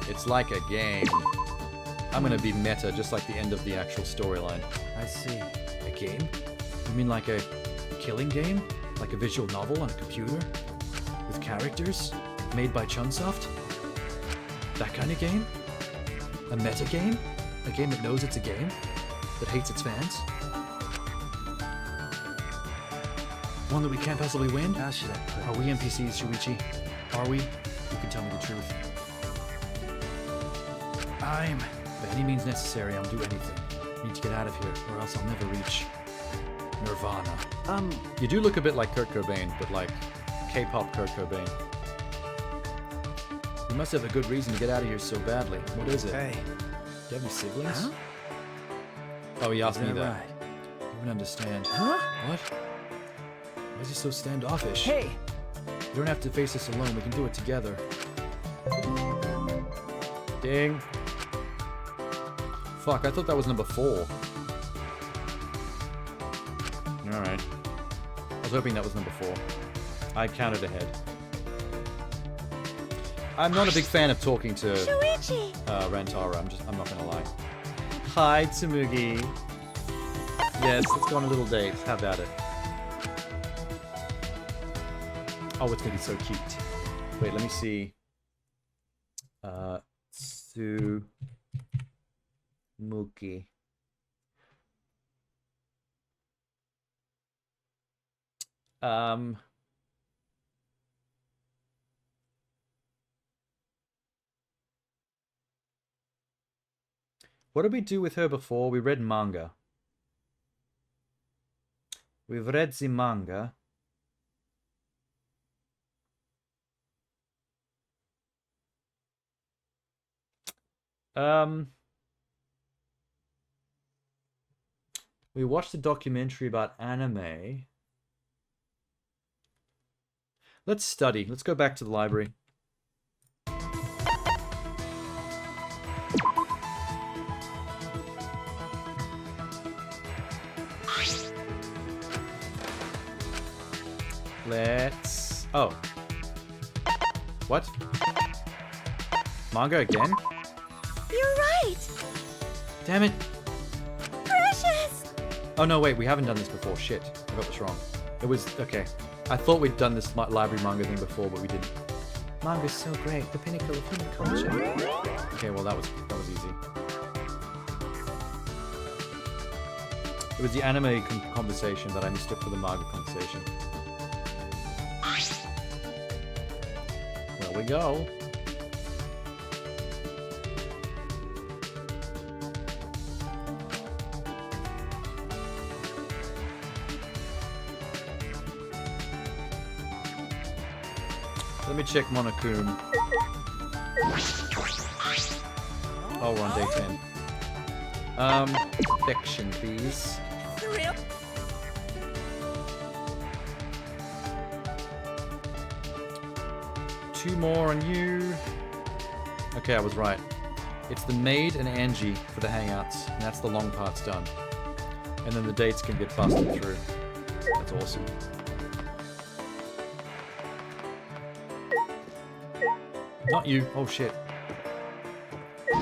[SPEAKER 1] It's like a game. I'm gonna be meta, just like the end of the actual storyline.
[SPEAKER 3] I see.
[SPEAKER 1] A game? You mean like a killing game? Like a visual novel on a computer? With characters? Made by Chunsoft? That kind of game? A meta game? A game that knows it's a game? That hates its fans? One that we can't possibly win?
[SPEAKER 3] How should I put
[SPEAKER 1] Are we NPCs, Shuichi? Are we? You can tell me the truth. By any means necessary, I'll do anything. I need to get out of here, or else I'll never reach Nirvana. You do look a bit like Kurt Cobain, but like K-pop Kurt Cobain. You must have a good reason to get out of here so badly. What is it?
[SPEAKER 3] Hey.
[SPEAKER 1] Do you have any siblings?
[SPEAKER 3] Huh?
[SPEAKER 1] Oh, he asked me
[SPEAKER 3] Is that
[SPEAKER 1] that.
[SPEAKER 3] right?
[SPEAKER 1] I don't understand.
[SPEAKER 3] Huh?
[SPEAKER 1] What? Why is he so standoffish?
[SPEAKER 3] Hey!
[SPEAKER 1] You don't have to face this alone. We can do it together. Ding. Fuck, I thought that was number 4. Alright. I was hoping that was number 4. I counted ahead. I'm not a big fan of talking to
[SPEAKER 4] Shuichi!
[SPEAKER 1] Rantaro. I'm not gonna lie. Hi, Tsumugi. Yes, let's go on a little date. How about it? Oh, it's gonna be so cute. Wait, let me see. Tsumugi. What did we do with her before? We read manga. We've read the manga. We watched a documentary about anime. Let's study. Let's go back to the library. Let's... Oh. What? Manga again?
[SPEAKER 2] You're right!
[SPEAKER 1] Damn it.
[SPEAKER 2] Precious!
[SPEAKER 1] Oh no, wait, we haven't done this before. Shit. I got this wrong. It was... Okay. I thought we'd done this library manga thing before, but we didn't. Manga's so great. The pinnacle of human culture. Okay, well that was easy. It was the anime conversation that I mistook for the manga conversation. There we go. Let me check Monokuma. Oh, we're on day 10. Affection, please. Two more on you. Okay, I was right. It's the maid and Angie for the hangouts, and that's the long part's done. And then the dates can get busted through. That's awesome. Not you. Oh shit.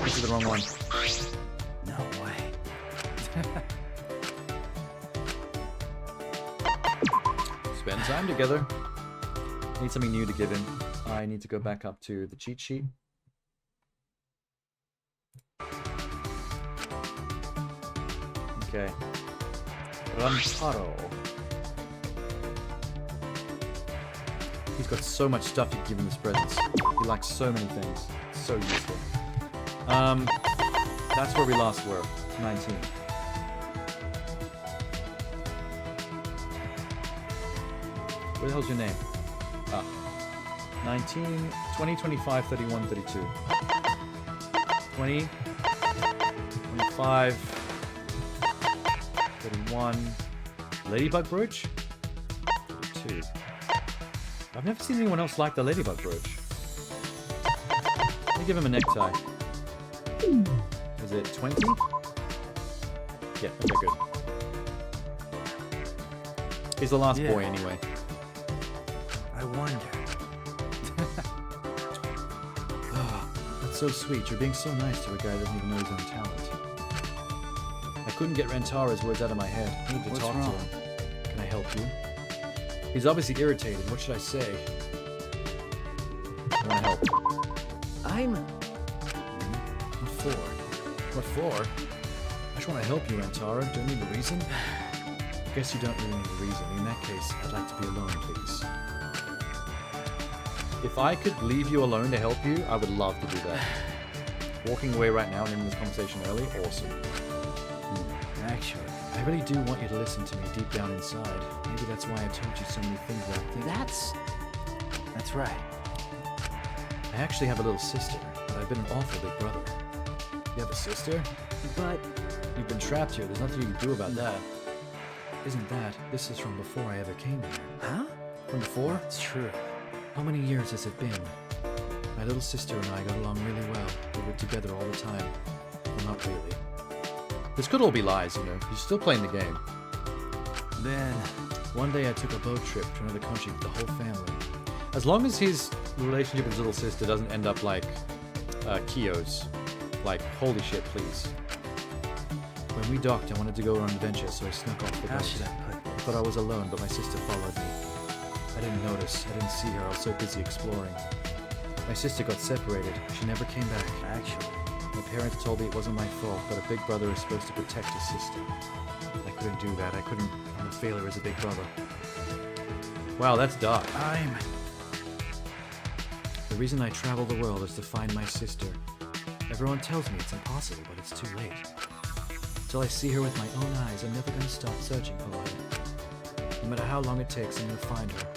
[SPEAKER 1] This is the wrong one.
[SPEAKER 3] No way.
[SPEAKER 1] Spend time together. Need something new to give him. I need to go back up to the cheat sheet. Okay. Rantaro. He's got so much stuff you can give him as presents. He likes so many things. It's so useful. That's where we last were. 19. What the hell's your name? Ah. 19, 20, 25, 31, 32. 20, 25, 31. Ladybug brooch? 32. I've never seen anyone else like the ladybug brooch. Let me give him a necktie. Is it 20? Yeah, okay, good. He's the last boy anyway.
[SPEAKER 3] I wonder.
[SPEAKER 1] That's so sweet. You're being so nice to a guy that doesn't even know his own talent. I couldn't get Rentaro's words out of my head. I need to
[SPEAKER 3] What's
[SPEAKER 1] talk
[SPEAKER 3] wrong?
[SPEAKER 1] to him. Can I help you? He's obviously irritated. What should I say? I want to help.
[SPEAKER 3] I'm...
[SPEAKER 1] What for? What for? I just want to help you, Rentaro. Don't need a reason? I guess you don't really need a reason. In that case, I'd like to be alone, please. If I could leave you alone to help you, I would love to do that. Walking away right now and ending this conversation early, awesome.
[SPEAKER 3] Actually...
[SPEAKER 1] I really do want you to listen to me deep down inside. Maybe that's why I told you so many things without thinking.
[SPEAKER 3] That's right.
[SPEAKER 1] I actually have a little sister, but I've been an awful big brother. You have a sister?
[SPEAKER 3] But...
[SPEAKER 1] You've been trapped here. There's nothing you can do about that. Isn't that? This is from before I ever came here.
[SPEAKER 3] Huh?
[SPEAKER 1] From before?
[SPEAKER 3] It's true.
[SPEAKER 1] How many years has it been? My little sister and I got along really well. We were together all the time. Well, not really. This could all be lies, you know. You're still playing the game.
[SPEAKER 3] Then...
[SPEAKER 1] One day I took a boat trip to another country with the whole family. As long as his relationship with his little sister doesn't end up like Kyo's. Like, holy shit, please. When we docked, I wanted to go on an adventure, so I snuck off the boat.
[SPEAKER 3] How should I put
[SPEAKER 1] I
[SPEAKER 3] this?
[SPEAKER 1] thought I was alone, but my sister followed me. I didn't notice. I didn't see her. I was so busy exploring. My sister got separated. She never came back.
[SPEAKER 3] Actually...
[SPEAKER 1] My parents told me it wasn't my fault, but a big brother is supposed to protect his sister. I couldn't do that. I'm a failure as a big brother. Wow, that's dark. The reason I travel the world is to find my sister. Everyone tells me it's impossible, but it's too late. Till I see her with my own eyes, I'm never gonna stop searching for her. No matter how long it takes, I'm gonna find her.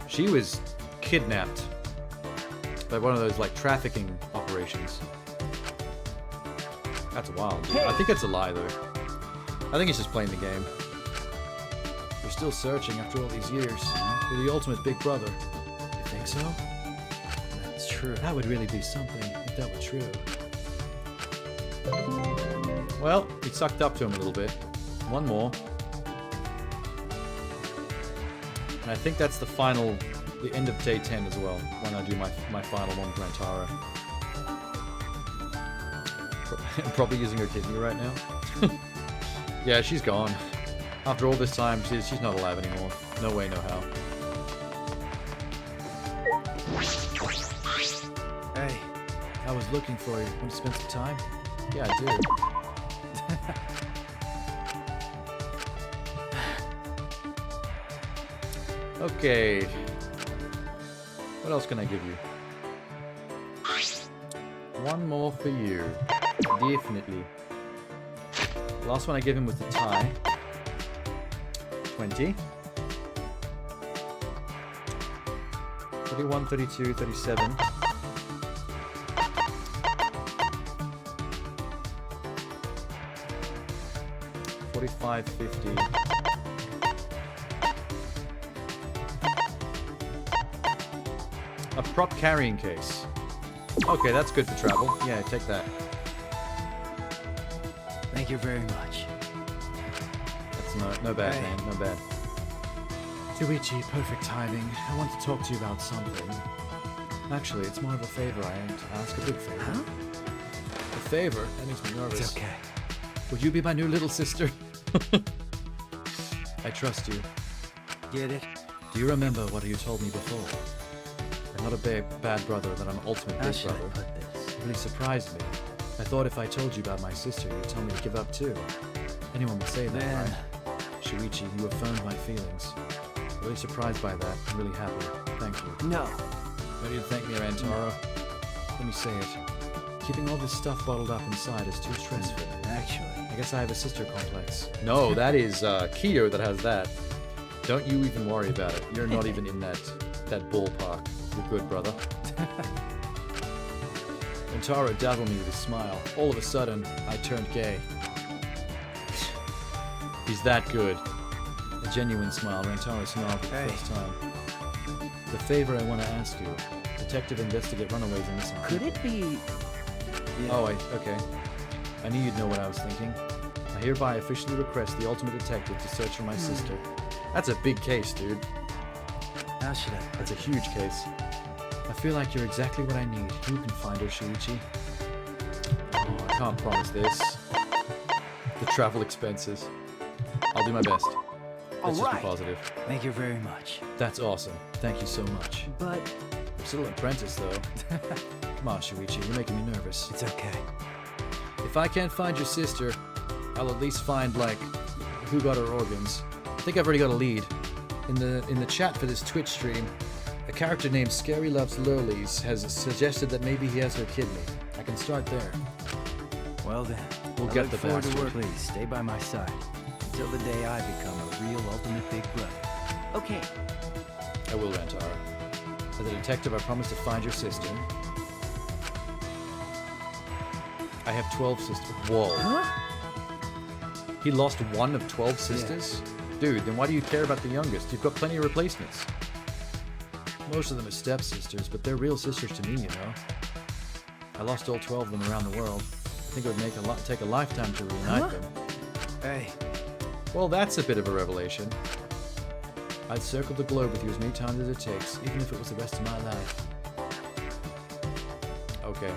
[SPEAKER 1] She was kidnapped by one of those, like, trafficking operations. That's wild. I think it's a lie, though. I think he's just playing the game. We're still searching after all these years. You're the ultimate big brother. You think so?
[SPEAKER 3] That's true.
[SPEAKER 1] That would really be something, if that were true. Well, he sucked up to him a little bit. One more. And I think that's the final, the end of day 10 as well, when I do my final one with Rantaro. I'm probably using her kidney right now. Yeah, she's gone. After all this time, she's not alive anymore. No way, no how.
[SPEAKER 3] Hey,
[SPEAKER 1] I was looking for you. Want to spend some time? Yeah, I do. Okay. What else can I give you? One more for you. Definitely. Last one I gave him was the tie. 20. 31, 32, 37. 45, 50. A prop carrying case. Okay, that's good for travel. Yeah, take that.
[SPEAKER 3] thank you very much.
[SPEAKER 1] That's no bad,
[SPEAKER 3] Hey.
[SPEAKER 1] man. No bad. Shuichi, perfect timing. I want to talk to you about something. Actually, it's more of a favor I aim to ask. A big favor.
[SPEAKER 3] Huh?
[SPEAKER 1] A favor? That makes me nervous.
[SPEAKER 3] It's okay.
[SPEAKER 1] Would you be my new little sister? I trust you.
[SPEAKER 3] Get it?
[SPEAKER 1] Do you remember what you told me before? I'm not a bad brother, that I'm an ultimate
[SPEAKER 3] How
[SPEAKER 1] big
[SPEAKER 3] should I
[SPEAKER 1] brother.
[SPEAKER 3] put this?
[SPEAKER 1] It really surprised me. I thought if I told you about my sister, you'd tell me to give up too. Anyone would say that,
[SPEAKER 3] Man.
[SPEAKER 1] right? Shuichi, you affirmed my feelings. Really surprised by that. I'm really happy. Thank you.
[SPEAKER 3] No.
[SPEAKER 1] Ready to thank me, Rantaro? Let me say it. Keeping all this stuff bottled up inside is too stressful.
[SPEAKER 3] Actually.
[SPEAKER 1] I guess I have a sister complex. No, that is Kiyo that has that. Don't you even worry about it. You're not even in that ballpark. You're good, brother. Rantaro dazzled me with his smile. All of a sudden, I turned gay. He's that good. A genuine smile. Rantaro smiled for the
[SPEAKER 3] Hey.
[SPEAKER 1] first time. The favor I want to ask you. Detective investigate runaways and missing
[SPEAKER 3] Could
[SPEAKER 1] people.
[SPEAKER 3] it be... Yeah.
[SPEAKER 1] Oh, okay. I knew you'd know what I was thinking. I hereby officially request the ultimate detective to search for my sister. That's a big case, dude.
[SPEAKER 3] How should I...
[SPEAKER 1] That's a huge case. I feel like you're exactly what I need. You can find her, Shuichi. Oh, I can't promise this. The travel expenses. I'll do my best. Let's just be
[SPEAKER 3] Alright.
[SPEAKER 1] positive.
[SPEAKER 3] Thank you very much.
[SPEAKER 1] That's awesome. Thank you so much.
[SPEAKER 3] But
[SPEAKER 1] I'm still an apprentice, though. Come on, Shuichi. You're making me nervous.
[SPEAKER 3] it's okay.
[SPEAKER 1] If I can't find your sister, I'll at least find, like, who got her organs. I think I've already got a lead. In the chat for this Twitch stream, a character named Scary Loves Lurleys has suggested that maybe he has her kidney. I can start there.
[SPEAKER 3] Well then.
[SPEAKER 1] We'll
[SPEAKER 3] I
[SPEAKER 1] get
[SPEAKER 3] look
[SPEAKER 1] the
[SPEAKER 3] forward to
[SPEAKER 1] bastard.
[SPEAKER 3] work. Please stay by my side until the day I become a real ultimate big brother. Okay.
[SPEAKER 1] I will, Rantaro. As a detective, I promise to find your sister. I have 12 sisters. Whoa.
[SPEAKER 3] Huh?
[SPEAKER 1] He lost one of 12 sisters? Dude, then why do you care about the youngest? You've got plenty of replacements. Most of them are stepsisters, but they're real sisters to me, you know. I lost all 12 of them around the world. I think it would take a lifetime to reunite them.
[SPEAKER 3] Hey.
[SPEAKER 1] Well, that's a bit of a revelation. I'd circle the globe with you as many times as it takes, even if it was the rest of my life. Okay,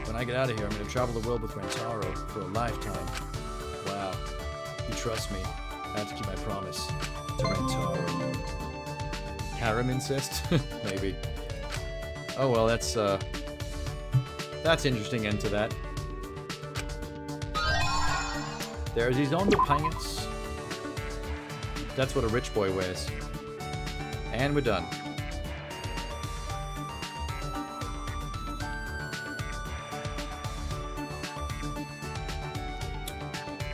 [SPEAKER 1] when I get out of here, I'm going to travel the world with Rantaro for a lifetime. Wow. You trust me. I have to keep my promise to Rantaro. Harem incest? Maybe. Oh well, that's interesting end to that. There's his underpants. That's what a rich boy wears. And we're done.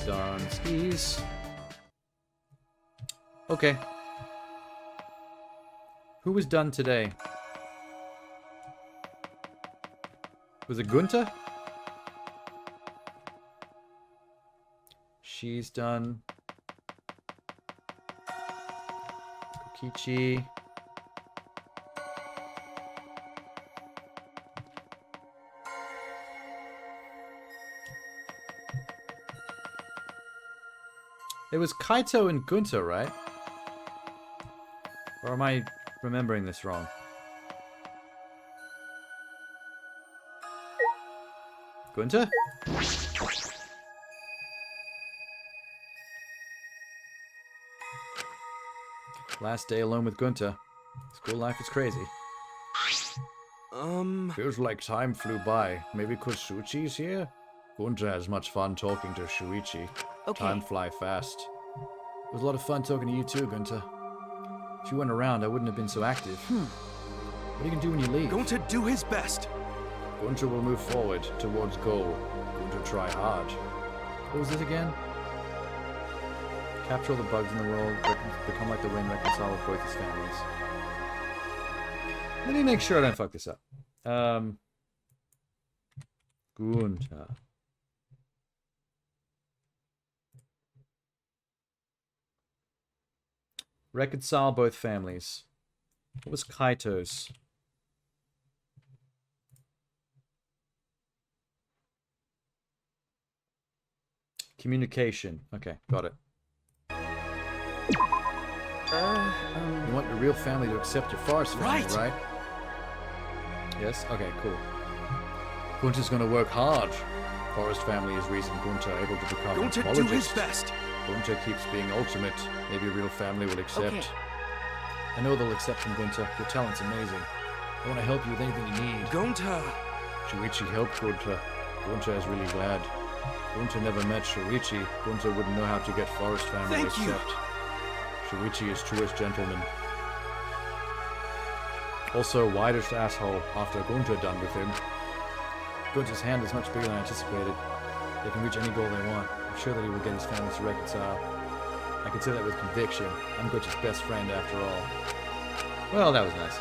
[SPEAKER 1] Done skis. Okay. Who was done today? Was it Gunta? She's done. Kokichi. It was Kaito and Gunta, right? Or am I remembering this wrong? Gunta? Last day alone with Gunta. School life is crazy. Feels like time flew by. Maybe because Shuichi's here? Gunta has much fun talking to Shuichi.
[SPEAKER 3] Okay.
[SPEAKER 1] Time fly fast. It was a lot of fun talking to you too, Gunta. If you weren't around, I wouldn't have been so active. What are you gonna do when you leave?
[SPEAKER 5] Going to do his best.
[SPEAKER 1] Gunta will move forward towards goal. Gunta try hard. What was this again? Capture all the bugs in the world, become like the wind, reconcile with both his families. Let me make sure I don't fuck this up. Gunta. Reconcile both families. What was Kaito's? Communication. Okay, got it. You want your real family to accept your forest family, right? Yes? Okay, cool. Gunta's gonna work hard. Forest family is reason Gunta able to become
[SPEAKER 5] Going to do his
[SPEAKER 1] entomologist.
[SPEAKER 5] best.
[SPEAKER 1] Gunta keeps being ultimate. Maybe a real family will accept.
[SPEAKER 3] Okay.
[SPEAKER 1] I know they'll accept him, Gunta. Your talent's amazing. I want to help you with anything you need.
[SPEAKER 5] Going to...
[SPEAKER 1] Shuichi helped Gunta. Gunta is really glad. Gunta never met Shuichi. Gunta wouldn't know how to get forest family
[SPEAKER 5] Thank
[SPEAKER 1] to
[SPEAKER 5] you.
[SPEAKER 1] accept. Shuichi is truest gentleman. Also, widest asshole after Gunta done with him. Gunta's hand is much bigger than anticipated. They can reach any goal they want. I'm sure that he will get his family to reconcile. I can say that with conviction. I'm Gunta's best friend after all. Well, that was nice.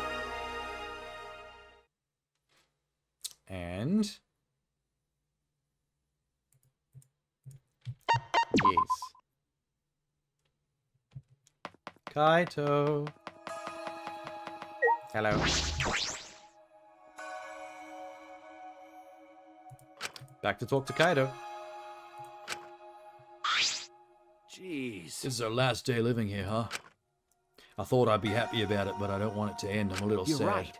[SPEAKER 1] And... yes. Kaito. Hello. Back to talk to Kaito.
[SPEAKER 5] Jeez.
[SPEAKER 1] This is our last day living here, huh? I thought I'd be happy about it, but I don't want it to end. I'm a little
[SPEAKER 3] You're
[SPEAKER 1] sad.
[SPEAKER 3] right.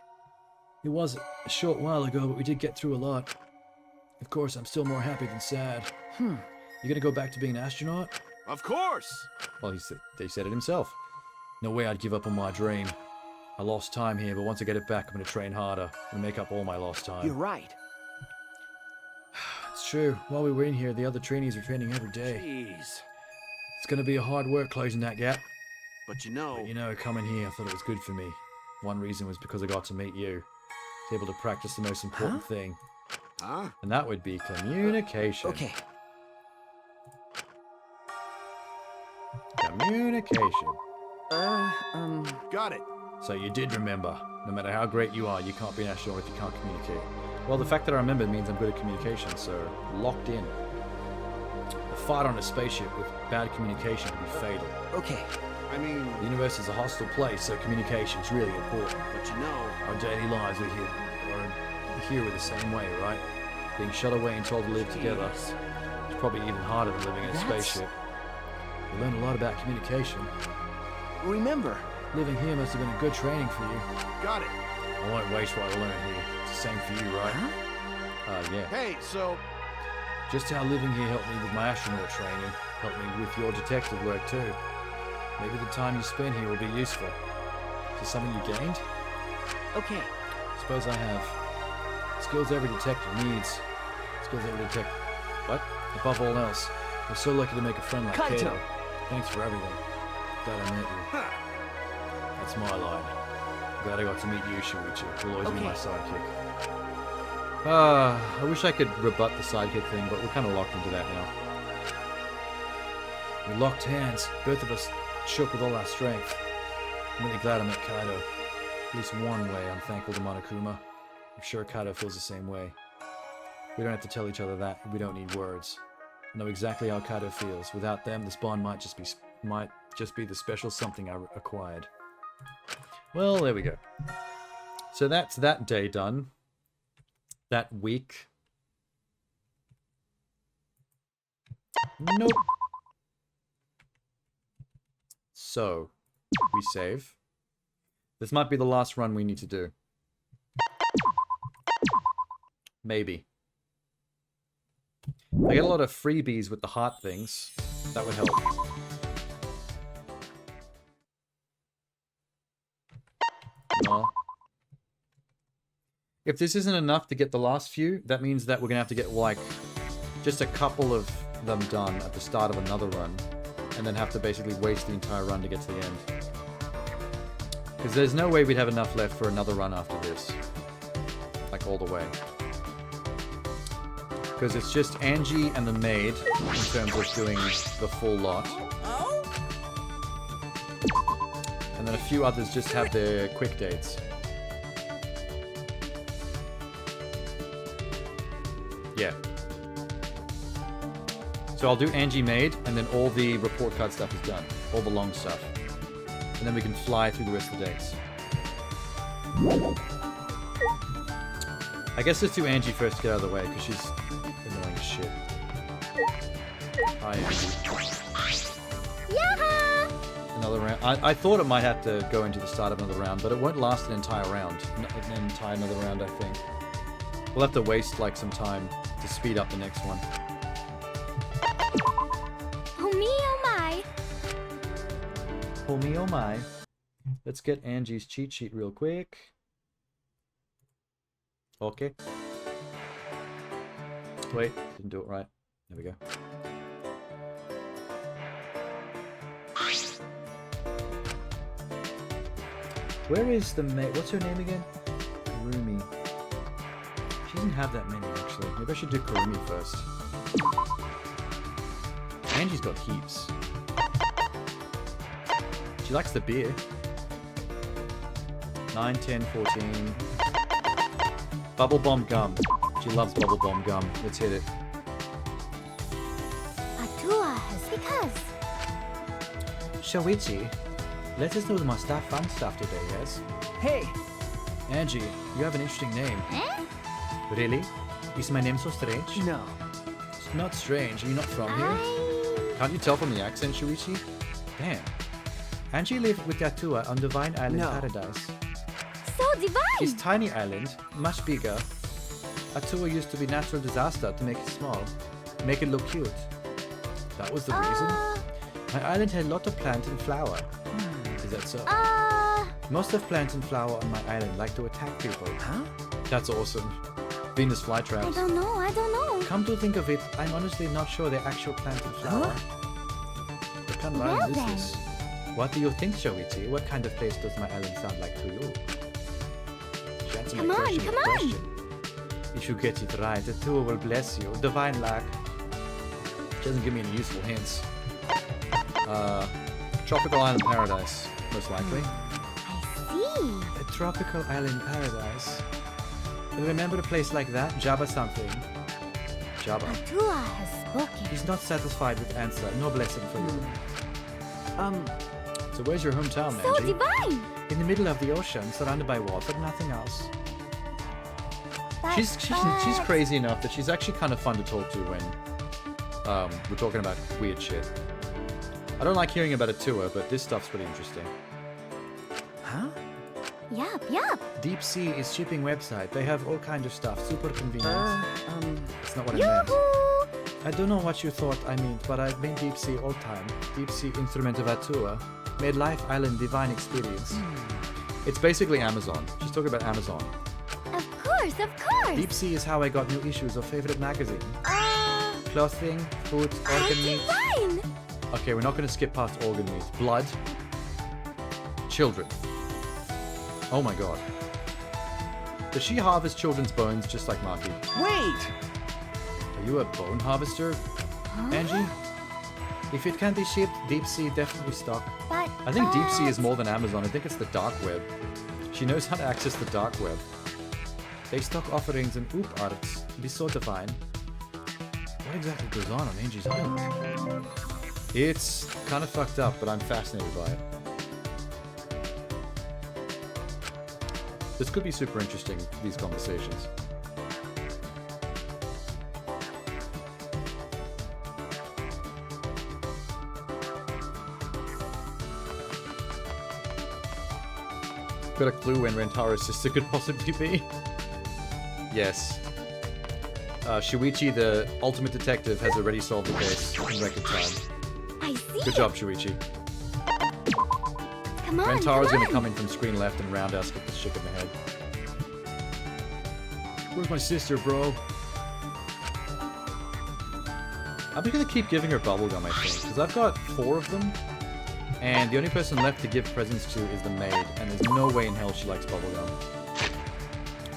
[SPEAKER 1] It was a short while ago, but we did get through a lot. Of course, I'm still more happy than sad. You gonna go back to being an astronaut?
[SPEAKER 6] Of course!
[SPEAKER 1] Well, they said it himself. No way I'd give up on my dream. I lost time here, but once I get it back, I'm gonna train harder and make up all my lost time.
[SPEAKER 3] You're right.
[SPEAKER 1] It's true. While we were in here, the other trainees are training every day.
[SPEAKER 5] Jeez.
[SPEAKER 1] It's gonna be a hard work closing that gap.
[SPEAKER 6] But you know...
[SPEAKER 1] But you know, coming here, I thought it was good for me. One reason was because I got to meet you. I was able to practice the most important thing.
[SPEAKER 6] Huh?
[SPEAKER 1] And that would be communication.
[SPEAKER 3] Okay.
[SPEAKER 1] Communication.
[SPEAKER 6] Got it.
[SPEAKER 1] So you did remember. No matter how great you are, you can't be an astronaut if you can't communicate. Well, the fact that I remember means I'm good at communication, so locked in. A fight on a spaceship with bad communication could be fatal.
[SPEAKER 3] Okay.
[SPEAKER 6] I mean,
[SPEAKER 1] The universe is a hostile place, so communication is really important.
[SPEAKER 6] but you know...
[SPEAKER 1] Our daily lives are here with the same way, right? Being shut away and told to live together. It's probably even harder than living in a
[SPEAKER 3] That's-
[SPEAKER 1] spaceship. You learn a lot about communication.
[SPEAKER 3] Remember.
[SPEAKER 1] Living here must have been a good training for you.
[SPEAKER 6] Got it.
[SPEAKER 1] I won't waste what I learned here. It's the same for you, right? Yeah.
[SPEAKER 6] Hey, so...
[SPEAKER 1] Just how living here helped me with my astronaut training, helped me with your detective work too. Maybe the time you spend here will be useful. Is this something you gained?
[SPEAKER 3] Okay.
[SPEAKER 1] Suppose I have. Skills every detective needs. Skills every detective... What? Above all else, I'm so lucky to make a friend like
[SPEAKER 3] Kaito.
[SPEAKER 1] Kaito. Thanks for everything. Glad I met you. That's my line. Glad I got to meet you, Shuichi. You'll always be my sidekick. I wish I could rebut the sidekick thing, but we're kind of locked into that now. We locked hands. Both of us shook with all our strength. I'm really glad I met Kaito. At least one way I'm thankful to Monokuma. I'm sure Kaito feels the same way. We don't have to tell each other that. We don't need words.
[SPEAKER 7] I know exactly how Kato feels. Without them, this bond might just be the special something I acquired. Well, there we go. So that's that day done. That week. Nope. So, we save. This might be the last run we need to do. Maybe. I get a lot of freebies with the heart things. That would help. No. If this isn't enough to get the last few, that means that we're going to have to get, like, just a couple of them done at the start of another run. And then have to basically waste the entire run to get to the end. Because there's no way we'd have enough left for another run after this. Like, all the way. Because it's just Angie and the maid in terms of doing the full lot. And then a few others just have their quick dates. Yeah. So I'll do Angie maid, and then all the report card stuff is done. All the long stuff. And then we can fly through the rest of the dates. I guess let's do Angie first to get out of the way, because she's annoying as shit. Hi, Angie.
[SPEAKER 4] Yaha!
[SPEAKER 7] Another round. I thought it might have to go into the start of another round, but it won't last an entire round. Another round, I think. We'll have to waste, like, some time to speed up the next one.
[SPEAKER 4] Oh me, oh my.
[SPEAKER 7] Oh me, oh my. Let's get Angie's cheat sheet real quick. Okay. Wait, didn't do it right. There we go. Where is the maid? What's her name again? Kurumi. She doesn't have that many, actually. Maybe I should do Kurumi first. Angie's got heaps. She likes the beer. 9, 10, 14. Bubble Bomb Gum. She loves Bubble Bomb Gum. Let's hit it.
[SPEAKER 4] Atua has because.
[SPEAKER 7] Shoichi, let us know the most fun stuff today, yes?
[SPEAKER 3] Hey!
[SPEAKER 7] Angie, you have an interesting name.
[SPEAKER 4] Eh?
[SPEAKER 7] Really? Is my name so strange?
[SPEAKER 3] No.
[SPEAKER 7] It's not strange. Are you not from here? Can't you tell from the accent, Shuichi? Damn. Angie lived with Atua on Divine Island
[SPEAKER 3] No.
[SPEAKER 7] Paradise.
[SPEAKER 4] So divine!
[SPEAKER 7] It's tiny island, much bigger. Atua used to be natural disaster to make it small. Make it look cute. That was the reason? My island had a lot of plant and flower. Is that so? Most of plant and flower on my island like to attack people.
[SPEAKER 3] Huh?
[SPEAKER 7] That's awesome. Venus
[SPEAKER 4] I
[SPEAKER 7] flytraps.
[SPEAKER 4] don't know.
[SPEAKER 7] Come to think of it, I'm honestly not sure they're actual plant and flower. What kind of
[SPEAKER 4] Well
[SPEAKER 7] island is
[SPEAKER 4] then.
[SPEAKER 7] this? What do you think, Shoichi? What kind of place does my island sound like to you? She answered
[SPEAKER 4] Come
[SPEAKER 7] my
[SPEAKER 4] on,
[SPEAKER 7] question with
[SPEAKER 4] come
[SPEAKER 7] a
[SPEAKER 4] on.
[SPEAKER 7] question. If you get it right, the tour will bless you. Divine luck. She doesn't give me any useful hints. Tropical Island Paradise, most likely.
[SPEAKER 4] I see.
[SPEAKER 7] A tropical island paradise. You remember a place like that? Jabba something. Jabba.
[SPEAKER 4] Atua has spoken.
[SPEAKER 7] He's not satisfied with answer. No blessing for you. So where's your hometown,
[SPEAKER 4] So
[SPEAKER 7] Angie?
[SPEAKER 4] divine!
[SPEAKER 7] In the middle of the ocean, surrounded by water, nothing else.
[SPEAKER 4] But,
[SPEAKER 7] She's crazy enough that she's actually kind of fun to talk to when we're talking about weird shit. I don't like hearing about a tour, but this stuff's pretty interesting.
[SPEAKER 3] Huh?
[SPEAKER 4] Yup.
[SPEAKER 7] Deep Sea is shipping website. They have all kinds of stuff. Super convenient. That's not what I meant.
[SPEAKER 4] Yoo-hoo!
[SPEAKER 7] I don't know what you thought I meant, but I meant Deep Sea all time. Deep Sea Instrument of Atua made Life Island divine experience. It's basically Amazon. She's talking about Amazon.
[SPEAKER 4] Of course.
[SPEAKER 7] Deep Sea is how I got new issues of favorite magazine. Clothing, food, organ meat.
[SPEAKER 4] Divine!
[SPEAKER 7] Okay, we're not going to skip past organ meat. Blood. Children. Oh my god. Does she harvest children's bones just like Maki?
[SPEAKER 3] Wait!
[SPEAKER 7] Are you a bone harvester, Angie? If it can be shipped, Deep Sea definitely stock.
[SPEAKER 4] But,
[SPEAKER 7] I think Deep Sea is more than Amazon. I think it's the dark web. She knows how to access the dark web. They stock offerings and oop arts. Be so divine.
[SPEAKER 1] What exactly goes on Angie's Island? It's kind of fucked up, but I'm fascinated by it. This could be super interesting, these conversations. Got a clue when Rentaro's sister could possibly be? Yes. Shuichi, the ultimate detective, has already solved the case in record time.
[SPEAKER 4] I see.
[SPEAKER 1] Good job, Shuichi.
[SPEAKER 4] Come on,
[SPEAKER 1] Rentaro's
[SPEAKER 4] come
[SPEAKER 1] gonna
[SPEAKER 4] on.
[SPEAKER 1] come in from screen left and roundhouse kick this chick in the head. Where's my sister, bro? I'm gonna keep giving her bubblegum, I think, because I've got 4 of them, and the only person left to give presents to is the maid, and there's no way in hell she likes bubblegum.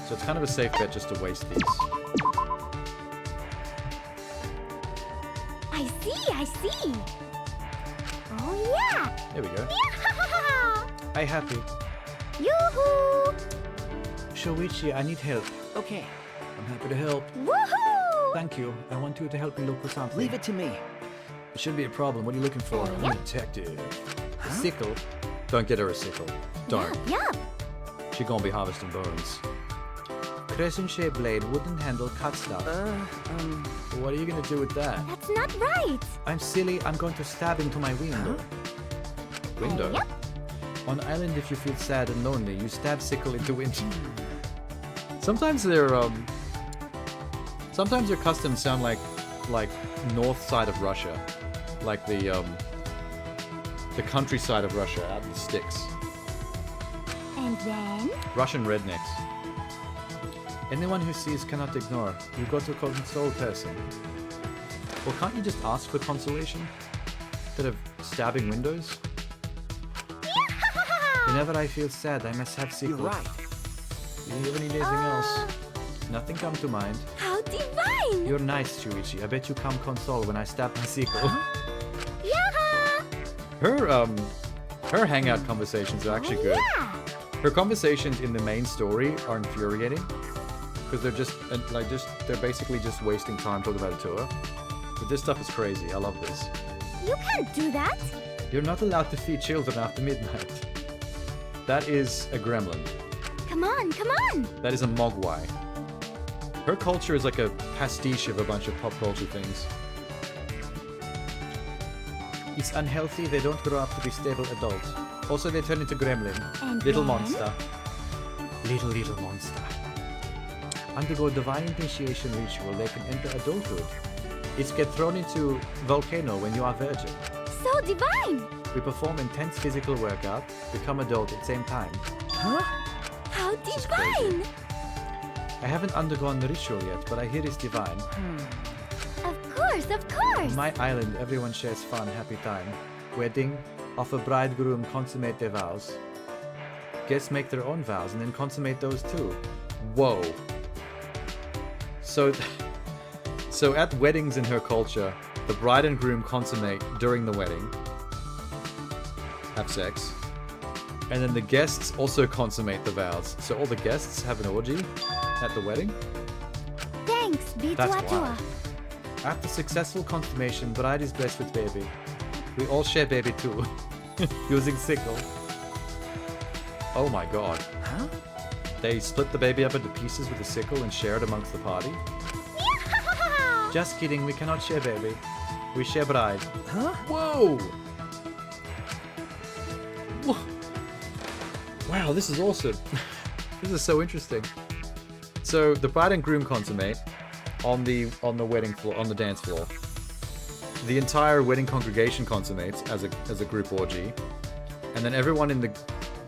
[SPEAKER 1] So it's kind of a safe bet just to waste these.
[SPEAKER 4] I see. Oh yeah.
[SPEAKER 1] There we go.
[SPEAKER 4] Yeah.
[SPEAKER 1] Hey, happy.
[SPEAKER 4] Yoo-hoo.
[SPEAKER 7] Shoichi, I need help.
[SPEAKER 3] Okay,
[SPEAKER 7] I'm happy to help.
[SPEAKER 4] Woohoo.
[SPEAKER 7] Thank you. I want you to help me look for something.
[SPEAKER 3] leave it to me.
[SPEAKER 1] It shouldn't be a problem. What are you looking for? I'm a detective. A sickle? Don't get her a sickle. Don't.
[SPEAKER 4] Yup.
[SPEAKER 1] She gonna be harvesting bones.
[SPEAKER 7] Crescent-shaped blade, wooden handle, cut stuff.
[SPEAKER 1] What are you gonna do with that?
[SPEAKER 4] That's not right.
[SPEAKER 7] I'm silly. I'm going to stab into my window.
[SPEAKER 1] Window?
[SPEAKER 4] Yep.
[SPEAKER 7] On island, if you feel sad and lonely, you stab sickle into window.
[SPEAKER 1] Sometimes their customs sound like north side of Russia, like the countryside of Russia out in the sticks.
[SPEAKER 4] And then?
[SPEAKER 1] Russian rednecks.
[SPEAKER 7] Anyone who sees cannot ignore. You got to console person.
[SPEAKER 1] Well, can't you just ask for consolation instead of stabbing windows?
[SPEAKER 7] Whenever I feel sad, I must have sickle.
[SPEAKER 3] You're right.
[SPEAKER 7] Do you need anything else? Nothing come to mind.
[SPEAKER 4] How divine.
[SPEAKER 7] You're nice, Shuichi. I bet you come console when I stab my sickle.
[SPEAKER 4] Yeah.
[SPEAKER 1] Her hangout conversations are actually good.
[SPEAKER 4] Yeah.
[SPEAKER 1] Her conversations in the main story are infuriating because they're basically just wasting time talking about a tour. But this stuff is crazy. I love this.
[SPEAKER 4] You can't do that.
[SPEAKER 1] You're not allowed to feed children after midnight. That is a gremlin.
[SPEAKER 4] Come on, come on.
[SPEAKER 1] That is a mogwai. Her culture is like a pastiche of a bunch of pop culture things.
[SPEAKER 7] It's unhealthy. They don't grow up to be stable adults. Also, they turn into gremlin.
[SPEAKER 4] And
[SPEAKER 7] Little
[SPEAKER 4] then?
[SPEAKER 7] monster. Little monster. Undergo divine initiation ritual. They can enter adulthood. It's get thrown into volcano when you are virgin.
[SPEAKER 4] So divine.
[SPEAKER 7] We perform intense physical workout, become adult at same time.
[SPEAKER 4] How
[SPEAKER 1] is crazy.
[SPEAKER 4] divine.
[SPEAKER 7] I haven't undergone the ritual yet, but I hear it's divine.
[SPEAKER 4] Of course, of course.
[SPEAKER 7] On my island, everyone shares fun, happy time. Wedding, offer bridegroom consummate their vows. Guests make their own vows and then consummate those too.
[SPEAKER 1] Whoa. So at weddings in her culture, the bride and groom consummate during the wedding, have sex, and then the guests also consummate the vows. So all the guests have an orgy at the wedding.
[SPEAKER 4] Thanks,
[SPEAKER 1] That's
[SPEAKER 4] Bitua.
[SPEAKER 1] wild. After successful consummation, bride is blessed with baby. We all share baby too, using sickle. Oh my god.
[SPEAKER 3] Huh?
[SPEAKER 1] They split the baby up into pieces with a sickle and share it amongst the party?
[SPEAKER 7] Just kidding, we cannot share baby. We share bride.
[SPEAKER 3] Huh?
[SPEAKER 1] Whoa! Whoa. Wow, this is awesome. This is so interesting. So the bride and groom consummate on the wedding floor, on the dance floor. The entire wedding congregation consummates as a group orgy, and then everyone in the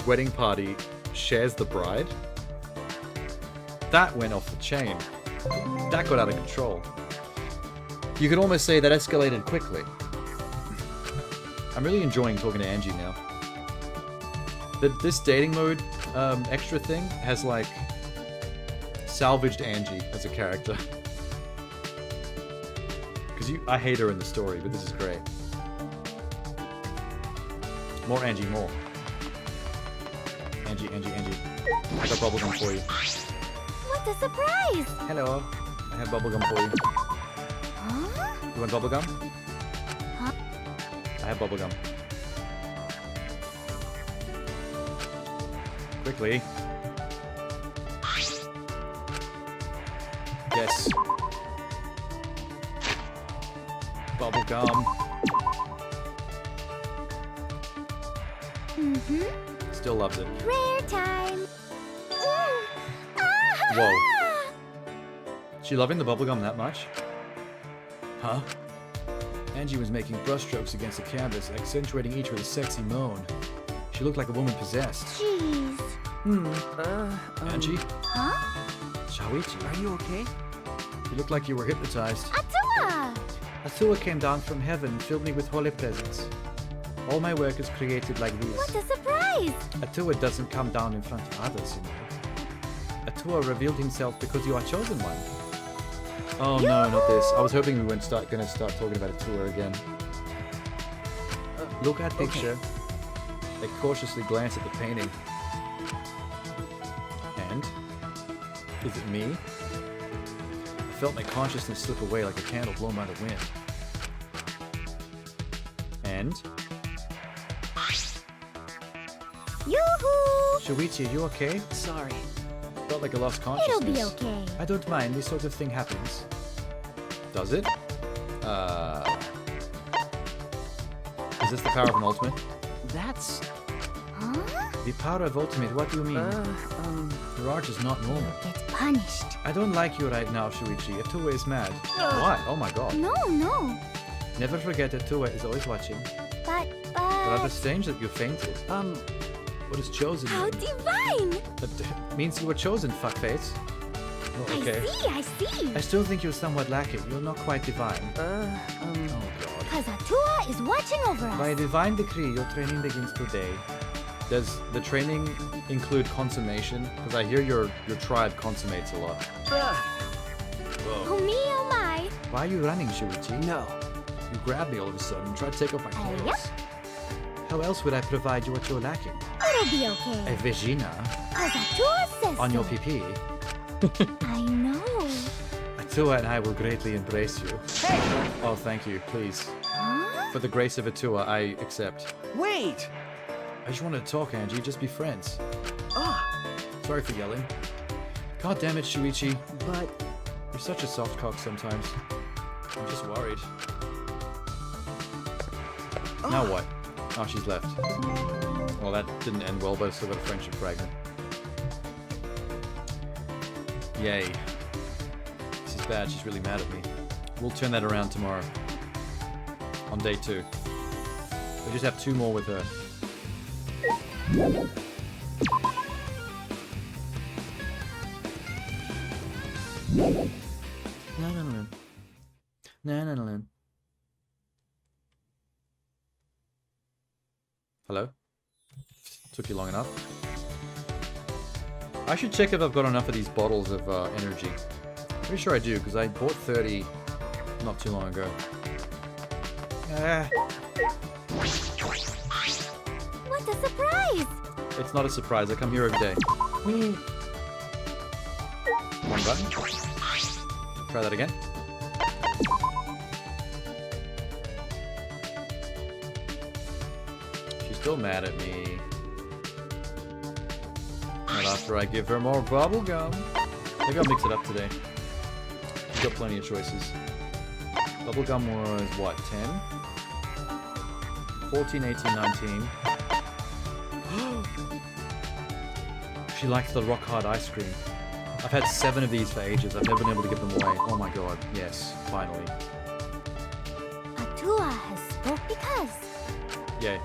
[SPEAKER 1] wedding party shares the bride. That went off the chain. That got out of control. You could almost say that escalated quickly. I'm really enjoying talking to Angie now. This dating mode extra thing has like salvaged Angie as a character. Because I hate her in the story, but this is great. More Angie, more. Angie. I got bubblegum for you.
[SPEAKER 4] What a surprise.
[SPEAKER 7] Hello.
[SPEAKER 1] I have bubblegum for you.
[SPEAKER 4] Huh?
[SPEAKER 1] You want bubblegum?
[SPEAKER 4] Huh?
[SPEAKER 1] I have bubblegum. Quickly. Yes. Bubblegum.
[SPEAKER 4] Mm-hmm.
[SPEAKER 1] Still loves it.
[SPEAKER 4] Rare time.
[SPEAKER 1] Whoa. She loving the bubblegum that much? Huh? Angie was making brushstrokes against the canvas, accentuating each with a sexy moan. She looked like a woman possessed.
[SPEAKER 4] Jeez.
[SPEAKER 1] Angie?
[SPEAKER 4] Huh?
[SPEAKER 1] Shoichi?
[SPEAKER 3] Are you okay?
[SPEAKER 1] You look like you were hypnotized.
[SPEAKER 4] Atua!
[SPEAKER 1] Atua came down from heaven and filled me with holy presents. All my work is created like
[SPEAKER 4] What
[SPEAKER 1] this.
[SPEAKER 4] a surprise!
[SPEAKER 1] Atua doesn't come down in front of others, you know. Atua revealed himself because you are chosen one. Oh no, not this. I was hoping we weren't gonna start talking about Atua again. Look at picture. They cautiously glance at the painting. And? Is it me? I felt my consciousness slip away like a candle blown by the wind. And?
[SPEAKER 4] Yoo-hoo!
[SPEAKER 1] Shoichi, are you okay?
[SPEAKER 3] Sorry.
[SPEAKER 1] Felt like I lost
[SPEAKER 4] It'll
[SPEAKER 1] consciousness.
[SPEAKER 4] be okay.
[SPEAKER 1] I don't mind, this sort of thing happens. Does it? Is this the power of an ultimate?
[SPEAKER 3] That's...
[SPEAKER 4] Huh?
[SPEAKER 1] The power of ultimate, what do you mean? Mirage is not normal.
[SPEAKER 4] Get punished.
[SPEAKER 1] I don't like you right now, Shuichi. Atua is mad. Why? Oh my god.
[SPEAKER 4] No, no.
[SPEAKER 1] Never forget Atua is always watching.
[SPEAKER 4] But...
[SPEAKER 1] Rather strange that you fainted. What is chosen
[SPEAKER 4] How
[SPEAKER 1] mean?
[SPEAKER 4] divine!
[SPEAKER 1] That means you were chosen, fuckface. Oh, okay.
[SPEAKER 4] I see.
[SPEAKER 1] I still think you're somewhat lacking. You're not quite divine. Oh god.
[SPEAKER 4] Cause Atua is watching over us.
[SPEAKER 1] By divine decree, your training begins today. Does the training include consummation? Because I hear your tribe consummates a lot.
[SPEAKER 4] Oh me, oh my.
[SPEAKER 1] Why are you running, Shuichi?
[SPEAKER 3] No.
[SPEAKER 1] You grabbed me all of a sudden and tried to take off my clothes.
[SPEAKER 4] Yep.
[SPEAKER 1] How else would I provide you what you're lacking?
[SPEAKER 4] It'll be okay.
[SPEAKER 1] A vagina
[SPEAKER 4] Cause Atua says
[SPEAKER 1] on your
[SPEAKER 4] so.
[SPEAKER 1] PP.
[SPEAKER 4] I know.
[SPEAKER 1] Atua and I will greatly embrace you.
[SPEAKER 3] Hey!
[SPEAKER 1] Oh, thank you, please.
[SPEAKER 4] Huh?
[SPEAKER 1] For the grace of Atua, I accept.
[SPEAKER 3] Wait!
[SPEAKER 1] I just wanted to talk, Angie. Just be friends.
[SPEAKER 3] Ah!
[SPEAKER 1] Sorry for yelling. God damn it, Shuichi.
[SPEAKER 3] But...
[SPEAKER 1] You're such a soft cock sometimes. I'm just worried. Now what? Oh, she's left. Well, that didn't end well, but I still got a friendship fragment. Yay. This is bad. She's really mad at me. We'll turn that around tomorrow. On day 2. We just have 2 more with her. No. Hello? Took you long enough. I should check if I've got enough of these bottles of energy. Pretty sure I do, because I bought 30 not too long ago.
[SPEAKER 4] What a surprise!
[SPEAKER 1] It's not a surprise, I come here every day. Wrong button. Try that again. She's still mad at me. Not after I give her more bubblegum. Maybe I'll mix it up today. She's got plenty of choices. Bubblegum was what, 10? 14, 18, 19. She likes the rock hard ice cream. I've had 7 of these for ages. I've never been able to give them away. Oh my god, yes, finally.
[SPEAKER 4] Atua has spoke because.
[SPEAKER 1] Yay.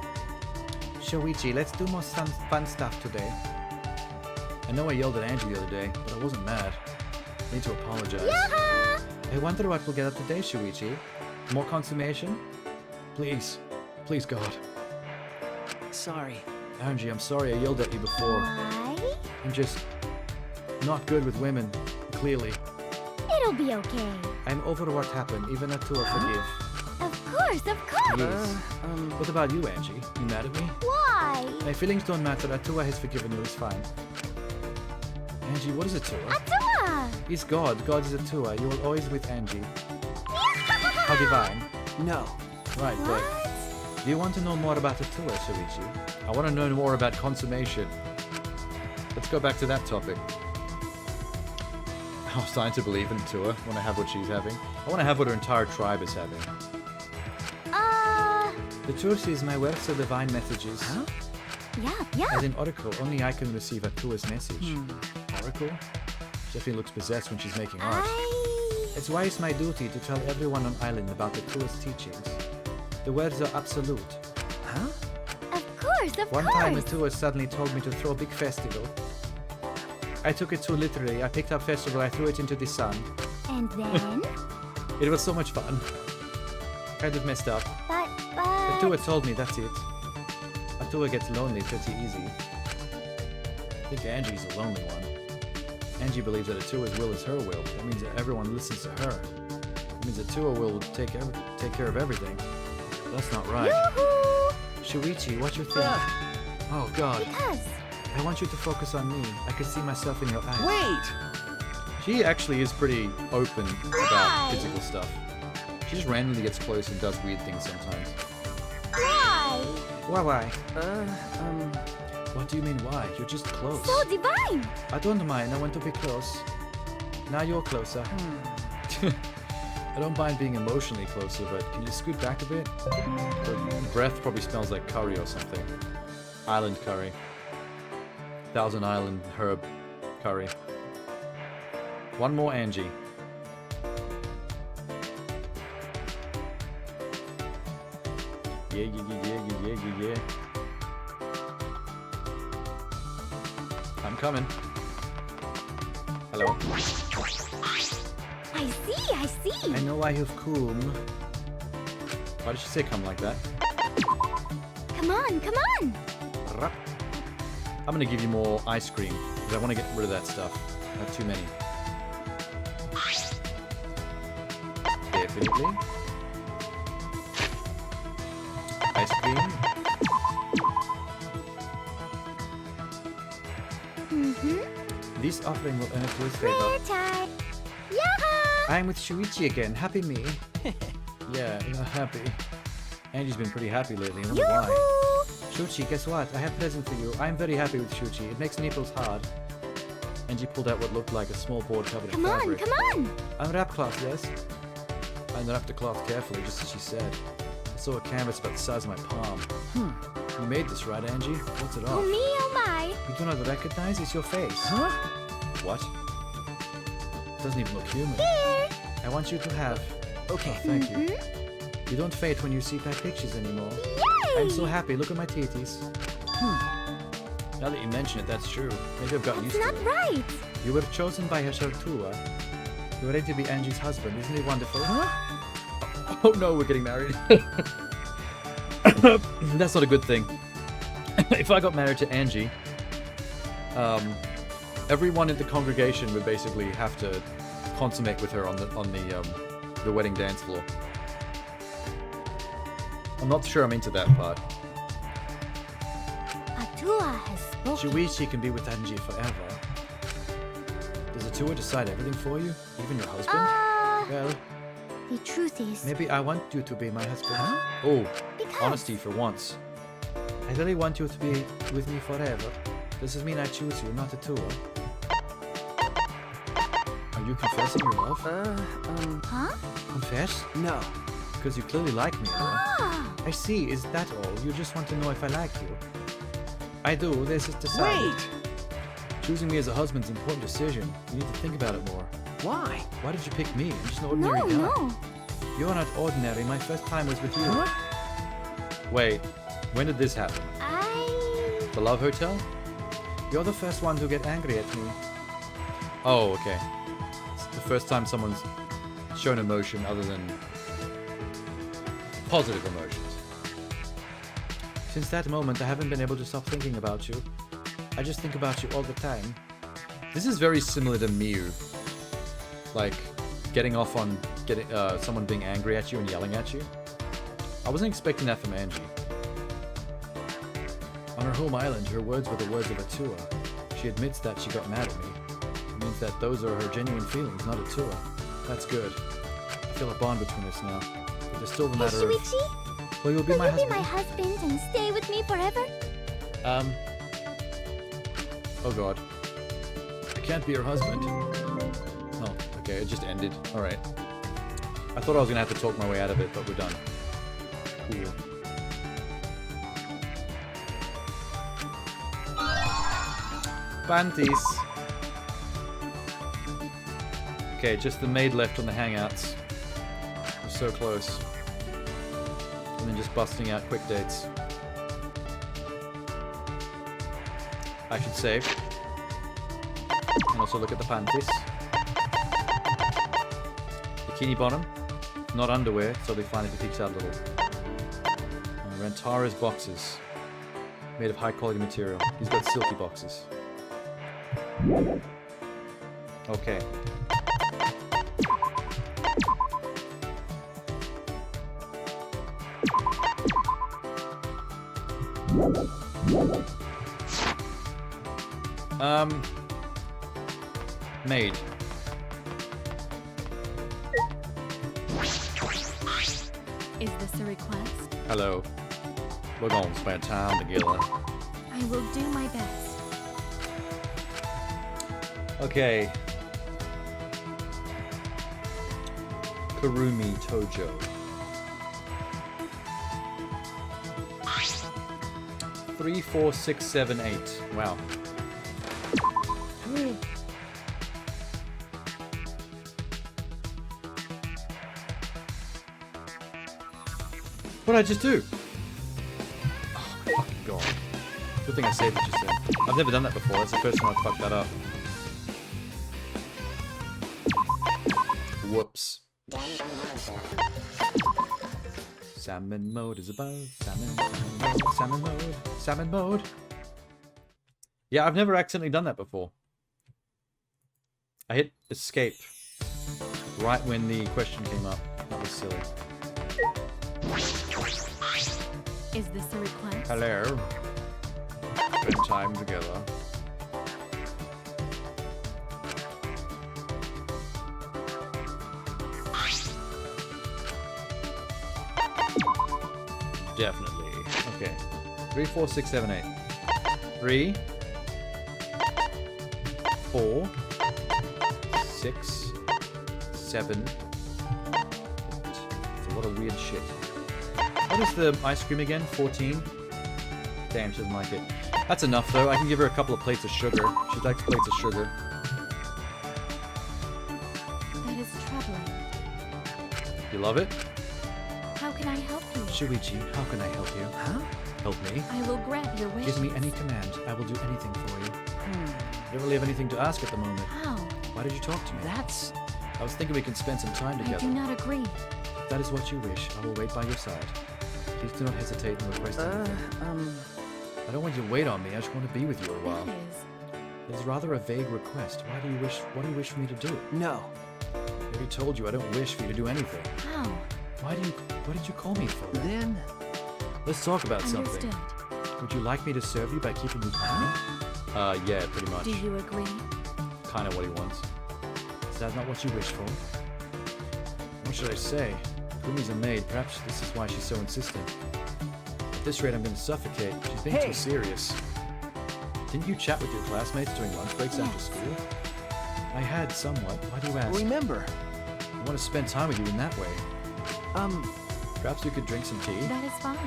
[SPEAKER 1] Shoichi, let's do more fun stuff today. I know I yelled at Angie the other day, but I wasn't mad. I need to apologize.
[SPEAKER 4] Yaha!
[SPEAKER 1] I wonder what we'll get up today, Shoichi. More consummation? Please. Please, God.
[SPEAKER 3] Sorry.
[SPEAKER 1] Angie, I'm sorry I yelled at you before.
[SPEAKER 4] Why?
[SPEAKER 1] I'm just not good with women, clearly.
[SPEAKER 4] It'll be okay.
[SPEAKER 1] I'm over what happened, even Atua forgive.
[SPEAKER 4] Of course, of course.
[SPEAKER 1] Yes. What about you, Angie? You mad at me?
[SPEAKER 4] Why?
[SPEAKER 1] My feelings don't matter. Atua has forgiven you. It's fine. Angie, what is Atua?
[SPEAKER 4] Atua!
[SPEAKER 1] He's God. God is Atua. You are always with Angie. How divine.
[SPEAKER 5] No.
[SPEAKER 1] Right, but do you want to know more about the tour, Shuichi? I want to know more about consummation. Let's go back to that topic. I'm starting to believe in the tour. I want to have what she's having. I want to have what her entire tribe is having. The tour sees my works of divine messages.
[SPEAKER 5] Huh?
[SPEAKER 4] Yeah.
[SPEAKER 1] As in Oracle, only I can receive a tour's message. Oracle? She definitely looks possessed when she's making art. It's why it's my duty to tell everyone on island about the tour's teachings. The words are absolute.
[SPEAKER 5] Huh?
[SPEAKER 4] Of course.
[SPEAKER 1] One time the tour suddenly told me to throw a big festival. I took it too literally. I picked up festival, I threw it into the sun.
[SPEAKER 4] And then?
[SPEAKER 1] It was so much fun. Kind of messed up.
[SPEAKER 4] But...
[SPEAKER 1] The tour told me that's it. A tour gets lonely pretty easy. I think Angie's the lonely one. Angie believes that a tour's will is her will. That means that everyone listens to her. It means a tour will take care of everything. That's not right.
[SPEAKER 4] Yoo-hoo!
[SPEAKER 1] Shuichi, what you think? Oh god.
[SPEAKER 4] Because...
[SPEAKER 1] I want you to focus on me. I can see myself in your eyes.
[SPEAKER 5] Wait!
[SPEAKER 1] She actually is pretty open about physical stuff. She just randomly gets close and does weird things sometimes.
[SPEAKER 4] Why?
[SPEAKER 1] Why?
[SPEAKER 5] Uh,
[SPEAKER 1] What do you mean why? You're just close.
[SPEAKER 4] So divine!
[SPEAKER 1] I don't mind. I want to be close. Now you're closer. I don't mind being emotionally closer, but can you scoot back a bit? Her breath probably smells like curry or something. Island curry. Thousand Island herb curry. One more Angie. Yeah. I'm coming. Hello.
[SPEAKER 4] I see.
[SPEAKER 1] I know I have come. Why did she say come like that?
[SPEAKER 4] Come on.
[SPEAKER 1] Rup. I'm gonna give you more ice cream because I want to get rid of that stuff. I have too many. Definitely. Ice cream. This offering will earn it to his favor.
[SPEAKER 4] Rare time. Yaha!
[SPEAKER 1] I'm with Shuichi again. Happy me. Yeah, happy. Angie's been pretty happy lately. I don't know why.
[SPEAKER 4] Yoo-hoo!
[SPEAKER 1] Shuichi, guess what? I have a present for you. I'm very happy with Shuichi. It makes nipples hard. Angie pulled out what looked like a small board covered in fabric.
[SPEAKER 4] Come on.
[SPEAKER 1] Unwrap cloth, yes? I unwrapped the cloth carefully, just as she said. I saw a canvas about the size of my palm. You made this, right, Angie? What's it
[SPEAKER 4] Oh
[SPEAKER 1] off?
[SPEAKER 4] me, oh my.
[SPEAKER 1] You do not recognize? It's your face.
[SPEAKER 5] huh?
[SPEAKER 1] What? Doesn't even look human.
[SPEAKER 4] Here.
[SPEAKER 1] I want you to have.
[SPEAKER 5] Okay.
[SPEAKER 1] Oh, thank you. You don't faint when you see my pictures anymore.
[SPEAKER 4] Yay!
[SPEAKER 1] I'm so happy. Look at my titties. Now that you mention it, that's true. Maybe I've got
[SPEAKER 4] It's
[SPEAKER 1] used to
[SPEAKER 4] not
[SPEAKER 1] it.
[SPEAKER 4] right.
[SPEAKER 1] You were chosen by her Shartua. You're ready to be Angie's husband. Isn't it wonderful? Oh no, we're getting married. That's not a good thing. If I got married to Angie, everyone in the congregation would basically have to consummate with her on the wedding dance floor. I'm not sure I'm into that part.
[SPEAKER 4] Atua has spoken.
[SPEAKER 1] Shuichi can be with Angie forever. Does Atua decide everything for you? Even your husband? Well,
[SPEAKER 4] The truth is...
[SPEAKER 1] maybe I want you to be my husband. Oh,
[SPEAKER 4] Because...
[SPEAKER 1] honesty for once. I really want you to be with me forever. Does this mean I choose you, not Atua? Are you confessing your love?
[SPEAKER 4] Huh?
[SPEAKER 1] Confess?
[SPEAKER 5] No.
[SPEAKER 1] Because you clearly like me, huh?
[SPEAKER 4] Ah!
[SPEAKER 1] I see, is that all? You just want to know if I like you. I do, this is decided.
[SPEAKER 5] Wait!
[SPEAKER 1] Choosing me as a husband's an important decision. You need to think about it more.
[SPEAKER 5] Why?
[SPEAKER 1] Why did you pick me? I'm just an ordinary guy.
[SPEAKER 4] No.
[SPEAKER 1] You're not ordinary. My first time was with you. Wait, when did this happen? The Love Hotel? You're the first one to get angry at me. Oh, okay. It's the first time someone's shown emotion other than positive emotions. Since that moment, I haven't been able to stop thinking about you. I just think about you all the time. This is very similar to Miu. Like, getting off on someone being angry at you and yelling at you. I wasn't expecting that from Angie. On her home island, her words were the words of Atua. She admits that she got mad at me. It means that those are her genuine feelings, not Atua. That's good. I feel a bond between us now. but there's still the
[SPEAKER 4] Hey,
[SPEAKER 1] matter of...
[SPEAKER 4] Shuichi,
[SPEAKER 1] Well, you'll be
[SPEAKER 4] will
[SPEAKER 1] my
[SPEAKER 4] you
[SPEAKER 1] husband.
[SPEAKER 4] be my husband and stay with me forever?
[SPEAKER 1] Oh god. I can't be your husband. Oh, okay, it just ended. Alright. I thought I was gonna have to talk my way out of it, but we're done. Cool. Panties. Okay, just the maid left on the hangouts. We're so close. And then just busting out quick dates. I should save. And also look at the panties. Bikini bottom. Not underwear, so they'll be fine if it peeks out a little. Rentara's boxes. Made of high quality material. He's got silky boxes. Okay. Maid.
[SPEAKER 2] Is this a request?
[SPEAKER 1] Hello. We're gonna spend time together.
[SPEAKER 2] I will do my best.
[SPEAKER 1] Okay. Kurumi Tojo. 3, 4, 6, 7, 8. Wow. What did I just do? Oh my fucking god. Good thing I saved it just then. I've never done that before. That's the first time I've fucked that up. Whoops. Salmon mode is above. Salmon mode. Salmon mode. Salmon mode. Yeah, I've never accidentally done that before. I hit escape right when the question came up. That was silly.
[SPEAKER 2] Is this a request?
[SPEAKER 1] Hello. Spend time together. Definitely. Okay. 3, 4, 6, 7, 8. 3, 4, 6, 7. It's a lot of weird shit. What is the ice cream again? 14? Damn, she doesn't like it. That's enough though. I can give her a couple of plates of sugar. She likes plates of sugar.
[SPEAKER 2] That is troubling.
[SPEAKER 1] You love it?
[SPEAKER 2] How can I help you?
[SPEAKER 1] Shuichi, how can I help you? Huh? Help me?
[SPEAKER 2] I will grant your wishes.
[SPEAKER 1] Give me any command. I will do anything for you. You don't really have anything to ask at the moment.
[SPEAKER 2] How?
[SPEAKER 1] Why did you talk to me?
[SPEAKER 3] That's...
[SPEAKER 1] I was thinking we can spend some time
[SPEAKER 2] I
[SPEAKER 1] together.
[SPEAKER 2] do not agree.
[SPEAKER 1] If that is what you wish, I will wait by your side. Please do not hesitate in requesting anything. I don't want you to wait on me. I just want to be with you a while.
[SPEAKER 2] That is.
[SPEAKER 1] It's rather a vague request. What do you wish for me to do?
[SPEAKER 3] No.
[SPEAKER 1] I already told you I don't wish for you to do anything.
[SPEAKER 2] How?
[SPEAKER 1] What did you call me for?
[SPEAKER 3] Then...
[SPEAKER 1] Let's talk about something.
[SPEAKER 2] Understood.
[SPEAKER 1] Would you like me to serve you by keeping you company? Yeah, pretty much.
[SPEAKER 2] Do you agree?
[SPEAKER 1] Kind of what he wants. Is that not what you wish for? What should I say? Kumi's a maid. Perhaps this is why she's so insistent. At this rate, I'm going to suffocate. She's being too serious. Didn't you chat with your classmates during lunch breaks after school? I had somewhat. Why do you ask?
[SPEAKER 3] Remember.
[SPEAKER 1] I want to spend time with you in that way. Perhaps you could drink some tea?
[SPEAKER 2] That is fine.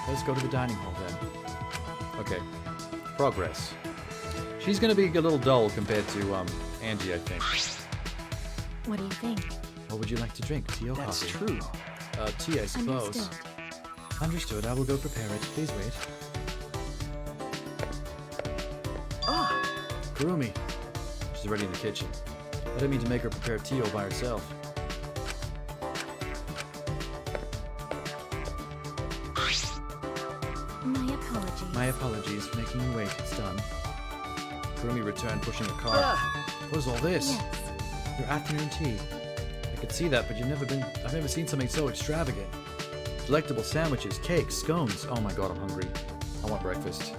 [SPEAKER 1] Let's go to the dining hall then. Okay. Progress. She's going to be a little dull compared to, Angie, I think.
[SPEAKER 2] What do you think?
[SPEAKER 1] What would you like to drink? Tea or
[SPEAKER 3] That's
[SPEAKER 1] coffee?
[SPEAKER 3] true.
[SPEAKER 1] Tea, I suppose.
[SPEAKER 2] Understood.
[SPEAKER 1] Understood. I will go prepare it. Please wait.
[SPEAKER 3] Ah!
[SPEAKER 1] Kurumi. She's already in the kitchen. I didn't mean to make her prepare tea all by herself.
[SPEAKER 2] My apologies.
[SPEAKER 1] My apologies for making you wait. It's done. Kurumi returned, pushing a cart. What is all this?
[SPEAKER 2] Yes.
[SPEAKER 1] Your afternoon tea. I could see that, but I've never seen something so extravagant. Delectable sandwiches, cakes, scones. Oh my god, I'm hungry. I want breakfast.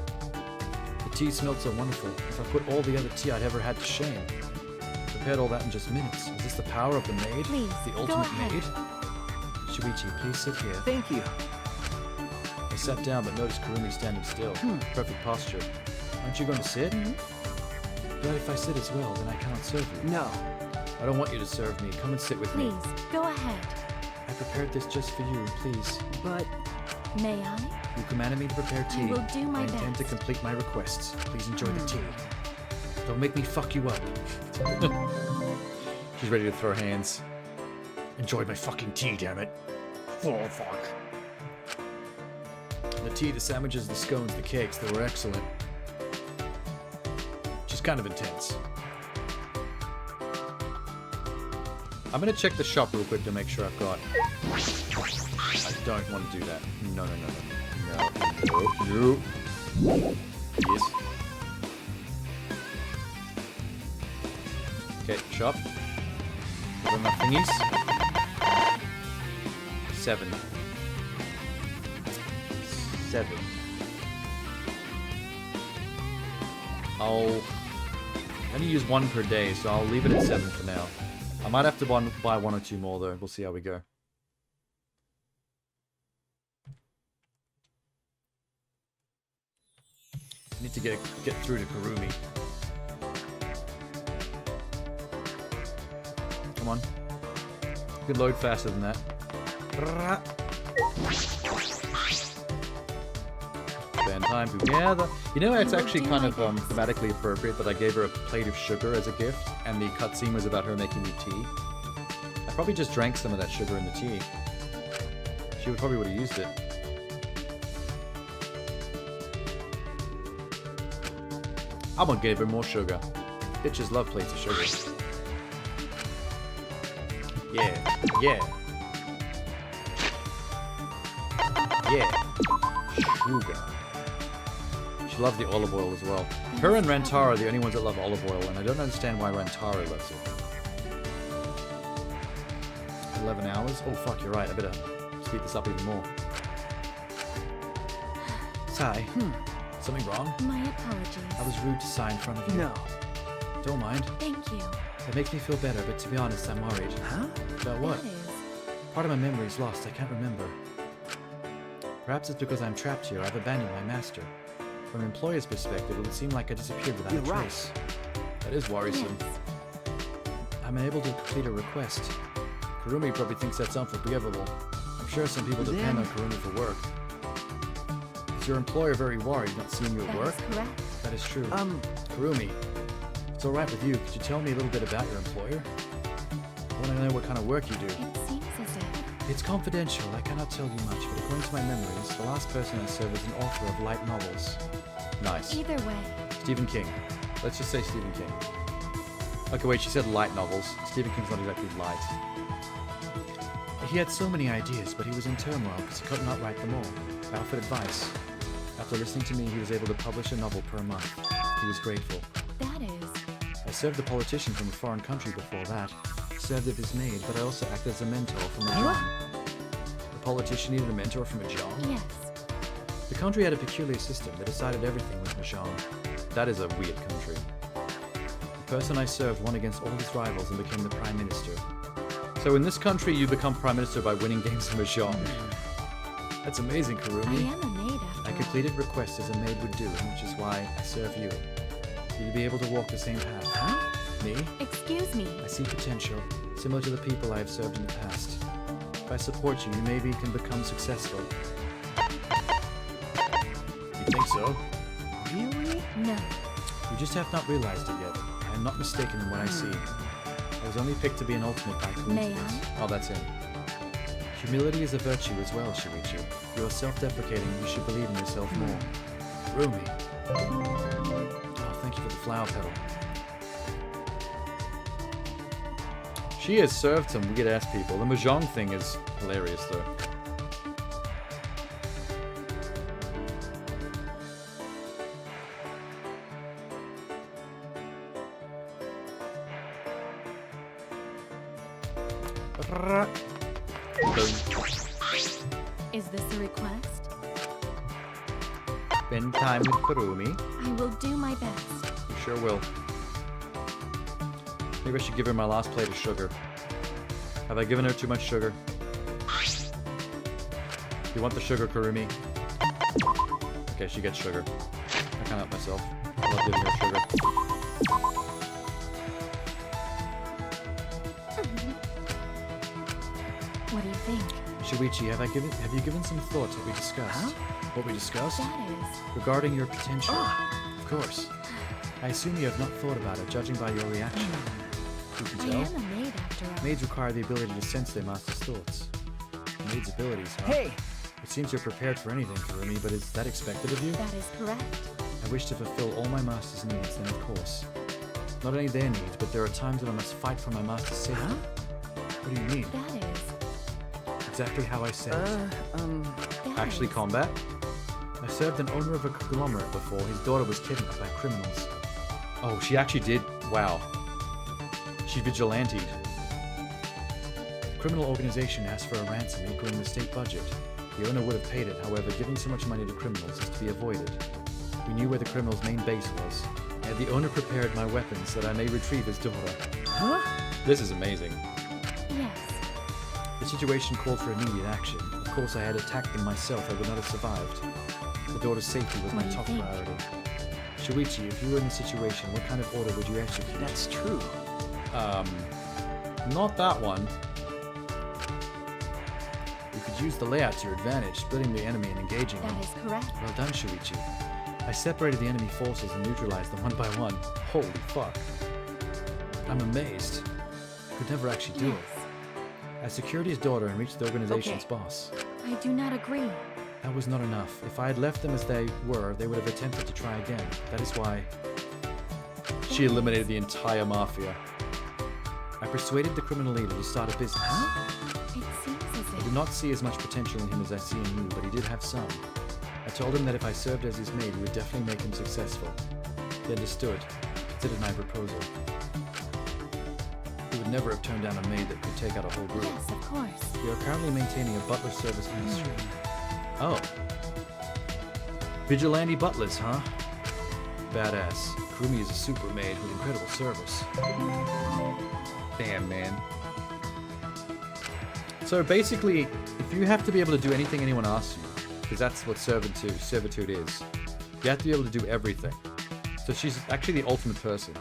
[SPEAKER 1] The tea smelled so wonderful. If I put all the other tea I'd ever had to shame. Prepared all that in just minutes. Is this the power of the maid?
[SPEAKER 2] Please,
[SPEAKER 1] The
[SPEAKER 2] go
[SPEAKER 1] ultimate
[SPEAKER 2] ahead.
[SPEAKER 1] maid? Shuichi, please sit here.
[SPEAKER 3] Thank you.
[SPEAKER 1] I sat down but noticed Kurumi standing still. Perfect posture. Aren't you going to sit? But if I sit as well, then I cannot serve you.
[SPEAKER 3] No.
[SPEAKER 1] I don't want you to serve me. Come and sit with me.
[SPEAKER 2] Please, go ahead.
[SPEAKER 1] I prepared this just for you, please.
[SPEAKER 3] But
[SPEAKER 2] May I?
[SPEAKER 1] You commanded me to prepare tea.
[SPEAKER 2] I will do my
[SPEAKER 1] I intend to
[SPEAKER 2] best.
[SPEAKER 1] complete my requests. Please enjoy the tea. Don't make me fuck you up. She's ready to throw hands. Enjoy my fucking tea, damn it. Oh, fuck. The tea, the sandwiches, the scones, the cakes, they were excellent. She's kind of intense. I'm gonna check the shop real quick to make sure I've got... I don't want to do that. No, no, no, no. No. No. Yes. Okay, shop. What are my thingies? 7. 7. I'll only use 1 per day, so I'll leave it at 7 for now. I might have to buy 1 or 2 more though. We'll see how we go. I need to get through to Kurumi. Come on. Could load faster than that. Spend time together. You know, it's actually kind of thematically appropriate that I gave her a plate of sugar as a gift, and the cutscene was about her making me tea. I probably just drank some of that sugar in the tea. She probably would have used it. I'm gonna give her more sugar. Bitches love plates of sugar. Yeah, yeah. Yeah. Sugar. She loves the olive oil as well. Her and Rantara are the only ones that love olive oil, and I don't understand why Rantara loves it. 11 hours? Oh fuck, you're right. I better speed this up even more. Sai. Something wrong?
[SPEAKER 2] My apologies.
[SPEAKER 1] I was rude to Sai in front of you.
[SPEAKER 3] no.
[SPEAKER 1] Don't mind.
[SPEAKER 2] Thank you.
[SPEAKER 1] It makes me feel better, but to be honest, I'm worried.
[SPEAKER 3] Huh?
[SPEAKER 1] About what?
[SPEAKER 2] That is.
[SPEAKER 1] Part of my memory is lost. I can't remember. Perhaps it's because I'm trapped here. I've abandoned my master. From an employer's perspective, it would seem like I disappeared without
[SPEAKER 3] You're
[SPEAKER 1] a
[SPEAKER 3] right.
[SPEAKER 1] trace. That is worrisome.
[SPEAKER 2] Yes.
[SPEAKER 1] I'm unable to complete a request. Kurumi probably thinks that's unforgivable. I'm sure some people depend on Kurumi for work. Is your employer very worried not seeing you at
[SPEAKER 2] That
[SPEAKER 1] work?
[SPEAKER 2] is correct.
[SPEAKER 1] That is true. Kurumi, it's alright with you. Could you tell me a little bit about your employer? I want to know what kind of work you do.
[SPEAKER 2] It seems as if.
[SPEAKER 1] It's confidential. I cannot tell you much, but according to my memories, the last person I served was an author of light novels. Nice.
[SPEAKER 2] Either way.
[SPEAKER 1] Stephen King. Let's just say Stephen King. Okay, wait, she said light novels. Stephen King's not exactly light. He had so many ideas, but he was in turmoil because he could not write them all. I offered advice. After listening to me, he was able to publish a novel per month. He was grateful.
[SPEAKER 2] That is.
[SPEAKER 1] I served a politician from a foreign country before that. Served as his maid, but I also acted as a mentor from a John. The politician needed a mentor from a John?
[SPEAKER 2] Yes.
[SPEAKER 1] The country had a peculiar system that decided everything with Mahjong. That is a weird country. The person I served won against all his rivals and became the Prime Minister. So in this country, you become Prime Minister by winning games of Mahjong. That's amazing,
[SPEAKER 2] I
[SPEAKER 1] Kurumi.
[SPEAKER 2] am a maid after
[SPEAKER 1] I completed requests as a maid would do, which is why I serve you. You'll be able to walk the same path.
[SPEAKER 3] Huh?
[SPEAKER 1] Me?
[SPEAKER 2] all. Excuse me.
[SPEAKER 1] I see potential, similar to the people I have served in the past. If I support you, you maybe can become successful. You think so?
[SPEAKER 3] Really?
[SPEAKER 2] No.
[SPEAKER 1] You just have not realized it yet. I am not mistaken in what I see. I was only picked to be an ultimate by
[SPEAKER 2] May
[SPEAKER 1] coincidence. Oh, that's him. Humility is a virtue as well, Shuichi. You are self-deprecating, you should believe in yourself more. Rumi. Oh, thank you for the flower petal. She has served some weird-ass people. The Mahjong thing is hilarious, though.
[SPEAKER 2] Is this a request?
[SPEAKER 1] Spend time with Kurumi.
[SPEAKER 2] I will do my best.
[SPEAKER 1] You sure will. Maybe I should give her my last plate of sugar. Have I given her too much sugar? You want the sugar, Kurumi? Okay, she gets sugar. I can't help myself. I love giving her sugar.
[SPEAKER 2] What do you think?
[SPEAKER 1] Shuichi, have you given some thought to what we discussed? What we discussed?
[SPEAKER 2] That is.
[SPEAKER 1] Regarding your potential. Of course. I assume you have not thought about it, judging by your reaction. You can
[SPEAKER 2] I
[SPEAKER 1] tell.
[SPEAKER 2] am a maid after all.
[SPEAKER 1] Maids require the ability to sense their master's thoughts. Maids' abilities, huh?
[SPEAKER 3] Hey!
[SPEAKER 1] It seems you're prepared for anything, Kurumi, but is that expected of you?
[SPEAKER 2] That is correct.
[SPEAKER 1] I wish to fulfill all my master's needs, then of course. Not only their needs, but there are times when I must fight for my master's safety.
[SPEAKER 3] Huh?
[SPEAKER 1] What do you mean?
[SPEAKER 2] That is.
[SPEAKER 1] Exactly how I said it.
[SPEAKER 2] That
[SPEAKER 1] Actually,
[SPEAKER 2] is.
[SPEAKER 1] combat? I served an owner of a conglomerate before. His daughter was kidnapped by criminals. Oh, she actually did. Wow. She vigilanted. The criminal organization asked for a ransom equaling the state budget. The owner would have paid it, however, giving so much money to criminals is to be avoided. We knew where the criminal's main base was. I had the owner prepared my weapons so that I may retrieve his daughter.
[SPEAKER 3] Huh?
[SPEAKER 1] This is amazing.
[SPEAKER 2] Yes.
[SPEAKER 1] The situation called for immediate action. Of course, I had attacked them myself, I would not have survived. The daughter's safety was
[SPEAKER 2] What
[SPEAKER 1] my
[SPEAKER 2] do you
[SPEAKER 1] top
[SPEAKER 2] think?
[SPEAKER 1] priority. Shuichi, if you were in this situation, what kind of order would you execute?
[SPEAKER 3] That's true.
[SPEAKER 1] Not that one. You could use the layout to your advantage, splitting the enemy and engaging them.
[SPEAKER 2] That is correct.
[SPEAKER 1] Well done, Shuichi. I separated the enemy forces and neutralized them one by one. Holy fuck. I'm amazed. Could never actually do it.
[SPEAKER 2] Yes.
[SPEAKER 1] I secured his daughter and reached the organization's boss.
[SPEAKER 2] I do not agree.
[SPEAKER 1] That was not enough. If I had left them as they were, they would have attempted to try again. That is why she eliminated the entire mafia. I persuaded the criminal leader to start a business.
[SPEAKER 2] It seems as
[SPEAKER 1] I
[SPEAKER 2] if.
[SPEAKER 1] did not see as much potential in him as I see in you, but he did have some. I told him that if I served as his maid, he would definitely make him successful. He understood, considered my proposal. He would never have turned down a maid that could take out a whole group.
[SPEAKER 2] Yes, of course.
[SPEAKER 1] We are currently maintaining a butler service ministry. Oh. Vigilante butlers, huh? Badass. Kurumi is a super maid with incredible service. Damn, man. So basically, if you have to be able to do anything anyone asks you, because that's what servitude is, you have to be able to do everything. So she's actually the ultimate person.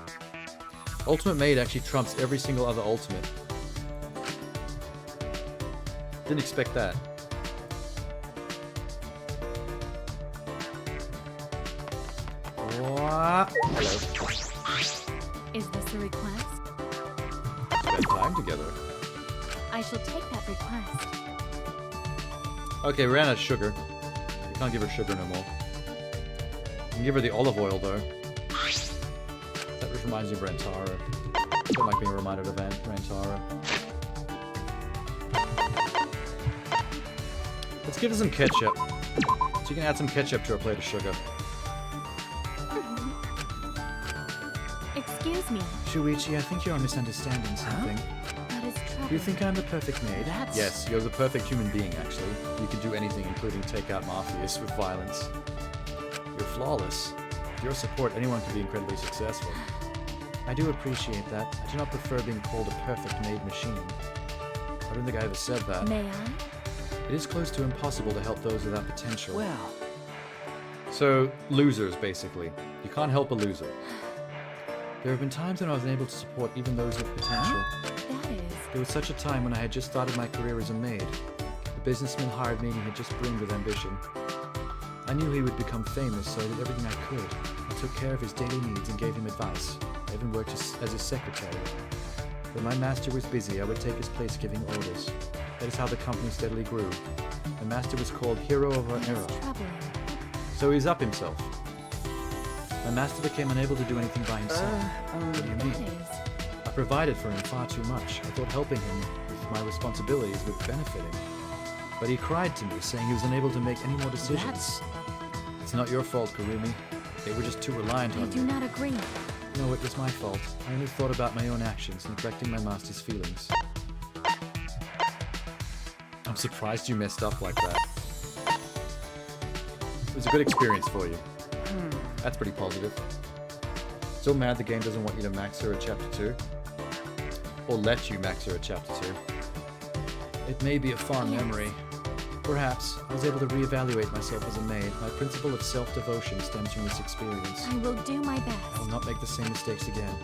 [SPEAKER 1] Ultimate maid actually trumps every single other ultimate. Didn't expect that. What? Hello.
[SPEAKER 2] Is this a request?
[SPEAKER 1] Spend time together.
[SPEAKER 2] I shall take that request.
[SPEAKER 1] Okay, we ran out of sugar. We can't give her sugar no more. We can give her the olive oil though. That just reminds me of Rantaro. Don't like being reminded of Rantaro. Let's give her some ketchup. So you can add some ketchup to our plate of sugar.
[SPEAKER 2] Excuse me.
[SPEAKER 1] Shuichi, I think you're misunderstanding something.
[SPEAKER 2] That is trouble.
[SPEAKER 1] Do you think I'm the perfect maid?
[SPEAKER 3] That's-
[SPEAKER 1] Yes, you're the perfect human being, actually. You can do anything, including take out mafias with violence. You're flawless. With your support, anyone can be incredibly successful. I do appreciate that. I do not prefer being called a perfect maid machine. I don't think I ever said that.
[SPEAKER 2] May I?
[SPEAKER 1] It is close to impossible to help those without potential.
[SPEAKER 3] Well,
[SPEAKER 1] So, losers, basically. You can't help a loser. There have been times when I was unable to support even those with potential.
[SPEAKER 2] That is.
[SPEAKER 1] There was such a time when I had just started my career as a maid. The businessman hired me and he had just brimmed with ambition. I knew he would become famous, so I did everything I could. I took care of his daily needs and gave him advice. I even worked as his secretary. When my master was busy, I would take his place giving orders. That is how the company steadily grew. The master was called Hero of our
[SPEAKER 2] That
[SPEAKER 1] era.
[SPEAKER 2] is troubling.
[SPEAKER 1] So he's up himself. My master became unable to do anything by himself. What do you
[SPEAKER 2] That
[SPEAKER 1] mean?
[SPEAKER 2] is.
[SPEAKER 1] I provided for him far too much. I thought helping him with my responsibilities would benefit him. But he cried to me, saying he was unable to make any more decisions.
[SPEAKER 3] that's...
[SPEAKER 1] It's not your fault, Kurumi. They were just too reliant
[SPEAKER 2] I
[SPEAKER 1] on
[SPEAKER 2] do
[SPEAKER 1] you.
[SPEAKER 2] not agree.
[SPEAKER 1] No, it was my fault. I only thought about my own actions, neglecting my master's feelings. I'm surprised you messed up like that. It was a good experience for you. That's pretty positive. Still mad the game doesn't want you to max her at Chapter 2? Or let you max her at Chapter 2? It may be a fond
[SPEAKER 2] Yes.
[SPEAKER 1] memory, Perhaps I was able to reevaluate myself as a maid. My principle of self-devotion stems from this experience.
[SPEAKER 2] I will do my
[SPEAKER 1] I
[SPEAKER 2] best.
[SPEAKER 1] will not make the same mistakes again.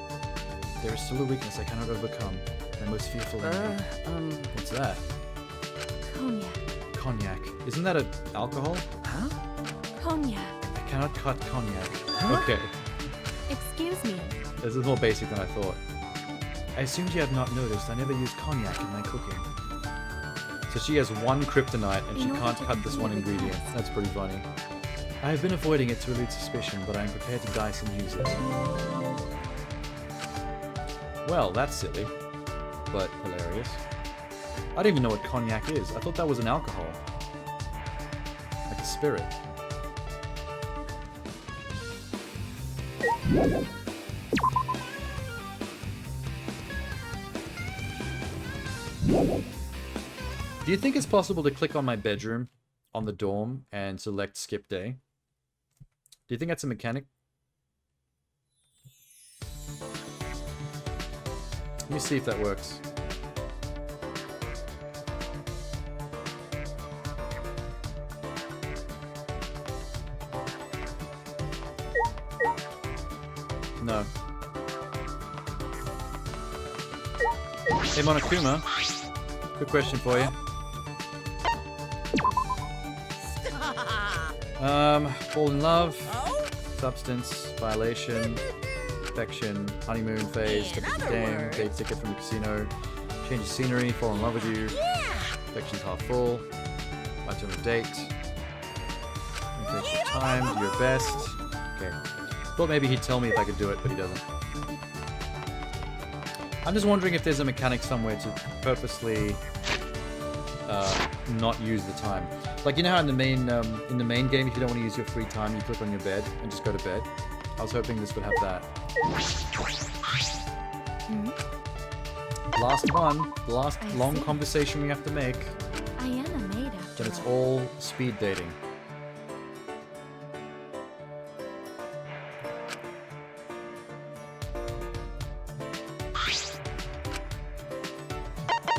[SPEAKER 1] There is still a weakness I cannot overcome. My most fearful enemy. What's that?
[SPEAKER 2] Cognac.
[SPEAKER 1] Cognac. Isn't that an alcohol?
[SPEAKER 3] Huh?
[SPEAKER 2] Cognac.
[SPEAKER 1] I cannot cut cognac. Okay.
[SPEAKER 2] Excuse me.
[SPEAKER 1] This is more basic than I thought. I assumed you have not noticed I never use cognac in my cooking. So she has one kryptonite and she
[SPEAKER 2] In order
[SPEAKER 1] can't
[SPEAKER 2] to
[SPEAKER 1] cut this one
[SPEAKER 2] complete the
[SPEAKER 1] ingredient.
[SPEAKER 2] task.
[SPEAKER 1] That's pretty funny. I have been avoiding it to elude suspicion, but I am prepared to dice and use it. Well, that's silly, but hilarious. I don't even know what cognac is. I thought that was an alcohol. Like a spirit. Do you think it's possible to click on my bedroom on the dorm and select skip day? Do you think that's a mechanic? Let me see if that works. No. Hey Monokuma, quick question for you. Fall in love, substance, violation, affection, honeymoon phase, trip to the game, date ticket from the casino, change of scenery, fall in love with you, affection's half full, much on a date, take your time, do your best. Okay. Thought maybe he'd tell me if I could do it, but he doesn't. I'm just wondering if there's a mechanic somewhere to purposely not use the time. Like, you know how in the main game, if you don't want to use your free time, you click on your bed and just go to bed? I was hoping this would have that. Last one. The last long conversation we have to make.
[SPEAKER 2] I am a maid after
[SPEAKER 1] Then it's
[SPEAKER 2] all.
[SPEAKER 1] all speed dating.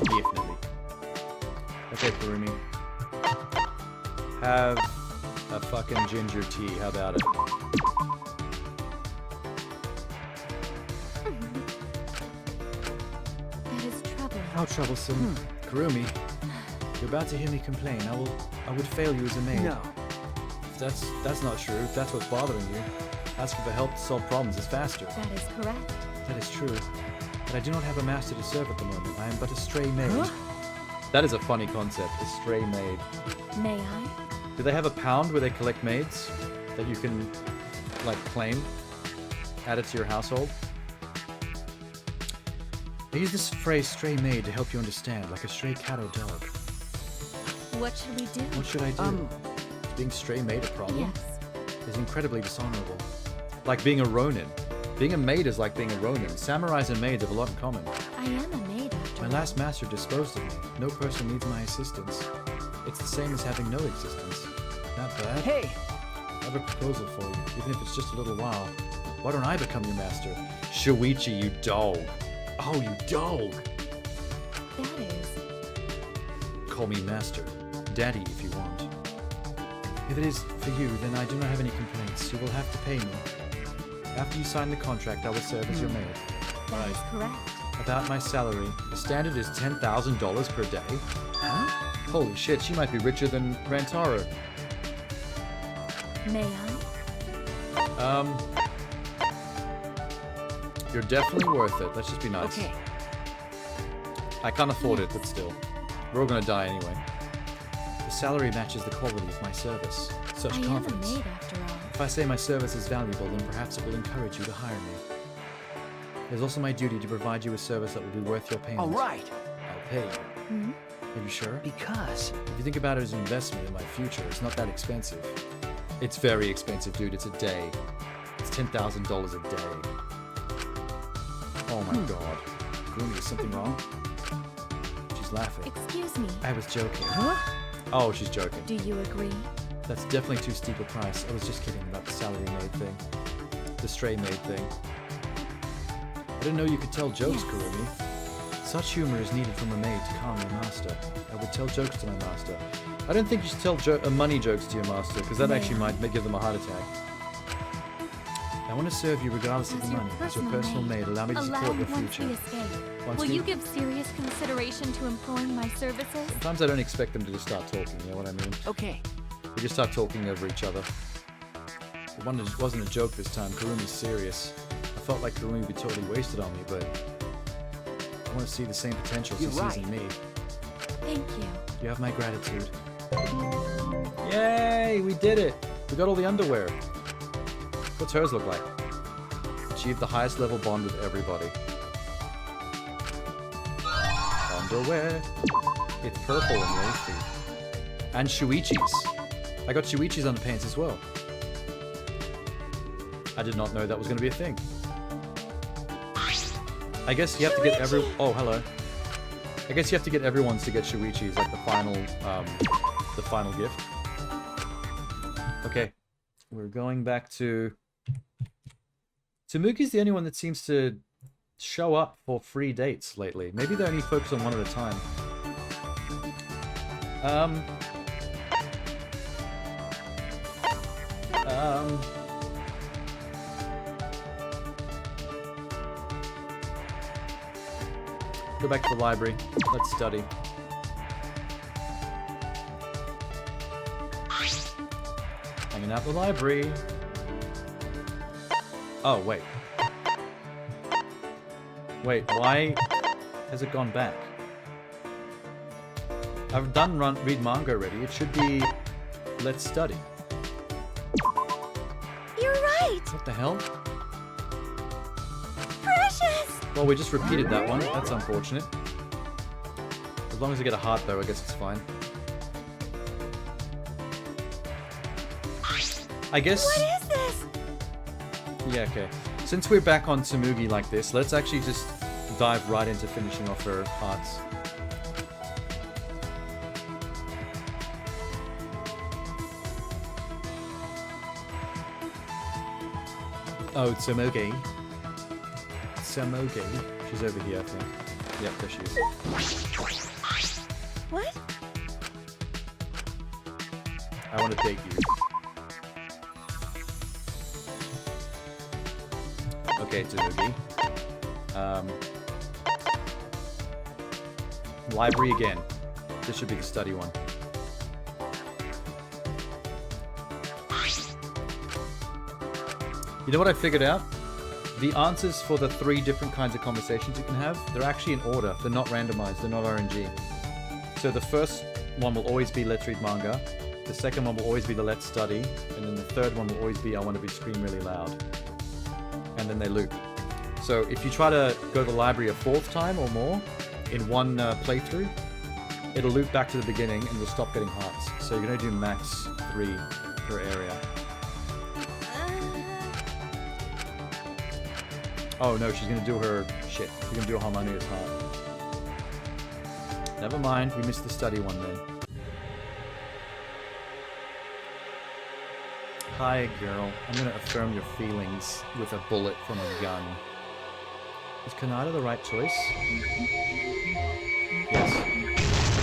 [SPEAKER 1] Definitely. Okay, Kurumi. Have a fucking ginger tea. How about it?
[SPEAKER 2] That is troubling.
[SPEAKER 1] How troublesome. Kurumi, you're about to hear me complain. I would fail you as a maid.
[SPEAKER 3] No.
[SPEAKER 1] If that's not true. If that's what's bothering you, asking for help to solve problems is faster.
[SPEAKER 2] That is correct.
[SPEAKER 1] That is true. But I do not have a master to serve at the moment. I am but a stray maid.
[SPEAKER 3] Huh?
[SPEAKER 1] That is a funny concept, a stray maid.
[SPEAKER 2] May I?
[SPEAKER 1] Do they have a pound where they collect maids that you can, like, claim? Add it to your household? I use this phrase stray maid to help you understand, like a stray cat or dog.
[SPEAKER 2] What should we do?
[SPEAKER 1] What should I do? Is being stray maid a problem?
[SPEAKER 2] Yes.
[SPEAKER 1] Is incredibly dishonorable. Like being a ronin. Being a maid is like being a ronin. Samurais and maids have a lot in common.
[SPEAKER 2] I am a maid after
[SPEAKER 1] My
[SPEAKER 2] all.
[SPEAKER 1] last master disposed of me. No person needs my assistance. It's the same as having no existence. Not bad.
[SPEAKER 3] Hey!
[SPEAKER 1] I have a proposal for you, even if it's just a little while. Why don't I become your master? Shuichi, you dog. Oh, you dog.
[SPEAKER 2] That is.
[SPEAKER 1] Call me master. Daddy, if you want. If it is for you, then I do not have any complaints. You will have to pay me. After you sign the contract, I will serve as your maid.
[SPEAKER 2] That is correct.
[SPEAKER 1] About my salary, the standard is $10,000 per day. Huh? Holy shit, she might be richer than Rantaro.
[SPEAKER 2] May I?
[SPEAKER 1] You're definitely worth it. Let's just be nice.
[SPEAKER 3] Okay.
[SPEAKER 1] I can't afford it, but still. We're all gonna die anyway. The salary matches the quality of my service. Such
[SPEAKER 2] I am a
[SPEAKER 1] confidence.
[SPEAKER 2] maid after all.
[SPEAKER 1] If I say my service is valuable, then perhaps it will encourage you to hire me. It is also my duty to provide you a service that will be worth your payment.
[SPEAKER 3] All right.
[SPEAKER 1] I'll pay you. Are you sure?
[SPEAKER 3] Because
[SPEAKER 1] If you think about it as an investment in my future, it's not that expensive. It's very expensive, dude. It's a day. It's $10,000 a day. Oh my god. Gloomy, is something wrong? She's laughing.
[SPEAKER 2] Excuse me.
[SPEAKER 1] I was joking.
[SPEAKER 3] Huh?
[SPEAKER 1] Oh, she's joking.
[SPEAKER 2] Do you agree?
[SPEAKER 1] That's definitely too steep a price. I was just kidding about the salary maid thing. The stray maid thing. I didn't know you could tell jokes,
[SPEAKER 2] Yes.
[SPEAKER 1] Kurumi. Such humor is needed from a maid to calm your master. I would tell jokes to my master. I don't think you should tell money jokes to your master, because that actually might give them a heart attack. I want to serve you regardless of the money. As your personal maid, allow me to support your future.
[SPEAKER 2] Will you give serious consideration to employing my services?
[SPEAKER 1] Sometimes I don't expect them to just start talking, you know what I mean?
[SPEAKER 3] Okay.
[SPEAKER 1] They just start talking over each other. It wasn't a joke this time. Karumi's serious. I felt like Karumi would be totally wasted on me, but I want to see the same potential she sees in me.
[SPEAKER 2] Thank you.
[SPEAKER 1] You have my gratitude. Yay! We did it! We got all the underwear. What's hers look like? Achieve the highest level bond with everybody. Underwear. It's purple and leafy. And Shuichi's. I got Shuichi's underpants as well. I did not know that was going to be a thing. I guess you have to get oh, hello. I guess you have to get everyone's to get Shuichi's, like the final gift. Okay. We're going back to... Tsumugi's the only one that seems to show up for free dates lately. Maybe they only focus on one at a time. Go back to the library. Let's study. Hanging out in the library. Oh, wait. Wait, why has it gone back? I've done read manga already. It should be let's study.
[SPEAKER 4] You're right!
[SPEAKER 1] What the hell?
[SPEAKER 4] Precious!
[SPEAKER 1] Well, we just repeated that one. That's unfortunate. As long as I get a heart, though, I guess it's fine. I guess...
[SPEAKER 4] What is this?
[SPEAKER 1] Yeah, okay. Since we're back on Tsumugi like this, let's actually just dive right into finishing off her hearts. Oh, Tsumugi. Tsumugi. She's over here, I think. Yep, there she is.
[SPEAKER 4] What?
[SPEAKER 1] I want to date you. Okay, Tsumugi. Library again. This should be the study one. You know what I figured out? The answers for the 3 different kinds of conversations you can have, they're actually in order. They're not randomized. They're not RNG. So the first one will always be let's read manga. The second one will always be the let's study. And then the third one will always be I want to be scream really loud. And then they loop. So if you try to go to the library a 4th time or more in one playthrough, it'll loop back to the beginning and you'll stop getting hearts. So you're going to do max 3 per area. Oh no, she's going to do her shit. She's going to do a harmonious heart. Never mind, we missed the study one then. Hi girl, I'm going to affirm your feelings with a bullet from a gun. Is Kanata the right choice? Yes.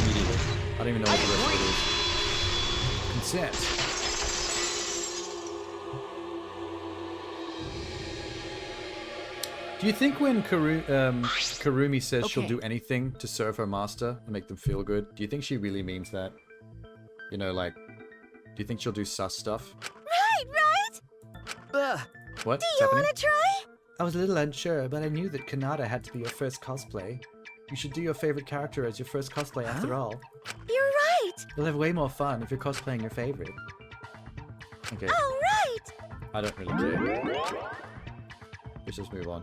[SPEAKER 1] Immediately. I don't even know what the rest of it is. Consent. Do you think when Karumi says she'll do anything to serve her master and make them feel good, do you think she really means that? You know, like, do you think she'll do sus stuff?
[SPEAKER 4] Right?
[SPEAKER 1] What?
[SPEAKER 4] Do you want to try?
[SPEAKER 1] I was a little unsure, but I knew that Kanata had to be your first cosplay. You should do your favorite character as your first cosplay after all.
[SPEAKER 4] You're right!
[SPEAKER 1] You'll have way more fun if you're cosplaying your favorite. Okay.
[SPEAKER 4] All right!
[SPEAKER 1] I don't really care. Let's just move on.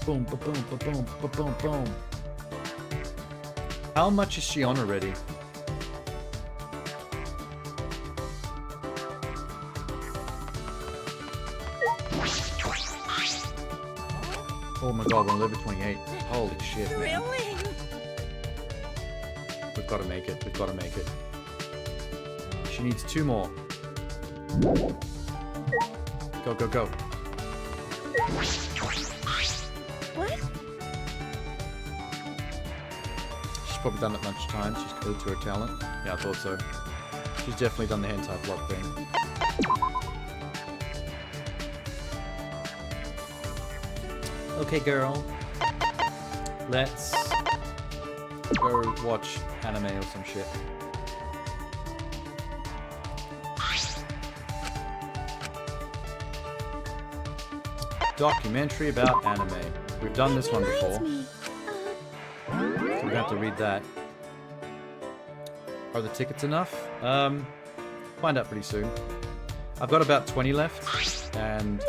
[SPEAKER 1] Boom, ba boom, ba boom, ba boom, boom. How much is she on already? Oh my god, we're on level 28. Holy shit, man.
[SPEAKER 4] Thrilling!
[SPEAKER 1] We've got to make it. We've got to make it. She needs 2 more. Go, go, go.
[SPEAKER 2] What?
[SPEAKER 1] She's probably done it lunchtime. She's committed to her talent. Yeah, I thought so. She's definitely done the hentai plot thing. Okay, girl. Let's go watch anime or some shit. Documentary about anime. We've done this one before. So we're gonna have to read that. Are the tickets enough? Find out pretty soon. I've got about 20 left, and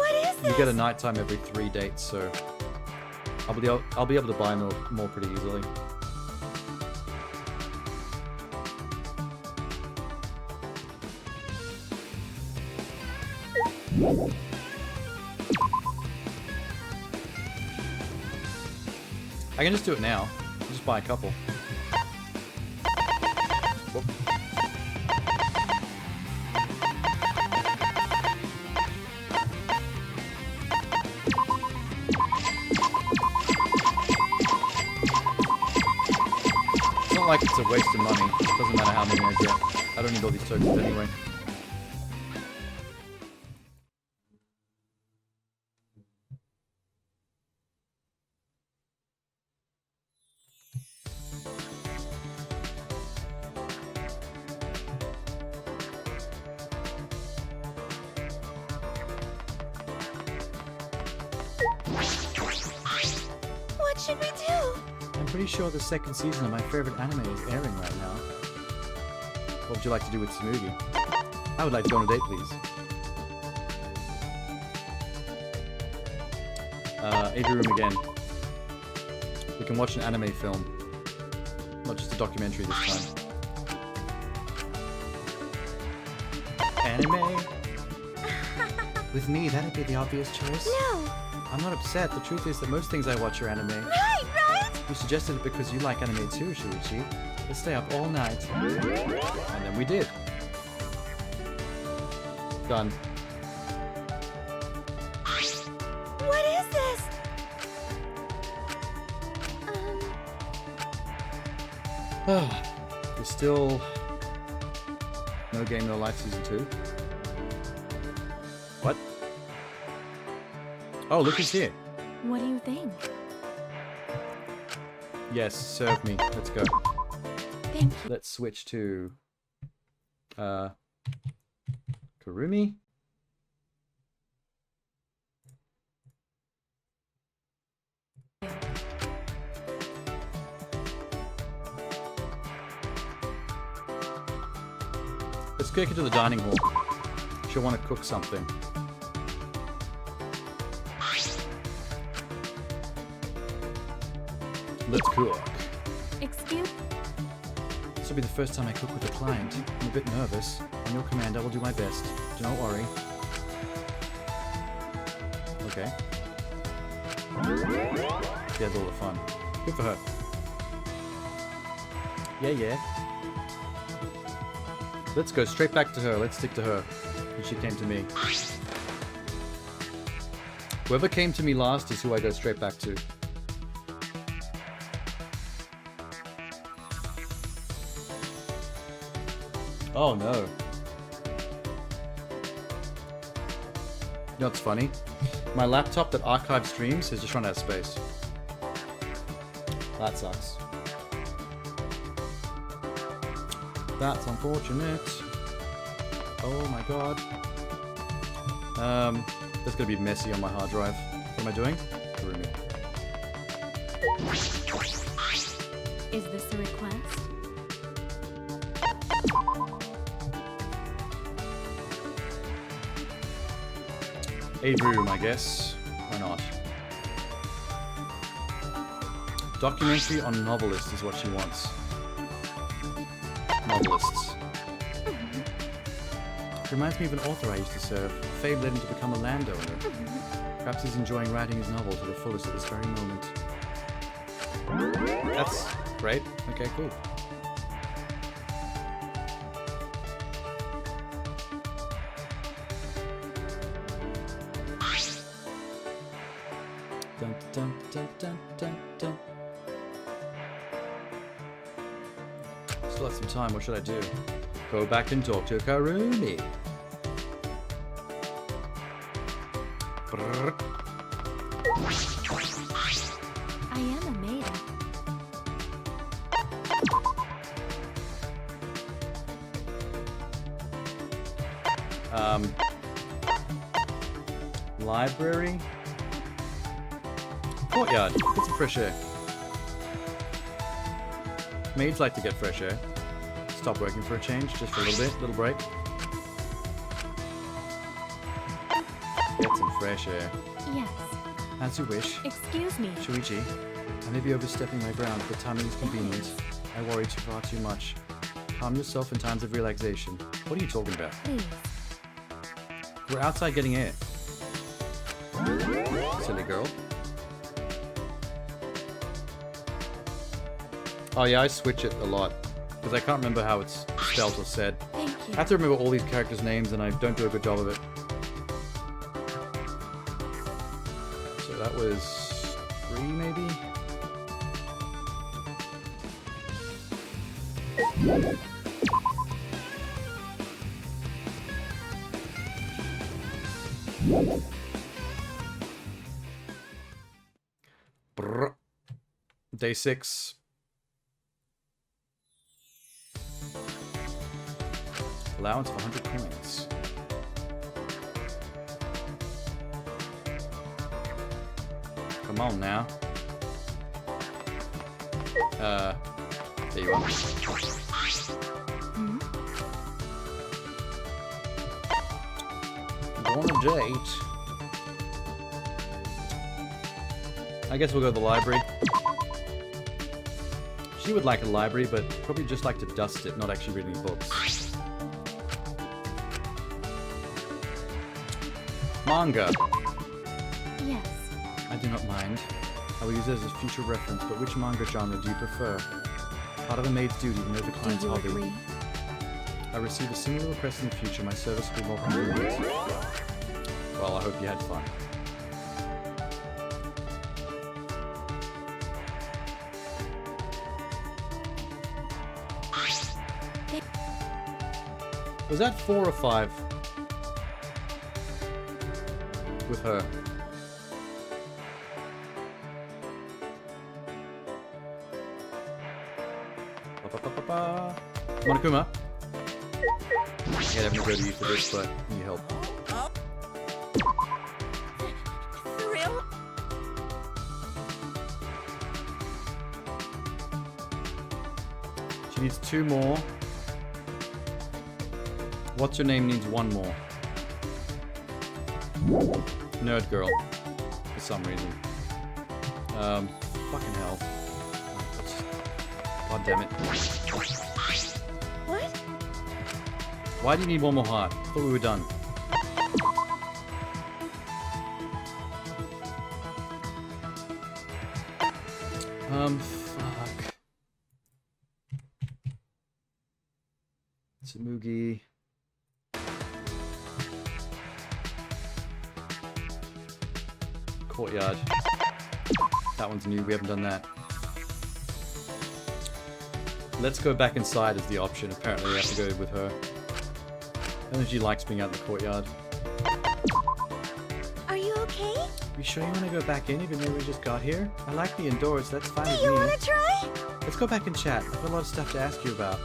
[SPEAKER 1] you get a nighttime every 3 dates, so I'll be able to buy more pretty easily. I can just do it now. I'll just buy a couple. Whoop. It's not like it's a waste of money. It doesn't matter how many I get. I don't need all these tokens anyway.
[SPEAKER 2] What should we do?
[SPEAKER 1] I'm pretty sure the second season of my favorite anime is airing right now. What would you like to do with Smoothie? I would like to go on a date, please. Avery Room again. We can watch an anime film. Not just a documentary this time. Anime? With me, that'd be the obvious choice.
[SPEAKER 2] No.
[SPEAKER 1] I'm not upset. The truth is that most things I watch are anime.
[SPEAKER 2] Right, right?
[SPEAKER 1] You suggested it because you like anime too, Shuichi. Let's stay up all night. And then we did. Done.
[SPEAKER 2] What is this?
[SPEAKER 1] There's still No Game No Life Season 2. What? Oh, look who's here.
[SPEAKER 2] What do you think?
[SPEAKER 1] Yes, serve me. Let's go.
[SPEAKER 2] Thank you.
[SPEAKER 1] Let's switch to Kurumi. Let's take her to the dining hall. She'll want to cook something. Let's cook.
[SPEAKER 2] Excuse?
[SPEAKER 1] This will be the first time I cook with a client. I'm a bit nervous. On your command, I will do my best. Do not worry. Okay. She has all the fun. Good for her. Yeah, yeah. Let's go straight back to her. Let's stick to her. And she came to me. Whoever came to me last is who I go straight back to. Oh no. You know what's funny? My laptop that archives streams has just run out of space. That sucks. That's unfortunate. Oh my god. That's gonna be messy on my hard drive. What am I doing? Kurumi.
[SPEAKER 2] Is this a request?
[SPEAKER 1] A room, I guess. Why not? Documentary on novelists is what she wants. Novelists. Reminds me of an author I used to serve. Fate led him to become a landowner. Perhaps he's enjoying writing his novel to the fullest at this very moment. That's great. Okay, cool. dun, dun, dun, dun, dun, dun. Still have some time. What should I do? Go back and talk to Karumi. Brrr.
[SPEAKER 2] I am a maiden.
[SPEAKER 1] Library? Courtyard. Get some fresh air. Maids like to get fresh air. Stop working for a change, just for a little break. Get some fresh air.
[SPEAKER 2] Yes.
[SPEAKER 1] As you wish.
[SPEAKER 2] Excuse me.
[SPEAKER 1] Shuichi, I may be overstepping my ground, but timing is convenient. I worry far too much. Calm yourself in times of relaxation. What are you talking about?
[SPEAKER 2] Please.
[SPEAKER 1] We're outside getting air. Silly girl. Oh yeah, I switch it a lot. Because I can't remember how it's spelled or said.
[SPEAKER 2] Thank
[SPEAKER 1] I
[SPEAKER 2] you.
[SPEAKER 1] have to remember all these characters' names and I don't do a good job of it. So that was 3 maybe? Brr. Day 6. Allowance of 100 coins. Come on now. There you are. Go on a date. I guess we'll go to the library. She would like a library, but probably just like to dust it, not actually reading books. Manga.
[SPEAKER 2] Yes.
[SPEAKER 1] I do not mind. I will use it as a future reference, but which manga genre do you prefer? Part of a maid's duty to know the
[SPEAKER 2] Do
[SPEAKER 1] client's
[SPEAKER 2] you
[SPEAKER 1] hobby.
[SPEAKER 2] agree?
[SPEAKER 1] I receive a similar request in the future. My service will be more convenient. Well, I hope you had fun. Was that 4 or 5? With her. Ba-ba-ba-ba-ba. Monokuma. Yeah, I'm gonna go to you for this, but I need help.
[SPEAKER 2] For real?
[SPEAKER 1] She needs 2 more. What's her name needs 1 more. Nerd girl. For some reason. Fucking hell. God damn it.
[SPEAKER 2] What?
[SPEAKER 1] Why do you need 1 more heart? I thought we were done. Fuck. Tsumugi. Courtyard. That one's new, we haven't done that. Let's go back inside as the option. Apparently we have to go with her. I don't know if she likes being out in the courtyard.
[SPEAKER 4] Are you okay?
[SPEAKER 1] You sure you want to go back in even though we just got here? I like the indoors, that's fine
[SPEAKER 4] Do
[SPEAKER 1] with
[SPEAKER 4] you
[SPEAKER 1] me.
[SPEAKER 4] want to try?
[SPEAKER 1] Let's go back and chat. I've got a lot of stuff to ask you about.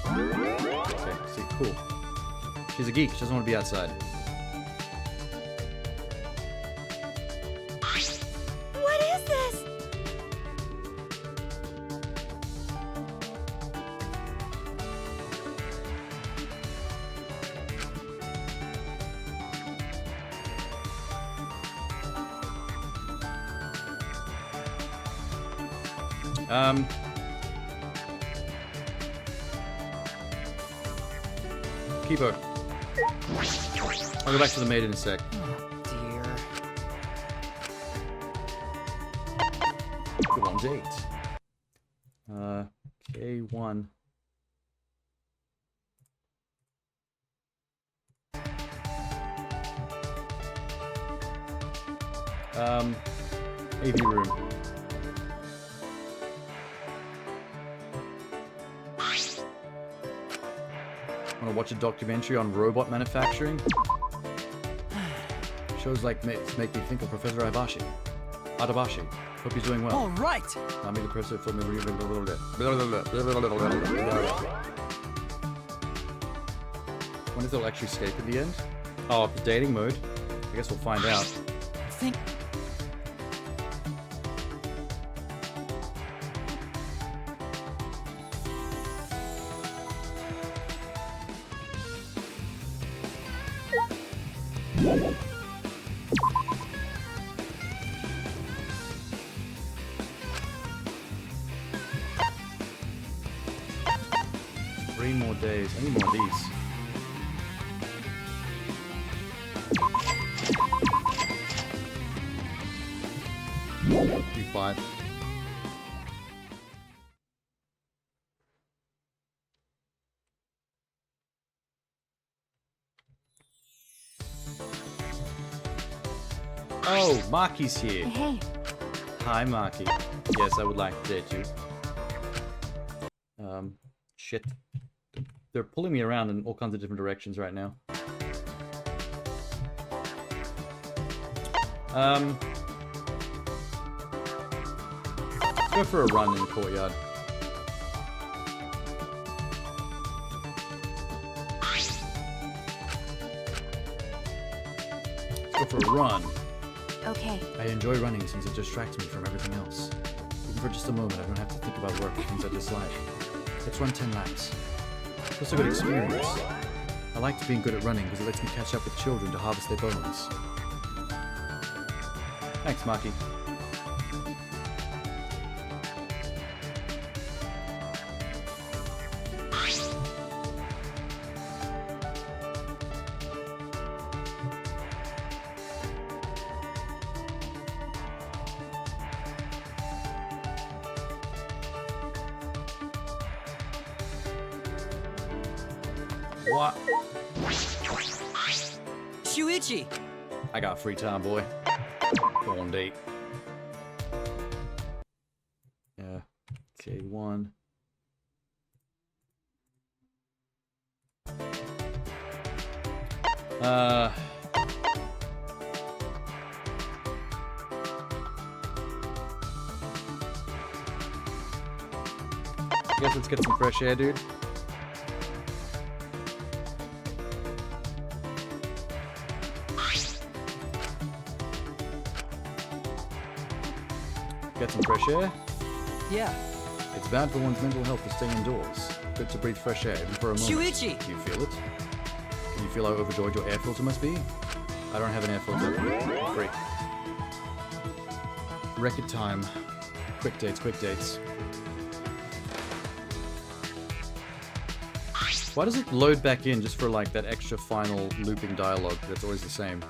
[SPEAKER 1] Okay, see, cool. She's a geek, she doesn't want to be outside.
[SPEAKER 4] What is this?
[SPEAKER 1] Keep her. I'll go back to the maid in a sec.
[SPEAKER 3] Oh, dear.
[SPEAKER 1] Go on date. K1. AV room. Want to watch a documentary on robot manufacturing? Shows like make me think of Professor Adabashi. Hope he's doing well.
[SPEAKER 3] All right.
[SPEAKER 1] Not me the person for me. When if they'll actually escape at the end? Oh, the dating mode. I guess we'll find out.
[SPEAKER 3] Think.
[SPEAKER 1] Three more days. I need more of these. Five. Oh, Maki's here.
[SPEAKER 4] Hey,
[SPEAKER 1] Hi, Maki. Yes, I would like to date you. Shit. They're pulling me around in all kinds of different directions right now. Let's go for a run in the courtyard. Let's go for a run.
[SPEAKER 4] okay.
[SPEAKER 1] I enjoy running since it distracts me from everything else. Even for just a moment, I don't have to think about work or things I dislike. Let's run 10 laps. It's a good experience. I like being good at running because it lets me catch up with children to harvest their bones. Thanks, Maki. What?
[SPEAKER 3] Shuichi!
[SPEAKER 1] I got free time, boy. Go on date. Yeah. Okay, one. I guess let's get some fresh air, dude. Get some fresh air.
[SPEAKER 3] Yeah.
[SPEAKER 1] It's bad for one's mental health to stay indoors. Good to breathe fresh air, even for a moment.
[SPEAKER 3] Shuichi!
[SPEAKER 1] Do you feel it? Can you feel how overjoyed your air filter must be? I don't have an air filter. Free. Record time. Quick dates, quick dates. Why does it load back in just for like that extra final looping dialogue that's always the same?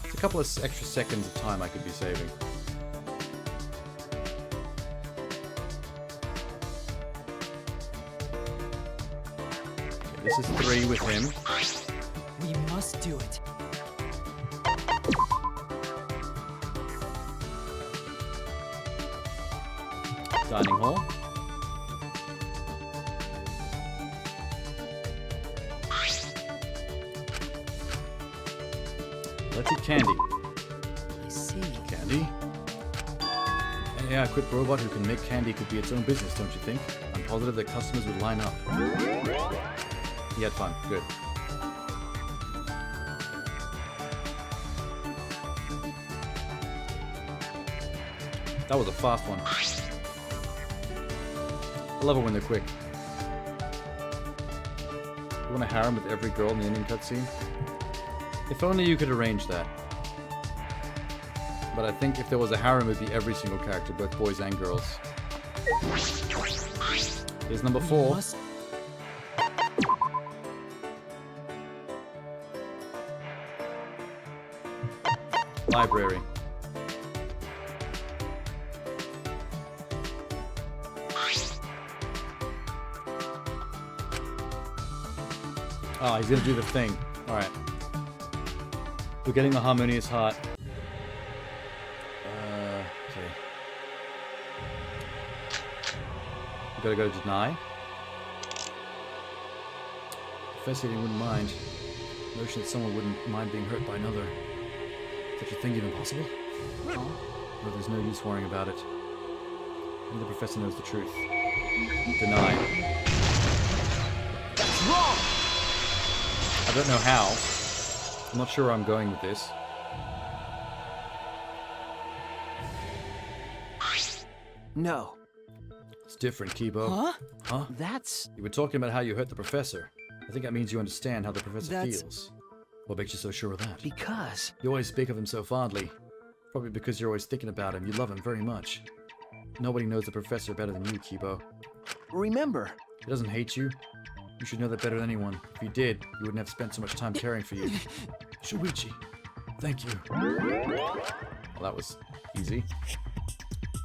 [SPEAKER 1] It's a couple of extra seconds of time I could be saving. Okay, this is 3 with him.
[SPEAKER 3] We must do it.
[SPEAKER 1] Dining hall. Let's eat candy.
[SPEAKER 3] I see.
[SPEAKER 1] Candy? An AI-equipped robot who can make candy could be its own business, don't you think? I'm positive that customers would line up. He had fun. Good. That was a fast one. I love it when they're quick. You want a harem with every girl in the ending cutscene? If only you could arrange that. But I think if there was a harem, it would be every single character, both boys and girls. Here's number 4. Library. Oh, he's gonna do the thing. Alright. We're getting the harmonious heart. Okay. We gotta go to deny. Professor wouldn't mind. Notion that someone wouldn't mind being hurt by another. Such a thing even possible? Well, there's no use worrying about it. Maybe the professor knows the truth. Deny.
[SPEAKER 3] That's wrong!
[SPEAKER 1] I don't know how. I'm not sure where I'm going with this.
[SPEAKER 3] No.
[SPEAKER 1] It's different, Kibo.
[SPEAKER 3] Huh?
[SPEAKER 1] Huh?
[SPEAKER 3] That's...
[SPEAKER 1] You were talking about how you hurt the professor. I think that means you understand how the professor
[SPEAKER 3] That's-
[SPEAKER 1] feels. What makes you so sure of that?
[SPEAKER 3] because...
[SPEAKER 1] You always speak of him so fondly. Probably because you're always thinking about him. You love him very much. Nobody knows the professor better than you, Kibo.
[SPEAKER 3] Remember,
[SPEAKER 1] He doesn't hate you. You should know that better than anyone. If he did, you wouldn't have spent so much time caring for you. Shuichi, thank you. Well, that was easy.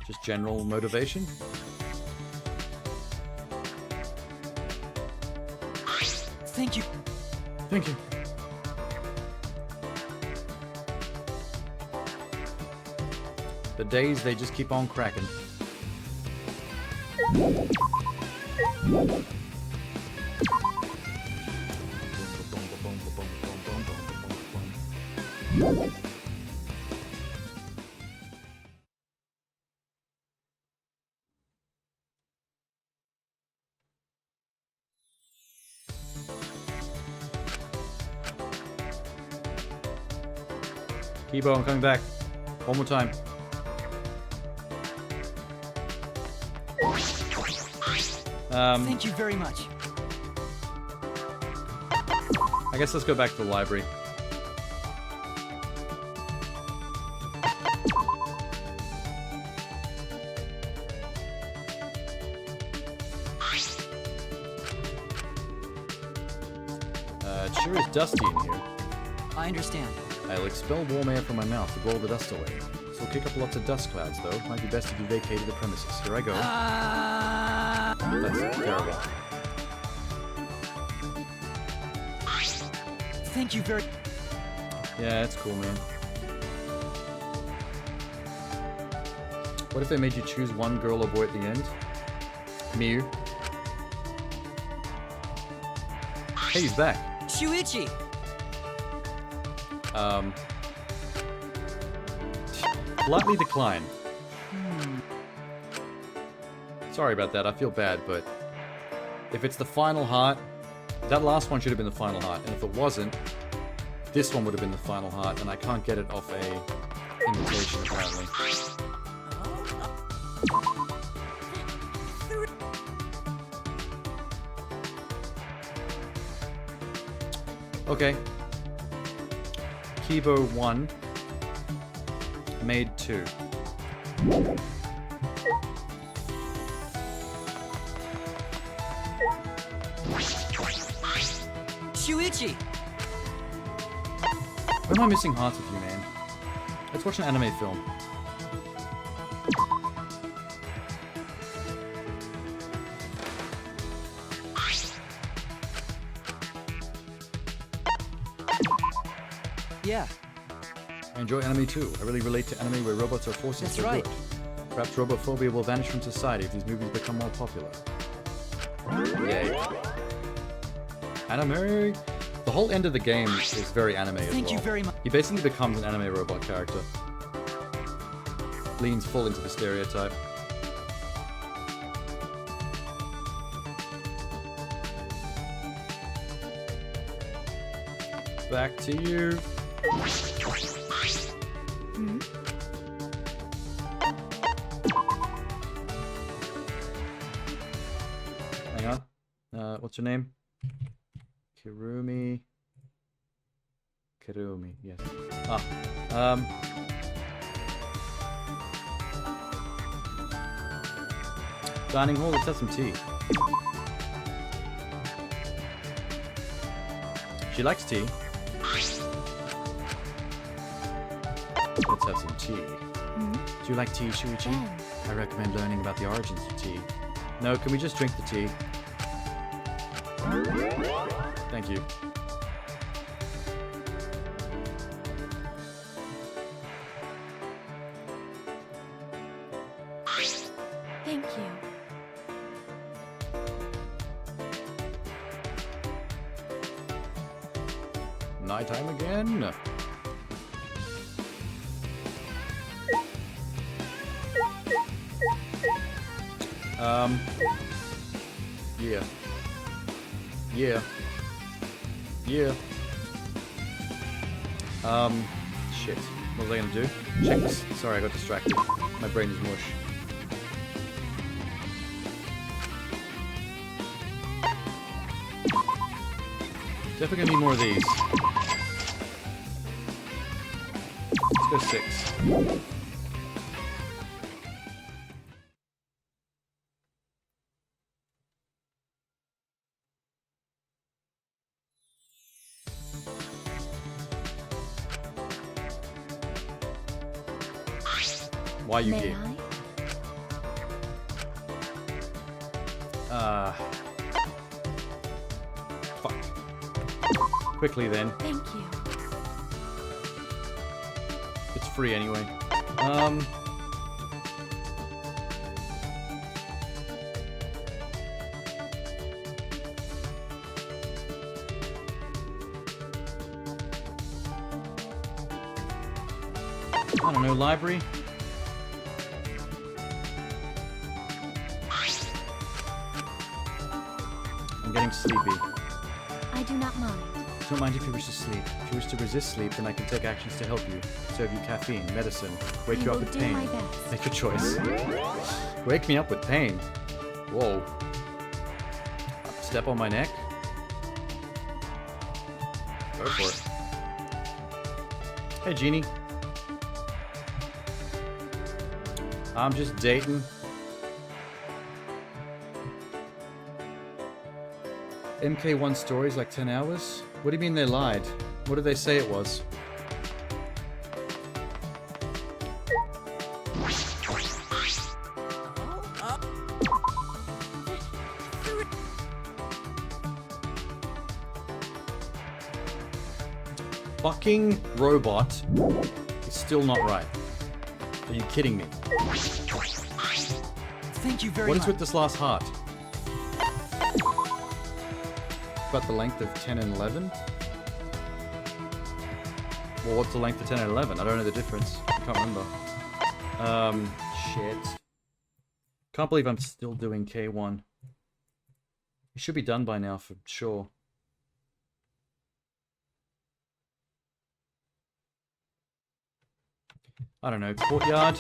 [SPEAKER 1] Just general motivation.
[SPEAKER 3] thank you.
[SPEAKER 1] Thank you. The days, they just keep on cracking. Kibo, I'm coming back. One more time.
[SPEAKER 3] Thank you very much.
[SPEAKER 1] I guess let's go back to the library. It sure is dusty in here.
[SPEAKER 3] I understand.
[SPEAKER 1] I'll expel warm air from my mouth to blow the dust away. So kick up lots of dust clouds, though. Might be best if you vacated the premises. Here I go. That's terrible.
[SPEAKER 3] Thank you very...
[SPEAKER 1] Yeah, that's cool, man. What if they made you choose one girl or boy at the end? Miu. Hey, he's back.
[SPEAKER 3] Shuichi!
[SPEAKER 1] Politely decline. Sorry about that, I feel bad, but if it's the final heart, that last one should have been the final heart, and if it wasn't, this one would have been the final heart, and I can't get it off a invitation, apparently. Okay. Kibo 1. Made 2.
[SPEAKER 3] Shuichi!
[SPEAKER 1] Why am I missing hearts with you, man? Let's watch an anime film.
[SPEAKER 3] Yeah,
[SPEAKER 1] I enjoy anime too. I really relate to anime where robots are forces
[SPEAKER 3] that's
[SPEAKER 1] for
[SPEAKER 3] right.
[SPEAKER 1] good. Perhaps robophobia will vanish from society if these movies become more popular. Yay. Anime? The whole end of the game is very anime as
[SPEAKER 3] Thank
[SPEAKER 1] well.
[SPEAKER 3] you very much.
[SPEAKER 1] He basically becomes an anime robot character. Leans full into the stereotype. Back to you. Hang on. What's your name? Kirumi. Kirumi, yes. Dining hall, let's have some tea. She likes tea. Let's have some tea. Do you like tea, Shuichi? I recommend learning about the origins of tea. No, can we just drink the tea? Thank you.
[SPEAKER 2] Thank you.
[SPEAKER 1] Nighttime again. Yeah. Yeah. Yeah. Shit. What was I gonna do? Check this. Sorry, I got distracted. My brain is mush. Definitely gonna need more of these. Let's go 6. Why are you
[SPEAKER 2] May
[SPEAKER 1] here?
[SPEAKER 2] I?
[SPEAKER 1] Fuck. Quickly then.
[SPEAKER 2] Thank you.
[SPEAKER 1] It's free anyway. I don't know, library? I'm getting sleepy.
[SPEAKER 2] I do not mind.
[SPEAKER 1] Don't mind if you wish to sleep. If you wish to resist sleep, then I can take actions to help you. Serve you caffeine, medicine, wake
[SPEAKER 2] I
[SPEAKER 1] you up
[SPEAKER 2] will
[SPEAKER 1] with
[SPEAKER 2] do
[SPEAKER 1] pain.
[SPEAKER 2] my best.
[SPEAKER 1] Make your choice. Wake me up with pain. Whoa. Step on my neck? Go for it. Hey, Genie. I'm just dating. MK1 stories like 10 hours? What do you mean they lied? What did they say it was? Fucking robot is still not right. Are you kidding me?
[SPEAKER 3] Thank you very
[SPEAKER 1] What
[SPEAKER 3] much.
[SPEAKER 1] is with this last heart? About the length of 10 and 11? Well, what's the length of 10 and 11? I don't know the difference. I can't remember. Shit. Can't believe I'm still doing K1. It should be done by now for sure. I don't know, courtyard.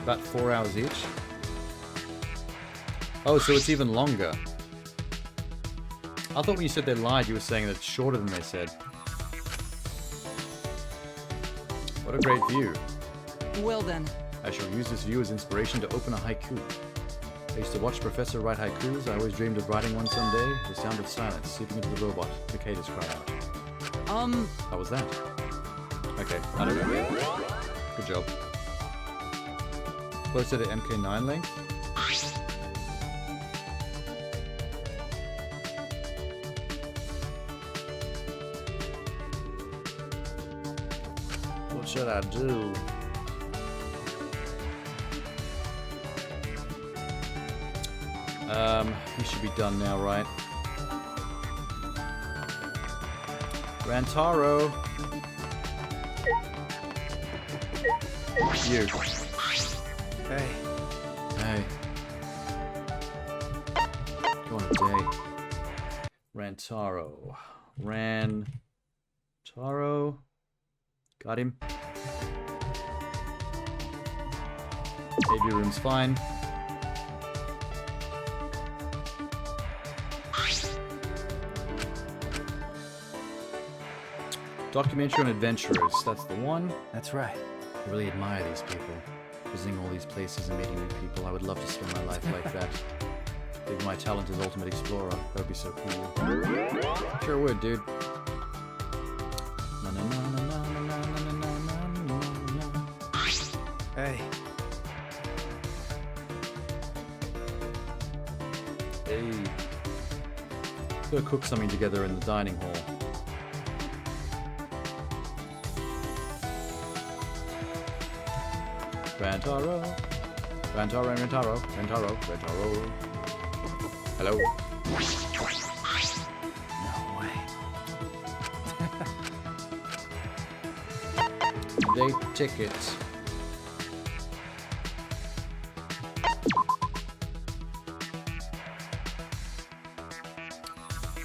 [SPEAKER 1] About 4 hours each. Oh, so it's even longer. I thought when you said they lied, you were saying that it's shorter than they said. What a great view.
[SPEAKER 3] Well then.
[SPEAKER 1] I shall use this view as inspiration to open a haiku. I used to watch Professor write haikus. I always dreamed of writing one someday. The sound of silence seeping into the robot. Cicadas cry out. How was that? Okay, I don't know yet. Good job. Closer to MK9 length? What should I do? You should be done now, right? Rantaro! You.
[SPEAKER 5] Hey.
[SPEAKER 1] Hey. Go on a day. Rantaro. Rantaro. Got him. AV room's fine. Documentary on adventurers. That's the one.
[SPEAKER 3] That's right.
[SPEAKER 1] I really admire these people. Visiting all these places and meeting new people. I would love to spend my life like that. Given my talent as Ultimate Explorer, that would be so cool. Sure would, dude.
[SPEAKER 5] Hey.
[SPEAKER 1] Hey. Let's go cook something together in the dining hall. Rantaro. Rantaro, Rantaro, Rantaro, Rantaro. Hello.
[SPEAKER 3] No way.
[SPEAKER 1] Day ticket.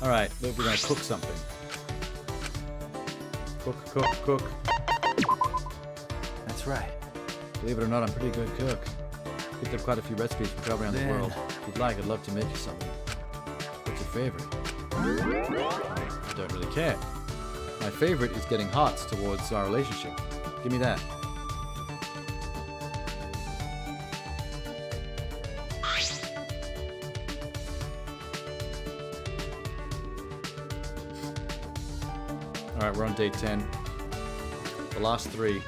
[SPEAKER 1] Alright, we're gonna cook something. Cook, cook, cook.
[SPEAKER 3] That's right.
[SPEAKER 1] Believe it or not, I'm a pretty good cook. Picked up quite a few recipes from traveling around the
[SPEAKER 3] Then-
[SPEAKER 1] world. If you'd like, I'd love to make you something. What's your favorite? I don't really care. My favorite is getting hearts towards our relationship. Give me that. Alright, we're on day 10. The last 3.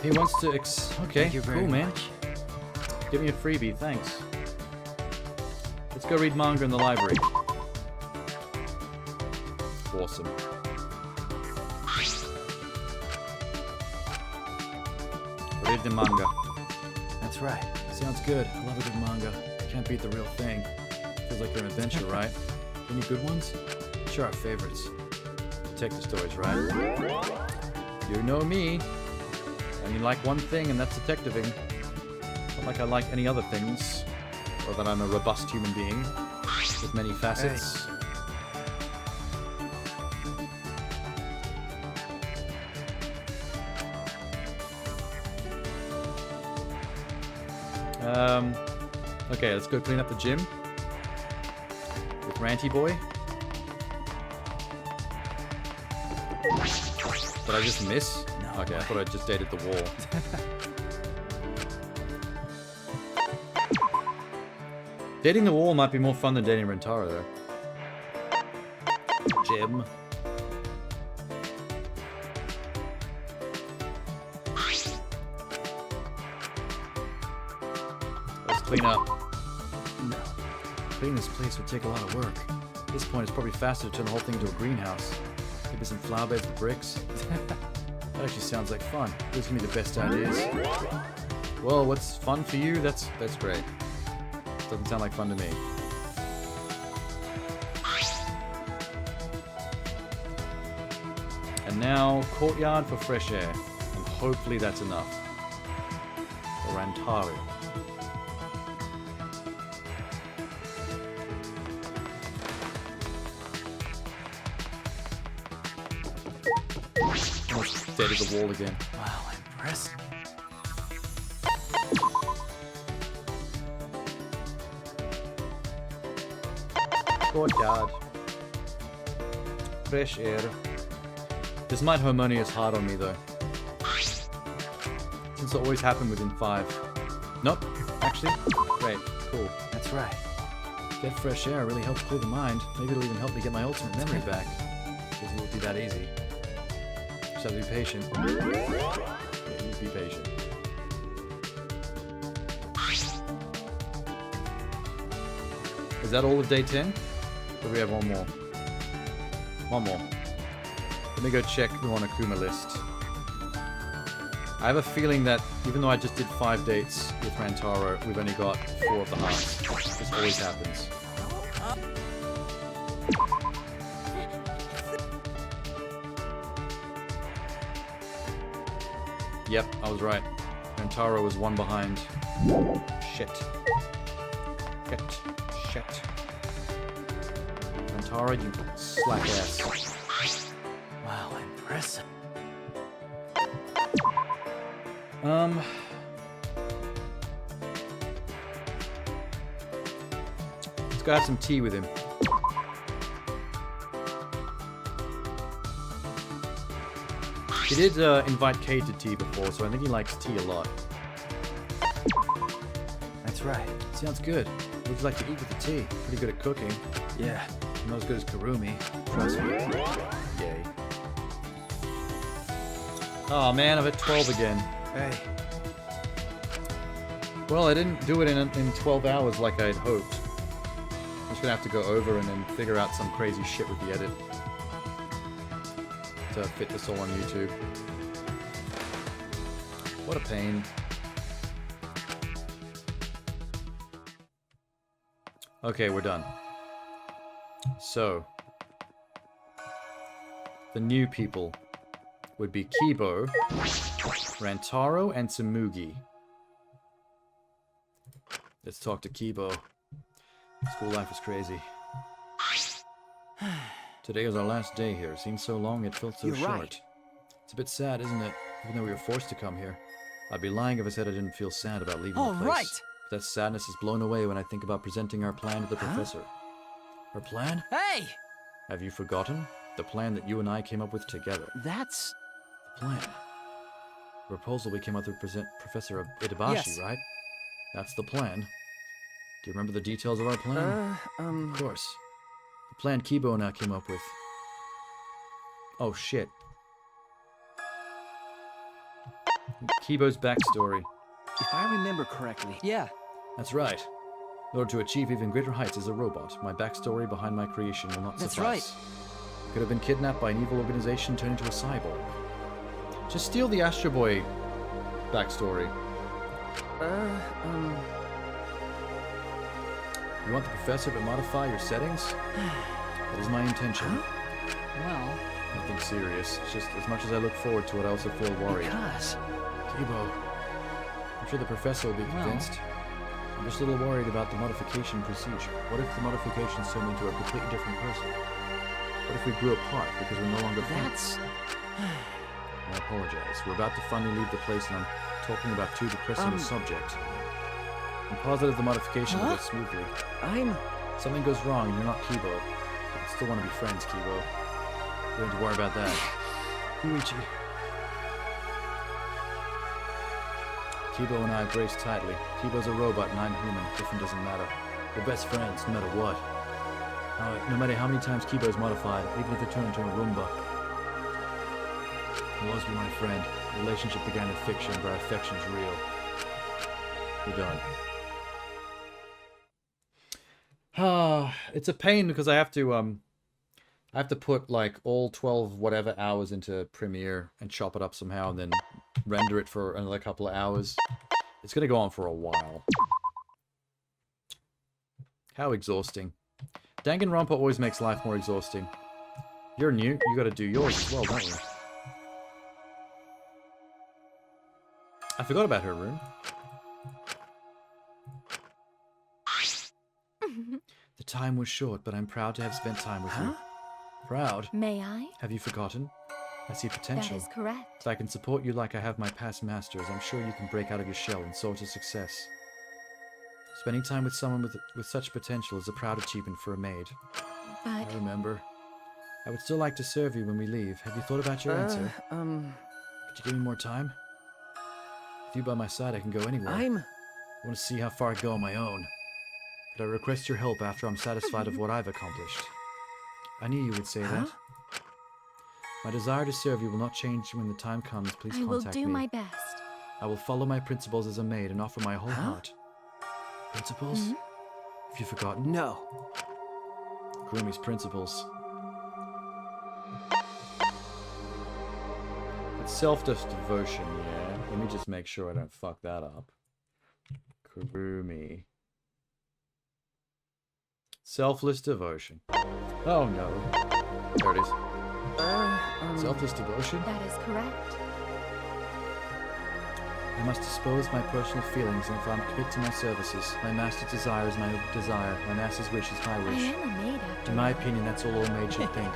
[SPEAKER 1] He wants to okay,
[SPEAKER 3] Thank you very
[SPEAKER 1] cool, man.
[SPEAKER 3] much.
[SPEAKER 1] Give me a freebie, thanks. Let's go read manga in the library. Awesome. Read the manga.
[SPEAKER 3] That's right.
[SPEAKER 1] Sounds good. I love a good manga. Can't beat the real thing. Feels like an adventure, right? Any good ones? Sure, our favorites. Detective stories, right? You know me. I only like one thing, and that's detectiving. Not like I like any other things, or that I'm a robust human being with many facets. Okay, let's go clean up the gym with Ranty Boy. Did I just miss?
[SPEAKER 3] No
[SPEAKER 1] Okay, I
[SPEAKER 3] way.
[SPEAKER 1] thought I just dated the wall. Dating the wall might be more fun than dating Rentaro, though. Gym. Let's clean up.
[SPEAKER 3] No.
[SPEAKER 1] Cleaning this place would take a lot of work. At this point, it's probably faster to turn the whole thing into a greenhouse. Maybe some flower beds with bricks. That actually sounds like fun. Those give me the best ideas. Well, what's fun for you? That's great. Doesn't sound like fun to me. And now, courtyard for fresh air. And hopefully that's enough. For Rantaro. Almost dead at the wall again.
[SPEAKER 3] Wow, impressive.
[SPEAKER 1] Courtyard. Fresh air. This might harmonious hard on me though. Since it always happened within 5. Nope. Actually, great. Cool.
[SPEAKER 3] That's right.
[SPEAKER 1] Get fresh air really helps clear the mind. Maybe it'll even help me get my ultimate memory back. Because it won't be that easy. Just have to be patient. Yeah, you be patient. Is that all of day 10? Or do we have one more? One more. Let me go check the Monokuma list. I have a feeling that even though I just did 5 dates with Rantaro, we've only got 4 of the hearts. This always happens. Yep, I was right. Rantaro was 1 behind. Shit. Shit. Rantaro, you slack ass.
[SPEAKER 3] Wow, impressive.
[SPEAKER 1] Let's go have some tea with him. He did invite Kate to tea before, so I think he likes tea a lot.
[SPEAKER 3] That's right.
[SPEAKER 1] Sounds good. What would you like to eat with the tea? Pretty good at cooking.
[SPEAKER 3] Yeah.
[SPEAKER 1] Not as good as Karumi. Trust me. Yay. Oh man, I'm at 12 again.
[SPEAKER 5] Hey,
[SPEAKER 1] Well, I didn't do it in 12 hours like I'd hoped. I'm just gonna have to go over and then figure out some crazy shit with the edit to fit this all on YouTube. What a pain. Okay, we're done. So, the new people would be Kibo, Rantaro, and Tsumugi. Let's talk to Kibo. School life is crazy. Today is our last day here. Seems so long, it felt so
[SPEAKER 3] You're
[SPEAKER 1] short.
[SPEAKER 3] right.
[SPEAKER 1] It's a bit sad, isn't it? Even though we were forced to come here. I'd be lying if I said I didn't feel sad about leaving
[SPEAKER 3] All
[SPEAKER 1] the place.
[SPEAKER 3] right.
[SPEAKER 1] But that sadness is blown away when I think about presenting our plan to the professor. Our plan?
[SPEAKER 3] Hey!
[SPEAKER 1] Have you forgotten? The plan that you and I came up with together.
[SPEAKER 3] That's...
[SPEAKER 1] The plan. The proposal we came up with to present Professor Itabashi,
[SPEAKER 3] Yes.
[SPEAKER 1] right? That's the plan. Do you remember the details of our plan? Of course. The plan Kibo and I came up with. Oh shit. Kibo's backstory.
[SPEAKER 3] If I remember correctly... Yeah.
[SPEAKER 1] That's right. In order to achieve even greater heights as a robot, my backstory behind my creation will not
[SPEAKER 3] That's
[SPEAKER 1] suffice. I could have been kidnapped by an evil organization turned into a cyborg. Just steal the Astro Boy backstory. You want the professor to modify your settings? That is my intention.
[SPEAKER 3] Well...
[SPEAKER 1] Nothing serious. It's just as much as I look forward to it, I also feel worried.
[SPEAKER 3] Because...
[SPEAKER 1] Kibo, I'm sure the professor will be convinced. I'm just a little worried about the modification procedure. What if the modifications turn me into a completely different person? What if we grew apart because we're no longer friends?
[SPEAKER 3] That's...
[SPEAKER 1] I apologize. We're about to finally leave the place and I'm talking about too depressing a subject. I'm positive the modification will go smoothly. Something goes wrong and you're not Kibo. I still want to be friends, Kibo. You don't have to worry about that. Yuichi. Kibo and I brace tightly. Kibo's a robot and I'm human. Different doesn't matter. We're best friends, no matter what. No matter how many times Kibo's modified, even if it turned into a Roomba. He'll always be my friend. The relationship began in fiction, but our affection's real. We're done. It's a pain because I have to put like all 12 whatever hours into Premiere and chop it up somehow and then render it for another couple of hours. It's gonna go on for a while. How exhausting. Danganronpa always makes life more exhausting. You're new, you gotta do yours as well, don't you? I forgot about her room. The time was short, but I'm proud to have spent time with you. Proud?
[SPEAKER 2] May I?
[SPEAKER 1] Have you forgotten? I see potential.
[SPEAKER 2] That is correct.
[SPEAKER 1] If I can support you like I have my past masters, I'm sure you can break out of your shell and soar to success. Spending time with someone with such potential is a proud achievement for a maid.
[SPEAKER 2] But...
[SPEAKER 1] I remember. I would still like to serve you when we leave. Have you thought about your answer? Could you give me more time? With you by my side, I can go anywhere. I want to see how far I go on my own. But I request your help after I'm satisfied of what I've accomplished. I knew you would say that. My desire to serve you will not change when the time comes. Please contact me.
[SPEAKER 2] I will do my best.
[SPEAKER 1] I will follow my principles as a maid and offer my whole heart. Principles? Have you forgotten?
[SPEAKER 3] No.
[SPEAKER 1] Kurumi's principles. It's self-devotion, yeah. Let me just make sure I don't fuck that up. Kurumi. Selfless devotion. Oh no. There it is. Selfless devotion?
[SPEAKER 2] That is correct.
[SPEAKER 1] I must dispose my personal feelings, and if I'm committed to my services, my master's desire is my desire, my master's wish is my
[SPEAKER 2] I
[SPEAKER 1] wish.
[SPEAKER 2] am a maid after
[SPEAKER 1] In my opinion, that's all maids should think.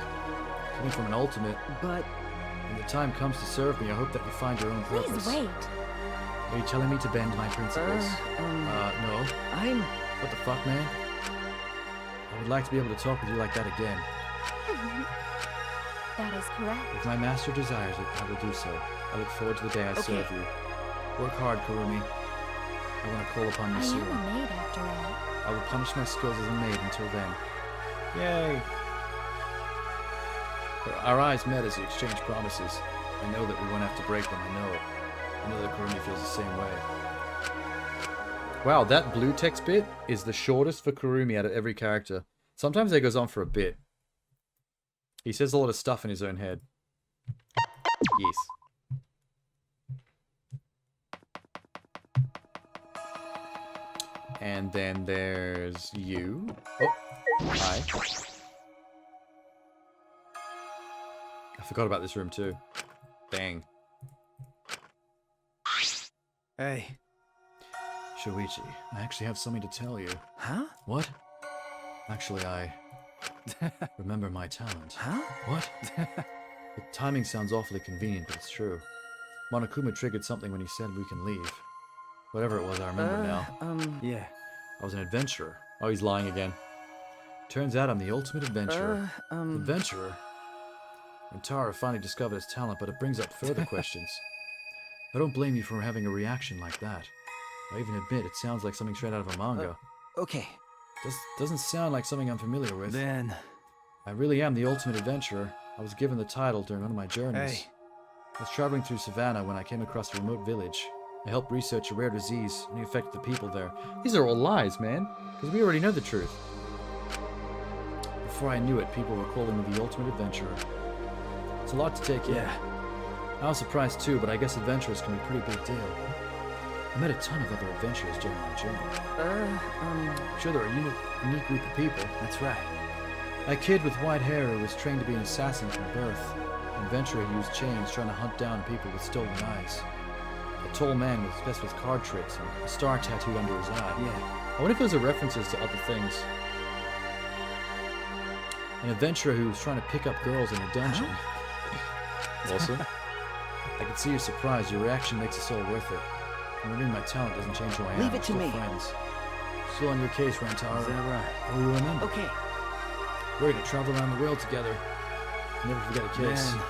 [SPEAKER 1] Coming from an ultimate,
[SPEAKER 3] But...
[SPEAKER 1] when the time comes to serve me, I hope that you find your own purpose.
[SPEAKER 2] Please wait.
[SPEAKER 1] Are you telling me to bend my principles? No. What the fuck, man? I would like to be able to talk with you like that again.
[SPEAKER 2] That is correct.
[SPEAKER 1] If my master desires it, I will do so. I look forward to the day I serve you. Work hard, Kurumi. I want to call upon you
[SPEAKER 2] I
[SPEAKER 1] soon.
[SPEAKER 2] am a maid after all.
[SPEAKER 1] I will punish my skills as a maid until then. Yay! Our eyes met as we exchanged promises. I know that we won't have to break them. I know it. I know that Kurumi feels the same way. Wow, that blue text bit is the shortest for Kurumi out of every character. Sometimes it goes on for a bit. He says a lot of stuff in his own head. Yes. And then there's you. Oh, hi. I forgot about this room too. Dang.
[SPEAKER 3] Hey.
[SPEAKER 1] Shuichi, I actually have something to tell you.
[SPEAKER 3] Huh?
[SPEAKER 1] What? Actually, I remember my talent.
[SPEAKER 3] Huh?
[SPEAKER 1] What? The timing sounds awfully convenient, but it's true. Monokuma triggered something when he said we can leave. Whatever it was, I remember now.
[SPEAKER 3] Yeah.
[SPEAKER 1] I was an adventurer. Oh, he's lying again. Turns out I'm the ultimate adventurer. Adventurer? And Tara finally discovered his talent, but it brings up further questions. I don't blame you for having a reaction like that. I even admit it sounds like something straight out of a manga.
[SPEAKER 3] Okay.
[SPEAKER 1] Doesn't sound like something I'm familiar with.
[SPEAKER 3] Then...
[SPEAKER 1] I really am the ultimate adventurer. I was given the title during one of my journeys.
[SPEAKER 3] Hey.
[SPEAKER 1] I was traveling through Savannah when I came across a remote village. I helped research a rare disease, and it affected the people there. These are all lies, man, because we already know the truth. Before I knew it, people were calling me the ultimate adventurer. It's a lot to take in.
[SPEAKER 3] Yeah.
[SPEAKER 1] I was surprised too, but I guess adventurers can be a pretty big deal. I met a ton of other adventurers during my journey. I'm sure they're a unique group of people.
[SPEAKER 3] That's right.
[SPEAKER 1] A kid with white hair who was trained to be an assassin from birth. An adventurer who used chains trying to hunt down people with stolen eyes. A tall man with obsessed with card tricks and a star tattooed under his eye.
[SPEAKER 3] Yeah.
[SPEAKER 1] I wonder if those are references to other things. An adventurer who was trying to pick up girls in a dungeon. Also, I can see your surprise. Your reaction makes this all worth it. Remembering my talent doesn't change who I am.
[SPEAKER 3] Leave it to
[SPEAKER 1] We're
[SPEAKER 3] me.
[SPEAKER 1] still friends. Still on your case, Rantaro.
[SPEAKER 3] Is that right?
[SPEAKER 1] Oh, you remember?
[SPEAKER 3] Okay.
[SPEAKER 1] We're gonna travel around the world together. Never forget a case.
[SPEAKER 3] Man.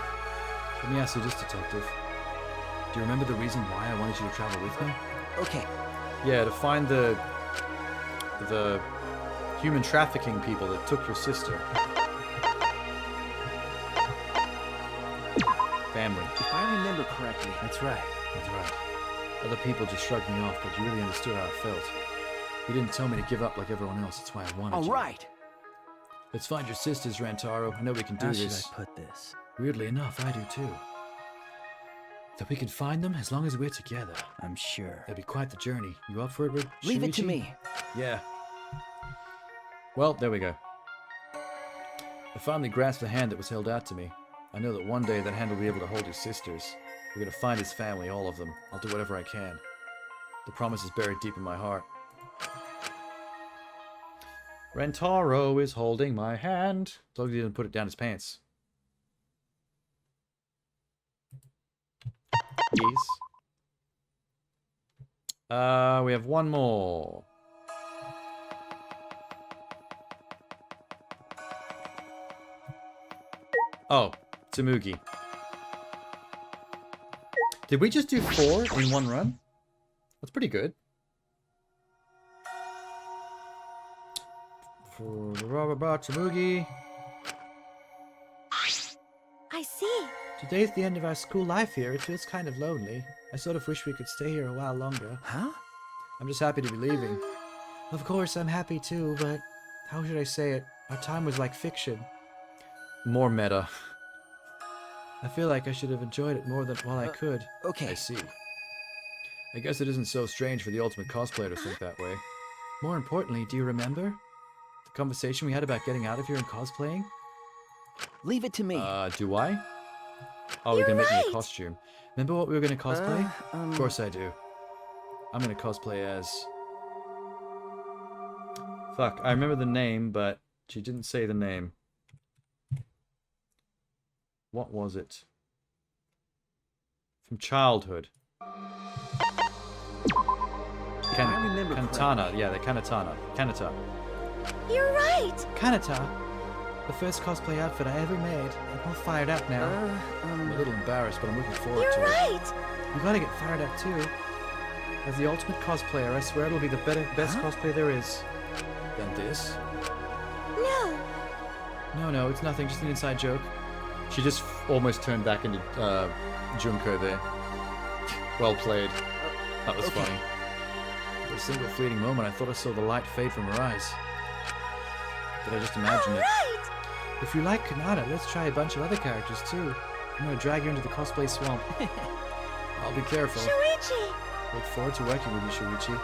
[SPEAKER 1] Let me ask you this, detective. Do you remember the reason why I wanted you to travel with me?
[SPEAKER 3] Okay.
[SPEAKER 1] Yeah, to find the human trafficking people that took your sister. Family.
[SPEAKER 3] If I remember correctly.
[SPEAKER 1] That's right. That's right. Other people just shrugged me off, but you really understood how I felt. You didn't tell me to give up like everyone else. That's why I wanted you.
[SPEAKER 3] All right.
[SPEAKER 1] Let's find your sisters, Rantaro. I know we can do
[SPEAKER 3] How
[SPEAKER 1] this.
[SPEAKER 3] should I put this?
[SPEAKER 1] Weirdly enough, I do too. That we can find them as long as we're together.
[SPEAKER 3] I'm sure.
[SPEAKER 1] That'd be quite the journey. You up for it,
[SPEAKER 3] Leave it to
[SPEAKER 1] Shuichi?
[SPEAKER 3] me.
[SPEAKER 1] Yeah. Well, there we go. I finally grasped the hand that was held out to me. I know that one day that hand will be able to hold his sisters. We're gonna find his family, all of them. I'll do whatever I can. The promise is buried deep in my heart. Rentaro is holding my hand. As long as he didn't put it down his pants. Yes. We have one more. Oh, Tsumugi. Did we just do 4 in one run? That's pretty good. For the Robert Tsumugi.
[SPEAKER 4] I see.
[SPEAKER 1] Today's the end of our school life here. It feels kind of lonely. I sort of wish we could stay here a while longer.
[SPEAKER 3] Huh?
[SPEAKER 1] I'm just happy to be leaving. Of course, I'm happy too, but how should I say it? Our time was like fiction. More meta. I feel like I should have enjoyed it more than while I could.
[SPEAKER 3] Okay.
[SPEAKER 1] I see. I guess it isn't so strange for the ultimate cosplayer to think that way. More importantly, do you remember the conversation we had about getting out of here and cosplaying?
[SPEAKER 3] Leave it to me.
[SPEAKER 1] Do I? Oh, we're
[SPEAKER 4] You're
[SPEAKER 1] gonna make me a
[SPEAKER 4] right.
[SPEAKER 1] costume. Remember what we were gonna cosplay?
[SPEAKER 3] um,
[SPEAKER 1] Of course I do. I'm gonna cosplay as... Fuck, I remember the name, but she didn't say the name. What was it? From childhood.
[SPEAKER 3] I remember
[SPEAKER 1] Kanatana,
[SPEAKER 3] correctly.
[SPEAKER 1] yeah, the Kanatana. Kanata.
[SPEAKER 4] You're right.
[SPEAKER 1] Kanata! The first cosplay outfit I ever made. I'm all fired up now. I'm a little embarrassed, but I'm looking forward
[SPEAKER 4] You're
[SPEAKER 1] to it.
[SPEAKER 4] right.
[SPEAKER 1] You gotta get fired up too. As the ultimate cosplayer, I swear it'll be the best cosplay there is. Than this?
[SPEAKER 4] No.
[SPEAKER 1] No, it's nothing, just an inside joke. She just almost turned back into Junko there. Well played. That was
[SPEAKER 3] Okay.
[SPEAKER 1] funny. For a single fleeting moment, I thought I saw the light fade from her eyes. Did I just imagine it?
[SPEAKER 2] Right!
[SPEAKER 1] If you like Kanata, let's try a bunch of other characters too. I'm gonna drag you into the cosplay swamp. I'll be careful.
[SPEAKER 2] Shuichi!
[SPEAKER 1] Look forward to working with you, Shuichi.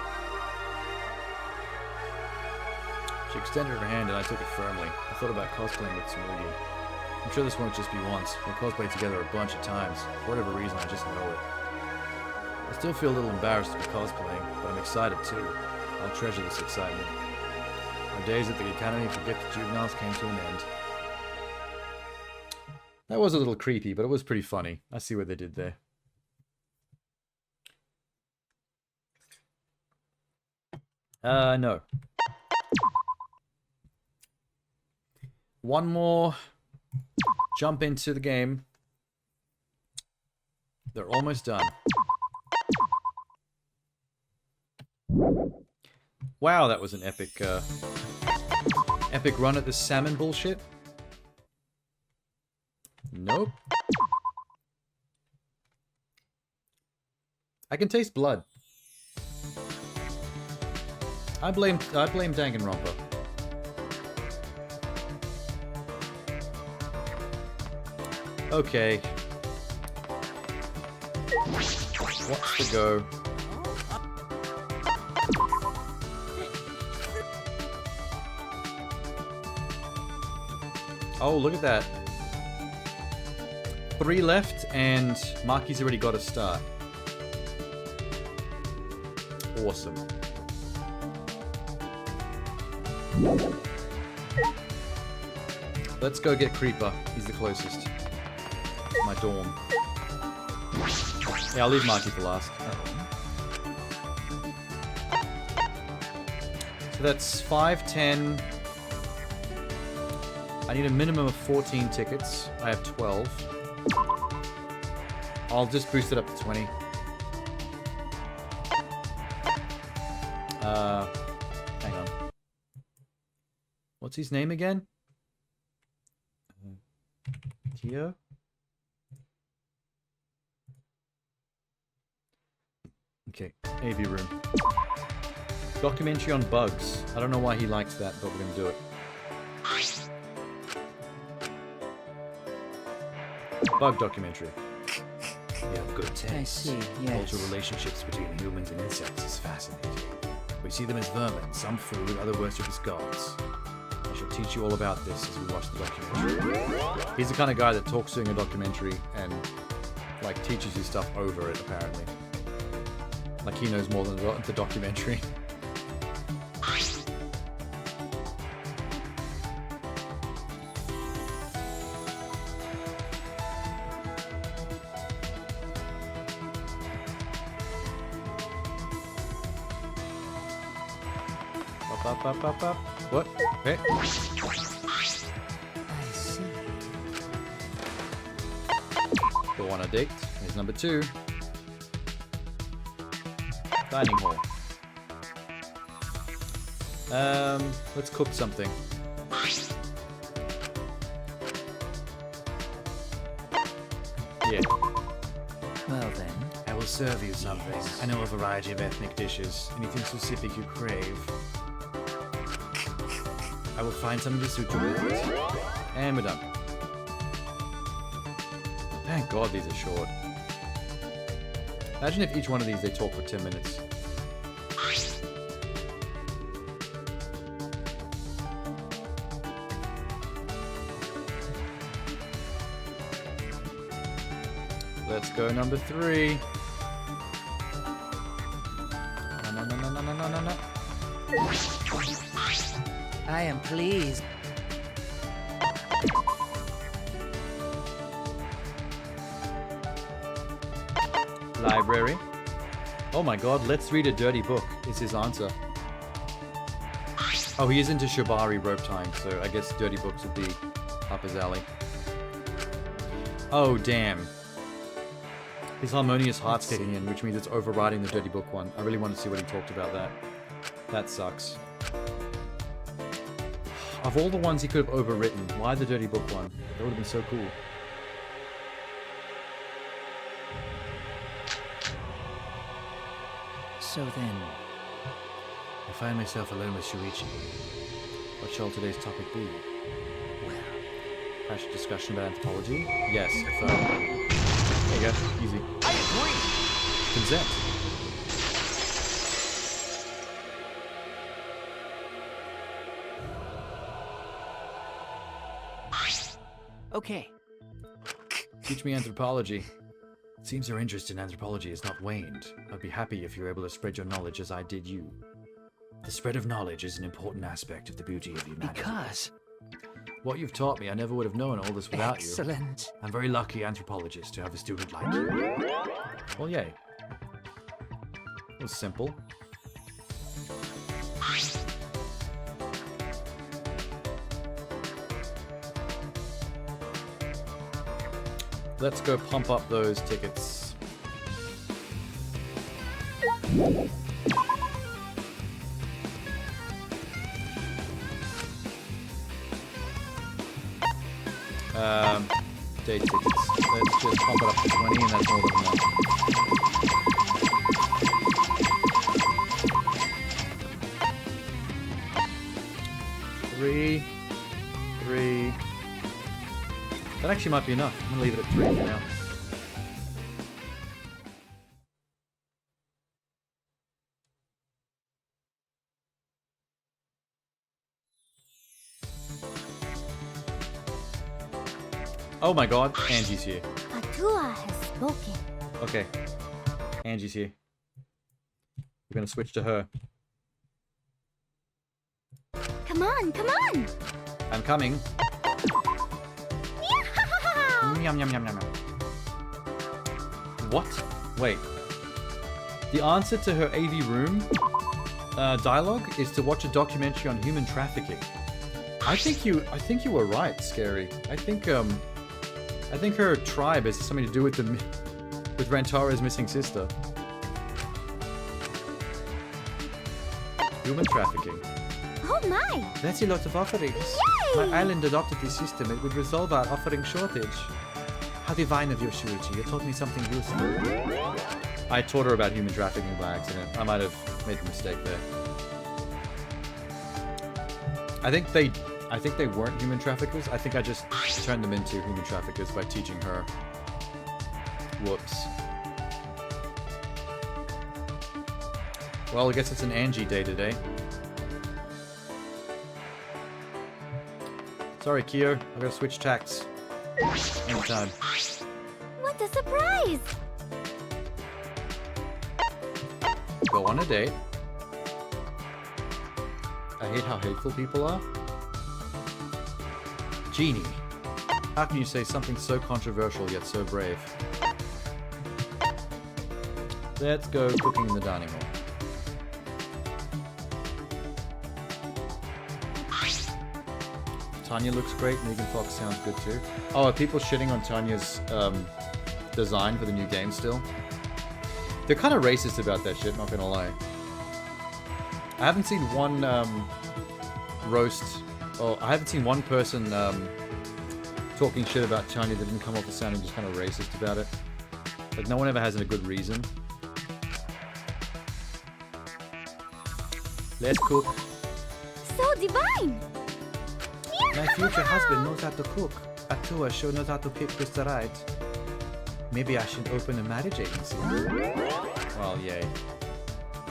[SPEAKER 1] She extended her hand and I took it firmly. I thought about cosplaying with Tsumugi. I'm sure this won't just be once. We'll cosplay together a bunch of times. For whatever reason, I just know it. I still feel a little embarrassed to be cosplaying, but I'm excited too. I'll treasure this excitement. Our days at the Academy for Gifted Juveniles came to an end. That was a little creepy, but it was pretty funny. I see what they did there. No. One more jump into the game. They're almost done. Wow, that was an epic, epic run at this salmon bullshit. Nope. I can taste blood. I blame Danganronpa. Okay. What's the go? Oh, look at that. 3 left, and Maki's already got a start. Awesome. Let's go get Creeper. He's the closest. My dorm. Yeah, I'll leave Maki for last. So that's 5, 10. I need a minimum of 14 tickets. I have 12. I'll just boost it up to 20. Hang on. What's his name again? Tio? Okay, AV room. Documentary on bugs. I don't know why he likes that, but we're gonna do it. Bug documentary. We have good taste.
[SPEAKER 3] I see, yes.
[SPEAKER 1] Cultural relationships between humans and insects is fascinating. We see them as vermin, some food, other worship as gods. I shall teach you all about this as we watch the documentary. He's the kind of guy that talks during a documentary and, like, teaches you stuff over it, apparently. Like he knows more than the documentary. Up. What? Hey.
[SPEAKER 3] I see.
[SPEAKER 1] Go on a date. Here's number 2. Dining hall. Let's cook something. Yeah.
[SPEAKER 3] Well then.
[SPEAKER 1] I will serve you something. I know a variety of ethnic dishes. Anything specific you crave. I will find something to suit you with it. And we're done. Thank God these are short. Imagine if each one of these they talk for 10 minutes. Let's go number 3. No.
[SPEAKER 3] I am pleased.
[SPEAKER 1] Library. Oh my god, let's read a dirty book, is his answer. Oh, he is into Shibari rope tying, so I guess dirty books would be up his alley. Oh, damn. His Harmonious Heart's kicking in, which means it's overriding the dirty book one. I really want to see what he talked about that. That sucks. Of all the ones he could have overwritten, why the dirty book one? That would have been so cool.
[SPEAKER 3] So then,
[SPEAKER 7] I find myself alone with Shuichi. What shall today's topic be?
[SPEAKER 3] well,
[SPEAKER 7] Passionate discussion about anthropology? Yes, affirm. There you go, easy.
[SPEAKER 3] I agree.
[SPEAKER 7] Consent.
[SPEAKER 3] Okay.
[SPEAKER 7] Teach me anthropology. It seems your interest in anthropology has not waned. I'd be happy if you were able to spread your knowledge as I did you. The spread of knowledge is an important aspect of the beauty of humanity.
[SPEAKER 3] Because.
[SPEAKER 7] What you've taught me, I never would have known all this without you.
[SPEAKER 3] Excellent.
[SPEAKER 7] I'm very lucky anthropologist to have a student like you. Well, yay. It was simple. Let's go pump up those tickets. Day tickets. Let's just pump it up to 20 and that's more than enough. Three. That actually might be enough. I'm gonna leave it at 3 for now. Oh my god, Angie's here.
[SPEAKER 4] Atua has spoken.
[SPEAKER 7] Okay. Angie's here. We're gonna switch to her.
[SPEAKER 4] Come on, come on!
[SPEAKER 7] I'm coming. Yum, yum, yum, yum, yum. What? Wait. The answer to her AV room dialogue is to watch a documentary on human trafficking. I think you were right, Scary. I think her tribe has something to do with with Rantaro's missing sister. Human trafficking.
[SPEAKER 4] Oh my!
[SPEAKER 7] That's a lot of offerings.
[SPEAKER 4] Yay!
[SPEAKER 7] My island adopted this system. It would resolve our offering shortage. How divine of you, Shuichi. You taught me something useful. I taught her about human trafficking by accident. I might have made a mistake there. I think they weren't human traffickers. I think I just turned them into human traffickers by teaching her. Whoops. Well, I guess it's an Angie day today. Sorry, Kier. I gotta switch tacks. Anytime.
[SPEAKER 4] What a surprise!
[SPEAKER 7] Go on a date. I hate how hateful people are. Genie. How can you say something so controversial yet so brave? Let's go cooking in the dining hall. Tanya looks great. Megan Fox sounds good too. Oh, are people shitting on Tanya's design for the new game still? They're kind of racist about that shit, not gonna lie. I haven't seen one roast, or I haven't seen one person talking shit about Tanya that didn't come off as sounding just kind of racist about it. Like, no one ever has a good reason. Let's cook.
[SPEAKER 4] So divine!
[SPEAKER 7] My future husband knows how to cook. Atua sure knows how to pick just right. Maybe I should open a marriage agency. Well, yay.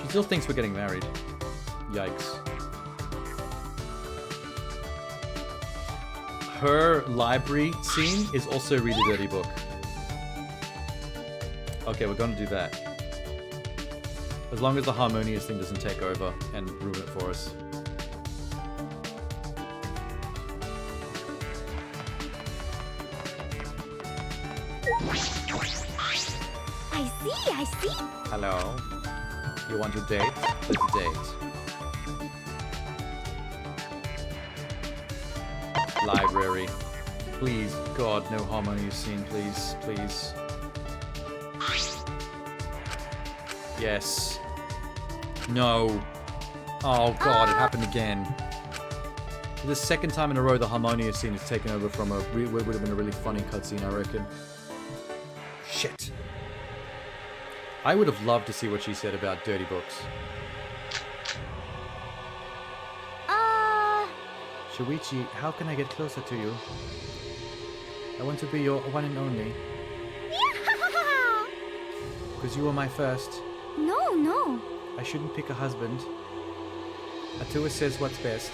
[SPEAKER 7] She still thinks we're getting married. Yikes. Her library scene is also Read a Dirty Book. Okay, we're gonna do that. As long as the harmonious thing doesn't take over and ruin it for us.
[SPEAKER 4] I see.
[SPEAKER 7] Hello. You want to date? Let's date. Library. Please, God, no harmonious scene, please, please. Yes. No. Oh God, it happened again. The second time in a row the harmonious scene is taken over from what would have been a really funny cutscene, I reckon. Shit.
[SPEAKER 1] I would have loved to see what she said about dirty books. Shuichi, how can I get closer to you? I want to be your one and only. Because you were my first.
[SPEAKER 4] No.
[SPEAKER 1] I shouldn't pick a husband. Atua says what's best.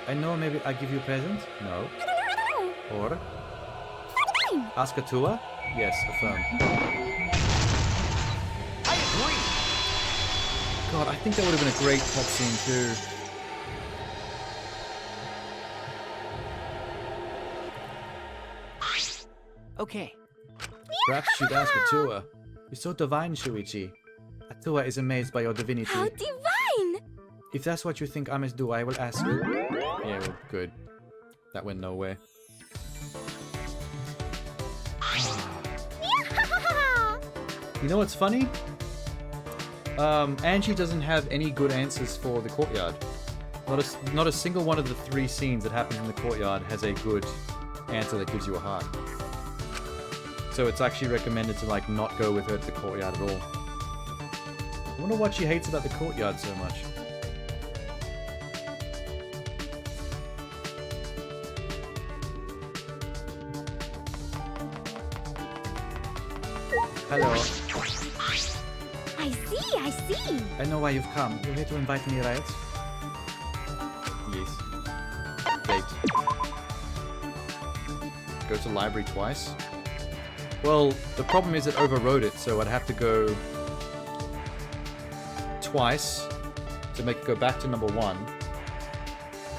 [SPEAKER 1] I know, maybe I give you a present? No. Or? Ask Atua? Yes, affirm.
[SPEAKER 3] I agree.
[SPEAKER 1] God, I think that would have been a great cutscene too.
[SPEAKER 3] Okay.
[SPEAKER 1] Perhaps you should ask Atua. You're so divine, Shuichi. Atua is amazed by your divinity.
[SPEAKER 4] How divine!
[SPEAKER 1] If that's what you think I must do, I will ask you. Yeah, well, good. That went nowhere. You know what's funny? Angie doesn't have any good answers for the courtyard. Not a single one of the 3 scenes that happens in the courtyard has a good answer that gives you a heart. So it's actually recommended to like not go with her to the courtyard at all. I wonder what she hates about the courtyard so much. Hello.
[SPEAKER 4] I see.
[SPEAKER 1] I know why you've come. You're here to invite me, right? Yes. Date. Go to library twice? Well, the problem is it overrode it, so I'd have to go twice to make it go back to number 1.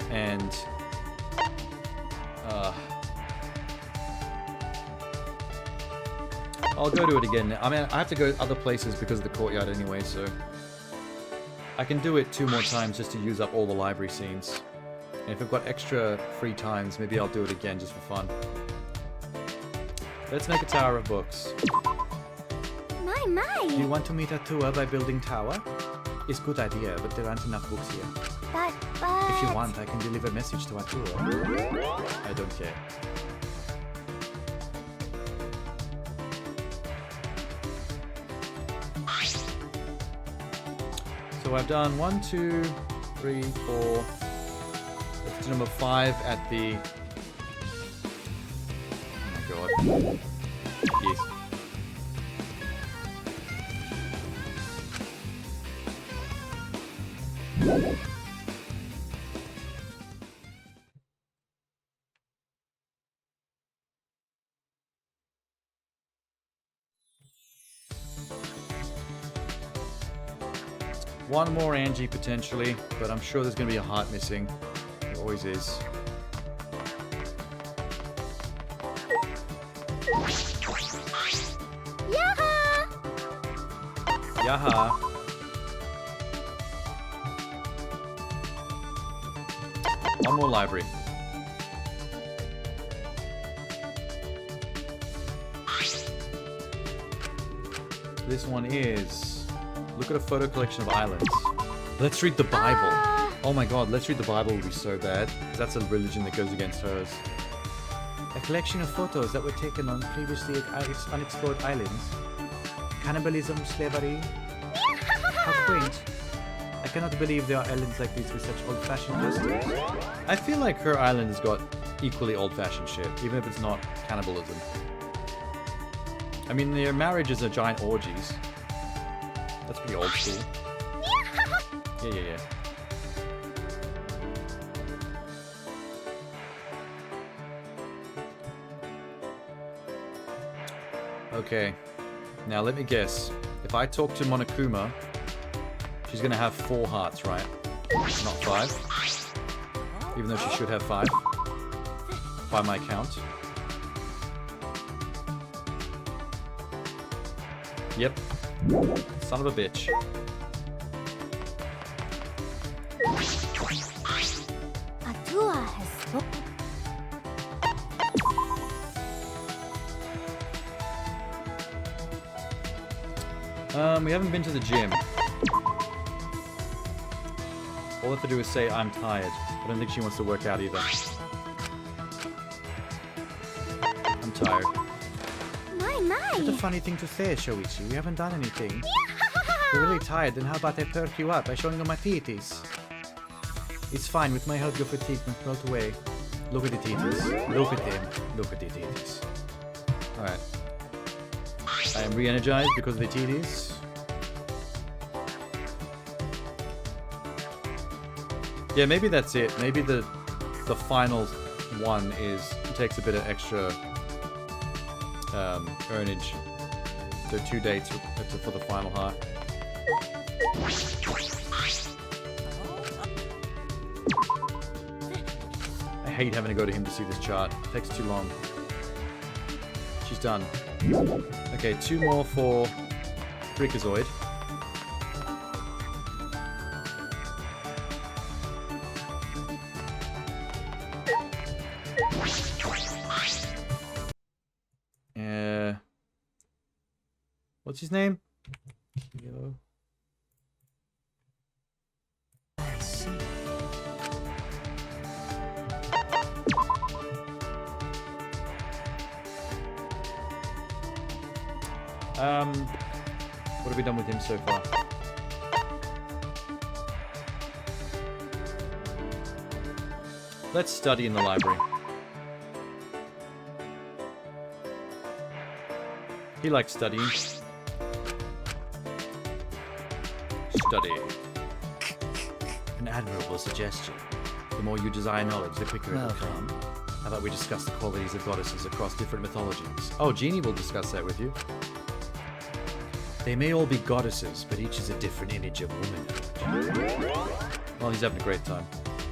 [SPEAKER 1] And I'll go to it again. I mean, I have to go other places because of the courtyard anyway, so I can do it 2 more times just to use up all the library scenes. And if I've got extra free times, maybe I'll do it again just for fun. Let's make a tower of books.
[SPEAKER 4] My.
[SPEAKER 1] Do you want to meet Atua by building tower? It's a good idea, but there aren't enough books here.
[SPEAKER 4] But...
[SPEAKER 1] If you want, I can deliver a message to Atua. I don't care. So I've done 1, 2, 3, 4. That's number 5 at the... Oh my god. Yes. One more Angie potentially, but I'm sure there's going to be a heart missing. There always is.
[SPEAKER 4] Yaha!
[SPEAKER 1] Yaha! One more library. This one is... Look at a photo collection of islands. Let's read the Bible. Oh my god, let's read the Bible would be so bad. That's a religion that goes against hers. A collection of photos that were taken on previously unexplored islands. Cannibalism, slavery. How quaint. I cannot believe there are islands like these with such old-fashioned customs. I feel like her island has got equally old-fashioned shit, even if it's not cannibalism. I mean, their marriages are giant orgies. That's pretty old school. Yeah. Okay. Now let me guess. If I talk to Monokuma, she's gonna have 4 hearts, right? Not 5. Even though she should have 5. By my count. Yep. Son of a bitch.
[SPEAKER 4] Atua has spoken.
[SPEAKER 1] We haven't been to the gym. All I have to do is say I'm tired. I don't think she wants to work out either. I'm tired. What a
[SPEAKER 4] my.
[SPEAKER 1] funny thing to say, Shoichi. We haven't done anything. You're really tired, then how about I perk you up by showing you my titties? It's fine, with my help your fatigue must melt away. Look at the titties. Look at them. Look at the titties. Alright. I am re-energized because of the titties. Yeah, maybe that's it. Maybe the final one takes a bit of extra earnage. So 2 dates for the final heart. I hate having to go to him to see this chart. It takes too long. She's done. Okay, 2 more for Freakazoid. What's his name? Yo.
[SPEAKER 3] I see.
[SPEAKER 1] What have we done with him so far? Let's study in the library. He likes studying. Study. An admirable suggestion. The more you desire knowledge, the quicker it will come. How about we discuss the qualities of goddesses across different mythologies? Oh, Jeannie will discuss that with you. They may all be goddesses, but each is a different image of womanhood. Well, he's having a great time.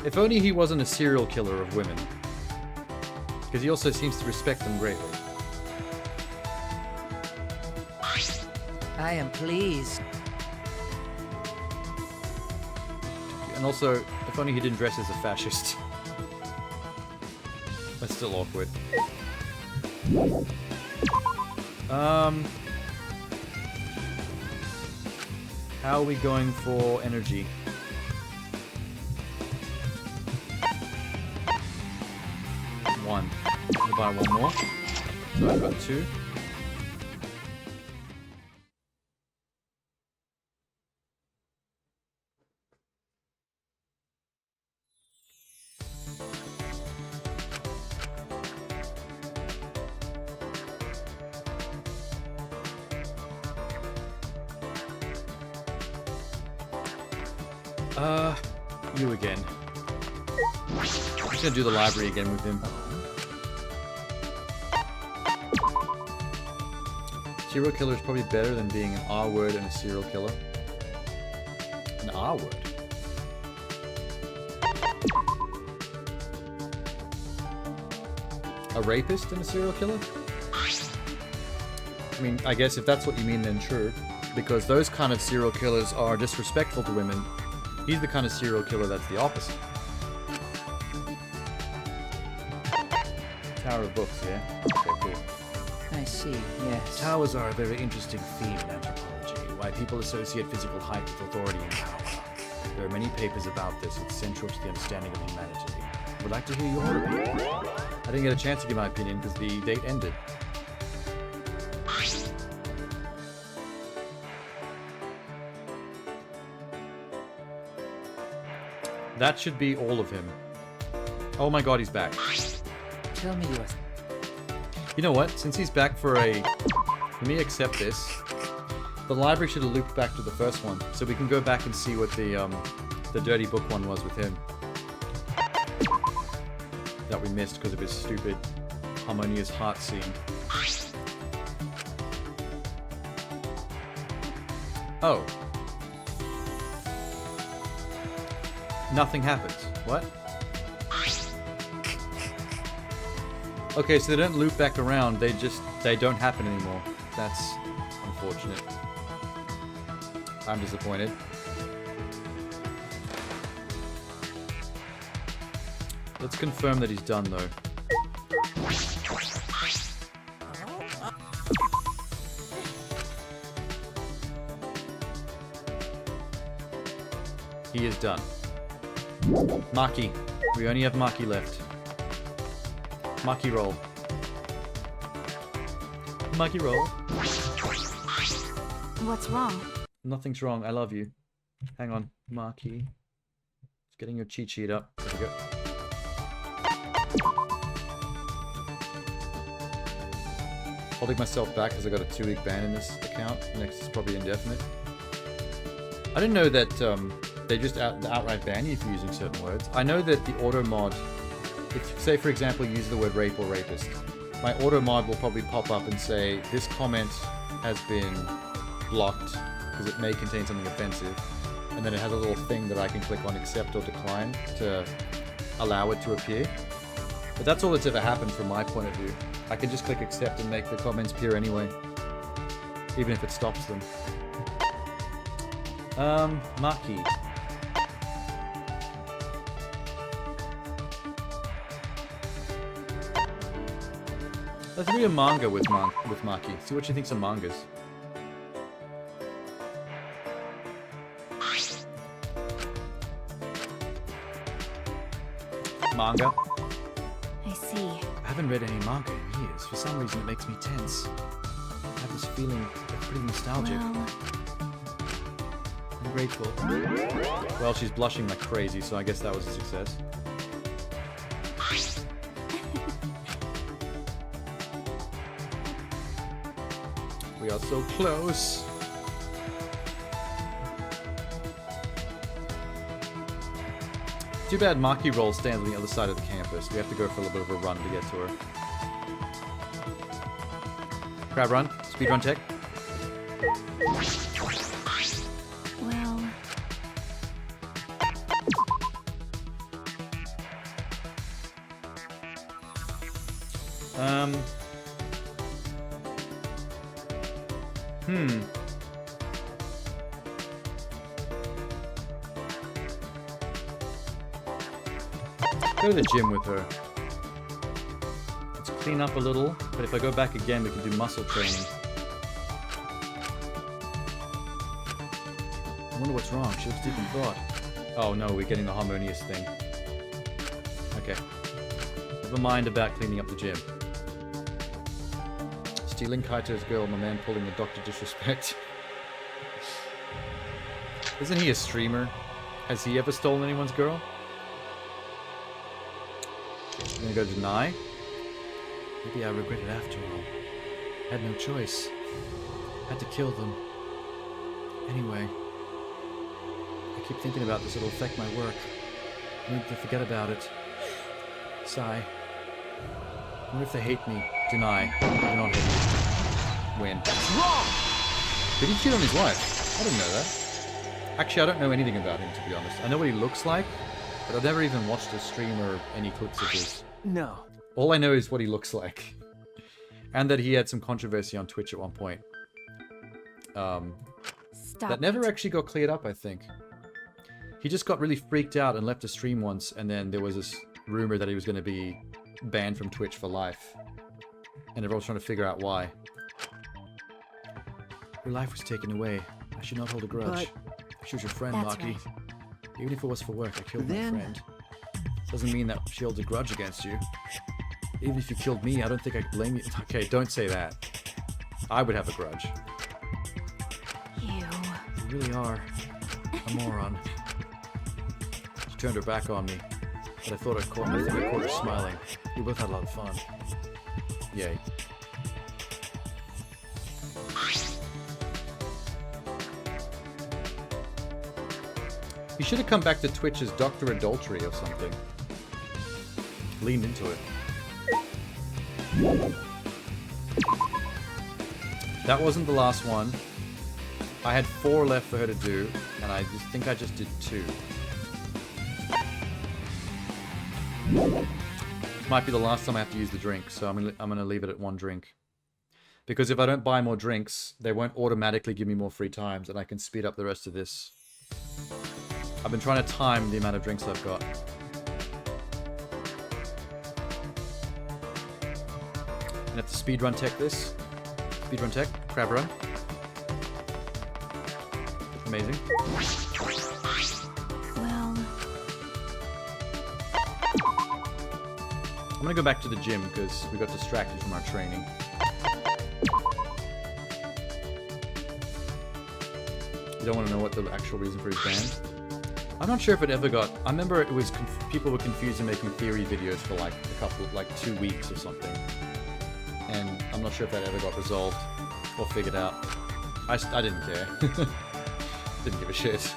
[SPEAKER 1] If only he wasn't a serial killer of women. Because he also seems to respect them greatly.
[SPEAKER 3] I am pleased.
[SPEAKER 1] And also, if only he didn't dress as a fascist. That's still awkward. How are we going for energy? One. I'll buy one more. So I've got 2. You again. I'm just gonna do the library again with him. Serial killer is probably better than being an R word and a serial killer. An R word? A rapist and a serial killer? I mean, I guess if that's what you mean, then true. Because those kind of serial killers are disrespectful to women. He's the kind of serial killer that's the opposite. Tower of Books, yeah? Okay, cool.
[SPEAKER 3] I see, yes.
[SPEAKER 1] Towers are a very interesting theme in anthropology. Why people associate physical height with authority and power. There are many papers about this. It's central to the understanding of humanity. I would like to hear your opinion. I didn't get a chance to give my opinion because the date ended. That should be all of him. Oh my god, he's back.
[SPEAKER 3] Tell me yours.
[SPEAKER 1] You know what? Since he's back for a... Let me accept this. The library should have looped back to the first one. So we can go back and see what the dirty book one was with him. That we missed because of his stupid harmonious heart scene. Oh. Nothing happens. What? Okay, so they don't loop back around, they don't happen anymore. That's unfortunate. I'm disappointed. Let's confirm that he's done though. He is done. Maki. We only have Maki left. Maki roll. Maki roll.
[SPEAKER 2] What's wrong?
[SPEAKER 1] Nothing's wrong. I love you. Hang on, Maki. Just getting your cheat sheet up. There we go. Holding myself back because I got a 2-week ban in this account. Next is probably indefinite. I didn't know that they just outright ban you for using certain words. I know that the auto mod, if say for example you use the word rape or rapist, my auto mod will probably pop up and say this comment has been blocked because it may contain something offensive, and then it has a little thing that I can click on accept or decline to allow it to appear. But that's all that's ever happened from my point of view. I can just click accept and make the comments appear anyway, even if it stops them. Maki. Let's read a manga with Maki. See what she thinks of mangas. Manga.
[SPEAKER 2] I see.
[SPEAKER 1] I haven't read any manga in years. For some reason, it makes me tense. I have this feeling that's pretty nostalgic.
[SPEAKER 2] Well,
[SPEAKER 1] I'm grateful. Well, she's blushing like crazy, so I guess that was a success. We are so close. Too bad Maki Roll stands on the other side of the campus. We have to go for a little bit of a run to get to her. Crab run, speed run tech.
[SPEAKER 2] well,
[SPEAKER 1] Go to the gym with her. Let's clean up a little, but if I go back again, we can do muscle training. I wonder what's wrong. She looks deep in thought. Oh no, we're getting the harmonious thing. Okay. Never mind about cleaning up the gym. Stealing Kaito's girl, my man pulling the Dr. Disrespect. Isn't he a streamer? Has he ever stolen anyone's girl? I'm gonna go deny. Maybe I regret it after all. Had no choice. Had to kill them. Anyway. I keep thinking about this, it'll affect my work. I need to forget about it. Sigh. What if they hate me? Deny. They do not hate me. Win. That's wrong! Did he cheat on his wife? I didn't know that. Actually, I don't know anything about him, to be honest. I know what he looks like, but I've never even watched a stream or any clips of his.
[SPEAKER 3] No.
[SPEAKER 1] All I know is what he looks like. And that he had some controversy on Twitch at one point.
[SPEAKER 2] stop.
[SPEAKER 1] That never actually got cleared up, I think. He just got really freaked out and left a stream once, and then there was this rumor that he was going to be banned from Twitch for life. And everyone's trying to figure out why. Her life was taken away. I should not hold a grudge. She was your friend,
[SPEAKER 2] That's
[SPEAKER 1] Maki.
[SPEAKER 2] right.
[SPEAKER 1] Even if it was for work, I killed my
[SPEAKER 3] Then-
[SPEAKER 1] friend. Doesn't mean that she holds a grudge against you. Even if you killed me, I don't think I could blame you. Okay, don't say that. I would have a grudge.
[SPEAKER 2] You.
[SPEAKER 1] You really are a moron. She turned her back on me, but I thought I caught her smiling. We both had a lot of fun. Yay. You should have come back to Twitch as Dr. Adultery or something. Leaned into it. That wasn't the last one. I had 4 left for her to do, and I just think I just did 2. Might be the last time I have to use the drink, so I'm gonna leave it at 1 drink. Because if I don't buy more drinks, they won't automatically give me more free times, and I can speed up the rest of this. I've been trying to time the amount of drinks I've got. I have to speedrun tech this. Speedrun tech, crab run. Amazing.
[SPEAKER 2] Well,
[SPEAKER 1] I'm gonna go back to the gym because we got distracted from our training. You don't want to know what the actual reason for his ban? I'm not sure if it ever got... I remember it was... people were confused in making theory videos for like a couple... like 2 weeks or something. And I'm not sure if that ever got resolved or figured out. I didn't care. Didn't give a shit.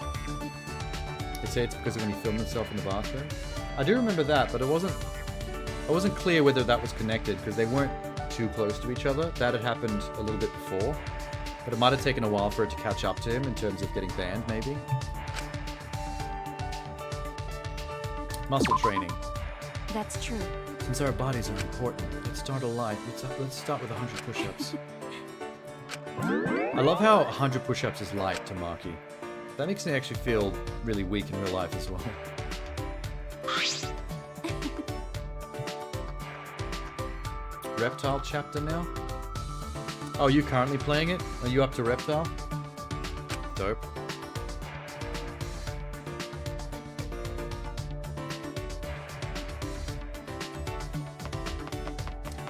[SPEAKER 1] They say it's because of when he filmed himself in the bathroom. I do remember that, but it wasn't clear whether that was connected because they weren't too close to each other. That had happened a little bit before. But it might have taken a while for it to catch up to him in terms of getting banned, maybe. Muscle training.
[SPEAKER 4] That's true.
[SPEAKER 1] Since our bodies are important, let's start with 100 push-ups. I love how 100 push-ups is light to Maki. That makes me actually feel really weak in real life as well. Reptile chapter now? Oh, you currently playing it? Are you up to Reptile? Dope.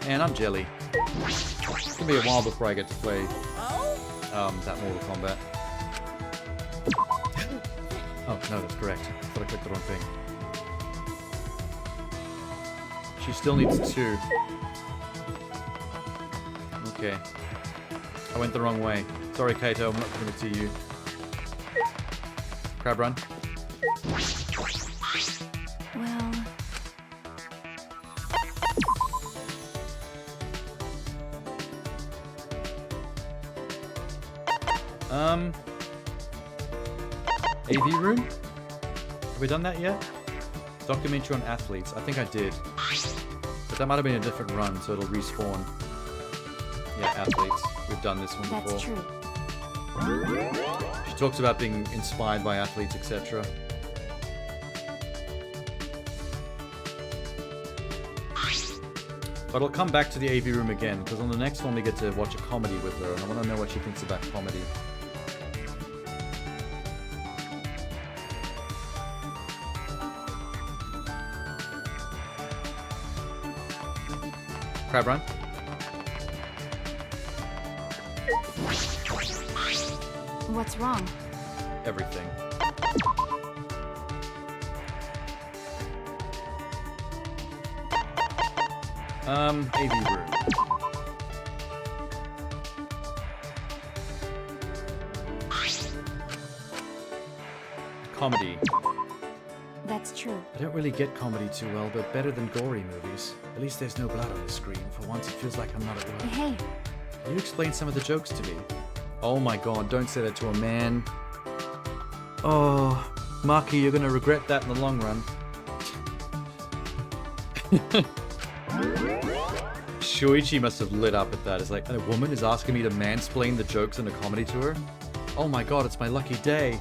[SPEAKER 1] Man, I'm jelly. It's gonna be a while before I get to play that Mortal Kombat. Oh, no, that's correct. I thought I clicked the wrong thing. She still needs 2. Okay. I went the wrong way. Sorry, Kato, I'm not giving it to you. Crab run.
[SPEAKER 4] Well...
[SPEAKER 1] AV room? Have we done that yet? Documentary on athletes. I think I did. But that might have been a different run, so it'll respawn. Yeah, athletes. We've done this one before.
[SPEAKER 4] That's true.
[SPEAKER 1] She talks about being inspired by athletes, etc. But I'll come back to the AV room again, because on the next one we get to watch a comedy with her, and I want to know what she thinks about comedy. Crab run.
[SPEAKER 4] What's wrong?
[SPEAKER 1] Everything. AV room. Comedy.
[SPEAKER 4] That's true.
[SPEAKER 1] I don't really get comedy too well, but better than gory movies. At least there's no blood on the screen. For once, it feels like I'm not at work.
[SPEAKER 4] Hey.
[SPEAKER 1] Can you explain some of the jokes to me? Oh my god, don't say that to a man. Oh, Maki, you're gonna regret that in the long run. Shuichi must have lit up at that. It's like, a woman is asking me to mansplain the jokes in a comedy to her? Oh my god, it's my lucky day.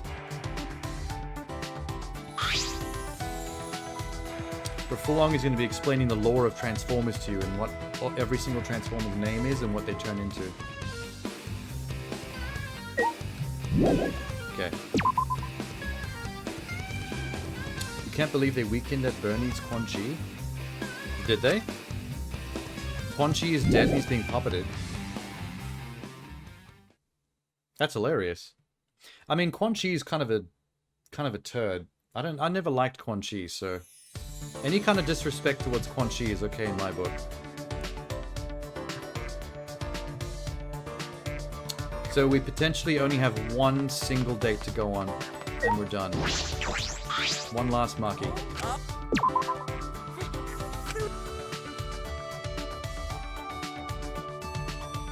[SPEAKER 1] For full long, he's going to be explaining the lore of Transformers to you and what every single Transformer's name is and what they turn into. Okay. You can't believe they weakened at Bernie's Quan Chi? Did they? Quan Chi is dead and he's being puppeted. That's hilarious. I mean, Quan Chi is kind of a turd. I never liked Quan Chi, so any kind of disrespect towards Quan Chi is okay in my book. So we potentially only have one single date to go on, and we're done. One last Maki.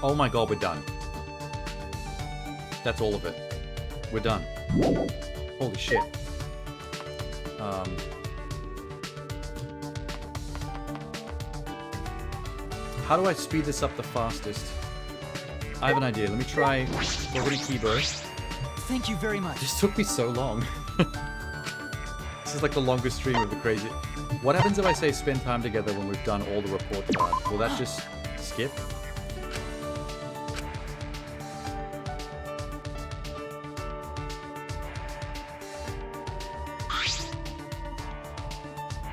[SPEAKER 1] Oh my god, we're done. That's all of it. We're done. Holy shit. How do I speed this up the fastest? I have an idea. Let me try Gravity Key Burst.
[SPEAKER 3] Thank you very much.
[SPEAKER 1] This took me so long. This is like the longest stream of the crazy... What happens if I say spend time together when we've done all the report cards? Will that just skip?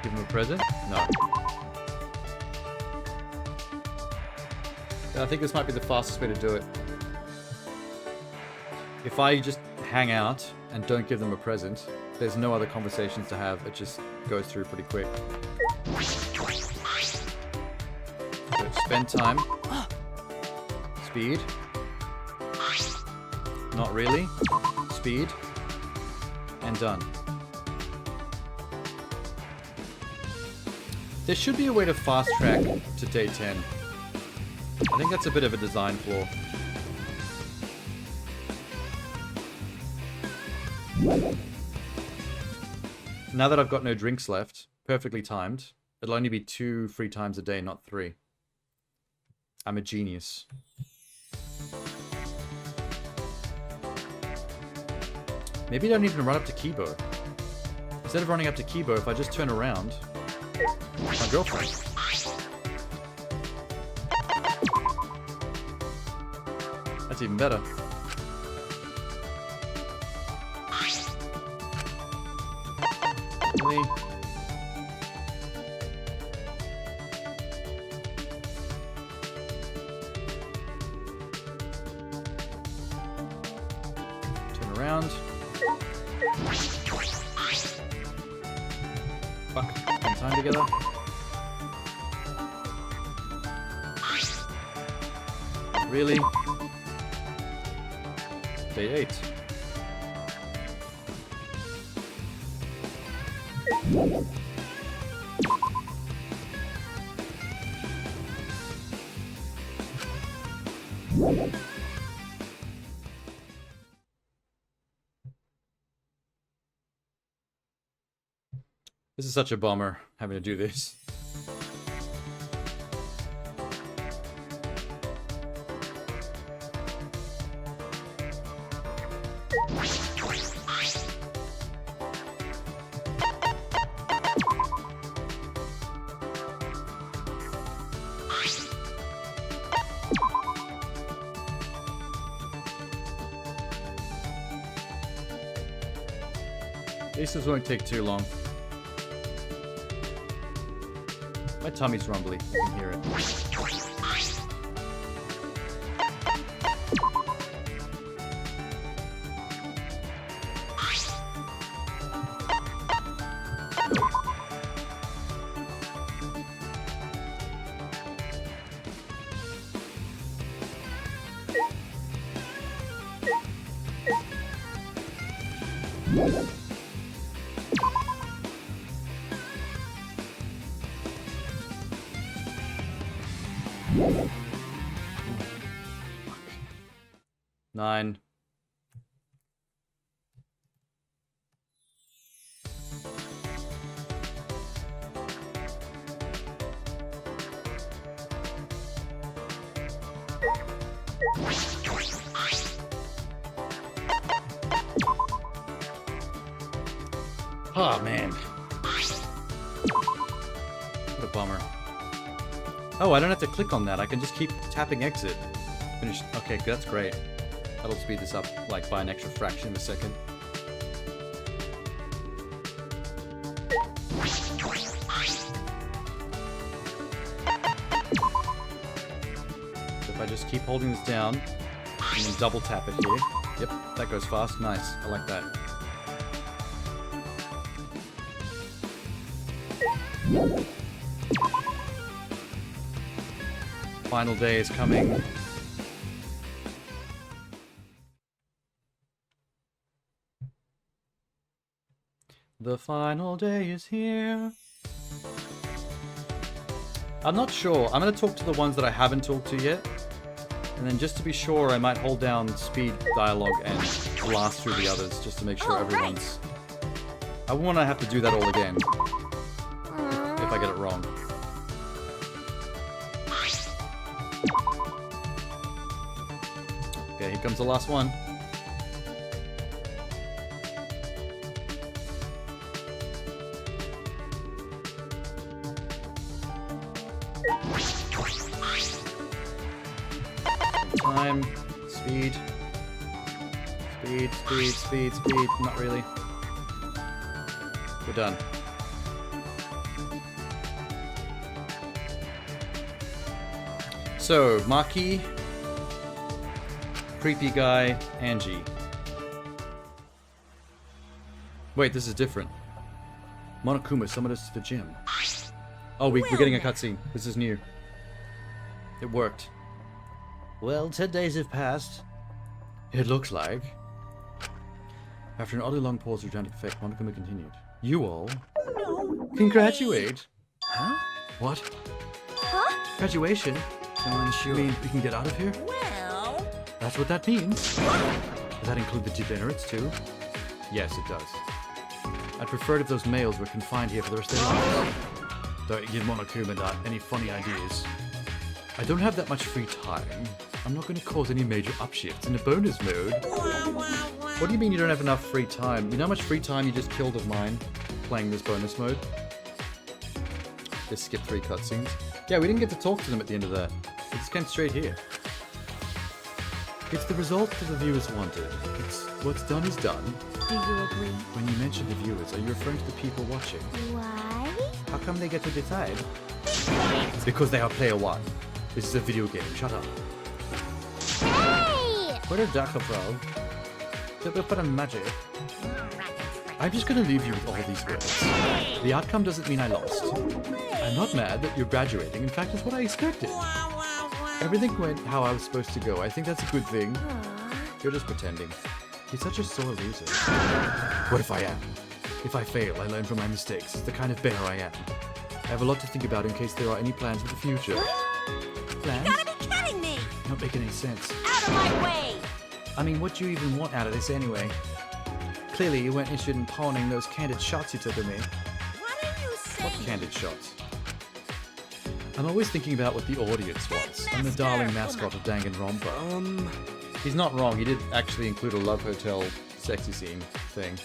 [SPEAKER 1] Give him a present? No. I think this might be the fastest way to do it. If I just hang out and don't give them a present, there's no other conversations to have. It just goes through pretty quick. So spend time. Speed. Not really. Speed. And done. There should be a way to fast track to day 10. I think that's a bit of a design flaw. Now that I've got no drinks left, perfectly timed, it'll only be 2 free times a day, not 3. I'm a genius. Maybe I don't even run up to Kibo. Instead of running up to Kibo, if I just turn around, my girlfriend. That's even better. Really? Turn around. Fuck. Spend time together. Really? Day 8. This is such a bummer, having to do this. This won't take too long. My tummy's rumbly. You can hear it. Nine. Oh man. What a bummer. Oh, I don't have to click on that. I can just keep tapping exit. Finish. Okay, that's great. That'll speed this up, like, by an extra fraction of a second. So if I just keep holding this down, and then double tap it here. Yep, that goes fast. Nice. I like that. Final day is coming. The final day is here. I'm not sure. I'm going to talk to the ones that I haven't talked to yet. And then just to be sure, I might hold down speed dialogue and blast through the others just to make sure everyone's... I want to have to do that all again. If I get it wrong. Okay, here comes the last one. Time, speed, speed, speed, speed, speed. Not really. We're done. So, Maki, creepy guy, Angie. Wait, this is different. Monokuma summoned us to the gym. Oh, we're getting a cutscene. This is new. It worked. Well, 10 days have passed. It looks like. After an oddly long pause of dramatic effect, Monokuma continued. You all congratulate.
[SPEAKER 3] Huh?
[SPEAKER 1] What?
[SPEAKER 2] Huh?
[SPEAKER 1] Graduation?
[SPEAKER 3] So unsure.
[SPEAKER 1] You mean we can get out of here?
[SPEAKER 2] Well...
[SPEAKER 1] That's what that means. Does that include the degenerates too? Yes, it does. I'd prefer it if those males were confined here for the rest of their lives. Don't give Monokuma that any funny ideas. I don't have that much free time. I'm not going to cause any major upshifts in the bonus mode. What do you mean you don't have enough free time? You know how much free time you just killed of mine playing this bonus mode? Just skip 3 cutscenes. Yeah, we didn't get to talk to them at the end of that. We just came straight here. It's the result that the viewers wanted. It's what's done is done.
[SPEAKER 4] Do you agree?
[SPEAKER 1] When you mention the viewers, are you referring to the people watching?
[SPEAKER 4] Why?
[SPEAKER 1] How come they get to decide? Because they are player 1. This is a video game. Shut up.
[SPEAKER 4] Hey!
[SPEAKER 1] What a Daka Pro. Put a magic. I'm just gonna leave you with all these words. The outcome doesn't mean I lost. I'm not mad that you're graduating. In fact, it's what I expected. Everything went how I was supposed to go. I think that's a good thing. You're just pretending. You're such a sore loser. What if I am? If I fail, I learn from my mistakes. It's the kind of bear I am. I have a lot to think about in case there are any plans for the future. Plans?
[SPEAKER 2] You gotta be kidding me!
[SPEAKER 1] Not making any sense.
[SPEAKER 2] Out of my way!
[SPEAKER 1] I mean, what do you even want out of this anyway? Clearly, you weren't interested in pawning those candid shots you took of me.
[SPEAKER 2] What are you saying?
[SPEAKER 1] What candid shots? I'm always thinking about what the audience wants. I'm the darling mascot of Danganronpa. He's not wrong. He did actually include a love hotel sexy scene thing.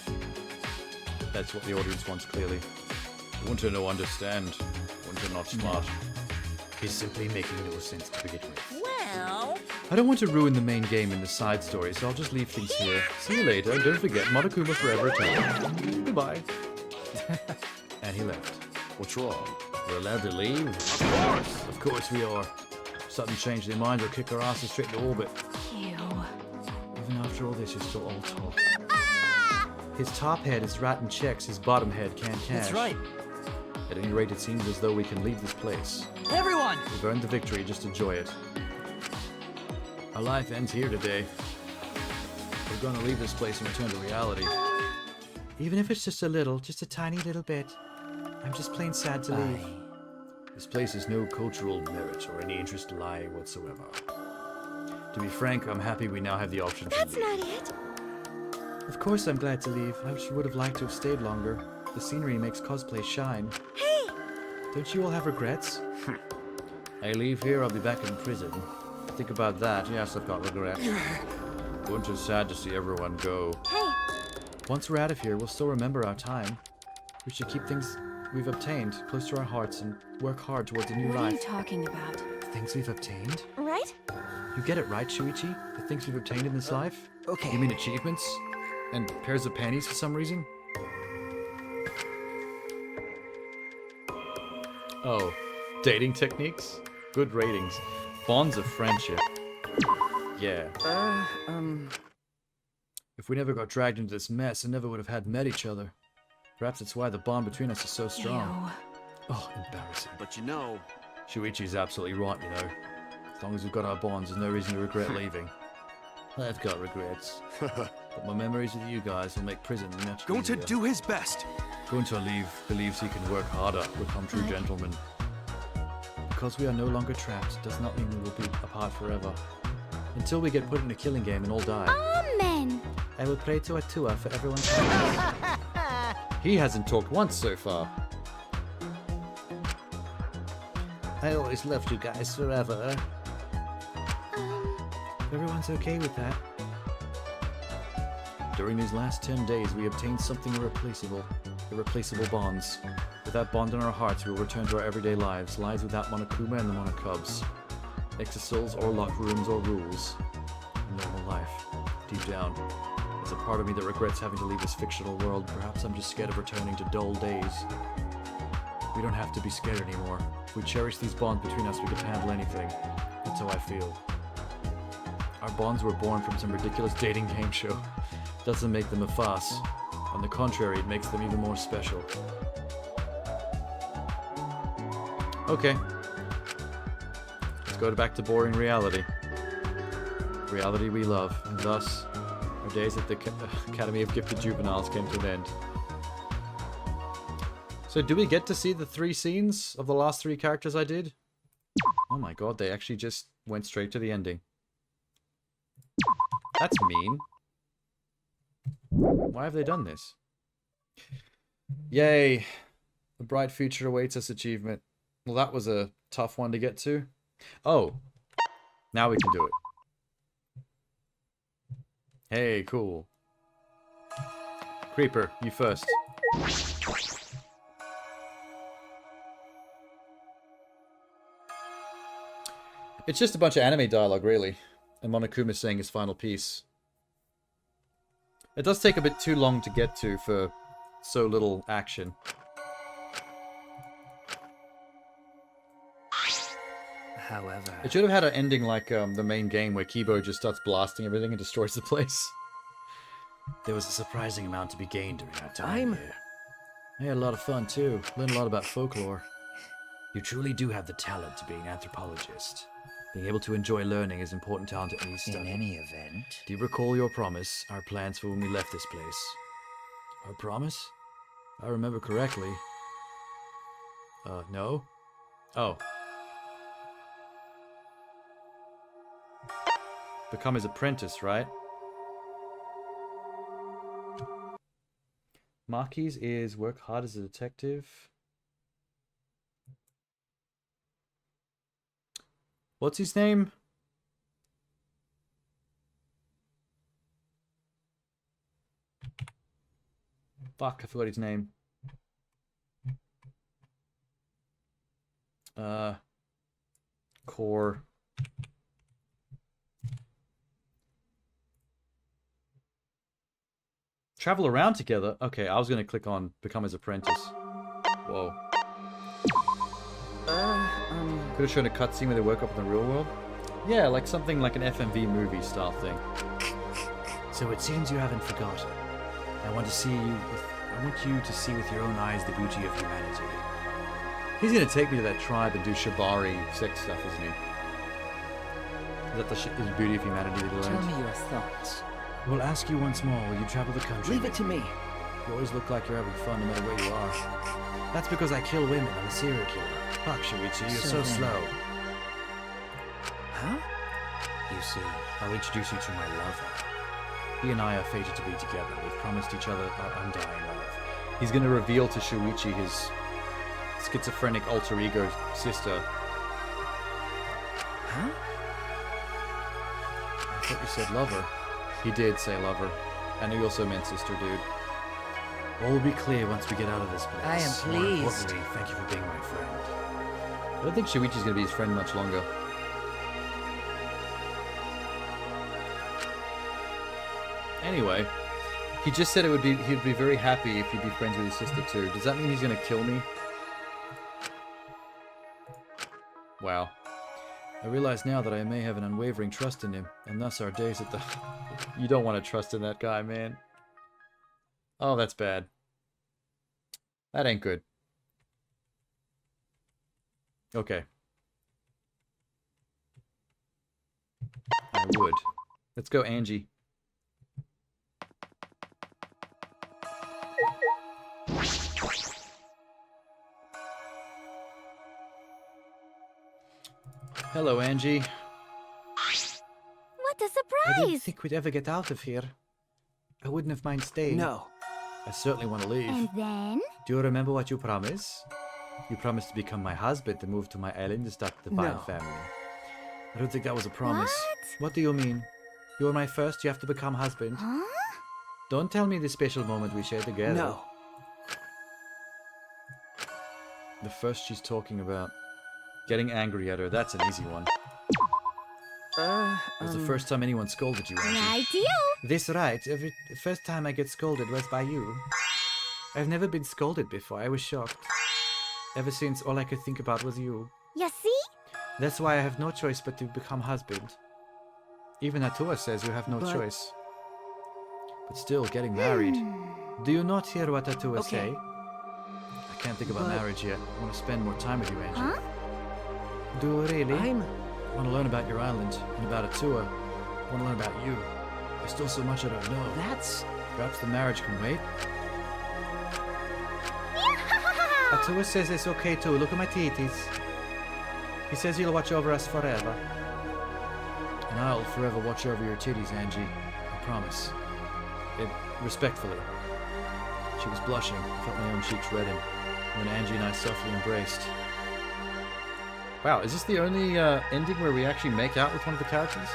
[SPEAKER 1] That's what the audience wants, clearly. Want to know, understand. Want to not smart. He's simply making no sense to begin with.
[SPEAKER 2] Well...
[SPEAKER 1] I don't want to ruin the main game in the side story, so I'll just leave things here. See you later, and don't forget, Monokuma forever eternal. Goodbye. And he left. What's wrong? We're allowed to leave? Of course! Of course we are. If something changed their minds, we'll kick our asses straight into orbit.
[SPEAKER 2] Ew.
[SPEAKER 1] Even after all this, you're still all talk. His top head is writing checks, his bottom head can't cash.
[SPEAKER 3] That's right.
[SPEAKER 1] At any rate, it seems as though we can leave this place.
[SPEAKER 3] Everyone!
[SPEAKER 1] We've earned the victory, just enjoy it. Our life ends here today. We're gonna leave this place and return to reality. Even if it's just a little, just a tiny little bit. I'm just plain sad to leave. This place has no cultural merit or any interest lie whatsoever. To be frank, I'm happy we now have the option to
[SPEAKER 4] That's
[SPEAKER 1] leave.
[SPEAKER 4] not it.
[SPEAKER 1] Of course I'm glad to leave. I would have liked to have stayed longer. The scenery makes cosplay shine.
[SPEAKER 4] Hey!
[SPEAKER 1] Don't you all have regrets? I leave here, I'll be back in prison. Think about that. Yes, I've got regrets. Wouldn't it sad to see everyone go?
[SPEAKER 4] Hey!
[SPEAKER 1] Once we're out of here, we'll still remember our time. We should keep things we've obtained close to our hearts and work hard towards a new
[SPEAKER 2] What are you
[SPEAKER 1] life.
[SPEAKER 2] talking about?
[SPEAKER 1] Things we've obtained?
[SPEAKER 4] Right?
[SPEAKER 1] You get it right, Shuichi? The things we've obtained in this life?
[SPEAKER 3] Okay.
[SPEAKER 1] You mean achievements? And pairs of panties for some reason? Oh, dating techniques? Good ratings. Bonds of friendship. Yeah. If we never got dragged into this mess, I never would have met each other. Perhaps that's why the bond between us is so strong. Oh, embarrassing.
[SPEAKER 6] But you know,
[SPEAKER 1] Shuichi's absolutely right, you know. As long as we've got our bonds, there's no reason to regret leaving. I've got regrets. But my memories with you guys will make prison much
[SPEAKER 5] Going to
[SPEAKER 1] easier.
[SPEAKER 5] do his best.
[SPEAKER 1] Going to leave believes he can work harder, become true gentlemen. Because we are no longer trapped does not mean we will be apart forever. Until we get put in a killing game and all die.
[SPEAKER 4] Amen!
[SPEAKER 1] I will pray to Atua for everyone's happiness. He hasn't talked once so far. I always loved you guys forever. Everyone's okay with that. During these last 10 days, we obtained something irreplaceable. Irreplaceable bonds. With that bond in our hearts, we will return to our everyday lives. Lives without Monokuma and the Monokubs. Exisals or locked rooms or rules. A normal life. Deep down, there's a part of me that regrets having to leave this fictional world. Perhaps I'm just scared of returning to dull days. We don't have to be scared anymore. If we cherish these bonds between us, we can handle anything. That's how I feel. Our bonds were born from some ridiculous dating game show. Doesn't make them a farce.
[SPEAKER 7] On the contrary, it makes them even more special. Okay. Let's go back to boring reality. Reality we love, and thus, our days at the Academy of Gifted Juveniles came to an end. So do we get to see the 3 scenes of the last 3 characters I did? Oh my god, they actually just went straight to the ending. That's mean. Why have they done this? Yay! A bright future awaits us achievement. Well, that was a tough one to get to. Oh! Now we can do it. Hey, cool. Creeper, you first. It's just a bunch of anime dialogue, really. And Monokuma saying his final piece. It does take a bit too long to get to for so little action.
[SPEAKER 3] However,
[SPEAKER 7] It should have had an ending like the main game where Kibo just starts blasting everything and destroys the place. There was a surprising amount to be gained during our time here. I had a lot of fun too. Learned a lot about folklore. You truly do have the talent to be an anthropologist. Being able to enjoy learning is important talent to any study.
[SPEAKER 3] in any event,
[SPEAKER 7] Do you recall your promise, our plans for when we left this place? Our promise? If I remember correctly. No? Oh. Become his apprentice, right? Marquis is work hard as a detective. What's his name? Fuck, I forgot his name. Core. Travel around together? Okay, I was gonna click on become his apprentice. Whoa. Could have shown a cutscene where they work up in the real world. Yeah, like something like an FMV movie style thing. So it seems you haven't forgotten. I want you to see with your own eyes the beauty of humanity. He's gonna take me to that tribe and do shibari sex stuff, isn't he? Is that the beauty of humanity that he
[SPEAKER 3] tell
[SPEAKER 7] learned?
[SPEAKER 3] me your thoughts.
[SPEAKER 7] We'll ask you once more, will you travel the country?
[SPEAKER 3] Leave it to me.
[SPEAKER 7] You always look like you're having fun no matter where you are. That's because I kill women. I'm a serial killer. Fuck, Shuichi, you're so
[SPEAKER 3] then-
[SPEAKER 7] slow.
[SPEAKER 3] Huh? You see,
[SPEAKER 7] I'll introduce you to my lover. He and I are fated to be together. We've promised each other our undying love. He's going to reveal to Shuichi his schizophrenic alter ego sister.
[SPEAKER 3] huh?
[SPEAKER 7] I thought you said lover. He did say lover. And he also meant sister, dude. All will be clear once we get out of this place.
[SPEAKER 3] I am
[SPEAKER 7] More
[SPEAKER 3] pleased.
[SPEAKER 7] importantly, thank you for being my friend. I don't think Shuichi's going to be his friend much longer. Anyway, he just said he'd be very happy if he'd be friends with his sister too. Does that mean he's going to kill me? Wow. I realize now that I may have an unwavering trust in him, and thus our days at the... You don't want to trust in that guy, man. Oh, that's bad. That ain't good. Okay. I would. Let's go, Angie. Hello, Angie.
[SPEAKER 4] What a
[SPEAKER 7] I
[SPEAKER 4] surprise!
[SPEAKER 7] didn't think we'd ever get out of here. I wouldn't have mind staying.
[SPEAKER 3] No.
[SPEAKER 7] I certainly want to leave.
[SPEAKER 4] And then?
[SPEAKER 7] Do you remember what you promised? You promised to become my husband and move to my island and start the Vine
[SPEAKER 3] No.
[SPEAKER 7] family. I don't think that was a promise.
[SPEAKER 4] What?
[SPEAKER 7] What do you mean? You're my first, you have to become husband.
[SPEAKER 4] Huh?
[SPEAKER 7] Don't tell me the special moment we share together.
[SPEAKER 3] No.
[SPEAKER 7] The first she's talking about. Getting angry at her, that's an easy one. It was the first time anyone scolded you, Angie.
[SPEAKER 4] Right, deal.
[SPEAKER 7] This right. The first time I get scolded was by you. I've never been scolded before. I was shocked. Ever since, all I could think about was you.
[SPEAKER 4] You see?
[SPEAKER 7] That's why I have no choice but to become husband. Even Atua says you have no
[SPEAKER 3] But-
[SPEAKER 7] choice. But still, getting married.
[SPEAKER 1] Do you not hear what Atua
[SPEAKER 3] Okay.
[SPEAKER 1] say? I can't think about
[SPEAKER 3] But-
[SPEAKER 1] marriage yet. I want to spend more time with you, Angie.
[SPEAKER 4] Huh?
[SPEAKER 1] Do you really?
[SPEAKER 3] I'm...
[SPEAKER 1] I want to learn about your island and about Atua. I want to learn about you. There's still so much I don't know.
[SPEAKER 3] That's...
[SPEAKER 1] Perhaps the marriage can wait. Atua says it's okay too. Look at my titties. He says he'll watch over us forever. And I'll forever watch over your titties, Angie. I promise. Respectfully. She was blushing. I felt my own cheeks redden. And then Angie and I softly embraced. Wow, is this the only ending where we actually make out with one of the characters?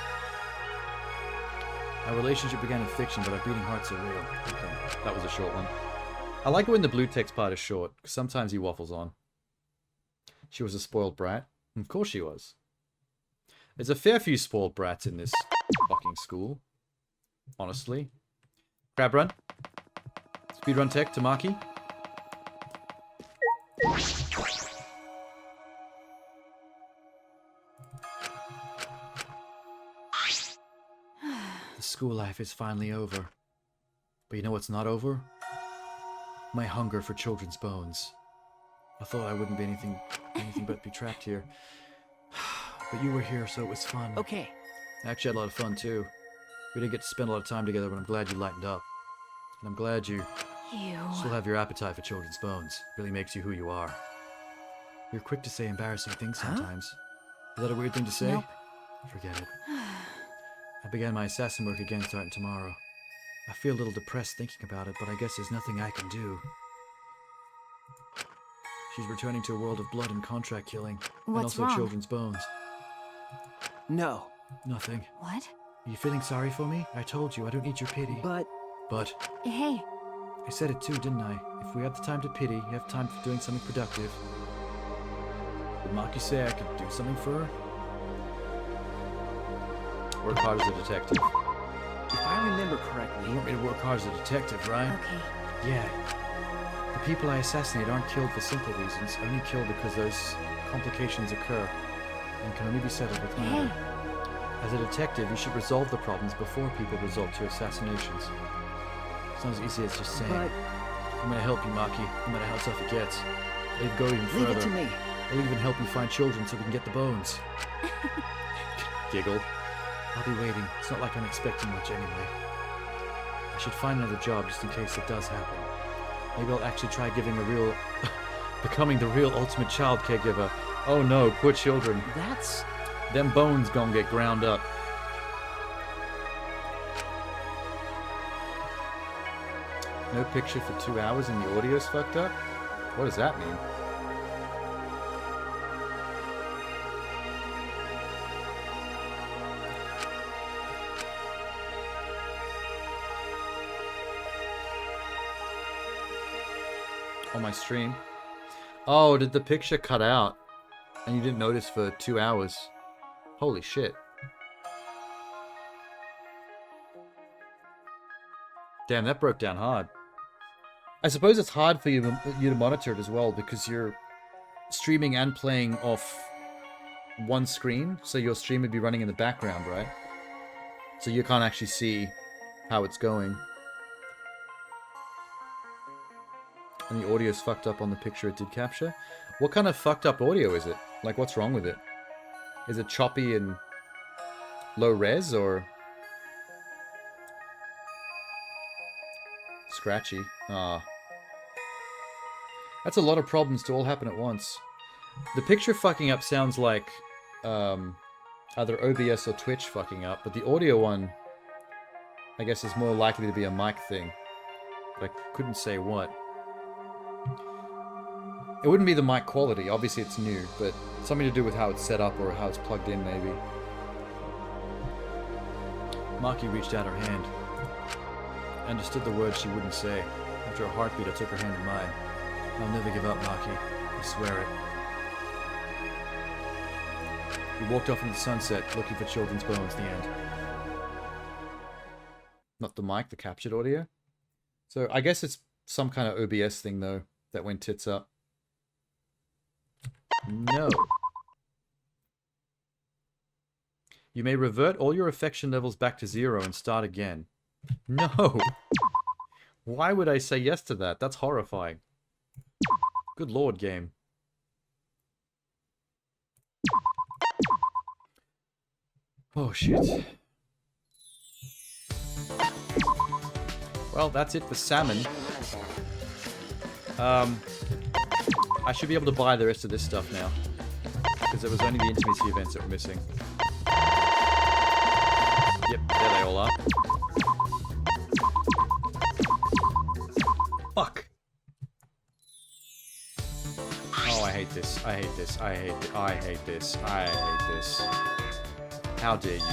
[SPEAKER 1] Our relationship began in fiction, but our beating hearts are real. Okay, that was a short one. I like it when the blue text part is short, because sometimes he waffles on. She was a spoiled brat. Of course she was. There's a fair few spoiled brats in this fucking school. Honestly. Crab run. Speedrun tech, Tamaki. The school life is finally over. But you know what's not over? My hunger for children's bones. I thought I wouldn't be anything but be trapped here. But you were here, so it was fun.
[SPEAKER 3] Okay.
[SPEAKER 1] I actually had a lot of fun, too. We didn't get to spend a lot of time together, but I'm glad you lightened up. And I'm glad you still have your appetite for children's bones. It really makes you who you are. You're quick to say embarrassing things sometimes. Is that a weird thing to say?
[SPEAKER 4] Nope.
[SPEAKER 1] Forget it. I began my assassin work again starting tomorrow. I feel a little depressed thinking about it, but I guess there's nothing I can do. She's returning to a world of blood and contract killing. And
[SPEAKER 4] What's
[SPEAKER 1] also
[SPEAKER 4] wrong?
[SPEAKER 1] children's bones.
[SPEAKER 3] No.
[SPEAKER 1] Nothing.
[SPEAKER 4] What?
[SPEAKER 1] Are you feeling sorry for me? I told you, I don't need your pity.
[SPEAKER 3] But...
[SPEAKER 1] But,
[SPEAKER 4] Hey,
[SPEAKER 1] I said it too, didn't I? If we have the time to pity, you have time for doing something productive. Did Maki say I could do something for her? Work hard as a detective.
[SPEAKER 3] if I remember
[SPEAKER 1] You
[SPEAKER 3] correctly...
[SPEAKER 1] want me to work hard as a detective, right?
[SPEAKER 4] okay.
[SPEAKER 1] Yeah. The people I assassinate aren't killed for simple reasons, only killed because those complications occur and can only be settled with murder.
[SPEAKER 4] Hey.
[SPEAKER 1] As a detective, you should resolve the problems before people resort to assassinations. It's not as easy as just saying,
[SPEAKER 3] But...
[SPEAKER 1] I'm gonna help you, Maki, no matter how tough it gets. I'll even go even
[SPEAKER 3] Leave
[SPEAKER 1] further.
[SPEAKER 3] it to me.
[SPEAKER 1] I'll even help you find children so we can get the bones. Giggle. I'll be waiting. It's not like I'm expecting much anyway. I should find another job just in case it does happen. Maybe I'll actually try becoming the real ultimate child caregiver. Oh no, poor children.
[SPEAKER 3] That's...
[SPEAKER 1] Them bones gonna get ground up. No picture for 2 hours and the audio's fucked up? What does that mean? On my stream? Oh, did the picture cut out? And you didn't notice for 2 hours? Holy shit. Damn, that broke down hard. I suppose it's hard for you to monitor it as well because you're streaming and playing off one screen, so your stream would be running in the background, right? So you can't actually see how it's going. And the audio's fucked up on the picture it did capture. What kind of fucked up audio is it? Like, what's wrong with it? Is it choppy and low res, or scratchy? Ah. That's a lot of problems to all happen at once. The picture fucking up sounds like either OBS or Twitch fucking up, but the audio one, I guess, is more likely to be a mic thing. But I couldn't say what. It wouldn't be the mic quality, obviously it's new, but something to do with how it's set up or how it's plugged in, maybe. Maki reached out her hand. I understood the words she wouldn't say. After a heartbeat, I took her hand in mine. I'll never give up, Maki. I swear it. We walked off into the sunset, looking for children's bones in the end. Not the mic, the captured audio. So I guess it's some kind of OBS thing, though, that went tits up. No. You may revert all your affection levels back to 0 and start again. No! Why would I say yes to that? That's horrifying. Good lord, game. Oh, shit. Well, that's it for salmon. I should be able to buy the rest of this stuff now. Because it was only the intimacy events that were missing. Yep, there they all are. Fuck! Oh, I hate this. I hate this. I hate this. I hate this. I hate this. How dare you?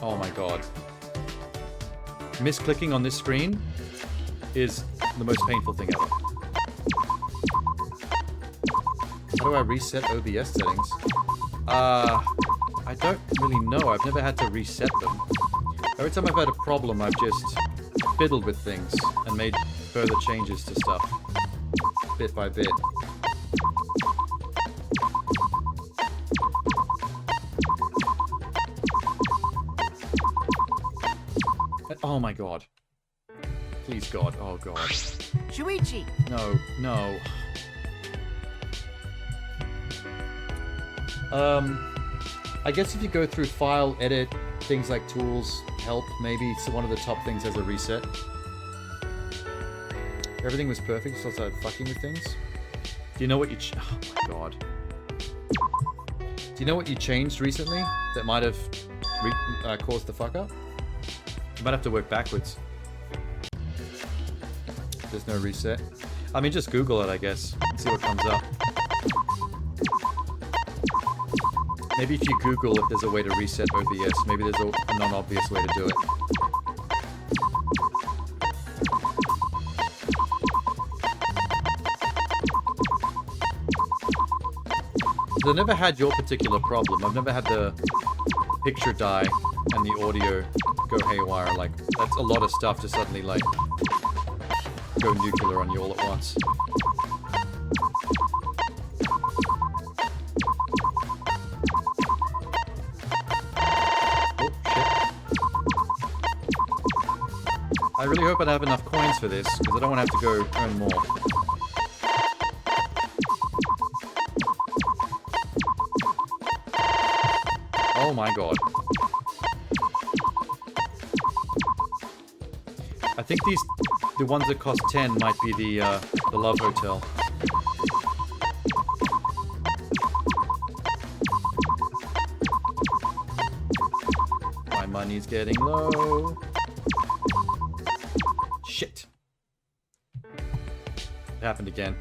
[SPEAKER 1] Oh my god. Misclicking on this screen is the most painful thing ever. How do I reset OBS settings? I don't really know. I've never had to reset them. Every time I've had a problem, I've just fiddled with things and made further changes to stuff. Bit by bit. Oh my god. Please god. Oh god.
[SPEAKER 3] Shuichi!
[SPEAKER 1] No, no. I guess if you go through file, edit, things like tools, help, maybe it's one of the top things as a reset. Everything was perfect, so I started fucking with things. Do you know what you oh my god. Do you know what you changed recently that might have caused the fuck up? You might have to work backwards. There's no reset. I mean, just Google it, I guess, and see what comes up. Maybe if you Google if there's a way to reset OBS, maybe there's a non-obvious way to do it. I've never had your particular problem. I've never had the picture die and the audio go haywire. Like, that's a lot of stuff to suddenly, like, go nuclear on you all at once. Oh, shit. I really hope I have enough coins for this, because I don't want to have to go earn more. Oh my god. I think the ones that cost 10 might be the Love Hotel. My money's getting low. Shit. It happened again.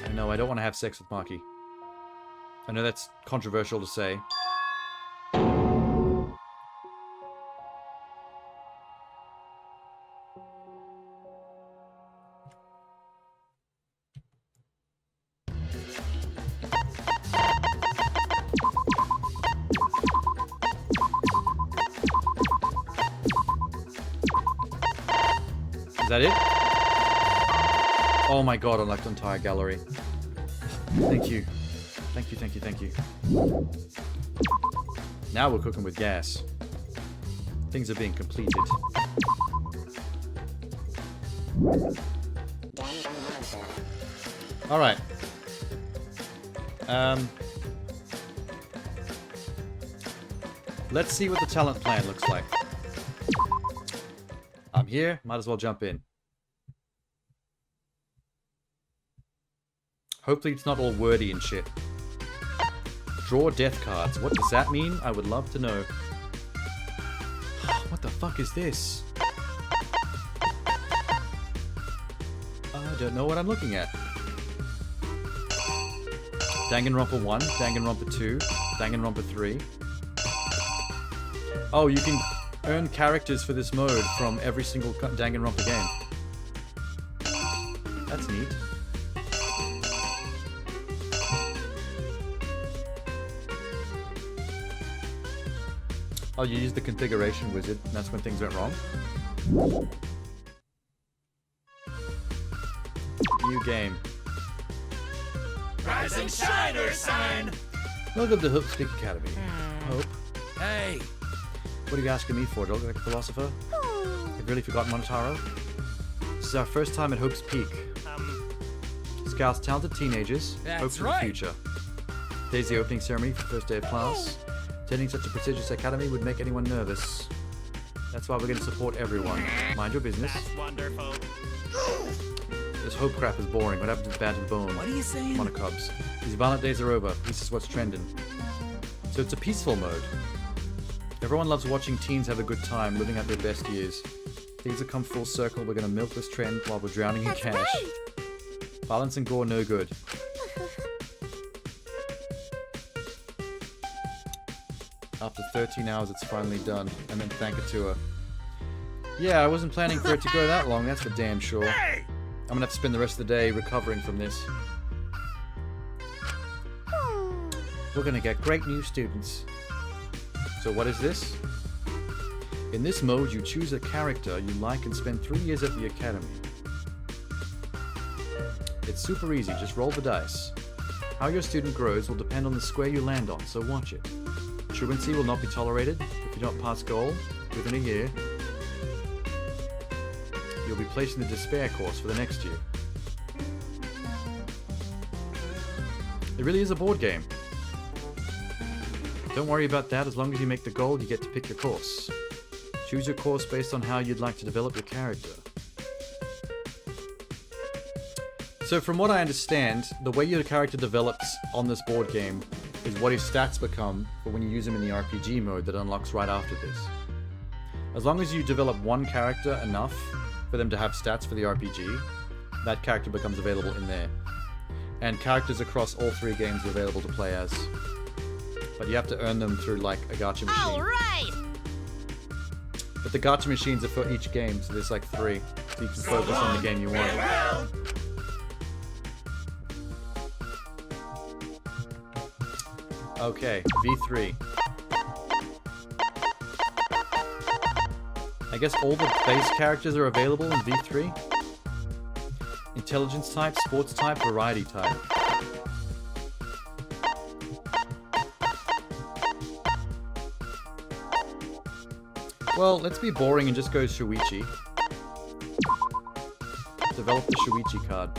[SPEAKER 1] I know, I don't want to have sex with Maki. I know that's controversial to say. Is that it? Oh my god, unlocked entire gallery. Thank you. Thank you, thank you, thank you. Now we're cooking with gas. Things are being completed. Alright. Let's see what the talent plan looks like. I'm here, might as well jump in. Hopefully it's not all wordy and shit. Draw death cards. What does that mean? I would love to know. What the fuck is this? I don't know what I'm looking at. Danganronpa 1, Danganronpa 2, Danganronpa 3. Oh, you can earn characters for this mode from every single Danganronpa game. That's neat. Oh, you used the configuration wizard, and that's when things went wrong? New game.
[SPEAKER 8] Rise and shine or sign!
[SPEAKER 1] Welcome to Hope Stick Academy. Hope,
[SPEAKER 5] Hey!
[SPEAKER 1] What are you asking me for? Do I look like a philosopher? Have you really forgotten Monotaro? This is our first time at Hope's Peak. Scouts talented teenagers, hope for the future. Today's the opening ceremony for the first day of class. Attending such a prestigious academy would make anyone nervous. That's why we're going to support everyone. Mind your business.
[SPEAKER 8] That's wonderful.
[SPEAKER 1] This hope crap is boring. What happened to the bad to the bone?
[SPEAKER 3] What are you saying?
[SPEAKER 1] Monocubs. These violent days are over. This is what's trending. So it's a peaceful mode. Everyone loves watching teens have a good time, living out their best years. Things have come full circle. We're going to milk this trend while we're drowning in cash.
[SPEAKER 4] Right.
[SPEAKER 1] Violence and gore, no good. After 13 hours, it's finally done. And then thank it to her. Yeah, I wasn't planning for it to go that long, that's for damn sure. I'm gonna have to spend the rest of the day recovering from this. We're gonna get great new students. So what is this? In this mode, you choose a character you like and spend 3 years at the academy. It's super easy, just roll the dice. How your student grows will depend on the square you land on, so watch it. Truancy will not be tolerated. If you don't pass goal within a year, you'll be placed in the despair course for the next year. It really is a board game. Don't worry about that, as long as you make the goal, you get to pick your course. Choose your course based on how you'd like to develop your character. So from what I understand, the way your character develops on this board game is what his stats become for when you use him in the RPG mode that unlocks right after this. As long as you develop one character enough for them to have stats for the RPG, that character becomes available in there. And characters across all 3 games are available to play as. But you have to earn them through like a gacha machine.
[SPEAKER 2] Alright!
[SPEAKER 1] But the gacha machines are for each game, so there's like 3. So you can focus on the game you want. Okay, V3. I guess all the base characters are available in V3. Intelligence type, sports type, variety type. Well, let's be boring and just go Shuichi. Develop the Shuichi card.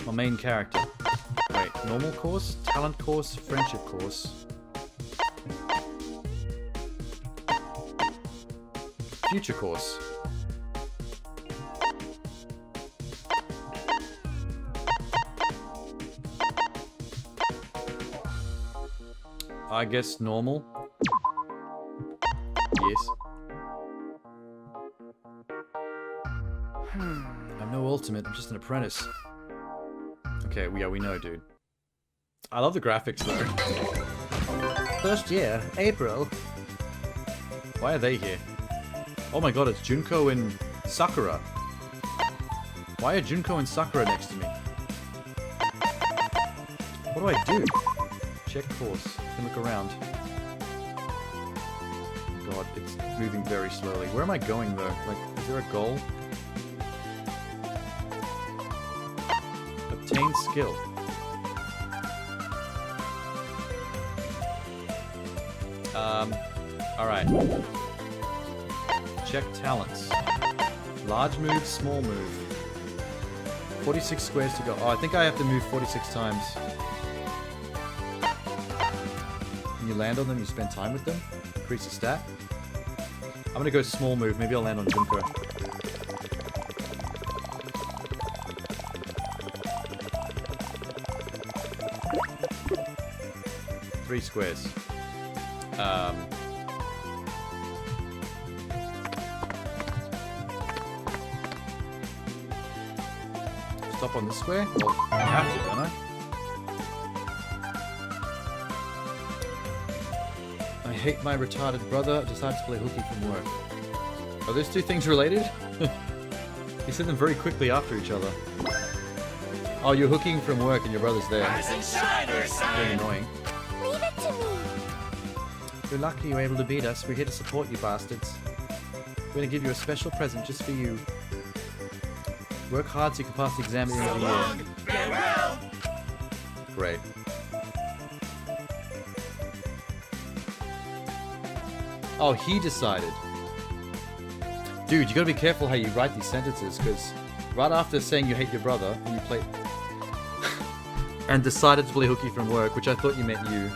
[SPEAKER 1] My main character. Wait, normal course, talent course, friendship course. Future course. I guess normal. Yes. I'm no ultimate, I'm just an apprentice. Okay, yeah, we know, dude. I love the graphics, though. First year, April. Why are they here? Oh my god, it's Junko and Sakura. Why are Junko and Sakura next to me? What do I do? Check course. I can look around. God, it's moving very slowly. Where am I going, though? Like, is there a goal? Obtain skill. Alright. Check talents. Large move, small move. 46 squares to go. Oh, I think I have to move 46 times. When you land on them, you spend time with them. Increase the stat. I'm gonna go small move. Maybe I'll land on Junko. Three squares. Stop on this square? Well, I have to, don't I? I hate my retarded brother. Decides to play hooky from work. Are those two things related? You said them very quickly after each other. Oh, you're hooking from work and your brother's there. Very annoying.
[SPEAKER 4] Leave it to me.
[SPEAKER 1] You're lucky you were able to beat us. We're here to support you bastards. We're gonna give you a special present just for you. Work hard so you can pass the exam at the end of the year. Great. Oh, he decided. Dude, you gotta be careful how you write these sentences, because right after saying you hate your brother, and you play... and decided to play hooky from work, which I thought you meant you.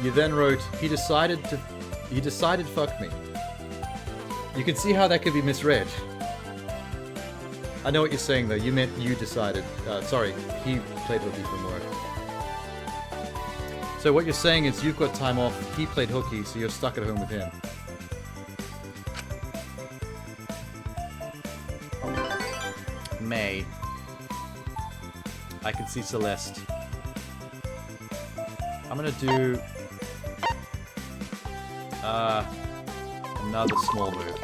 [SPEAKER 1] You then wrote, he decided fuck me. You can see how that could be misread. I know what you're saying though, you meant you decided. Sorry, he played hooky from work. So what you're saying is you've got time off, he played hooky, so you're stuck at home with him. May. I can see Celeste. I'm gonna do another small move.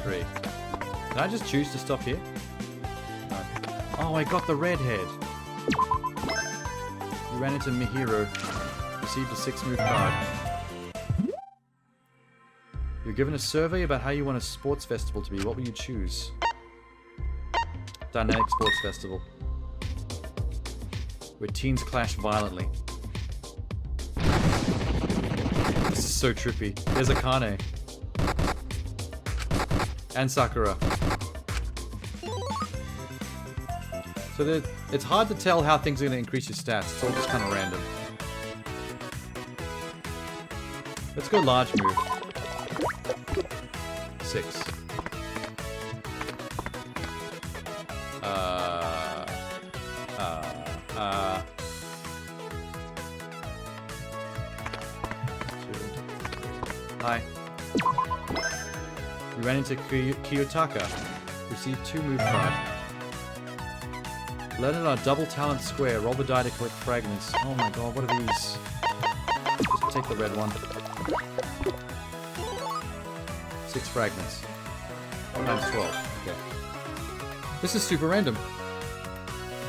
[SPEAKER 1] 3. Can I just choose to stop here? No. Oh, I got the redhead. You ran into Mihiro. Received a 6-move card. You're given a survey about how you want a sports festival to be. What will you choose? Dynamic Sports Festival. Where teens clash violently. This is so trippy. There's Akane. And Sakura. So it's hard to tell how things are going to increase your stats. It's all just kind of random. Let's go large move. 6. Hi. You ran into Kiyotaka. Received 2 move card. Landed on a double talent square. Roll the die to collect fragments. Oh my god, what are these? Just take the red one. 6 fragments. Times 12. Okay. This is super random.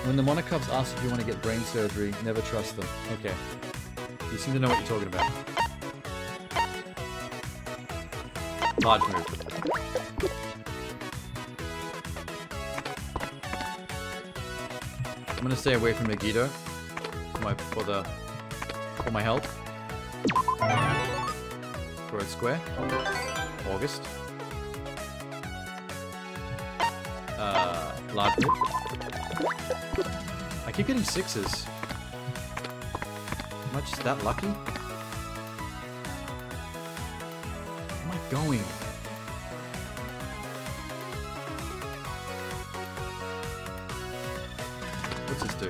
[SPEAKER 1] When the Monocubs ask if you want to get brain surgery, never trust them. Okay. You seem to know what you're talking about. Large move. I'm gonna stay away from Megiddo for my health. Throw it square. August. Large move. I keep getting 6s. Am I just that lucky? Where am I going? What's this do?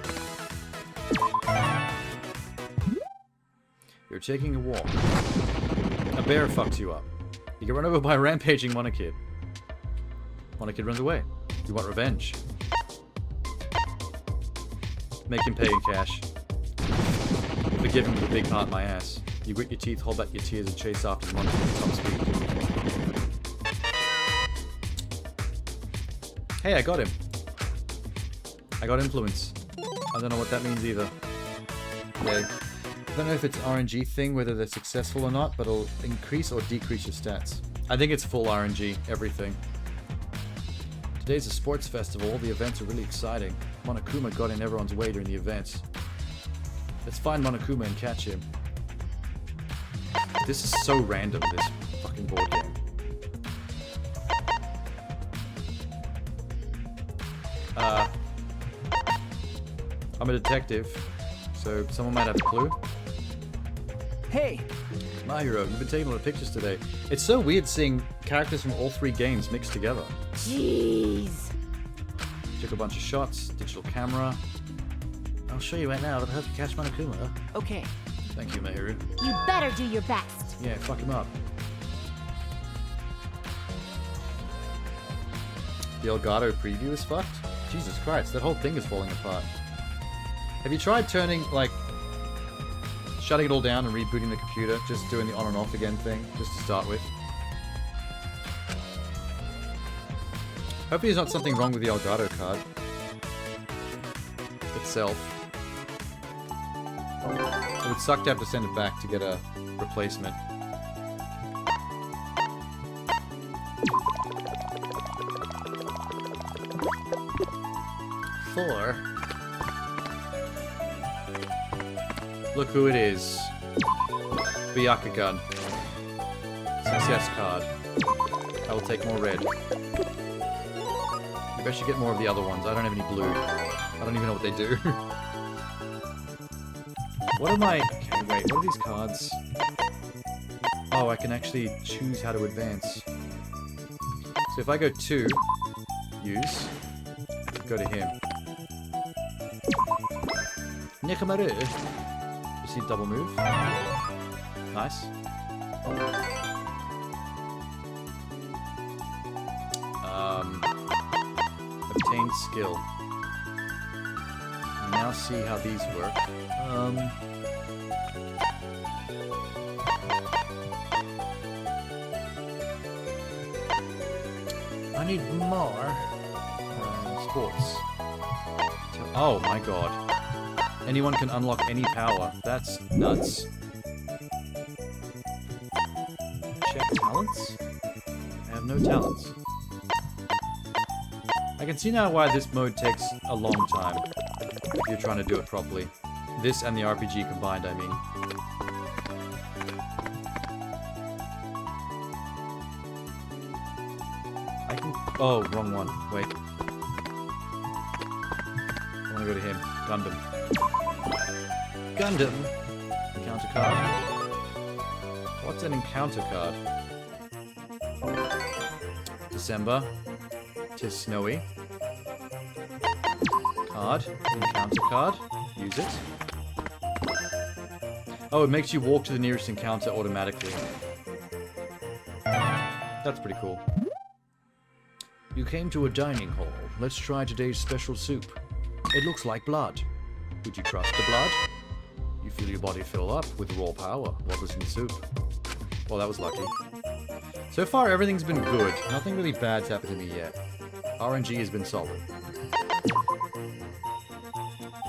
[SPEAKER 1] You're taking a walk. A bear fucks you up. You get run over by a rampaging Monokid. Monokid runs away. You want revenge. Make him pay in cash. Forgive him with a big heart, my ass. You grit your teeth, hold back your tears, and chase after the Monokid at top speed. Hey, I got him. I got influence. I don't know what that means either. Yeah. I don't know if it's RNG thing, whether they're successful or not, but it'll increase or decrease your stats. I think it's full RNG, everything. Today's a sports festival, all the events are really exciting. Monokuma got in everyone's way during the events. Let's find Monokuma and catch him. This is so random, this fucking board game. I'm a detective, so someone might have a clue.
[SPEAKER 3] Hey!
[SPEAKER 1] My hero, you've been taking a lot of pictures today. It's so weird seeing characters from all 3 games mixed together.
[SPEAKER 4] Jeez.
[SPEAKER 1] Took a bunch of shots, digital camera. I'll show you right now, but I hope you catch Monokuma.
[SPEAKER 3] Okay.
[SPEAKER 1] Thank you, Mahiru.
[SPEAKER 4] You better do your best.
[SPEAKER 1] Yeah, fuck him up. The Elgato preview is fucked? Jesus Christ, that whole thing is falling apart. Have you tried turning, like, shutting it all down and rebooting the computer? Just doing the on and off again thing, just to start with. Hopefully there's not something wrong with the Elgato card itself. It would suck to have to send it back to get a replacement. Four. Look who it is. Byakugan. princess card. I will take more red. Maybe I should get more of the other ones. I don't have any blue. I don't even know what they do. What am I... Okay, wait, what are these cards? Oh, I can actually choose how to advance. So if I go 2, use, go to him. Nikamaru. You see double move? Nice. Obtain skill. Now see how these work. I need more sports. Oh my god. Anyone can unlock any power. That's nuts. Check talents? I have no talents. I can see now why this mode takes a long time. If you're trying to do it properly. This and the RPG combined, I mean. I can... Oh, wrong one. Wait. I want to go to him. Gundam. Gundam! Encounter card. What's an encounter card? December. 'Tis snowy. Card. Encounter card. Use it. Oh, it makes you walk to the nearest encounter automatically. That's pretty cool. You came to a dining hall. Let's try today's special soup. It looks like blood. Would you trust the blood? You feel your body fill up with raw power. What was in the soup? Well, that was lucky. So far, everything's been good. Nothing really bad's happened to me yet. RNG has been solid.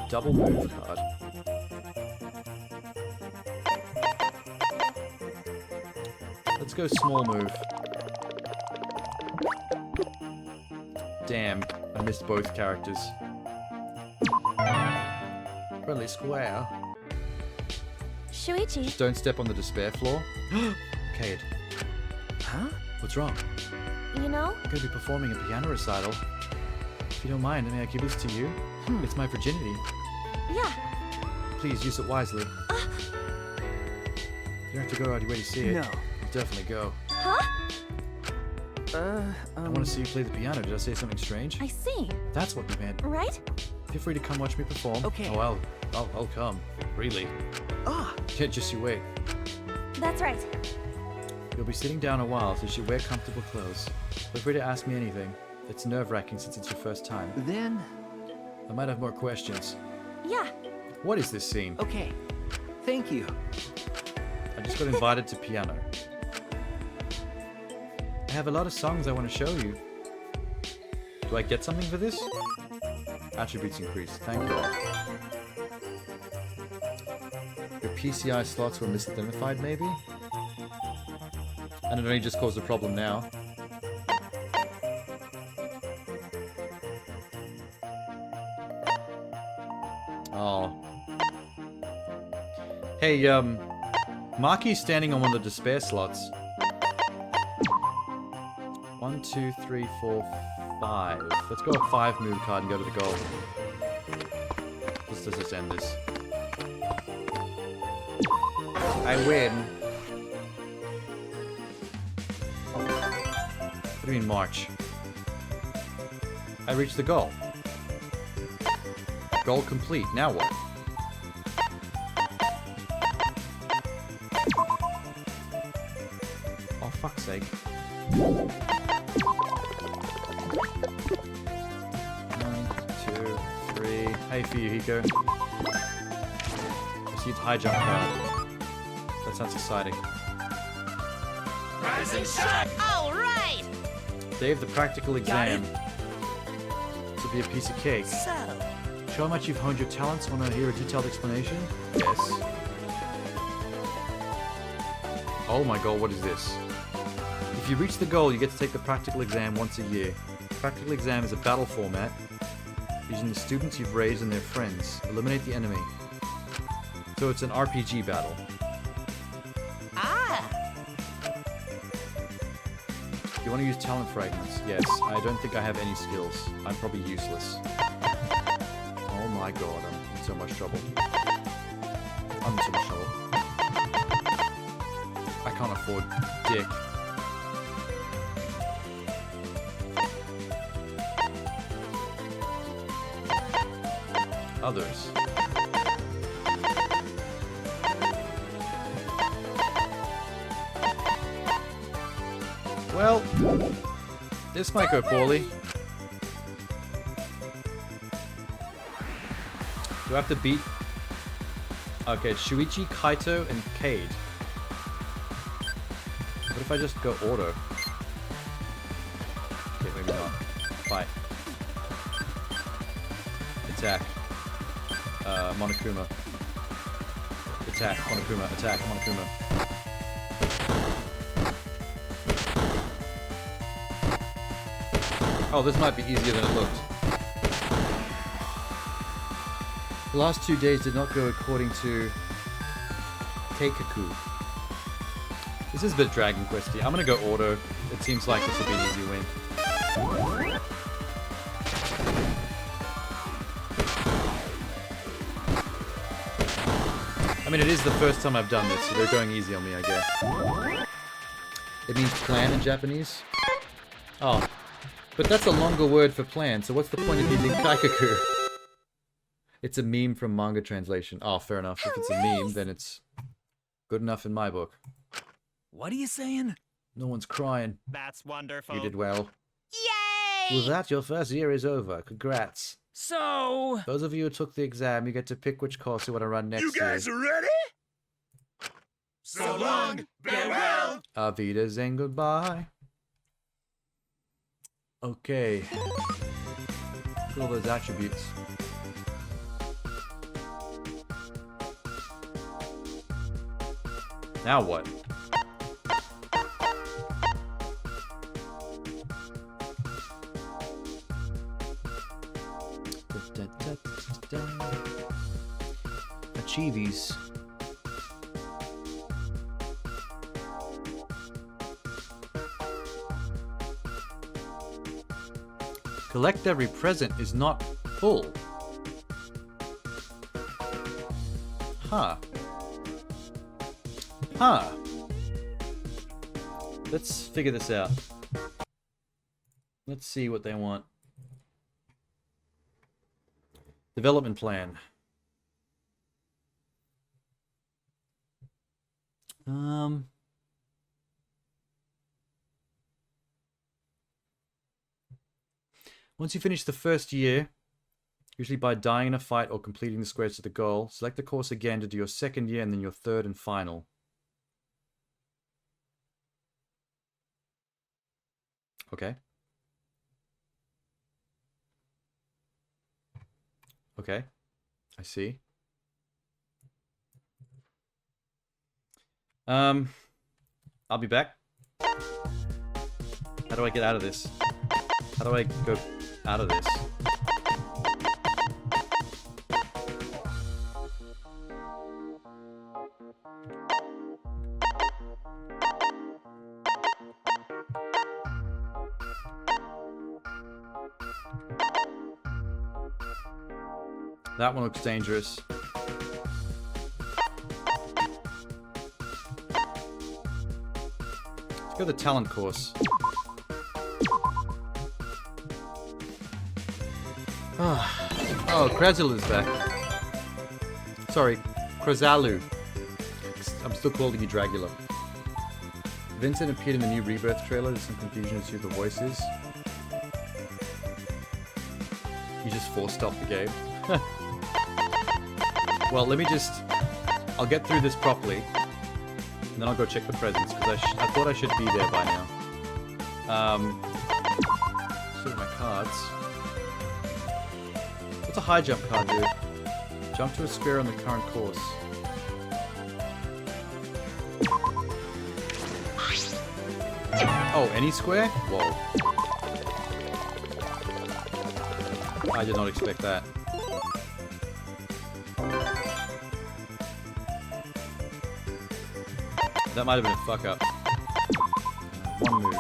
[SPEAKER 1] Double move card. Let's go small move. Damn, I missed both characters. Friendly square.
[SPEAKER 2] Shuichi,
[SPEAKER 1] Just don't step on the despair floor. Cade.
[SPEAKER 3] Huh?
[SPEAKER 1] What's wrong?
[SPEAKER 2] you know?
[SPEAKER 1] I'm going to be performing a piano recital. If you don't mind, may I give this to you? It's my virginity.
[SPEAKER 2] Yeah.
[SPEAKER 1] Please use it wisely. You don't have to go out of your way to see it.
[SPEAKER 3] No.
[SPEAKER 1] You definitely go.
[SPEAKER 2] Huh?
[SPEAKER 1] I want to see you play the piano. Did I say something strange?
[SPEAKER 2] I see.
[SPEAKER 1] That's what you meant.
[SPEAKER 2] Right?
[SPEAKER 1] Feel free to come watch me perform.
[SPEAKER 3] Okay.
[SPEAKER 1] Oh, I'll come. Really.
[SPEAKER 3] Ah!
[SPEAKER 1] Yeah, just you wait.
[SPEAKER 2] That's right.
[SPEAKER 1] You'll be sitting down a while, so you should wear comfortable clothes. Feel free to ask me anything. It's nerve-wracking since it's your first time.
[SPEAKER 3] Then...
[SPEAKER 1] I might have more questions.
[SPEAKER 2] Yeah.
[SPEAKER 1] What is this scene?
[SPEAKER 3] Okay. Thank you.
[SPEAKER 1] I just got invited to piano. I have a lot of songs I want to show you. Do I get something for this? Attributes increased. Thank God. Your PCI slots were misidentified, maybe? And it only just caused a problem now. Oh. Hey, Maki's standing on one of the despair slots. 1, 2, 3, 4, 5. Let's go a 5 move card and go to the goal. Let's just end this. I win. What do you mean March? I reached the goal. Goal complete. Now what? Oh, fuck's sake. 1, 2, 3. Hey, for you, Hiko. Received high jump card. That sounds exciting.
[SPEAKER 3] Rise and shine!
[SPEAKER 2] All right.
[SPEAKER 1] Dave, the practical exam. This will be a piece of cake.
[SPEAKER 3] So...
[SPEAKER 1] Show how much you've honed your talents. Want to hear a detailed explanation? Yes. Oh my god, what is this? If you reach the goal, you get to take the practical exam once a year. Practical exam is a battle format using the students you've raised and their friends. Eliminate the enemy. So it's an RPG battle.
[SPEAKER 2] Ah.
[SPEAKER 1] You want to use talent fragments? Yes. I don't think I have any skills. I'm probably useless. Oh my god, I'm in so much trouble. I'm in so much trouble. I can't afford dick. Others. Well, this might go poorly. Do I have to beat... Okay, it's Shuichi, Kaito, and Cade. What if I just go auto? Okay, maybe not. Fight. Attack. Monokuma. Attack, Monokuma, attack, Monokuma. Oh, this might be easier than it looked. The last 2 days did not go according to Keikaku. This is a bit Dragon Questy. I'm gonna go auto. It seems like this will be an easy win. I mean, it is the first time I've done this, so they're going easy on me, I guess. It means plan in Japanese? Oh. But that's a longer word for plan, so what's the point of using Kaikaku? It's a meme from manga translation. Oh, fair enough. If it's a meme, then it's good enough in my book.
[SPEAKER 3] What are you saying?
[SPEAKER 1] No one's crying.
[SPEAKER 8] That's wonderful.
[SPEAKER 1] You did well.
[SPEAKER 2] Yay!
[SPEAKER 1] With that, your first year is over. Congrats.
[SPEAKER 3] So...
[SPEAKER 1] Those of you who took the exam, you get to pick which course you want to run next year.
[SPEAKER 6] You guys are ready? So long, farewell.
[SPEAKER 1] Auf Wiedersehen, goodbye. Okay. Look at all those attributes. Now what? Achievies. Collect every present is not full. Huh. Huh. Let's figure this out. Let's see what they want. Development plan. Once you finish the first year, usually by dying in a fight or completing the squares to the goal, select the course again to do your second year and then your third and final. Okay. Okay. I see. I'll be back. How do I get out of this? How do I go out of this? That one looks dangerous. Let's go the talent course. Oh, Krasil is back. Sorry, Krasalu. I'm still calling you Dragula. Vincent appeared in the new Rebirth trailer. There's some confusion as to who the voice is. You just force-stopped the game. Well, let me just... I'll get through this properly. And then I'll go check the presents, because I thought I should be there by now. Sort my cards. What's a high jump card do? Jump to a square on the current course. Oh, any square? Whoa. I did not expect that. That might have been a fuck up. One move.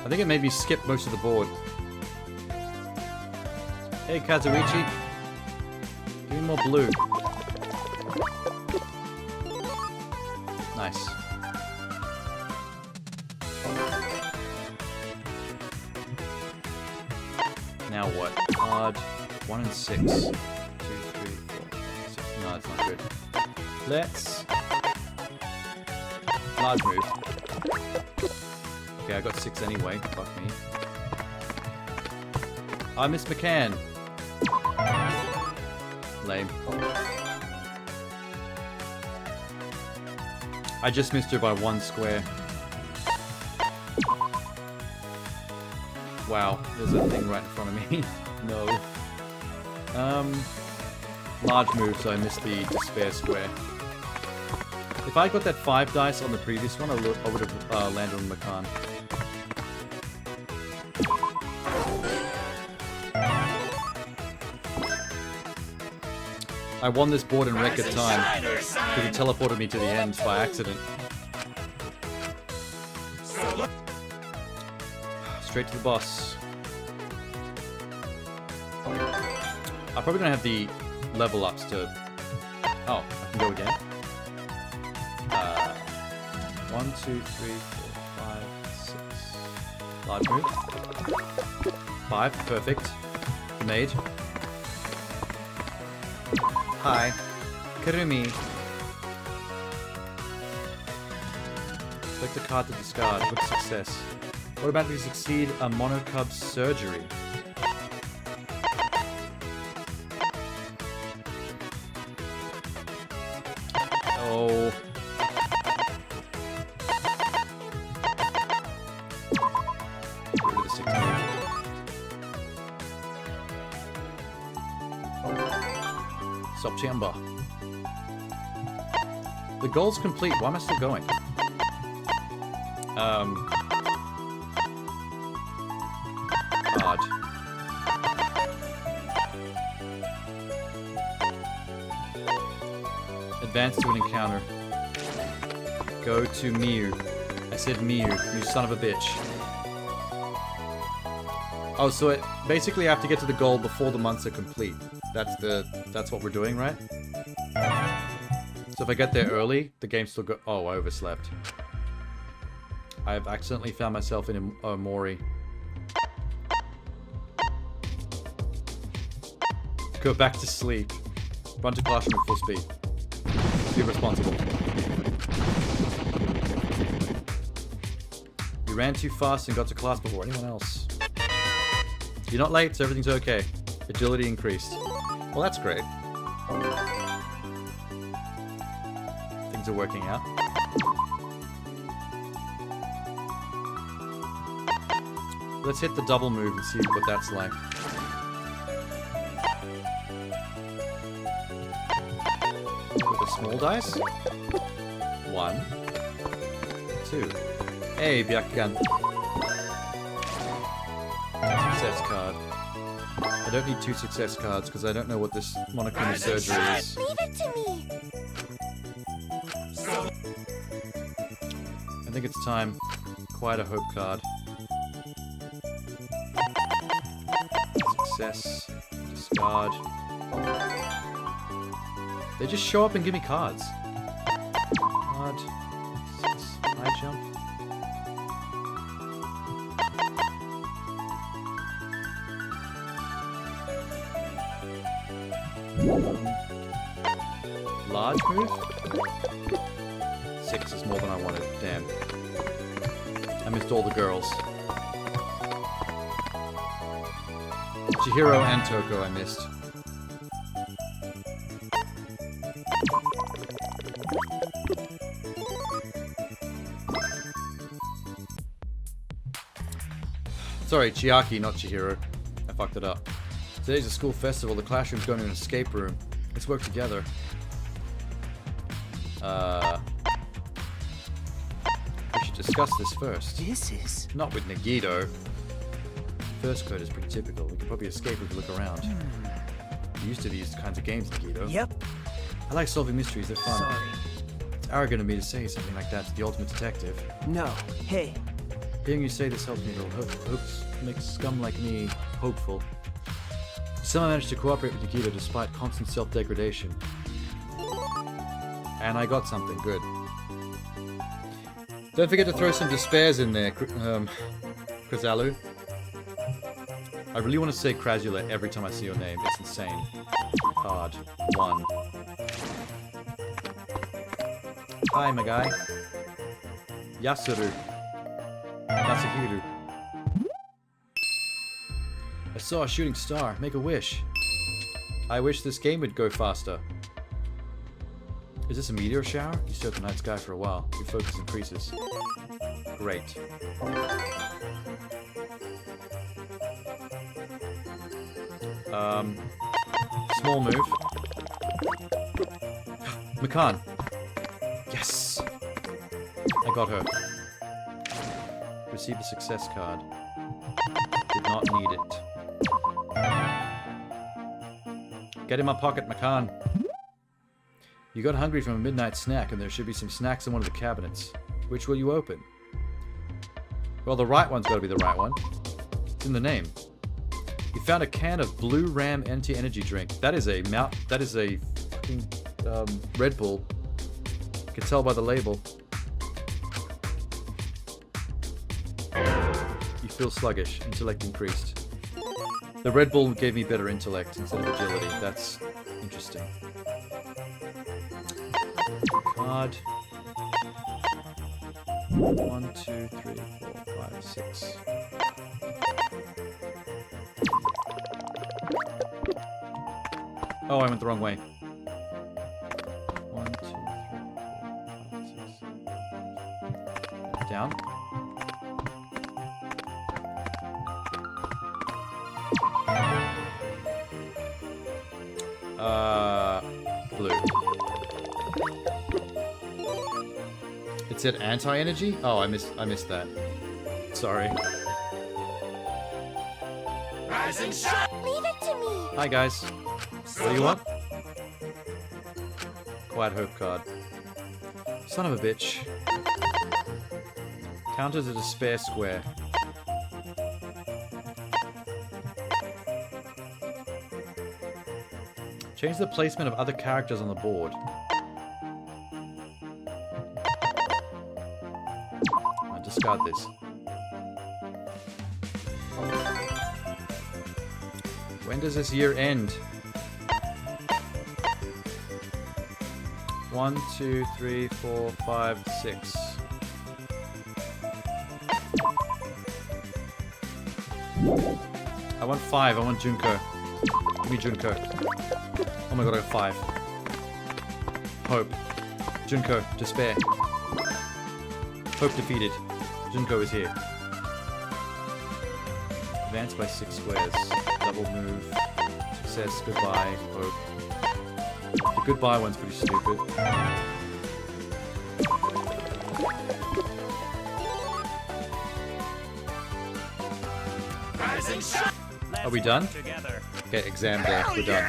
[SPEAKER 1] I think it made me skip most of the board. Hey, Kazuichi. Give me more blue. Nice. Now what? Odd. 1 and 6. 2, 3, 4, 6. No, that's not good. Let's... large move. Okay, I got 6 anyway. Fuck me. I missed McCann. Lame. I just missed her by 1 square. Wow, there's a thing right in front of me. No. Large move, so I missed the despair square. If I got that 5 dice on the previous one, I would have landed on McCann. I won this board in record time because it teleported me to the end by accident. Straight to the boss. I'm probably gonna have the level ups to... Oh, I can go again. 1, 2, 3, 4, 5, 6. Large move. 5, perfect. Made. Hi. Kurumi. Select a card to discard. With success. What about if you succeed a monocub surgery? Oh. Get rid of the 6 move. September. The goal's complete. Why am I still going? Odd. Advance to an encounter. Go to Miu. I said Miu, you son of a bitch. Oh, so it basically I have to get to the goal before the months are complete. That's what we're doing, right? So if I get there early, the game still go. Oh, I overslept. I've accidentally found myself in a Mori. Go back to sleep. Run to classroom at full speed. Be responsible. You ran too fast and got to class before anyone else. You're not late, so everything's okay. Agility increased. Well, that's great. Things are working out. Let's hit the double move and see what that's like. With a small dice? 1, 2. Hey, Byakugan. Success card. I don't need 2 success cards because I don't know what this monochrome surgery is.
[SPEAKER 4] Leave it to me.
[SPEAKER 1] I think it's time. Quite a hope card. Success. Discard. They just show up and give me cards. Card. 6. High jump. Large move? 6 is more than I wanted. Damn. I missed all the girls. Chihiro and Toko I missed. Sorry, Chiaki, not Chihiro. I fucked it up. Today's a school festival. The classroom's going to an escape room. Let's work together. We should discuss this first.
[SPEAKER 3] This is...
[SPEAKER 1] Not with Nagito. First code is pretty typical. We could probably escape if we look around. You're used to these kinds of games, Nagito.
[SPEAKER 3] Yep.
[SPEAKER 1] I like solving mysteries. They're fun.
[SPEAKER 3] Sorry.
[SPEAKER 1] It's arrogant of me to say something like that to the ultimate detective.
[SPEAKER 3] No. Hey.
[SPEAKER 1] Hearing you say this helps me, though. Hopes makes scum like me hopeful. Somehow managed to cooperate with Yukito despite constant self-degradation. And I got something good. Don't forget to throw some despairs in there, Krazalu. I really want to say Krazula every time I see your name. It's insane. Card 1. Hi, my guy. Yasuru. Yasuhiru. I saw a shooting star. Make a wish. I wish this game would go faster. Is this a meteor shower? You stare at the night sky for a while. Your focus increases. Great. Small move. Makan. Yes! I got her. Received a success card. Did not need it. Get in my pocket, Makan. You got hungry from a midnight snack, and there should be some snacks in one of the cabinets. Which will you open? Well, the right one's got to be the right one. It's in the name. You found a can of Blue Ram anti-energy drink. That is a fucking Red Bull. You can tell by the label. You feel sluggish. Intellect increased. The Red Bull gave me better intellect instead of agility. That's interesting. Card. 1, 2, 3, 4, 5, 6. Oh, I went the wrong way. 1, 2, 3, 4, 5, 6. Down. Blue. It said anti-energy? Oh, I missed that. Sorry.
[SPEAKER 2] Leave it to me.
[SPEAKER 1] Hi guys. What do you want? Quiet Hope card. Son of a bitch. Counters a despair square. Change the placement of other characters on the board. I'll discard this. When does this year end? 1, 2, 3, 4, 5, 6. I want 5. I want Junko. Give me Junko. Oh my god, I got 5. Hope. Junko. Despair. Hope defeated. Junko is here. Advance by 6 squares. Double move. Success. Goodbye. Hope. The goodbye one's pretty stupid. Are we done? Okay, exam day. We're done.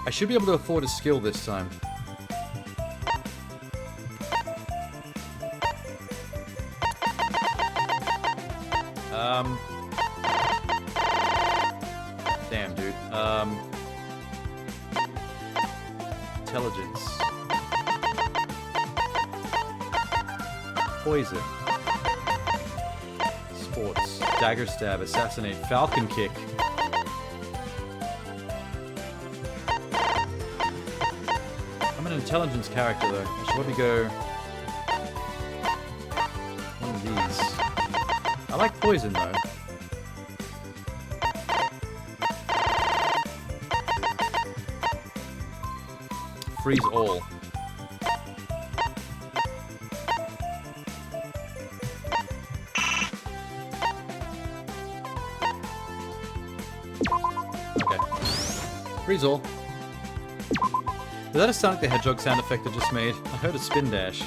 [SPEAKER 1] I should be able to afford a skill this time. Damn, dude. Intelligence. Poison. Sports. Dagger stab. Assassinate. Falcon kick. I'm an intelligence character though. I should probably go one of these. I like poison though. Freeze all. Okay. Freeze all. Is that a Sonic the Hedgehog sound effect I just made? I heard a spin dash.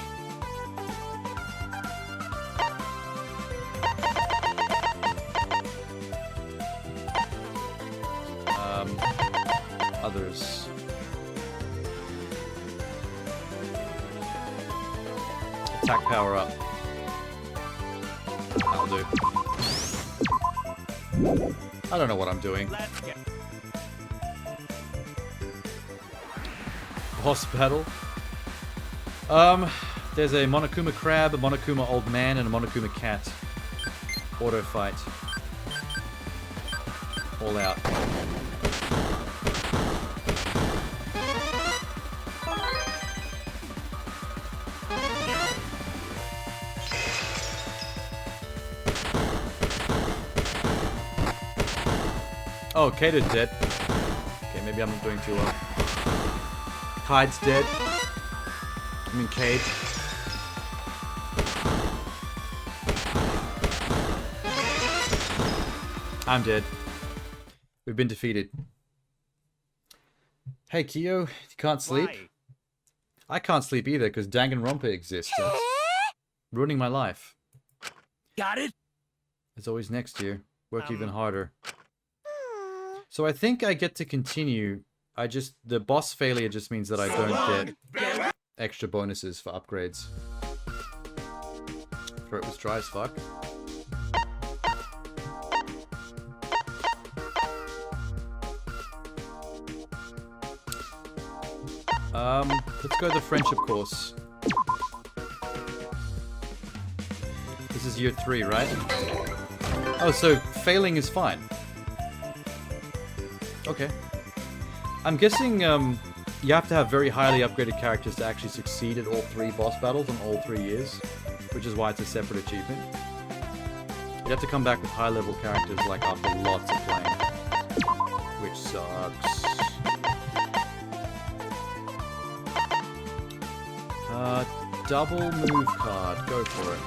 [SPEAKER 1] Others. attack power up. That'll do. I don't know what I'm doing. Boss battle. There's a Monokuma crab, a Monokuma old man, and a Monokuma cat. Auto fight. All out. Oh, Kato's dead. Okay, maybe I'm not doing too well. Hyde's dead. I mean, Cade. I'm dead. We've been defeated. Hey, Kyo, you can't sleep?
[SPEAKER 6] Why?
[SPEAKER 1] I can't sleep either because Danganronpa exists. And it's ruining my life.
[SPEAKER 3] Got it?
[SPEAKER 1] It's always next year. Work even harder. So I think I get to continue. The boss failure just means that I don't get extra bonuses for upgrades. Throat was dry as fuck. Let's go the friendship course. This is year 3, right? Oh, so failing is fine. Okay. I'm guessing you have to have very highly upgraded characters to actually succeed at all 3 boss battles in all 3 years, which is why it's a separate achievement. You have to come back with high-level characters like after lots of playing, which sucks. Double move card. Go for it.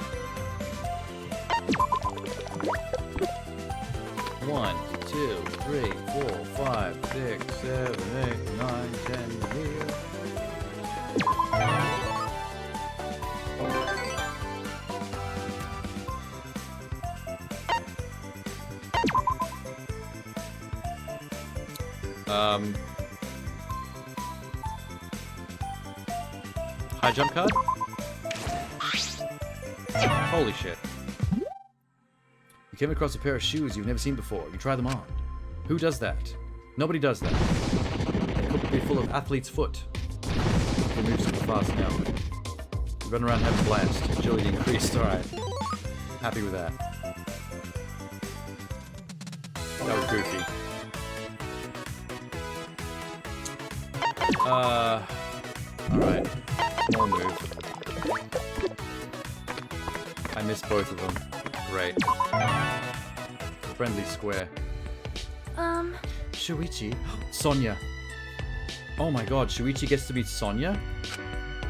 [SPEAKER 1] 1, 2, 3, 4, 5, 6, 7, 8, 9, 10, here. High jump card? Holy shit. You came across a pair of shoes you've never seen before. You try them on. Who does that? Nobody does that. They could be full of athlete's foot. You move super fast now. You run around having a blast. Agility increased. Alright. Happy with that. That was goofy. Alright. Small move. I missed both of them. Great. Friendly square. Shuichi? Sonya. Oh my god, Shuichi gets to beat Sonya?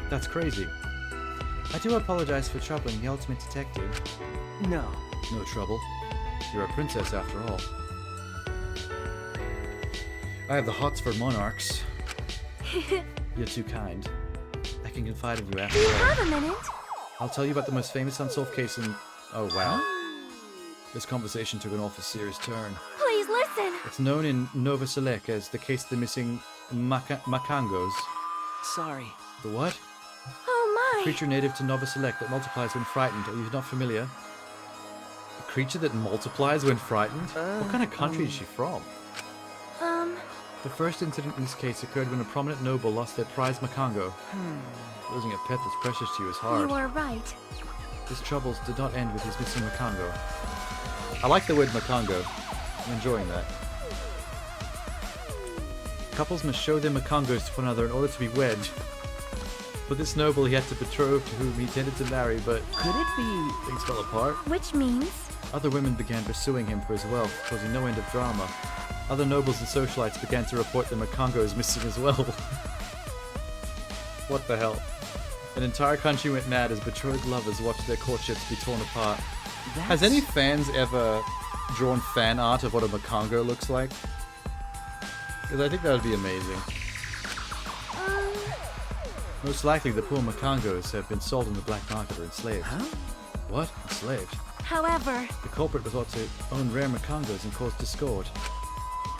[SPEAKER 1] That's crazy. I do apologize for troubling the ultimate detective.
[SPEAKER 3] No.
[SPEAKER 1] No trouble. You're a princess after all. I have the hots for monarchs. You're too kind. I can confide in you after
[SPEAKER 4] Do you
[SPEAKER 1] all.
[SPEAKER 4] have a minute?
[SPEAKER 1] I'll tell you about the most famous unsolved case in... Oh, wow. This conversation took an awful serious turn.
[SPEAKER 4] Please listen.
[SPEAKER 1] It's known in Nova Select as the case of the missing Makangos.
[SPEAKER 3] Sorry.
[SPEAKER 1] The what?
[SPEAKER 4] Oh my.
[SPEAKER 1] A creature native to Nova Select that multiplies when frightened. Are you not familiar? A creature that multiplies when frightened? What kind of country is she from? The first incident in this case occurred when a prominent noble lost their prized Makango. Losing a pet that's precious to you is hard.
[SPEAKER 4] You are right.
[SPEAKER 1] His troubles did not end with his missing Makango. I like the word Makango. I'm enjoying that. Couples must show their Makangos to one another in order to be wed. For this noble, he had to betroth to whom he intended to marry, but
[SPEAKER 3] Could it be...
[SPEAKER 1] things fell apart.
[SPEAKER 4] Which means...
[SPEAKER 1] Other women began pursuing him for his wealth, causing no end of drama. Other nobles and socialites began to report their Makangos missing as well. What the hell? An entire country went mad as betrothed lovers watched their courtships be torn apart. Has any fans ever drawn fan art of what a Makango looks like? Because I think that would be amazing. Most likely the poor Makangos have been sold on the black market or enslaved.
[SPEAKER 3] Huh?
[SPEAKER 1] What? Enslaved?
[SPEAKER 4] However...
[SPEAKER 1] The culprit was thought to own rare Makangos and cause discord.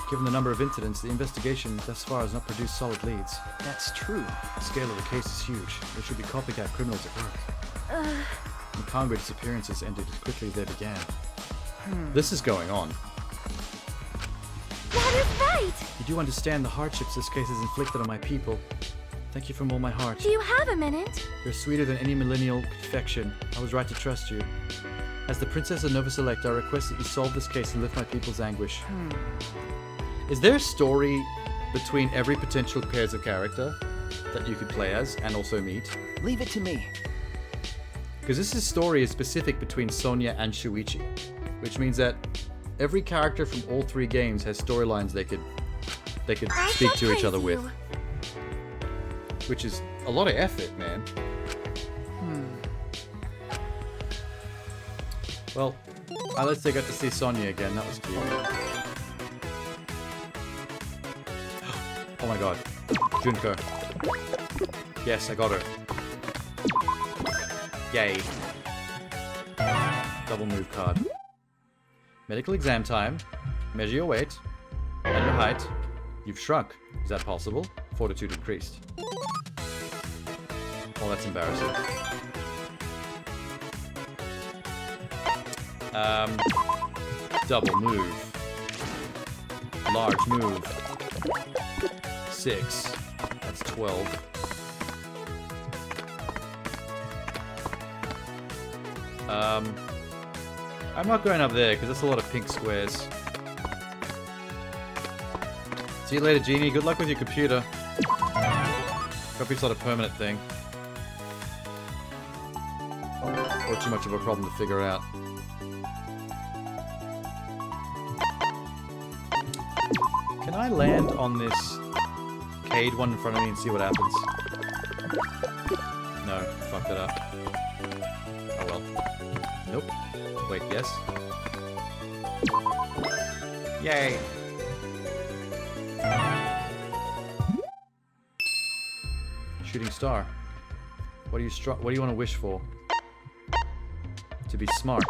[SPEAKER 1] Given the number of incidents, the investigation thus far has not produced solid leads.
[SPEAKER 3] That's true.
[SPEAKER 1] The scale of the case is huge. There should be copycat criminals at work. The Congo disappearances ended as quickly as they began. This is going on.
[SPEAKER 4] That is right!
[SPEAKER 1] You do understand the hardships this case has inflicted on my people. Thank you from all my heart.
[SPEAKER 2] Do you have a minute?
[SPEAKER 1] You're sweeter than any millennial confection. I was right to trust you. As the Princess of Nova Select, I request that you solve this case and lift my people's anguish. Is there a story between every potential pairs of character that you could play as and also meet?
[SPEAKER 3] Leave it to me.
[SPEAKER 1] Because this story is specific between Sonia and Shuichi, which means that every character from all three games has storylines they could
[SPEAKER 2] I
[SPEAKER 1] speak
[SPEAKER 2] shall
[SPEAKER 1] to each other
[SPEAKER 2] praise
[SPEAKER 1] with,
[SPEAKER 2] you.
[SPEAKER 1] which is a lot of effort, man. Well, at least I got to see Sonia again. That was cute. Oh my god, Junko. Yes, I got her. Yay. Double move card. Medical exam time. Measure your weight and your height. You've shrunk. Is that possible? Fortitude increased. Oh, that's embarrassing. Double move. Large move. 6. That's 12. I'm not going up there because that's a lot of pink squares. See you later, Genie. Good luck with your computer. Hope it's not a permanent thing. Or too much of a problem to figure out. Can I land on this Cade one in front of me and see what happens? No, fucked it up. Oh well. Nope. Wait, yes? Yay! Shooting star. What do you want to wish for? To be smart.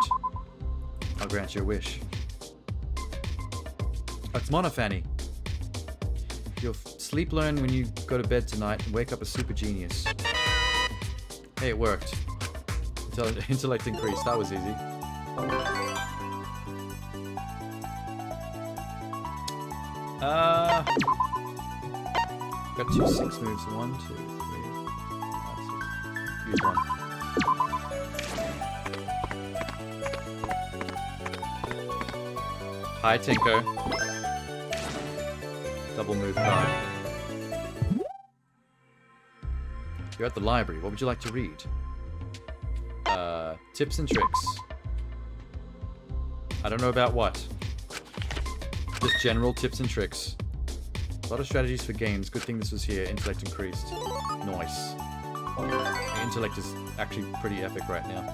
[SPEAKER 1] I'll grant your wish. That's Monofanny. You'll sleep learn when you go to bed tonight and wake up a super genius. Hey, it worked. Intellect increased. That was easy. Got 2 6 moves. 1, 2, 3, 5, 6. Use 1. Hi, Tinko. Double move card. You're at the library. What would you like to read? Tips and tricks. I don't know about what. Just general tips and tricks. A lot of strategies for games. Good thing this was here. Intellect increased. Nice. Intellect is actually pretty epic right now.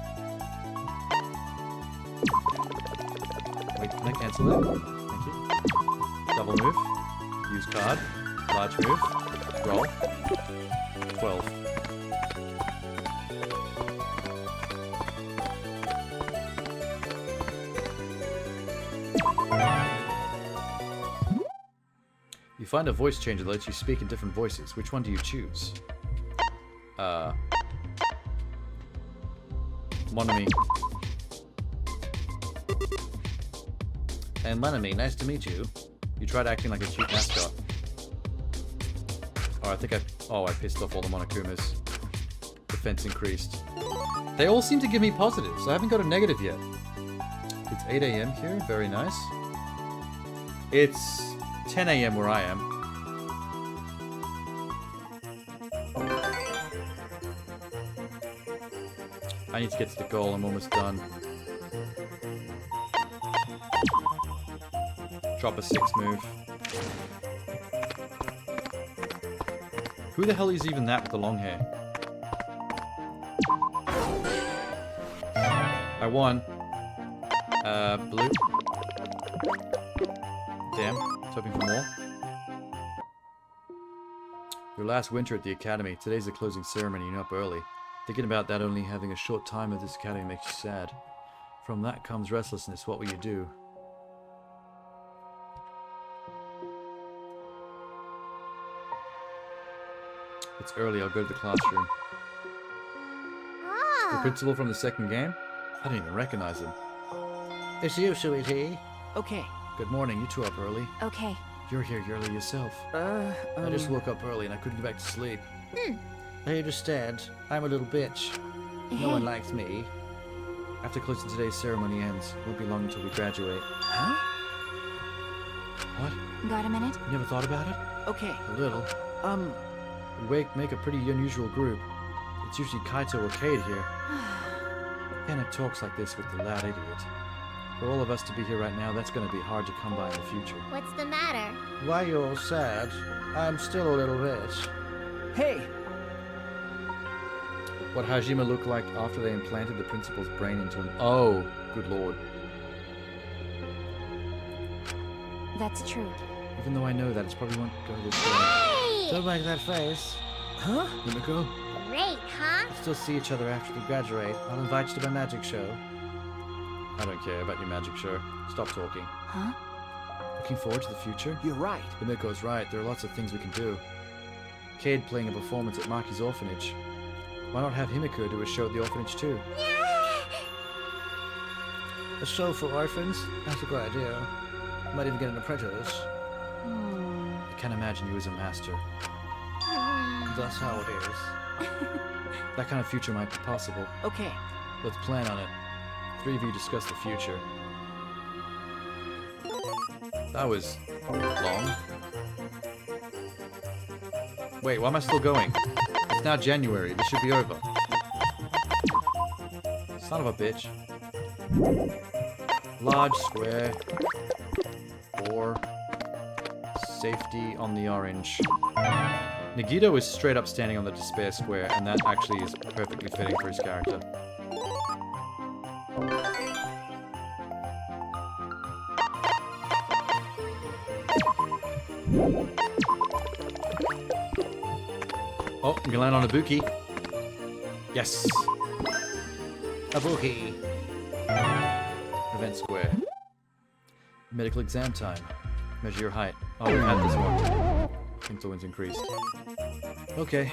[SPEAKER 1] Wait, can I cancel that? Thank you. Double move. Use card. Large move. Roll. 12. You find a voice changer that lets you speak in different voices. Which one do you choose? Mon ami. And Mon ami, nice to meet you. You tried acting like a cute mascot. Oh, I think I pissed off all the Monokumas. Defense increased. They all seem to give me positives. I haven't got a negative yet. It's 8 AM here. Very nice. It's 10 AM where I am. I need to get to the goal. I'm almost done. Drop a 6 move. Who the hell is even that with the long hair? I won. Blue. Damn. I was hoping for more. Your last winter at the academy. Today's the closing ceremony. You're up early. Thinking about that only having a short time at this academy makes you sad. From that comes restlessness. What will you do? It's early. I'll go to the classroom. The principal from the second game? I didn't even recognize him. It's you, Shuichi.
[SPEAKER 3] Okay.
[SPEAKER 1] Good morning, you two up early.
[SPEAKER 4] Okay.
[SPEAKER 1] You're here early yourself. I just woke up early and I couldn't get back to sleep. I understand. I'm a little bitch. No one likes me. After closing today's ceremony ends, it won't be long until we graduate.
[SPEAKER 3] Huh?
[SPEAKER 1] What?
[SPEAKER 4] Got a minute?
[SPEAKER 1] You never thought about it?
[SPEAKER 3] Okay.
[SPEAKER 1] A little. We make a pretty unusual group. It's usually Kaito or Cade here. Kenneth talks like this with the loud idiot. For all of us to be here right now, that's going to be hard to come by in the future.
[SPEAKER 4] What's the matter?
[SPEAKER 1] Why you all sad? I'm still a little bitch.
[SPEAKER 3] Hey!
[SPEAKER 1] What Hajime looked like after they implanted the principal's brain into him. Oh, good lord.
[SPEAKER 4] That's true.
[SPEAKER 1] Even though I know that, it's probably won't go this way.
[SPEAKER 4] Hey!
[SPEAKER 1] Don't make that face.
[SPEAKER 3] Huh?
[SPEAKER 1] Yumiko,
[SPEAKER 4] Great, huh?
[SPEAKER 1] we'll still see each other after we graduate. I'll invite you to my magic show. I don't care about your magic show. Stop talking.
[SPEAKER 4] Huh?
[SPEAKER 1] Looking forward to the future?
[SPEAKER 3] You're right.
[SPEAKER 1] Yumiko's right. There are lots of things we can do. Cade playing a performance at Maki's orphanage. Why not have Himiko do a show at the orphanage too? A show for orphans? That's a great idea. Might even get an apprentice. I can't imagine you as a master. That's how it is. That kind of future might be possible.
[SPEAKER 3] Okay.
[SPEAKER 1] Let's plan on it. 3 of you discuss the future. That was long. Wait, why am I still going? It's now January. This should be over. Son of a bitch. Large square. 4. Safety on the orange. Nagito is straight up standing on the despair square, and that actually is perfectly fitting for his character. Oh, I'm gonna land on a Buki. Yes! A Buki! Event square. Medical exam time. Measure your height. Oh, we had this one. Influence increased. Okay.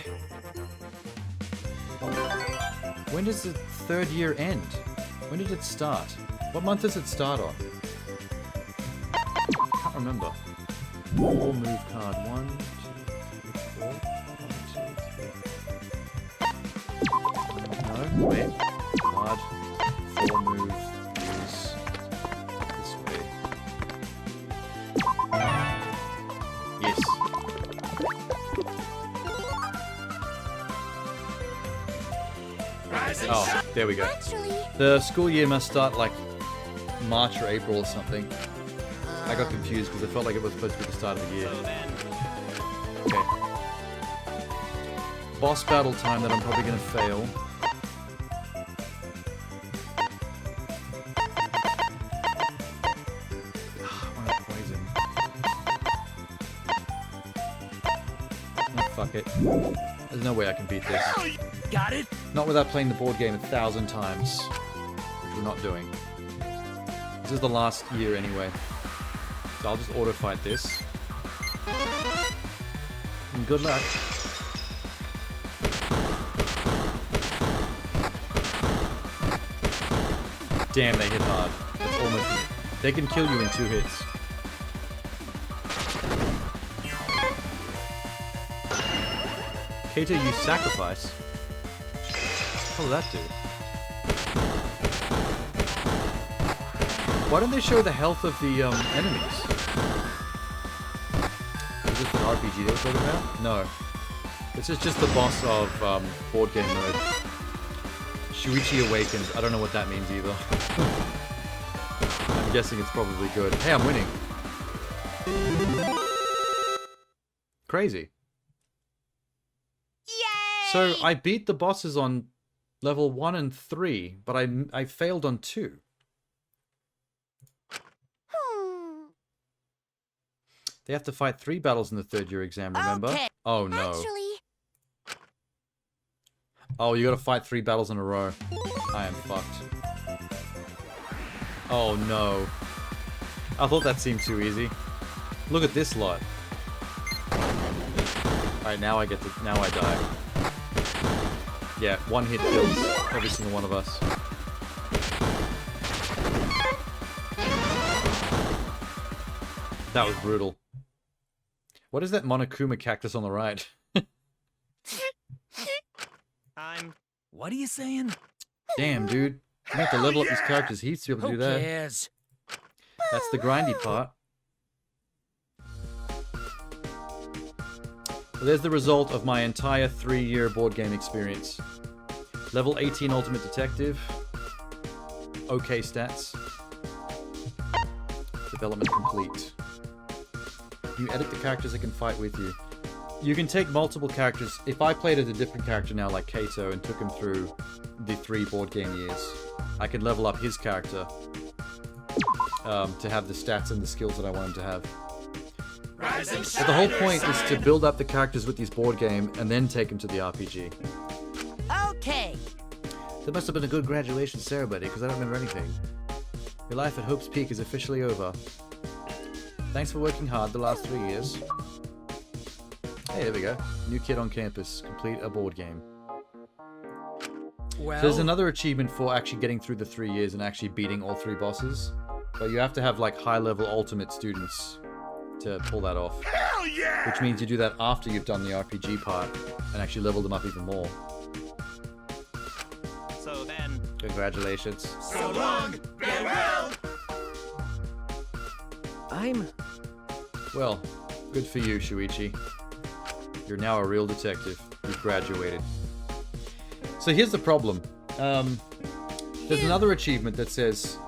[SPEAKER 1] When does the 3rd year end? When did it start? What month does it start on? Can't remember. All move card. 1, 2, 3, 4. 1, 2, 3. No, wait. Card. 4 move. Use. This way. Yes. Oh, there we go.
[SPEAKER 4] Actually,
[SPEAKER 1] The school year must start like March or April or something. I got confused because it felt like it was supposed to be the start of the year. Okay. Boss battle time that I'm probably going to fail. I want to poison. Oh, fuck it. There's no way I can beat this.
[SPEAKER 3] Got it?
[SPEAKER 1] Not without playing the board game 1,000 times. Which we're not doing. This is the last year anyway. So I'll just auto-fight this. And good luck. Damn, they hit hard. That's almost... They can kill you in 2 hits. Kato used sacrifice. What did that do? Why don't they show the health of the enemies? Is this the RPG they were talking about? No. This is just the boss of board game mode. Shuichi Awakened. I don't know what that means either. I'm guessing it's probably good. Hey, I'm winning. Crazy.
[SPEAKER 2] Yay!
[SPEAKER 1] So I beat the bosses on level 1 and 3, but I failed on 2. They have to fight 3 battles in the 3rd year exam, remember?
[SPEAKER 2] Okay.
[SPEAKER 1] Oh no.
[SPEAKER 2] Actually,
[SPEAKER 1] Oh, you gotta fight 3 battles in a row. I am fucked. Oh no. I thought that seemed too easy. Look at this lot. Alright, now I die. Yeah, one hit kills every single one of us. That was brutal. What is that Monokuma cactus on the right?
[SPEAKER 3] What are you saying?
[SPEAKER 1] Damn, dude. You have to level up these characters' heats to be able to do that.
[SPEAKER 3] cares?
[SPEAKER 1] That's the grindy part. Well, there's the result of my entire 3-year board game experience. Level 18 Ultimate Detective. Okay stats. Development complete. You edit the characters that can fight with you. You can take multiple characters. If I played as a different character now, like Kato, and took him through the 3 board game years, I could level up his character to have the stats and the skills that I want him to have. But the whole point is to build up the characters with this board game and then take them to the RPG.
[SPEAKER 3] Okay.
[SPEAKER 1] That must have been a good graduation ceremony, because I don't remember anything. Your life at Hope's Peak is officially over. Thanks for working hard the last 3 years. Hey, there we go. New kid on campus. Complete a board game.
[SPEAKER 3] Well,
[SPEAKER 1] So there's another achievement for actually getting through the 3 years and actually beating all 3 bosses. But you have to have like high-level ultimate students to pull that off.
[SPEAKER 6] Hell yeah!
[SPEAKER 1] Which means you do that after you've done the RPG part and actually level them up even more.
[SPEAKER 8] So then,
[SPEAKER 1] Congratulations.
[SPEAKER 6] So long, farewell!
[SPEAKER 1] Well, good for you, Shuichi. You're now a real detective. You've graduated. So here's the problem. There's another achievement that says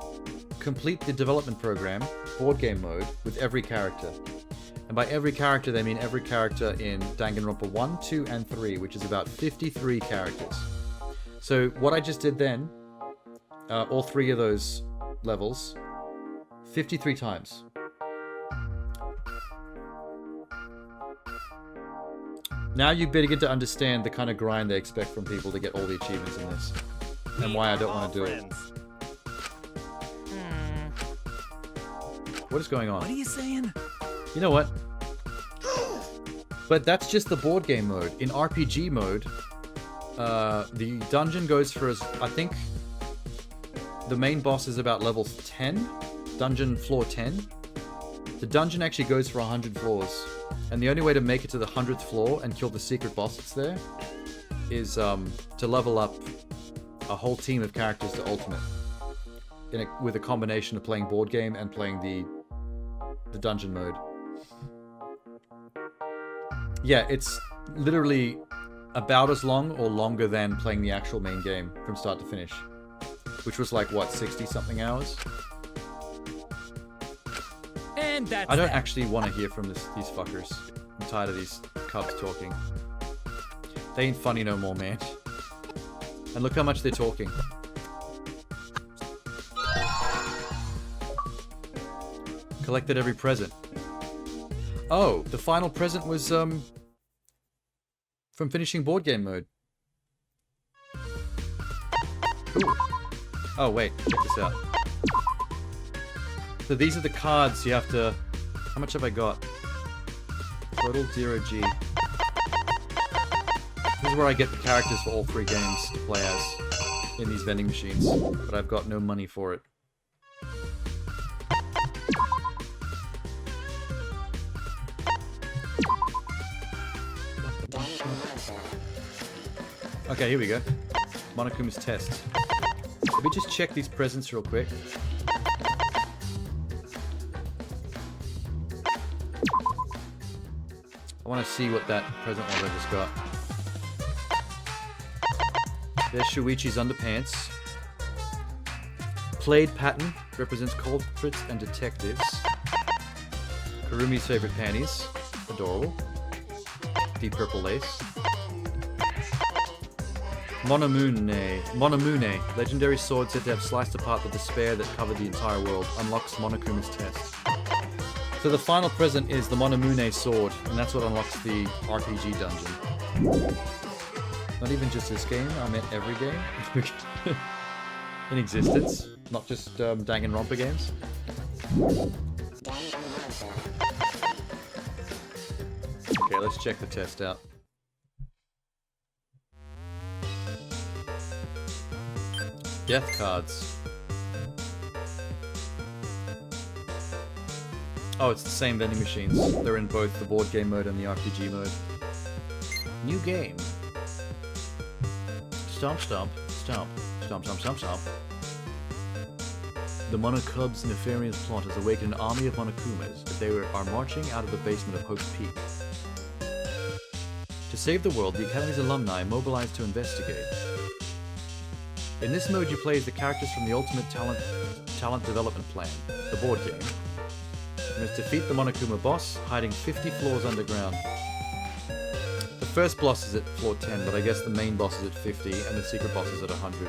[SPEAKER 1] complete the development program, board game mode, with every character. And by every character, they mean every character in Danganronpa 1, 2, and 3, which is about 53 characters. So what I just did then, all 3 of those levels, 53 times. Now you begin to understand the kind of grind they expect from people to get all the achievements in this. And why I don't want to do it. What is going on?
[SPEAKER 3] what are you saying?
[SPEAKER 1] You know what? But that's just the board game mode. In RPG mode, the dungeon goes for, I think, the main boss is about level 10. Dungeon floor 10. The dungeon actually goes for 100 floors. And the only way to make it to the 100th floor and kill the secret boss that's there is to level up a whole team of characters to ultimate. With a combination of playing board game and playing the dungeon mode. Yeah, it's literally about as long or longer than playing the actual main game from start to finish. Which was like, what, 60-something hours?
[SPEAKER 3] And that's
[SPEAKER 1] I don't
[SPEAKER 3] that.
[SPEAKER 1] actually want to hear from these fuckers. I'm tired of these cubs talking. They ain't funny no more, man. And look how much they're talking. Collected every present. Oh, the final present was, from finishing board game mode. Cool. Oh, wait. Check this out. So these are the cards you have to... How much have I got? Total 0G. This is where I get the characters for all 3 games to play as in these vending machines. But I've got no money for it. Okay, here we go. Monokuma's test. Let me just check these presents real quick. I want to see what that present was I just got. There's Shuichi's underpants. Plaid pattern represents culprits and detectives. Karumi's favorite panties. Adorable. Deep purple lace. Monomune. Legendary sword said to have sliced apart the despair that covered the entire world. Unlocks Monokuma's test. So the final present is the Monomune sword, and that's what unlocks the RPG dungeon. Not even just this game, I meant every game in existence, not just Danganronpa games. Okay, let's check the test out. Death cards. Oh, it's the same vending machines. They're in both the board game mode and the RPG mode. New game. Stomp, stomp, stomp, stomp, stomp, stomp, stomp. The Monokub's nefarious plot has awakened an army of Monokumas that are marching out of the basement of Hope's Peak. To save the world, the Academy's alumni mobilized to investigate. In this mode, you play as the characters from the Ultimate Talent Development Plan, the board game. You must defeat the Monokuma boss, hiding 50 floors underground. The first boss is at floor 10, but I guess the main boss is at 50, and the secret boss is at 100.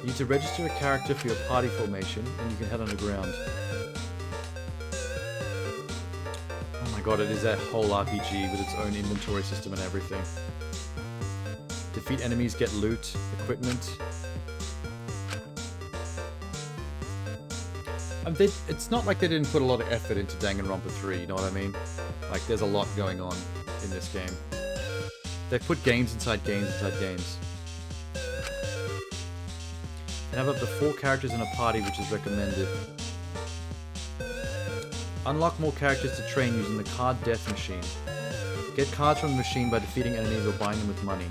[SPEAKER 1] You need to register a character for your party formation, and you can head underground. Oh my god, it is that whole RPG with its own inventory system and everything. Defeat enemies, get loot, equipment. It's not like they didn't put a lot of effort into Danganronpa 3, you know what I mean? Like, there's a lot going on in this game. They've put games inside games inside games. And have up to 4 characters in a party, which is recommended. Unlock more characters to train using the card death machine. Get cards from the machine by defeating enemies or buying them with money.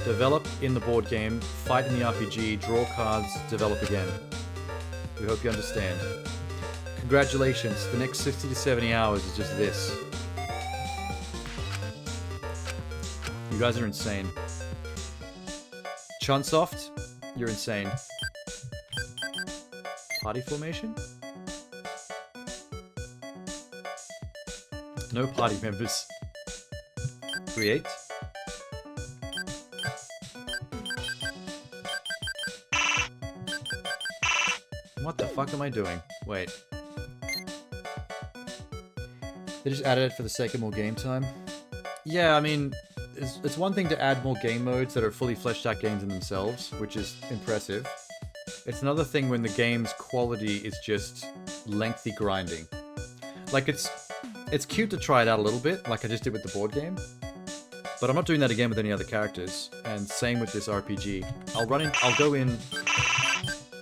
[SPEAKER 1] Develop in the board game, fight in the RPG, draw cards, develop again. We hope you understand. Congratulations, the next 60 to 70 hours is just this. You guys are insane. Chunsoft, you're insane. Party formation? No party members. Create. What the fuck am I doing? Wait. They just added it for the sake of more game time? Yeah, I mean, it's one thing to add more game modes that are fully fleshed out games in themselves, which is impressive. It's another thing when the game's quality is just lengthy grinding. Like, it's cute to try it out a little bit, like I just did with the board game. But I'm not doing that again with any other characters. And same with this RPG. I'll go in...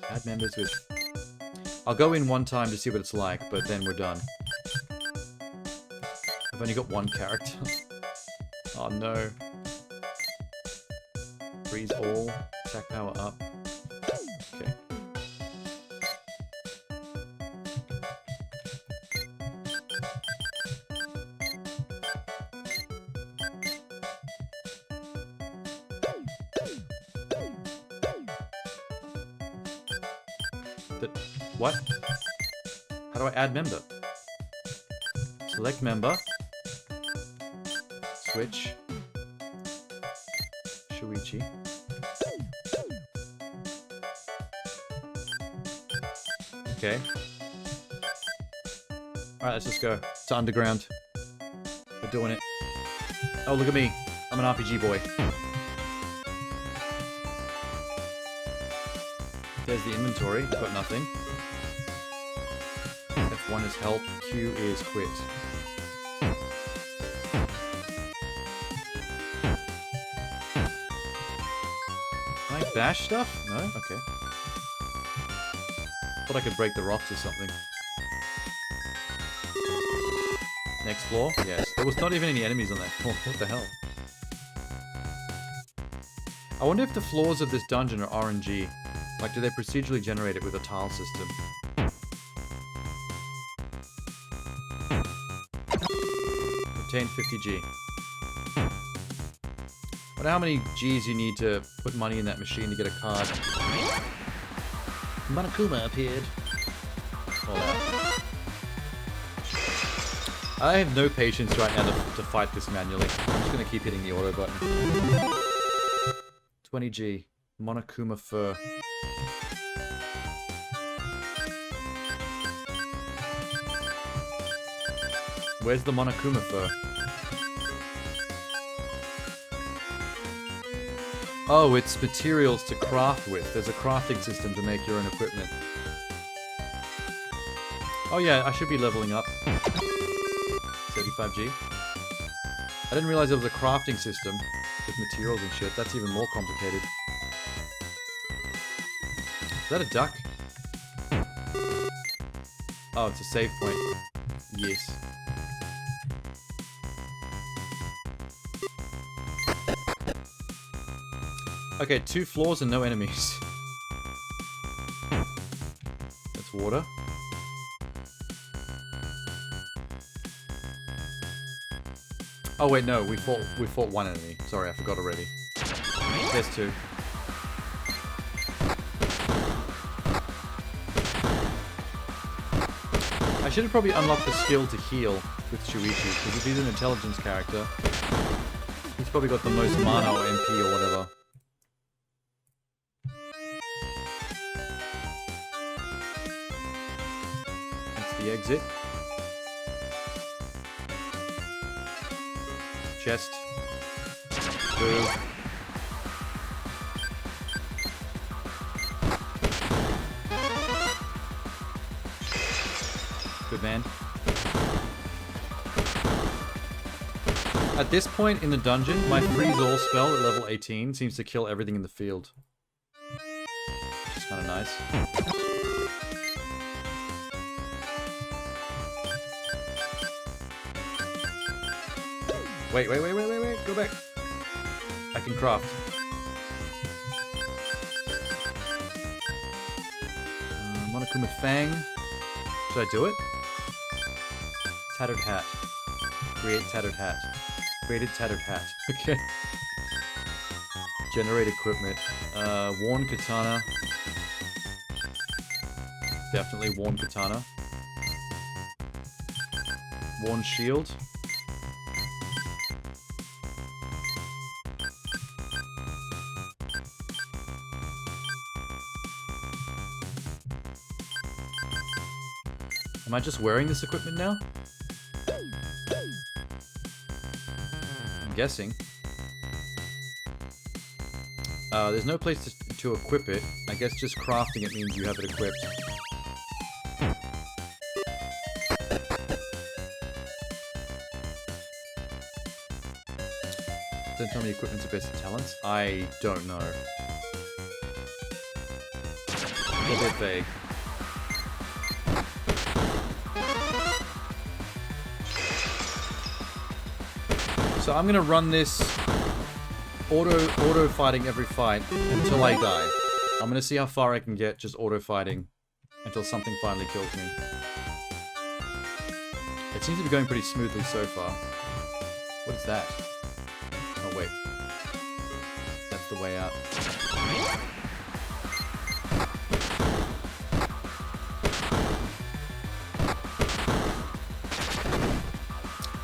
[SPEAKER 1] Add members with... I'll go in one time to see what it's like, but then we're done. I've only got one character. Oh no. Freeze all. Attack power up. Okay. What? How do I add member? Select member. Switch. Shuichi. Okay. Alright, let's just go. It's underground. We're doing it. Oh, look at me. I'm an RPG boy. There's the inventory. Got nothing. F1 is help. Q is quit. Can I bash stuff? No? Okay. Thought I could break the rocks or something. Next floor? Yes. There was not even any enemies on that floor. What the hell? I wonder if the floors of this dungeon are RNG. Like, do they procedurally generate it with a tile system? Obtain 50G. Wonder how many G's you need to put money in that machine to get a card. Monokuma appeared. All that. I have no patience right now to fight this manually. I'm just gonna keep hitting the auto button. 20G. Monokuma fur. Where's the Monokuma fur? Oh, it's materials to craft with. There's a crafting system to make your own equipment. Oh yeah, I should be leveling up. 35G. I didn't realize there was a crafting system. with materials and shit. That's even more complicated. Is that a duck? Oh, it's a save point. Yes. Okay, 2 floors and no enemies. That's water. Oh wait, no, we fought 1 enemy. Sorry, I forgot already. There's 2. I should have probably unlocked the skill to heal with Shuichi, because if he's an intelligence character, he's probably got the most mana or MP or whatever. That's the exit. Chest. Boo. Good man. At this point in the dungeon, my freeze all spell at level 18 seems to kill everything in the field. Which is kind of nice. Wait, go back. I can craft. Monokuma Fang. Should I do it? Tattered hat. Create tattered hat. Created tattered hat. Okay. Generate equipment. Worn katana. Definitely worn katana. Worn shield. Am I just wearing this equipment now? I'm guessing. There's no place to equip it. I guess just crafting it means you have it equipped. Don't tell me equipment's the best of talents. I don't know. A bit vague. So I'm gonna run this auto fighting every fight until I die. I'm gonna see how far I can get just auto fighting until something finally kills me. It seems to be going pretty smoothly so far. What is that? Oh wait. That's the way out.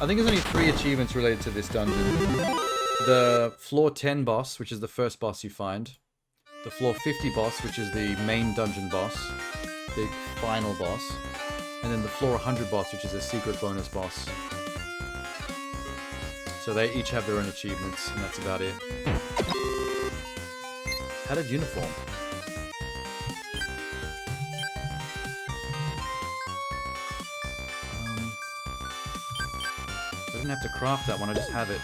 [SPEAKER 1] I think there's only 3 achievements related to this dungeon. The floor 10 boss, which is the first boss you find. The floor 50 boss, which is the main dungeon boss. The final boss. And then the floor 100 boss, which is a secret bonus boss. So they each have their own achievements, and that's about it. Padded uniform. I didn't have to craft that one, I just have it.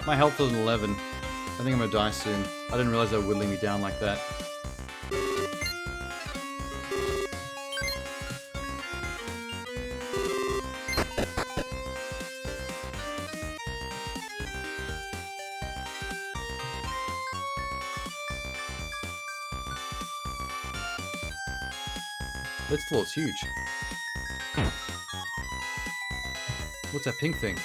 [SPEAKER 1] My health is 11. I think I'm gonna die soon. I didn't realize they were whittling me down like that. This floor's huge. What's that pink thing?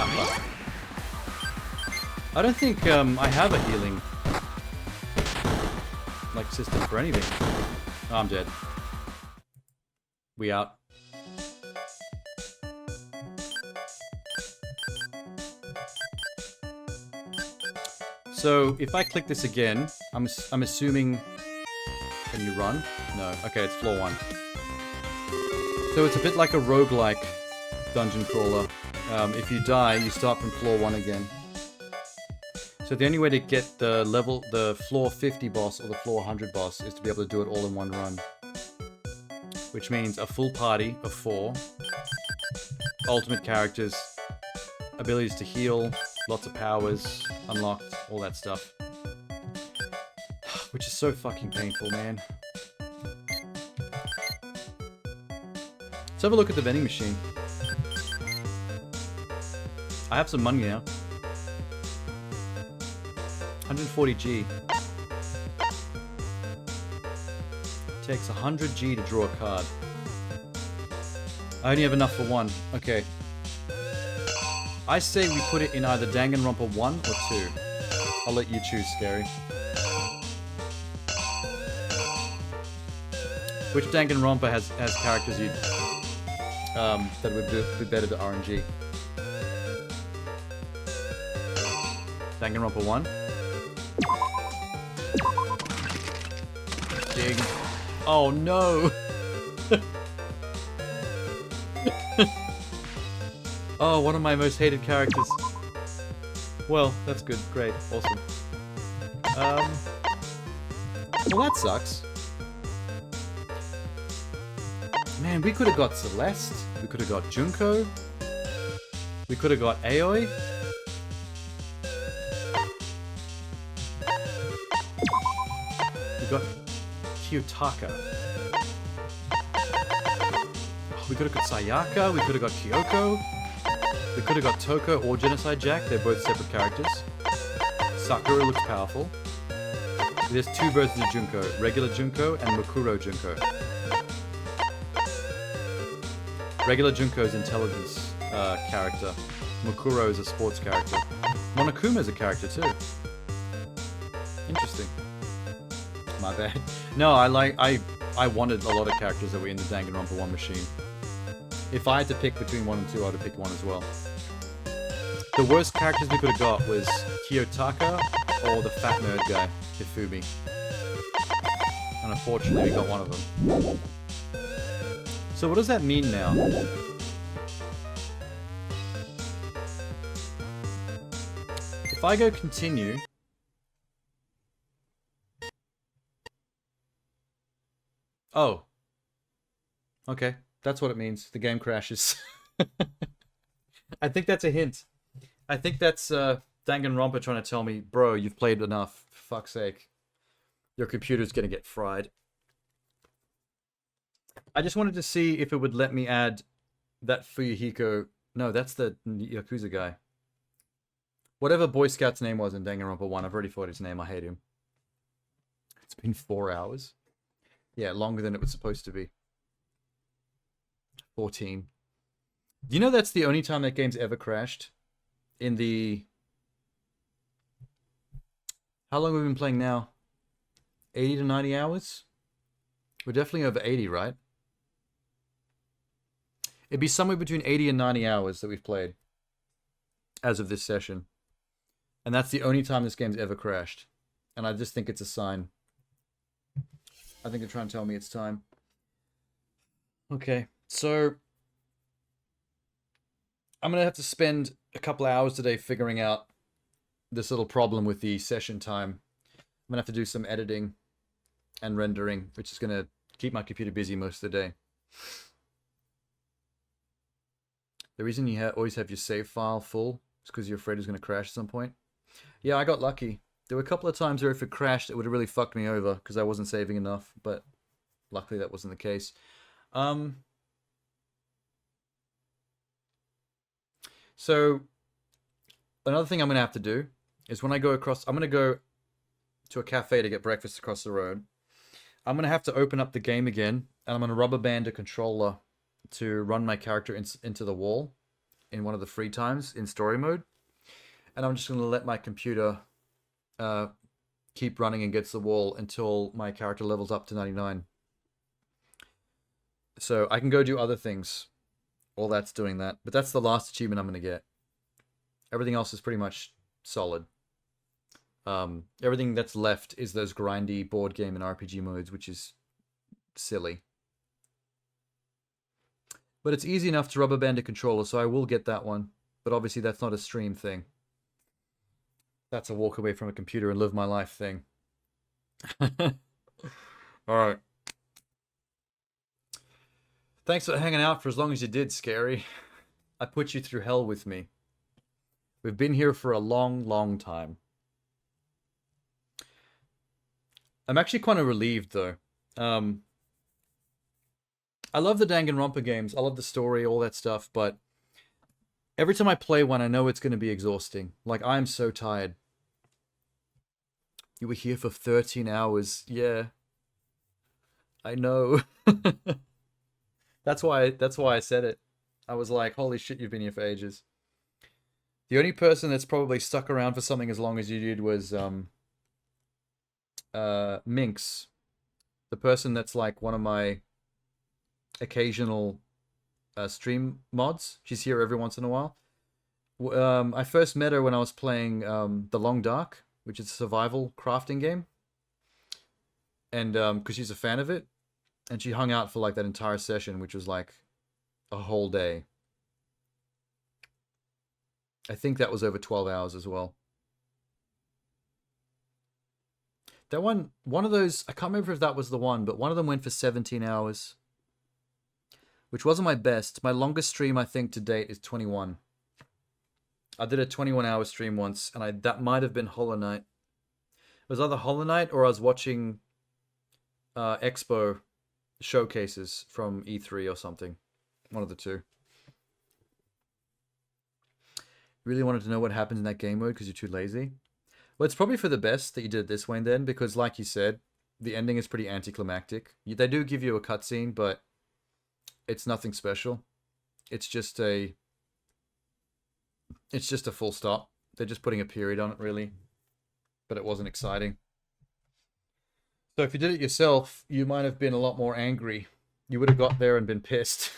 [SPEAKER 1] Ah, fuck. I don't think I have a healing like system for anything. Oh, I'm dead. We out. So if I click this again, I'm assuming. Can you run? No. Okay, it's floor 1. So it's a bit like a roguelike dungeon crawler. If you die, you start from floor 1 again. So the only way to get the floor 50 boss or the floor 100 boss is to be able to do it all in one run. Which means a full party of 4, ultimate characters, abilities to heal, lots of powers unlocked, all that stuff. Which is so fucking painful, man. Let's have a look at the vending machine. I have some money now. 140G. Takes 100G to draw a card. I only have enough for one. Okay. I say we put it in either Danganronpa 1 or 2. I'll let you choose, Scary. Which Danganronpa has characters you that would be better to RNG? Danganronpa 1. Dig. Oh no! Oh, one of my most hated characters. Well, that's good. Great. Awesome. Well, that sucks. Man, we could have got Celeste. We could have got Junko. We could have got Aoi. We got Kiyotaka. We could have got Sayaka. We could have got Kyoko. We could have got Toko or Genocide Jack. They're both separate characters. Sakura looks powerful. There's 2 versions of Junko. Regular Junko and Mukuro Junko. Regular Junko is intelligence character. Mukuro is a sports character. Monokuma is a character too. Interesting. My bad. No, I wanted a lot of characters that were in the Danganronpa 1 machine. If I had to pick between 1 and 2, I would have picked 1 as well. The worst characters we could have got was Kiyotaka or the fat nerd guy, Hifumi. And unfortunately, we got one of them. So what does that mean now? If I go continue... Oh. Okay, that's what it means. The game crashes. I think that's a hint. I think that's Danganronpa trying to tell me, bro, you've played enough. For fuck's sake. Your computer's gonna get fried. I just wanted to see if it would let me add that Fuyuhiko. No, that's the Yakuza guy. Whatever Boy Scout's name was in Danganronpa 1, I've already thought his name. I hate him. It's been 4 hours. Yeah, longer than it was supposed to be. 14. Do you know that's the only time that game's ever crashed? In the... How long have we been playing now? 80 to 90 hours? We're definitely over 80, right? It'd be somewhere between 80 and 90 hours that we've played. As of this session. And that's the only time this game's ever crashed. And I just think it's a sign. I think they're trying to tell me it's time. Okay, so... I'm going to have to spend a couple hours today figuring out this little problem with the session time. I'm going to have to do some editing and rendering, which is going to keep my computer busy most of the day. The reason you always have your save file full is because you're afraid it's going to crash at some point. Yeah, I got lucky. There were a couple of times where if it crashed, it would have really fucked me over because I wasn't saving enough, but luckily that wasn't the case. So, another thing I'm going to have to do is when I go across... I'm going to go to a cafe to get breakfast across the road. I'm going to have to open up the game again, and I'm going to rubber band a controller to run my character into the wall in one of the free times in story mode. And I'm just going to let my computer keep running against the wall until my character levels up to 99. So I can go do other things while that's doing that. But that's the last achievement I'm going to get. Everything else is pretty much solid. Everything that's left is those grindy board game and RPG modes, which is silly. But it's easy enough to rubber band a controller, so I will get that one. But obviously that's not a stream thing. That's a walk away from a computer and live my life thing. Alright. Thanks for hanging out for as long as you did, Scary. I put you through hell with me. We've been here for a long, long time. I'm actually kind of relieved, though. I love the Danganronpa games. I love the story, all that stuff, but every time I play one, I know it's going to be exhausting. Like, I'm so tired. You were here for 13 hours. Yeah. I know. That's why I said it. I was like, holy shit, you've been here for ages. The only person that's probably stuck around for something as long as you did was Minx. The person that's like one of my occasional stream mods. She's here every once in a while. I first met her when I was playing The Long Dark, which is a survival crafting game. And because she's a fan of it. And she hung out for like that entire session, which was like a whole day. I think that was over 12 hours as well. That one of those, I can't remember if that was the one, but one of them went for 17 hours. Which wasn't my best. My longest stream, I think, to date is 21. I did a 21-hour stream once, and that might have been Hollow Knight. It was either Hollow Knight or I was watching Expo showcases from E3 or something. One of the two. Really wanted to know what happens in that game mode because you're too lazy? Well, it's probably for the best that you did it this way then, because like you said, the ending is pretty anticlimactic. They do give you a cutscene, but it's nothing special. It's just a full stop. They're just putting a period on it, really. But it wasn't exciting. So if you did it yourself, you might have been a lot more angry. You would have got there and been pissed.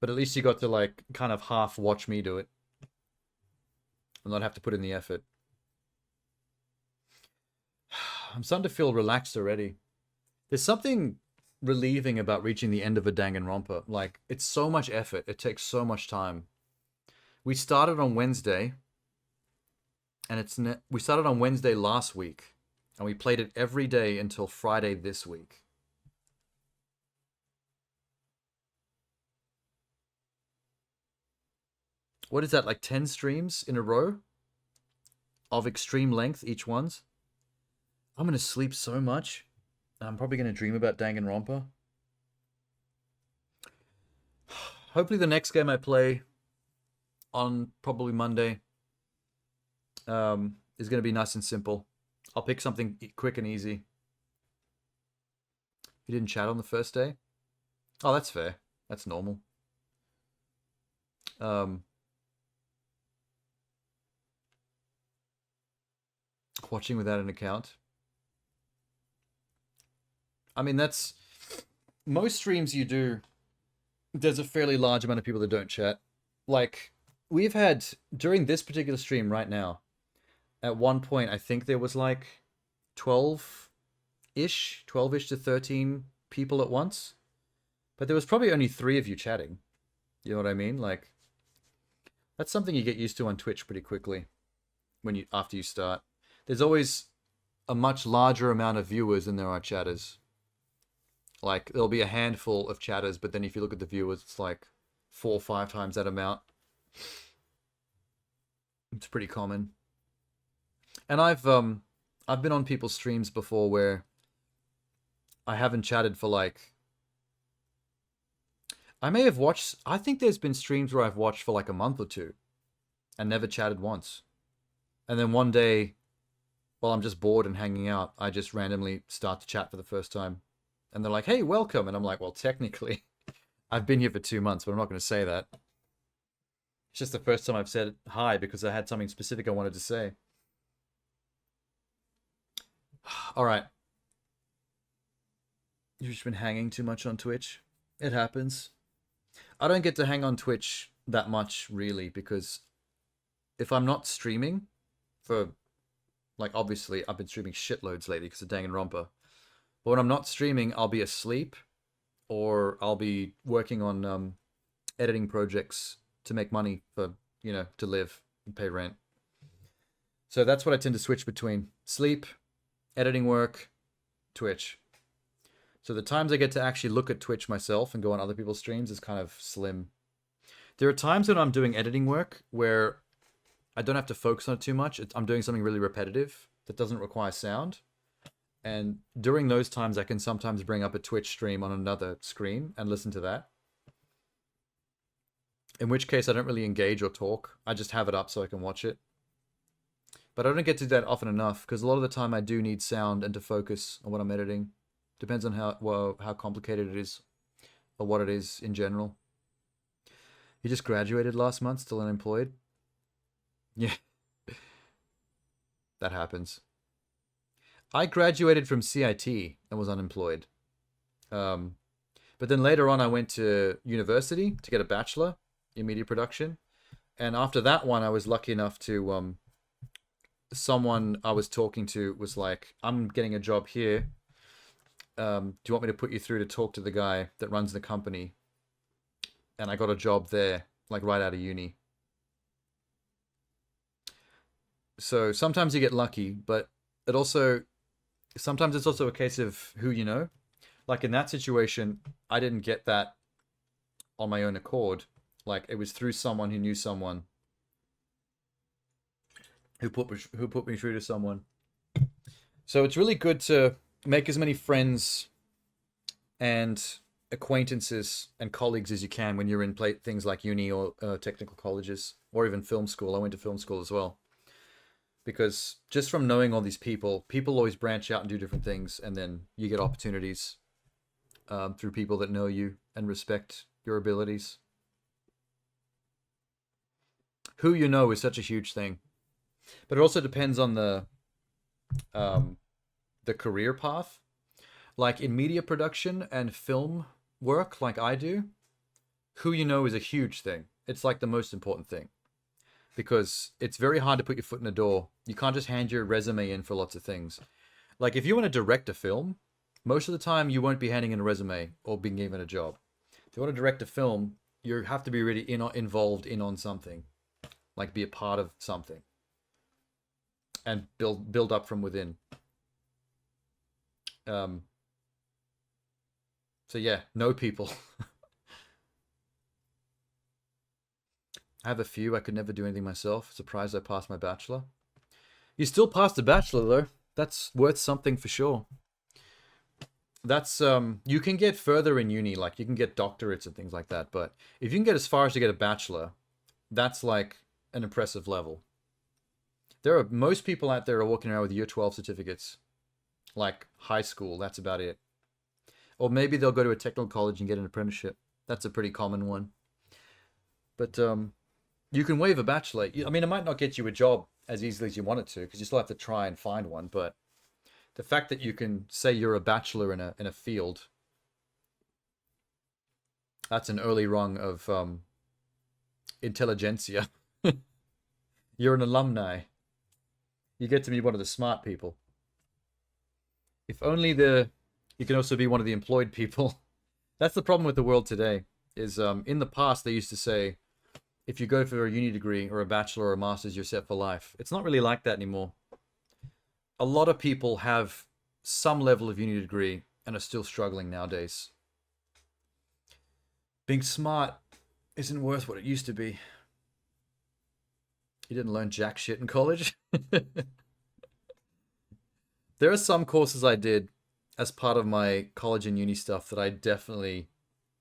[SPEAKER 1] But at least you got to, like, kind of half watch me do it. And not have to put in the effort. I'm starting to feel relaxed already. There's something relieving about reaching the end of a Danganronpa. Like, it's so much effort. It takes so much time. We started on Wednesday. And we started on Wednesday last week. And we played it every day until Friday this week. What is that, like 10 streams in a row? Of extreme length, each one's? I'm going to sleep so much. I'm probably going to dream about Danganronpa. Hopefully the next game I play on probably Monday is going to be nice and simple. I'll pick something quick and easy. You didn't chat on the first day? Oh, that's fair. That's normal. Watching without an account. I mean, that's... Most streams you do, there's a fairly large amount of people that don't chat. Like, we've had, during this particular stream right now, at one point, I think there was like 12-ish to 13 people at once. But there was probably only 3 of you chatting. You know what I mean? Like, that's something you get used to on Twitch pretty quickly after you start. There's always a much larger amount of viewers than there are chatters. Like, there'll be a handful of chatters, but then if you look at the viewers, it's like 4 or 5 times that amount. It's pretty common. And I've been on people's streams before where I haven't chatted for like... I think there's been streams where I've watched for like a month or 2 and never chatted once. And then one day, while I'm just bored and hanging out, I just randomly start to chat for the first time. And they're like, hey, welcome. And I'm like, well, technically, I've been here for 2 months, but I'm not going to say that. It's just the first time I've said hi because I had something specific I wanted to say. All right. You've just been hanging too much on Twitch. It happens. I don't get to hang on Twitch that much, really, because if I'm not streaming for... Like, obviously, I've been streaming shitloads lately because of Danganronpa. But when I'm not streaming, I'll be asleep. or I'll be working on editing projects to make money for, you know, to live and pay rent. So that's what I tend to switch between: sleep, editing work, Twitch. So the times I get to actually look at Twitch myself and go on other people's streams is kind of slim. There are times when I'm doing editing work where I don't have to focus on it too much. I'm doing something really repetitive that doesn't require sound. And during those times, I can sometimes bring up a Twitch stream on another screen and listen to that. In which case, I don't really engage or talk. I just have it up so I can watch it. But I don't get to do that often enough, because a lot of the time I do need sound and to focus on what I'm editing. Depends on how complicated it is, or what it is in general. You just graduated last month, still unemployed? Yeah. That happens. I graduated from CIT and was unemployed. But then later on I went to university to get a bachelor in media production. And after that one, I was lucky enough to... someone I was talking to was like, I'm getting a job here. Do you want me to put you through to talk to the guy that runs the company? And I got a job there, like right out of uni. So sometimes you get lucky, but it also... sometimes it's also a case of who you know. Like in that situation, I didn't get that on my own accord. Like it was through someone who knew someone who put me through to someone. So it's really good to make as many friends and acquaintances and colleagues as you can when you're in things like uni or technical colleges, or even film school. I went to film school as well. Because just from knowing all these people always branch out and do different things, and then you get opportunities through people that know you and respect your abilities. Who you know is such a huge thing. But it also depends on the career path. Like in media production and film work, like I do, who you know is a huge thing. It's like the most important thing. Because it's very hard to put your foot in the door. You can't just hand your resume in for lots of things. Like if you want to direct a film, most of the time you won't be handing in a resume or being given a job. If you want to direct a film, you have to be really involved on something. Like be a part of something. And build up from within. So yeah, know people. I have a few. I could never do anything myself. Surprised I passed my bachelor. You still passed the bachelor though. That's worth something for sure. That's you can get further in uni, like you can get doctorates and things like that, but if you can get as far as to get a bachelor, that's like an impressive level. Most people out there are walking around with year 12 certificates. Like high school, that's about it. Or maybe they'll go to a technical college and get an apprenticeship. That's a pretty common one. But you can waive a bachelor. I mean, it might not get you a job as easily as you want it to, because you still have to try and find one. But the fact that you can say you're a bachelor in a field, that's an early rung of intelligentsia. You're an alumni. You get to be one of the smart people. If only you can also be one of the employed people. That's the problem with the world today. Is in the past they used to say, if you go for a uni degree or a bachelor or a master's, you're set for life. It's not really like that anymore. A lot of people have some level of uni degree and are still struggling nowadays. Being smart isn't worth what it used to be. You didn't learn jack shit in college. There are some courses I did as part of my college and uni stuff that I definitely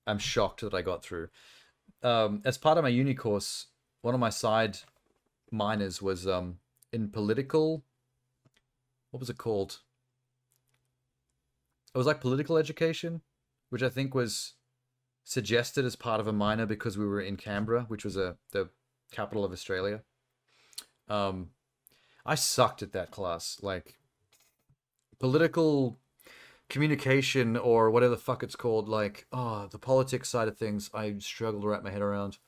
[SPEAKER 1] am shocked that I got through. As part of my uni course, one of my side minors was in political... What was it called? It was like political education, which I think was suggested as part of a minor because we were in Canberra, which was the capital of Australia. I sucked at that class. Like, political communication or whatever the fuck it's called, like, the politics side of things, I struggled to wrap my head around.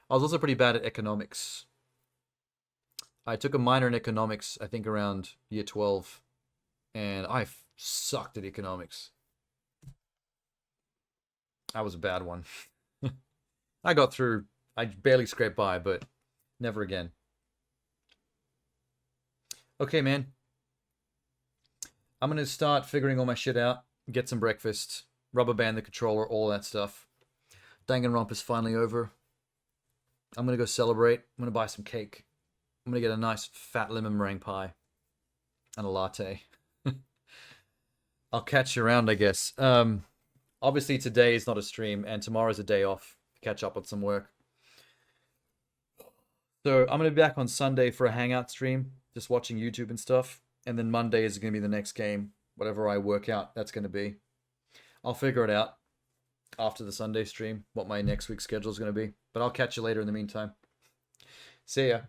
[SPEAKER 1] I was also pretty bad at economics. I took a minor in economics, I think around year 12, and I sucked at economics. That was a bad one. I got through. I barely scraped by, but never again. Okay, man. I'm going to start figuring all my shit out. Get some breakfast. Rubber band the controller, all that stuff. Danganronpa is finally over. I'm going to go celebrate. I'm going to buy some cake. I'm going to get a nice fat lemon meringue pie. And a latte. I'll catch you around, I guess. Obviously, today is not a stream, and tomorrow's a day off to catch up on some work. So I'm going to be back on Sunday for a hangout stream, just watching YouTube and stuff. And then Monday is going to be the next game. Whatever I work out, that's going to be. I'll figure it out after the Sunday stream, what my next week's schedule is going to be. But I'll catch you later in the meantime. See ya.